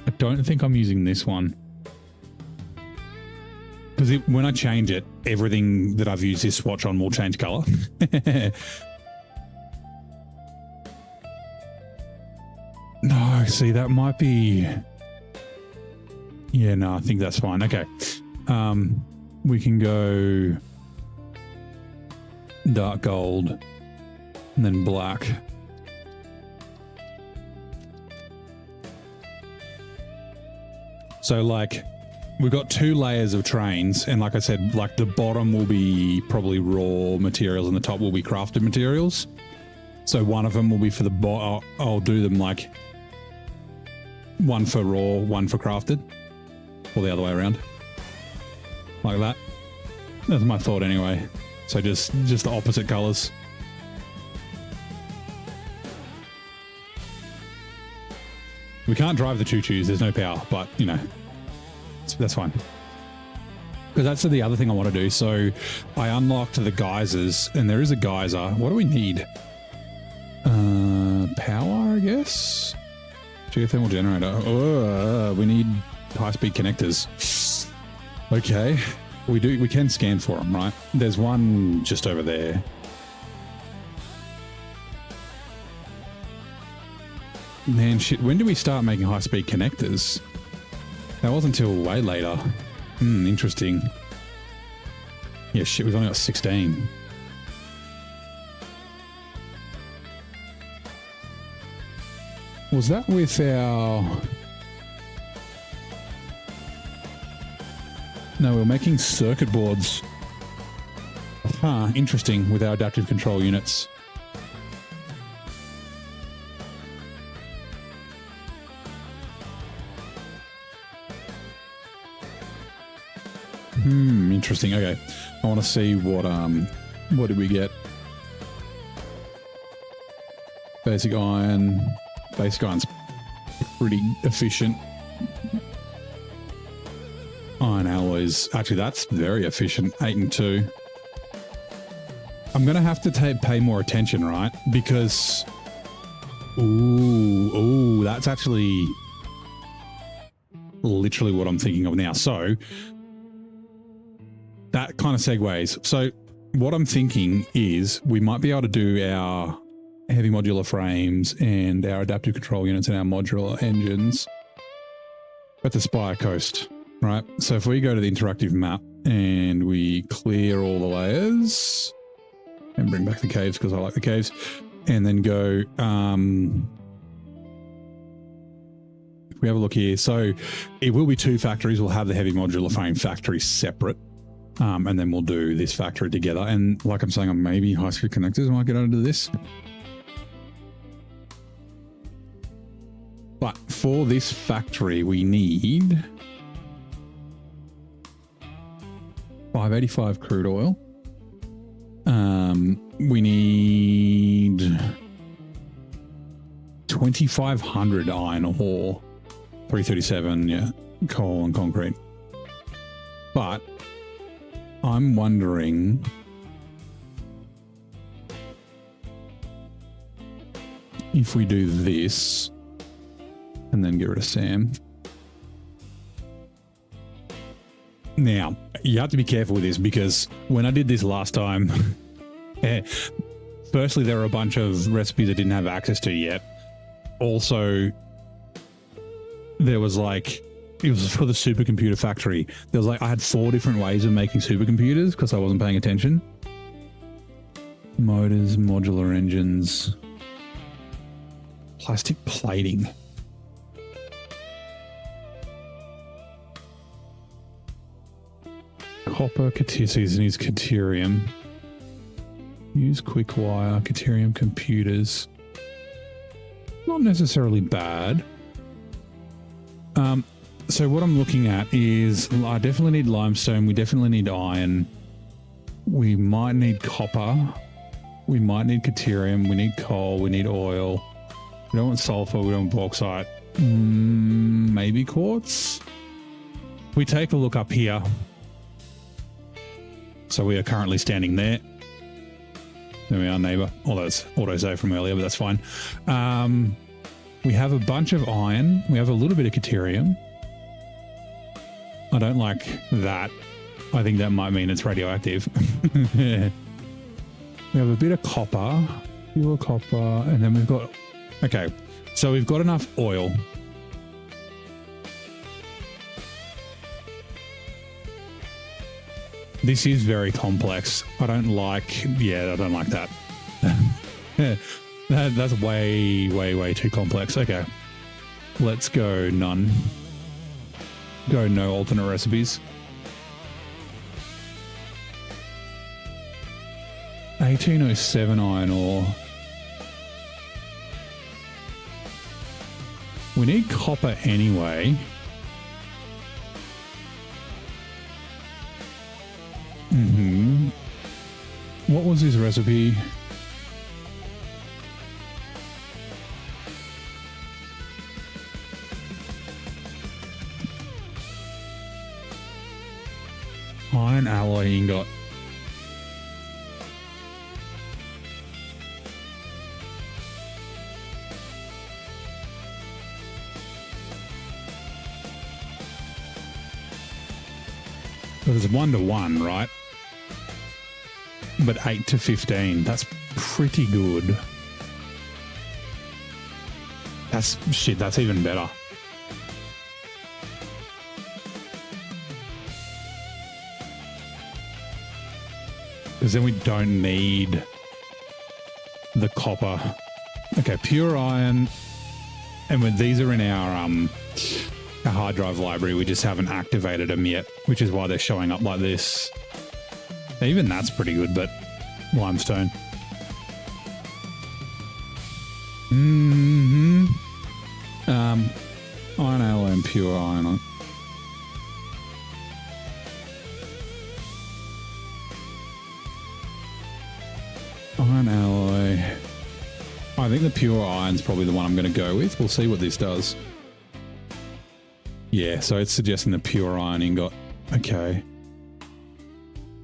I don't think I'm using this one. Because when I change it, everything that I've used this swatch on will change color. No, see, that might be... Yeah, no, I think that's fine. Okay. We can go dark gold and then black. So like we've got 2 layers of trains, and like I said, like the bottom will be probably raw materials and the top will be crafted materials. So one of them will be for the I'll do them like one for raw, one for crafted. Or the other way around. like that. That's my thought anyway. So just the opposite colors. We can't drive the choo-choos. There's no power, but you know, that's fine. Because that's the other thing I want to do. So I unlocked the geysers, and there is a geyser. What do we need? Power, I guess. Geothermal generator. Oh, we need high-speed connectors. Okay, we can scan for them, right? There's one just over there. Man, shit, when do we start making high-speed connectors? That wasn't until way later. Interesting. Yeah, shit, we've only got 16. Was that with our... No, we're making circuit boards. Huh, interesting, with our adaptive control units. Interesting. Okay, I want to see what did we get? Basic iron. Basic iron's pretty efficient. Iron alloys. Actually, that's very efficient. 8 and 2. I'm gonna have to pay more attention, right? Because ooh, that's actually literally what I'm thinking of now. So that kind of segues. So what I'm thinking is we might be able to do our heavy modular frames and our adaptive control units and our modular engines at the Spire Coast, right? So if we go to the interactive map and we clear all the layers and bring back the caves because I like the caves, and then go, if we have a look here, so it will be 2 factories. We'll have the heavy modular frame factory separate. And then we'll do this factory together. And like I'm saying, maybe high-speed connectors might get under this. But for this factory, we need 585 crude oil. We need 2,500 iron ore, 337, yeah, coal and concrete. But I'm wondering if we do this and then get rid of Sam. Now, you have to be careful with this because when I did this last time, firstly, there were a bunch of recipes I didn't have access to yet. Also, there was like, it was for the supercomputer factory. There was like, I had 4 different ways of making supercomputers because I wasn't paying attention. Motors, modular engines, plastic plating. Copper, Caterium needs Caterium. Use quick wire, Caterium computers. Not necessarily bad. So what I'm looking at is I definitely need limestone. We definitely need iron. We might need copper. We might need Caterium. We need coal. We need oil. We don't want sulfur. We don't want bauxite. Maybe quartz. We take a look up here. So we are currently standing there. There we are, neighbor. Although it's autosave from earlier, but that's fine. We have a bunch of iron. We have a little bit of Caterium. I don't like that. I think that might mean it's radioactive. We have a bit of copper, pure copper, and then we've got... Okay, so we've got enough oil. This is very complex. I don't like... Yeah, I don't like that. That's way, way, way too complex. Okay, let's go none. Go no alternate recipes. 1807 iron ore. We need copper anyway. What's this recipe? Iron alloy ingot. So there's 1 to 1, right? But 8 to 15. That's pretty good. That's shit. That's even better. Because then we don't need the copper. Okay, pure iron. And when these are in our hard drive library, we just haven't activated them yet, which is why they're showing up like this. Even that's pretty good, but limestone. Iron alloy and pure iron. Iron alloy. I think the pure iron's probably the one I'm going to go with. We'll see what this does. Yeah, so it's suggesting the pure iron ingot. Okay.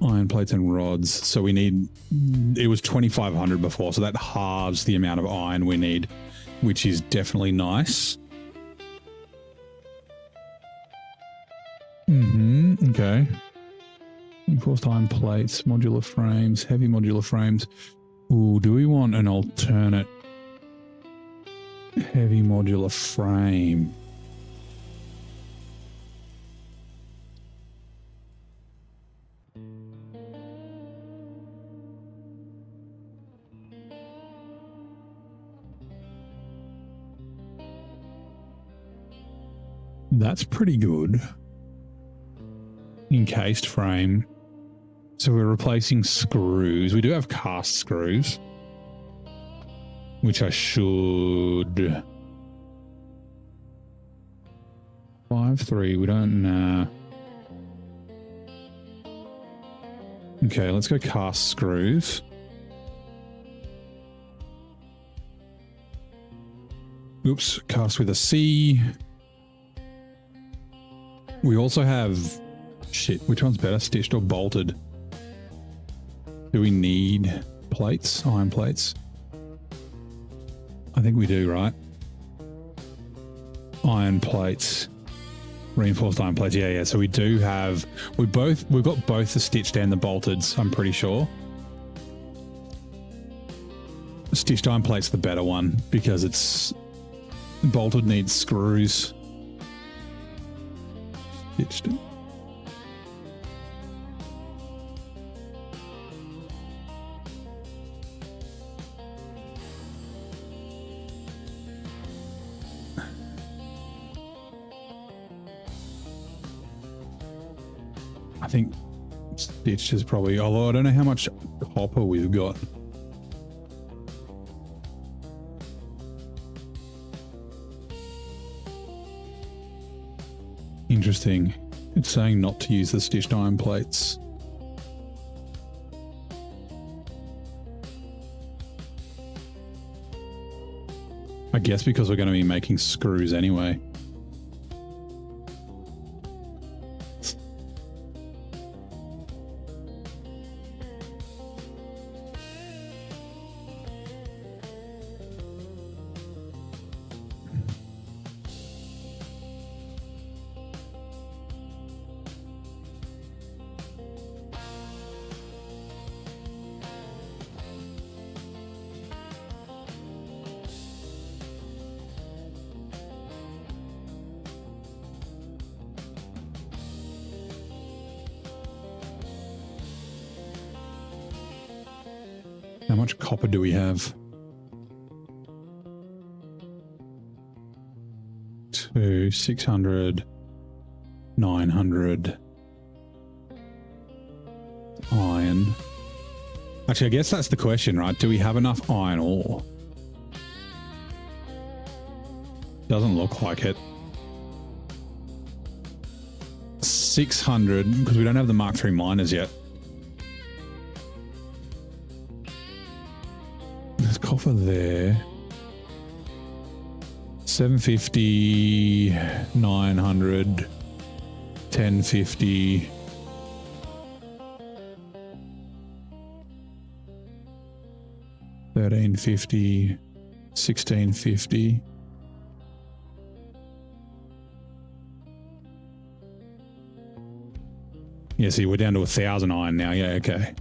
Iron plates and rods. So we need... It was 2,500 before, so that halves the amount of iron we need, which is definitely nice. Okay. Reinforced iron plates, modular frames, heavy modular frames. Ooh, do we want an alternate heavy modular frame? That's pretty good. Encased frame. So we're replacing screws. We do have cast screws, which I should... 5-3, we don't know. Okay, let's go cast screws. Oops, cast with a C. We also have... Shit, which one's better, stitched or bolted? Do we need plates, iron plates? I think we do, right? Iron plates, reinforced iron plates. Yeah. So we do have, we've got both the stitched and the bolteds, I'm pretty sure. Stitched iron plate's the better one because it's bolted needs screws. Stitched. I think stitched is probably, although I don't know how much copper we've got. Interesting. It's saying not to use the stitched iron plates. I guess because we're going to be making screws anyway. How much copper do we have? 2, 600, 900. Iron. Actually, I guess that's the question, right? Do we have enough iron ore? Doesn't look like it. 600, because we don't have the Mark III miners yet. off of there. 750, 900, 1050. 1350, 1650. Yeah, see, we're down to 1,000 iron now. Yeah, okay.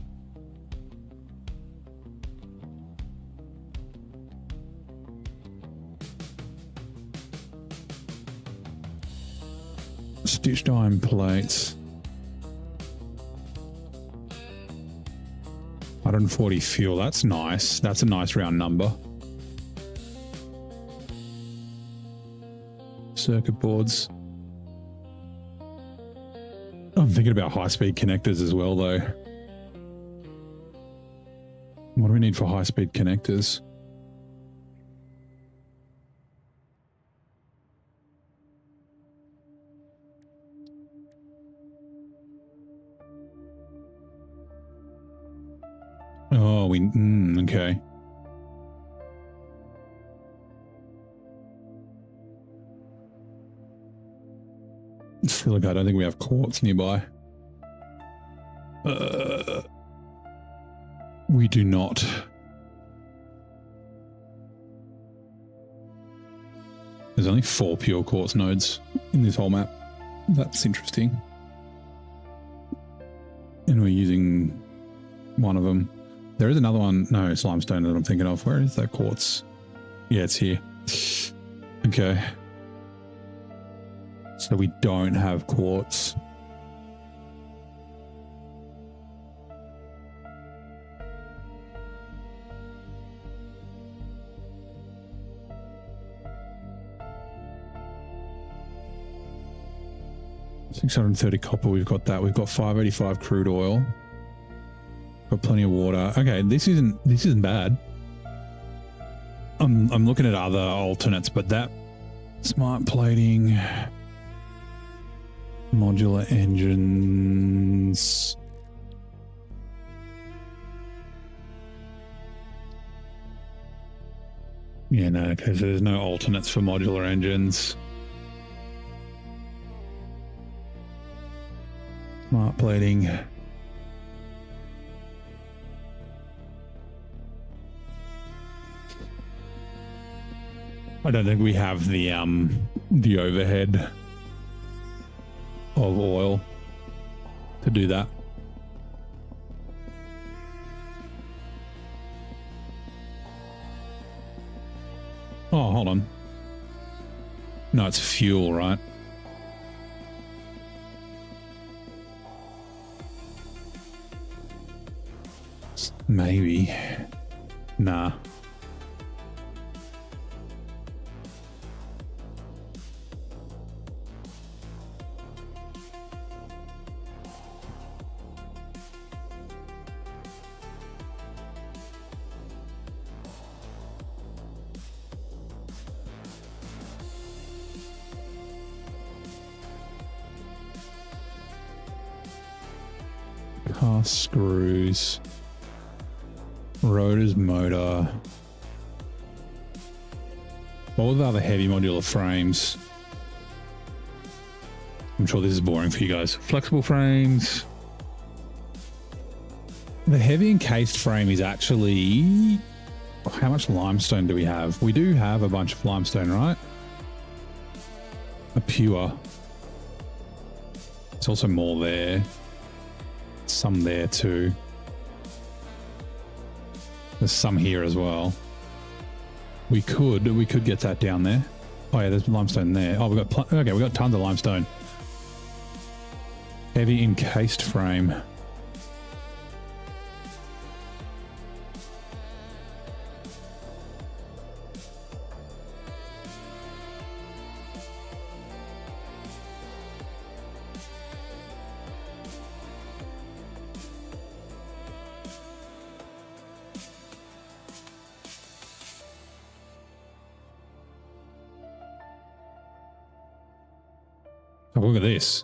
Stitched iron plates. 140 fuel. That's nice. That's a nice round number. Circuit boards. I'm thinking about high-speed connectors as well, though. What do we need for high-speed connectors? Oh, okay. Look, I don't think we have quartz nearby. We do not. There's only 4 pure quartz nodes in this whole map. That's interesting. And we're using one of them. There is another one. No, it's limestone that I'm thinking of. Where is that quartz? Yeah, it's here. Okay. So we don't have quartz. $630 copper. We've got that. We've got 585 crude oil. Got plenty of water. Okay, this isn't bad. I'm looking at other alternates, but that smart plating, modular engines. Yeah, no, because there's no alternates for modular engines. Smart plating. I don't think we have the overhead of oil to do that. Oh, hold on. No, it's fuel, right? Maybe. Nah. Cast screws, rotors, motor. What were the other heavy modular frames? I'm sure this is boring for you guys. Flexible frames. The heavy encased frame is actually... How much limestone do we have? We do have a bunch of limestone, right? A pure. There's also more there. Some there too. There's some here as well. We could get that down there. Oh yeah, there's limestone there. Oh, we got tons of limestone. Heavy encased frame. Oh, look at this.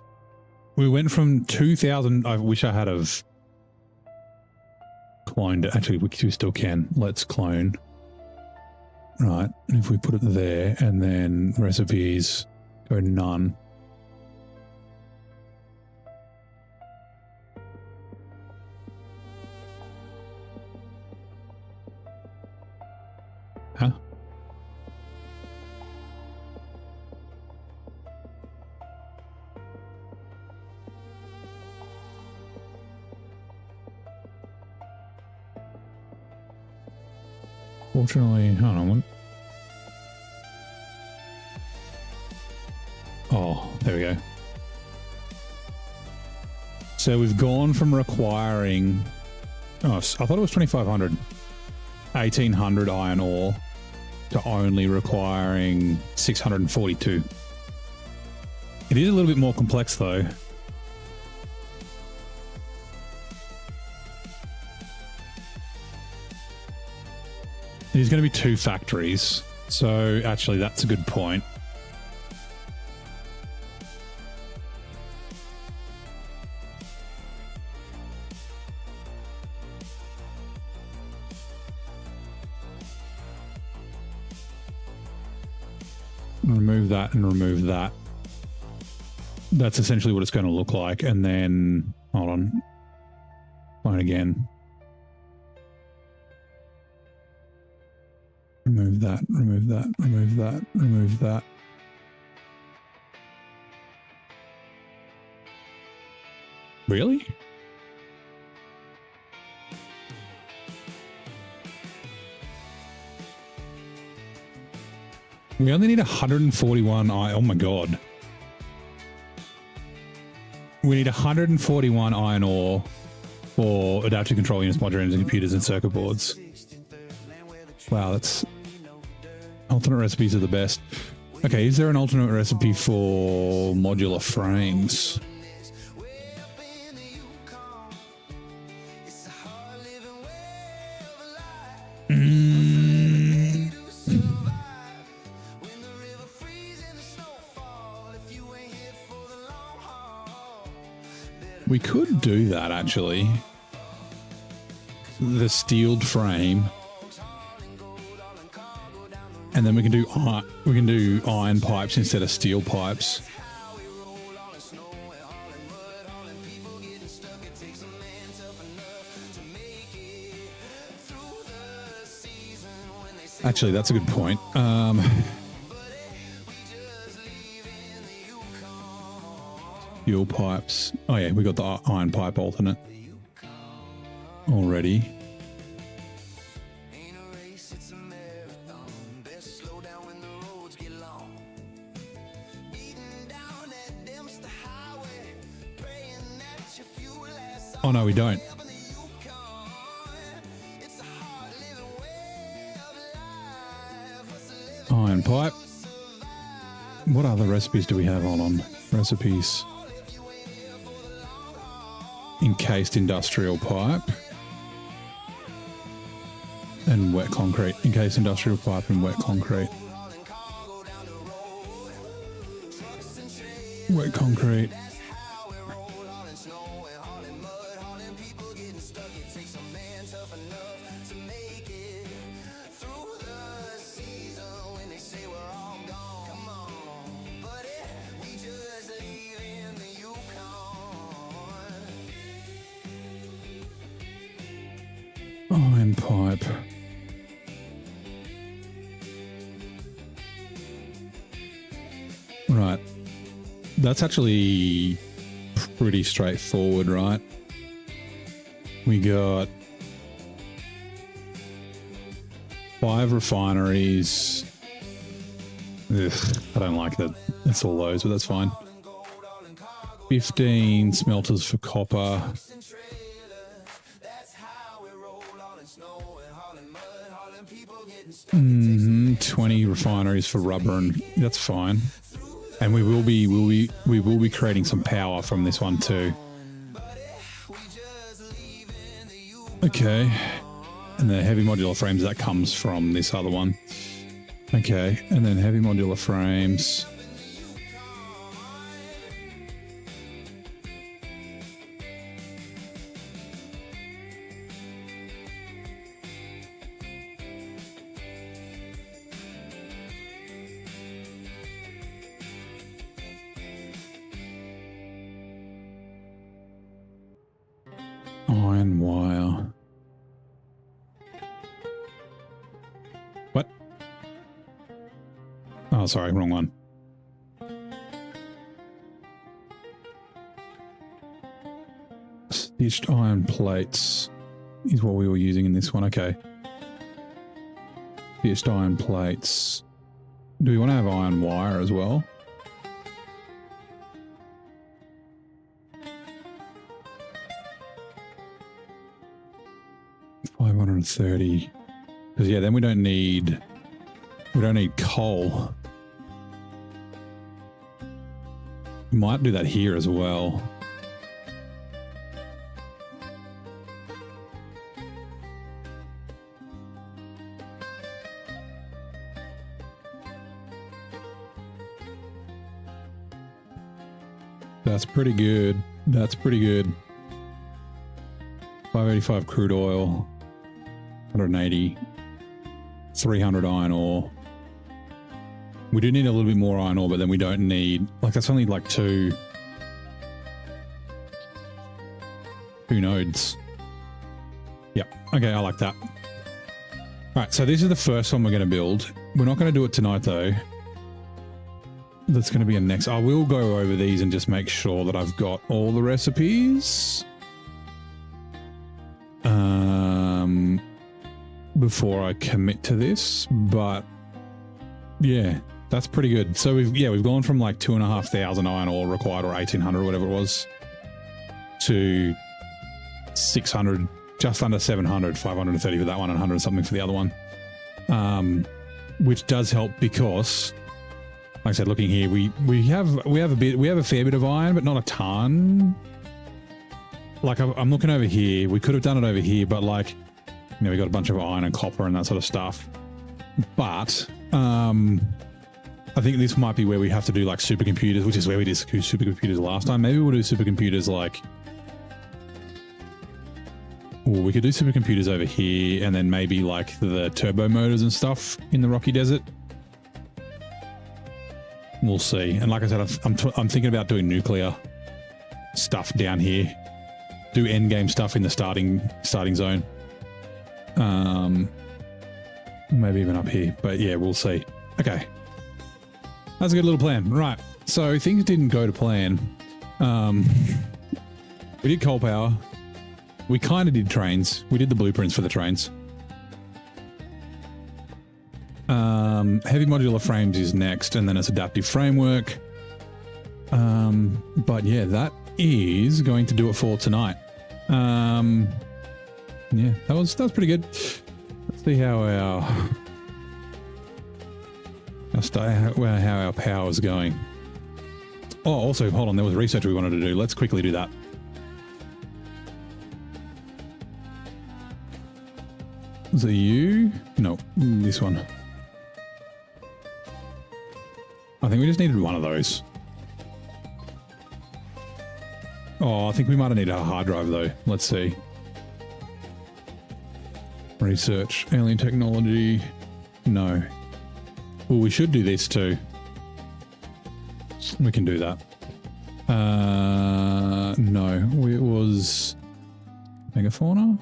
We went from 2,000. I wish I had have cloned it. Actually, we still can. Let's clone. Right, and if we put it there and then recipes go none. Huh? Fortunately, hold on. Oh, there we go. So we've gone from requiring, oh, I thought it was 2,500, 1,800 iron ore to only requiring 642. It is a little bit more complex though. There's going to be 2 factories. So actually that's a good point. Remove that and remove that. That's essentially what it's going to look like. And then, hold on. Line again. Remove that, remove that, remove that, remove that. Really? We only need 141 oh my god. We need 141 iron ore for adaptive control units, modular engines, computers, and circuit boards. Wow, that's... alternate recipes are the best. Okay, is there an alternate recipe for modular frames? We could do that actually. The steeled frame, and then we can do iron pipes instead of steel pipes. Actually, that's a good point. Fuel pipes. Oh yeah, we got the iron pipe alternate already. Oh no, we don't. Iron pipe. What other recipes do we have on recipes? Encased industrial pipe and wet concrete. Encased industrial pipe and wet concrete. Wet concrete. Iron pipe. Right. That's actually pretty straightforward, right? We got 5 refineries. Ugh, I don't like that. It's all those, but that's fine. 15 smelters for copper. 20 refineries for rubber, and that's fine. And we will be creating some power from this one too. Okay. And the heavy modular frames, that comes from this other one. Okay, and then heavy modular frames. Iron wire. What? Oh, sorry, wrong one. Stitched iron plates is what we were using in this one. Okay. Stitched iron plates. Do we want to have iron wire as well? $530. Because yeah, then we don't need coal. We might do that here as well. That's pretty good. That's pretty good. 585 crude oil, 180, 300 iron ore. We do need a little bit more iron ore, but then we don't need, like, that's only like two nodes. Yep. Okay, I like that. All right, so this is the first one we're going to build. We're not going to do it tonight, though. That's going to be a next. I will go over these and just make sure that I've got all the recipes. Before I commit to this, but yeah, that's pretty good. So we've gone from like 2,500 iron ore required, or 1,800, or whatever it was, to 600, just under 700, 530 for that one, and 100 something for the other one. Which does help because, like I said, looking here, we have a fair bit of iron, but not a ton. Like I'm looking over here, we could have done it over here, but like, you know, we got a bunch of iron and copper and that sort of stuff. But I think this might be where we have to do like supercomputers, which is where we did supercomputers last time. Maybe we'll do supercomputers like, or we could do supercomputers over here, and then maybe like the turbo motors and stuff in the Rocky Desert. We'll see. And like I said, I'm thinking about doing nuclear stuff down here. Do endgame stuff in the starting zone. Maybe even up here, but yeah, we'll see. Okay, that's a good little plan. Right, so things didn't go to plan. We did coal power. We kind of did trains. We did the blueprints for the trains. Heavy modular frames is next, and then it's adaptive framework. But yeah, that is going to do it for tonight. Yeah, that was pretty good. Let's see how our power is going. Oh, also, hold on, there was research we wanted to do. Let's quickly do that. Is it you? No, this one. I think we just needed one of those. Oh, I think we might have needed a hard drive though. Let's see. Research, alien technology. No. Well, we should do this too. We can do that. No, it was megafauna.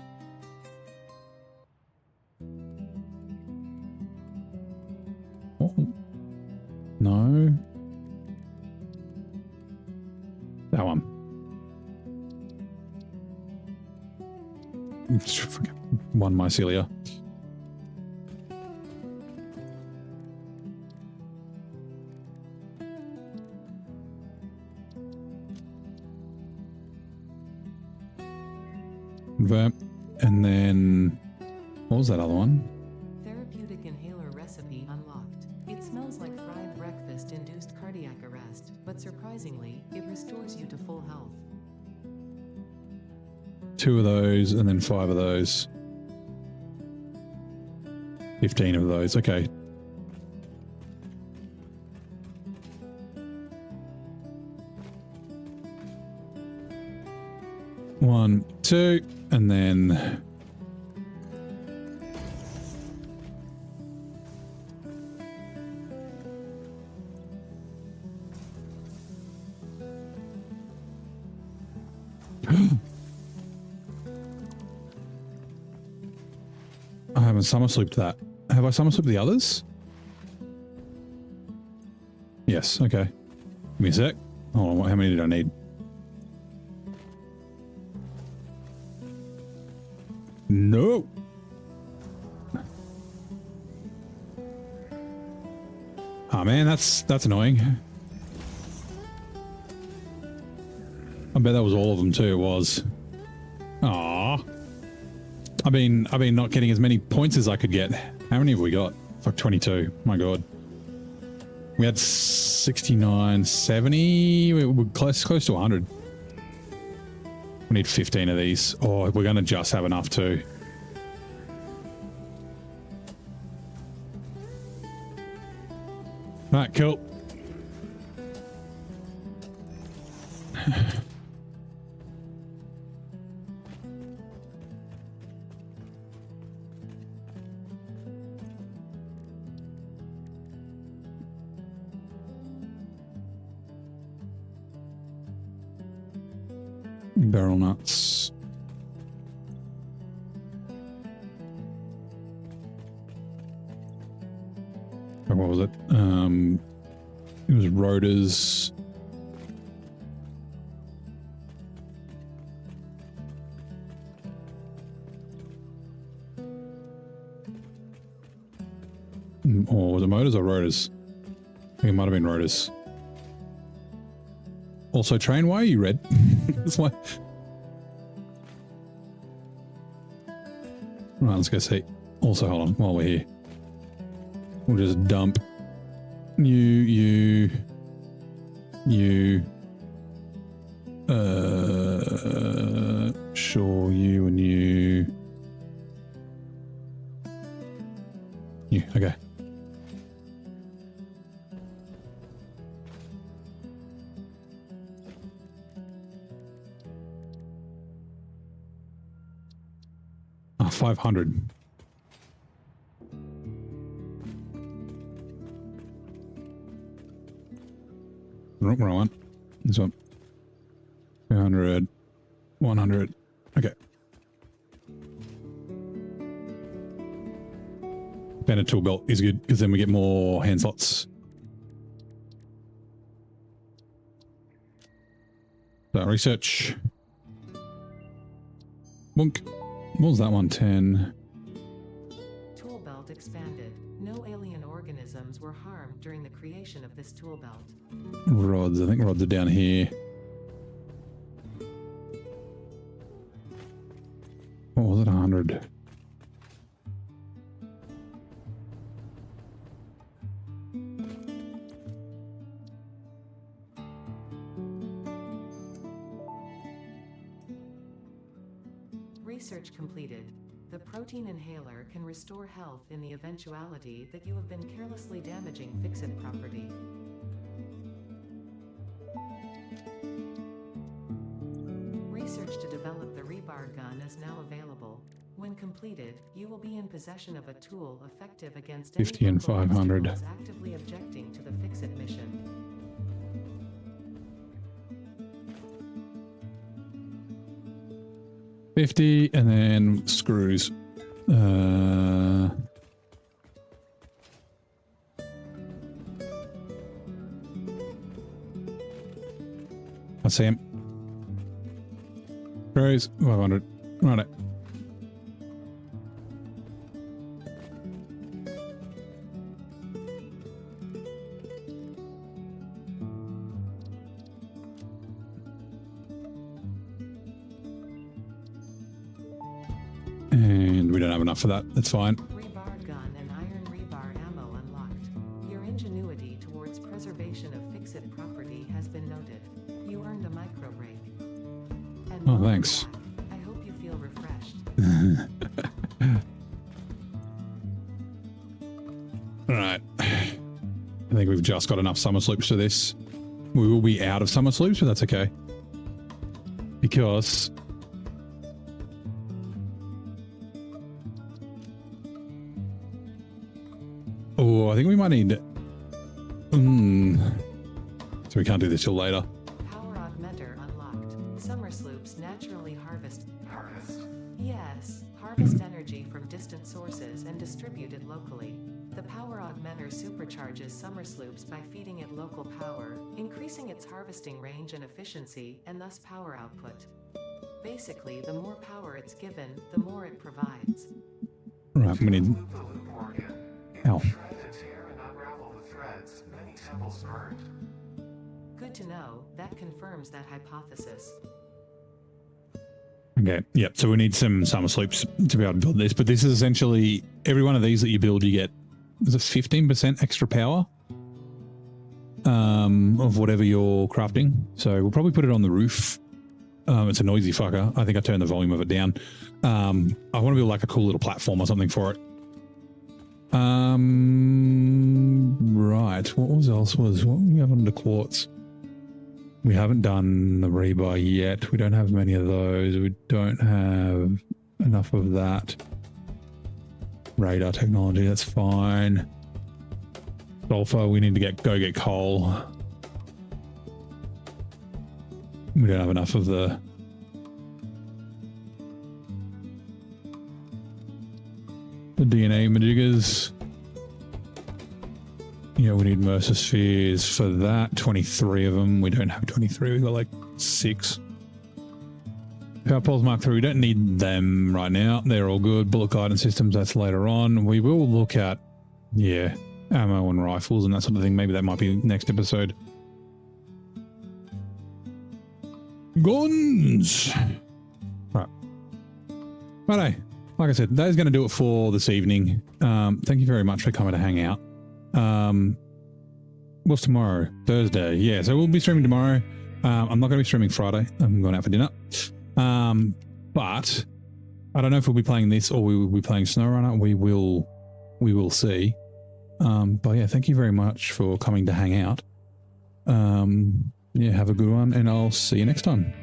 Oh. No. That one. One mycelia. And then what was that other one? Therapeutic inhaler recipe unlocked. It smells like fried breakfast induced cardiac arrest, but surprisingly, it restores you to full health. 2 of those, and then 5 of those. 15 of those. Okay. One, 2, and then haven't summer slooped that. Have I summer slooped the others? Yes, okay. Give me a sec. Hold on, how many did I need? No. Oh man, that's annoying. I bet that was all of them too. It was. Ah, I've been not getting as many points as I could get. How many have we got? Fuck, 22. My god. We had 69, 70. We're close to 100. We need 15 of these. Oh, we're going to just have enough too. Alright, cool. Barrel nuts. What was it? It was rotors. Or was it motors or rotors? I think it might have been rotors. Also, train, why are you red? That's why. Right, let's go see. Also, hold on, while we're here. We'll just dump you, sure, you and you. You, okay. Ah, 500. Wrong one. This one. 200. 100. Okay. Banded tool belt is good because then we get more hand slots. So research. Boink. What was that one? 10. Tool belt expanded. No alien organisms were harmed during the creation of this tool belt. Rods. I think rods are down here. What was it? 100. Research completed. The protein inhaler can restore health in the eventuality that you have been carelessly damaging fix-it property. Research to develop the rebar gun is now available. When completed, you will be in possession of a tool effective against 50 and 500. actively objecting to the fix-it mission. $50 and then screws. I see him. Screws, 500. Right. And we don't have enough for that. That's fine. Rebar gun and iron rebar ammo unlocked. Your ingenuity towards preservation of fix-it property has been noted. You earned a micro break. And Oh, welcome thanks. back. I hope you feel refreshed. Alright. I think we've just got enough summer sloops for this. We will be out of summer sloops, but that's okay. Because... oh, I think we might need... so we can't do this till later. Power augmenter unlocked. Summer sloops naturally harvest. Harvest. Yes, harvest energy from distant sources and distribute it locally. The power augmenter supercharges summer sloops by feeding it local power, increasing its harvesting range and efficiency, and thus power output. Basically, the more power it's given, the more it provides. Right, we need... Loop the loop organ. It Ow. will shred and tear and unravel the threads. Many temples burned. Good to know, that confirms that hypothesis. Okay, yep, so we need some summer sloops to be able to build this, but this is essentially, every one of these that you build, you get, is it 15% extra power of whatever you're crafting? So we'll probably put it on the roof. It's a noisy fucker. I think I turned the volume of it down. I want to build like a cool little platform or something for it. Right, what else was, what do we have under quartz? We haven't done the rebar yet. We don't have many of those. We don't have enough of that. Radar technology, that's fine. Sulfur, we need to go get coal. We don't have enough of the... DNA majiggers. Yeah, we need Mercer spheres for that. 23 of them. We don't have 23. We've got like 6. Power poles Mark 3. We don't need them right now. They're all good. Bullet guidance systems, that's later on. We will look at, yeah, ammo and rifles and that sort of thing. Maybe that might be next episode. Guns! Right. Righto. Like I said, that is going to do it for this evening. Thank you very much for coming to hang out. What's tomorrow? Thursday. Yeah, so we'll be streaming tomorrow. I'm not going to be streaming Friday. I'm going out for dinner. But I don't know if we'll be playing this or we will be playing SnowRunner. We will see. But yeah, thank you very much for coming to hang out. Yeah, have a good one and I'll see you next time.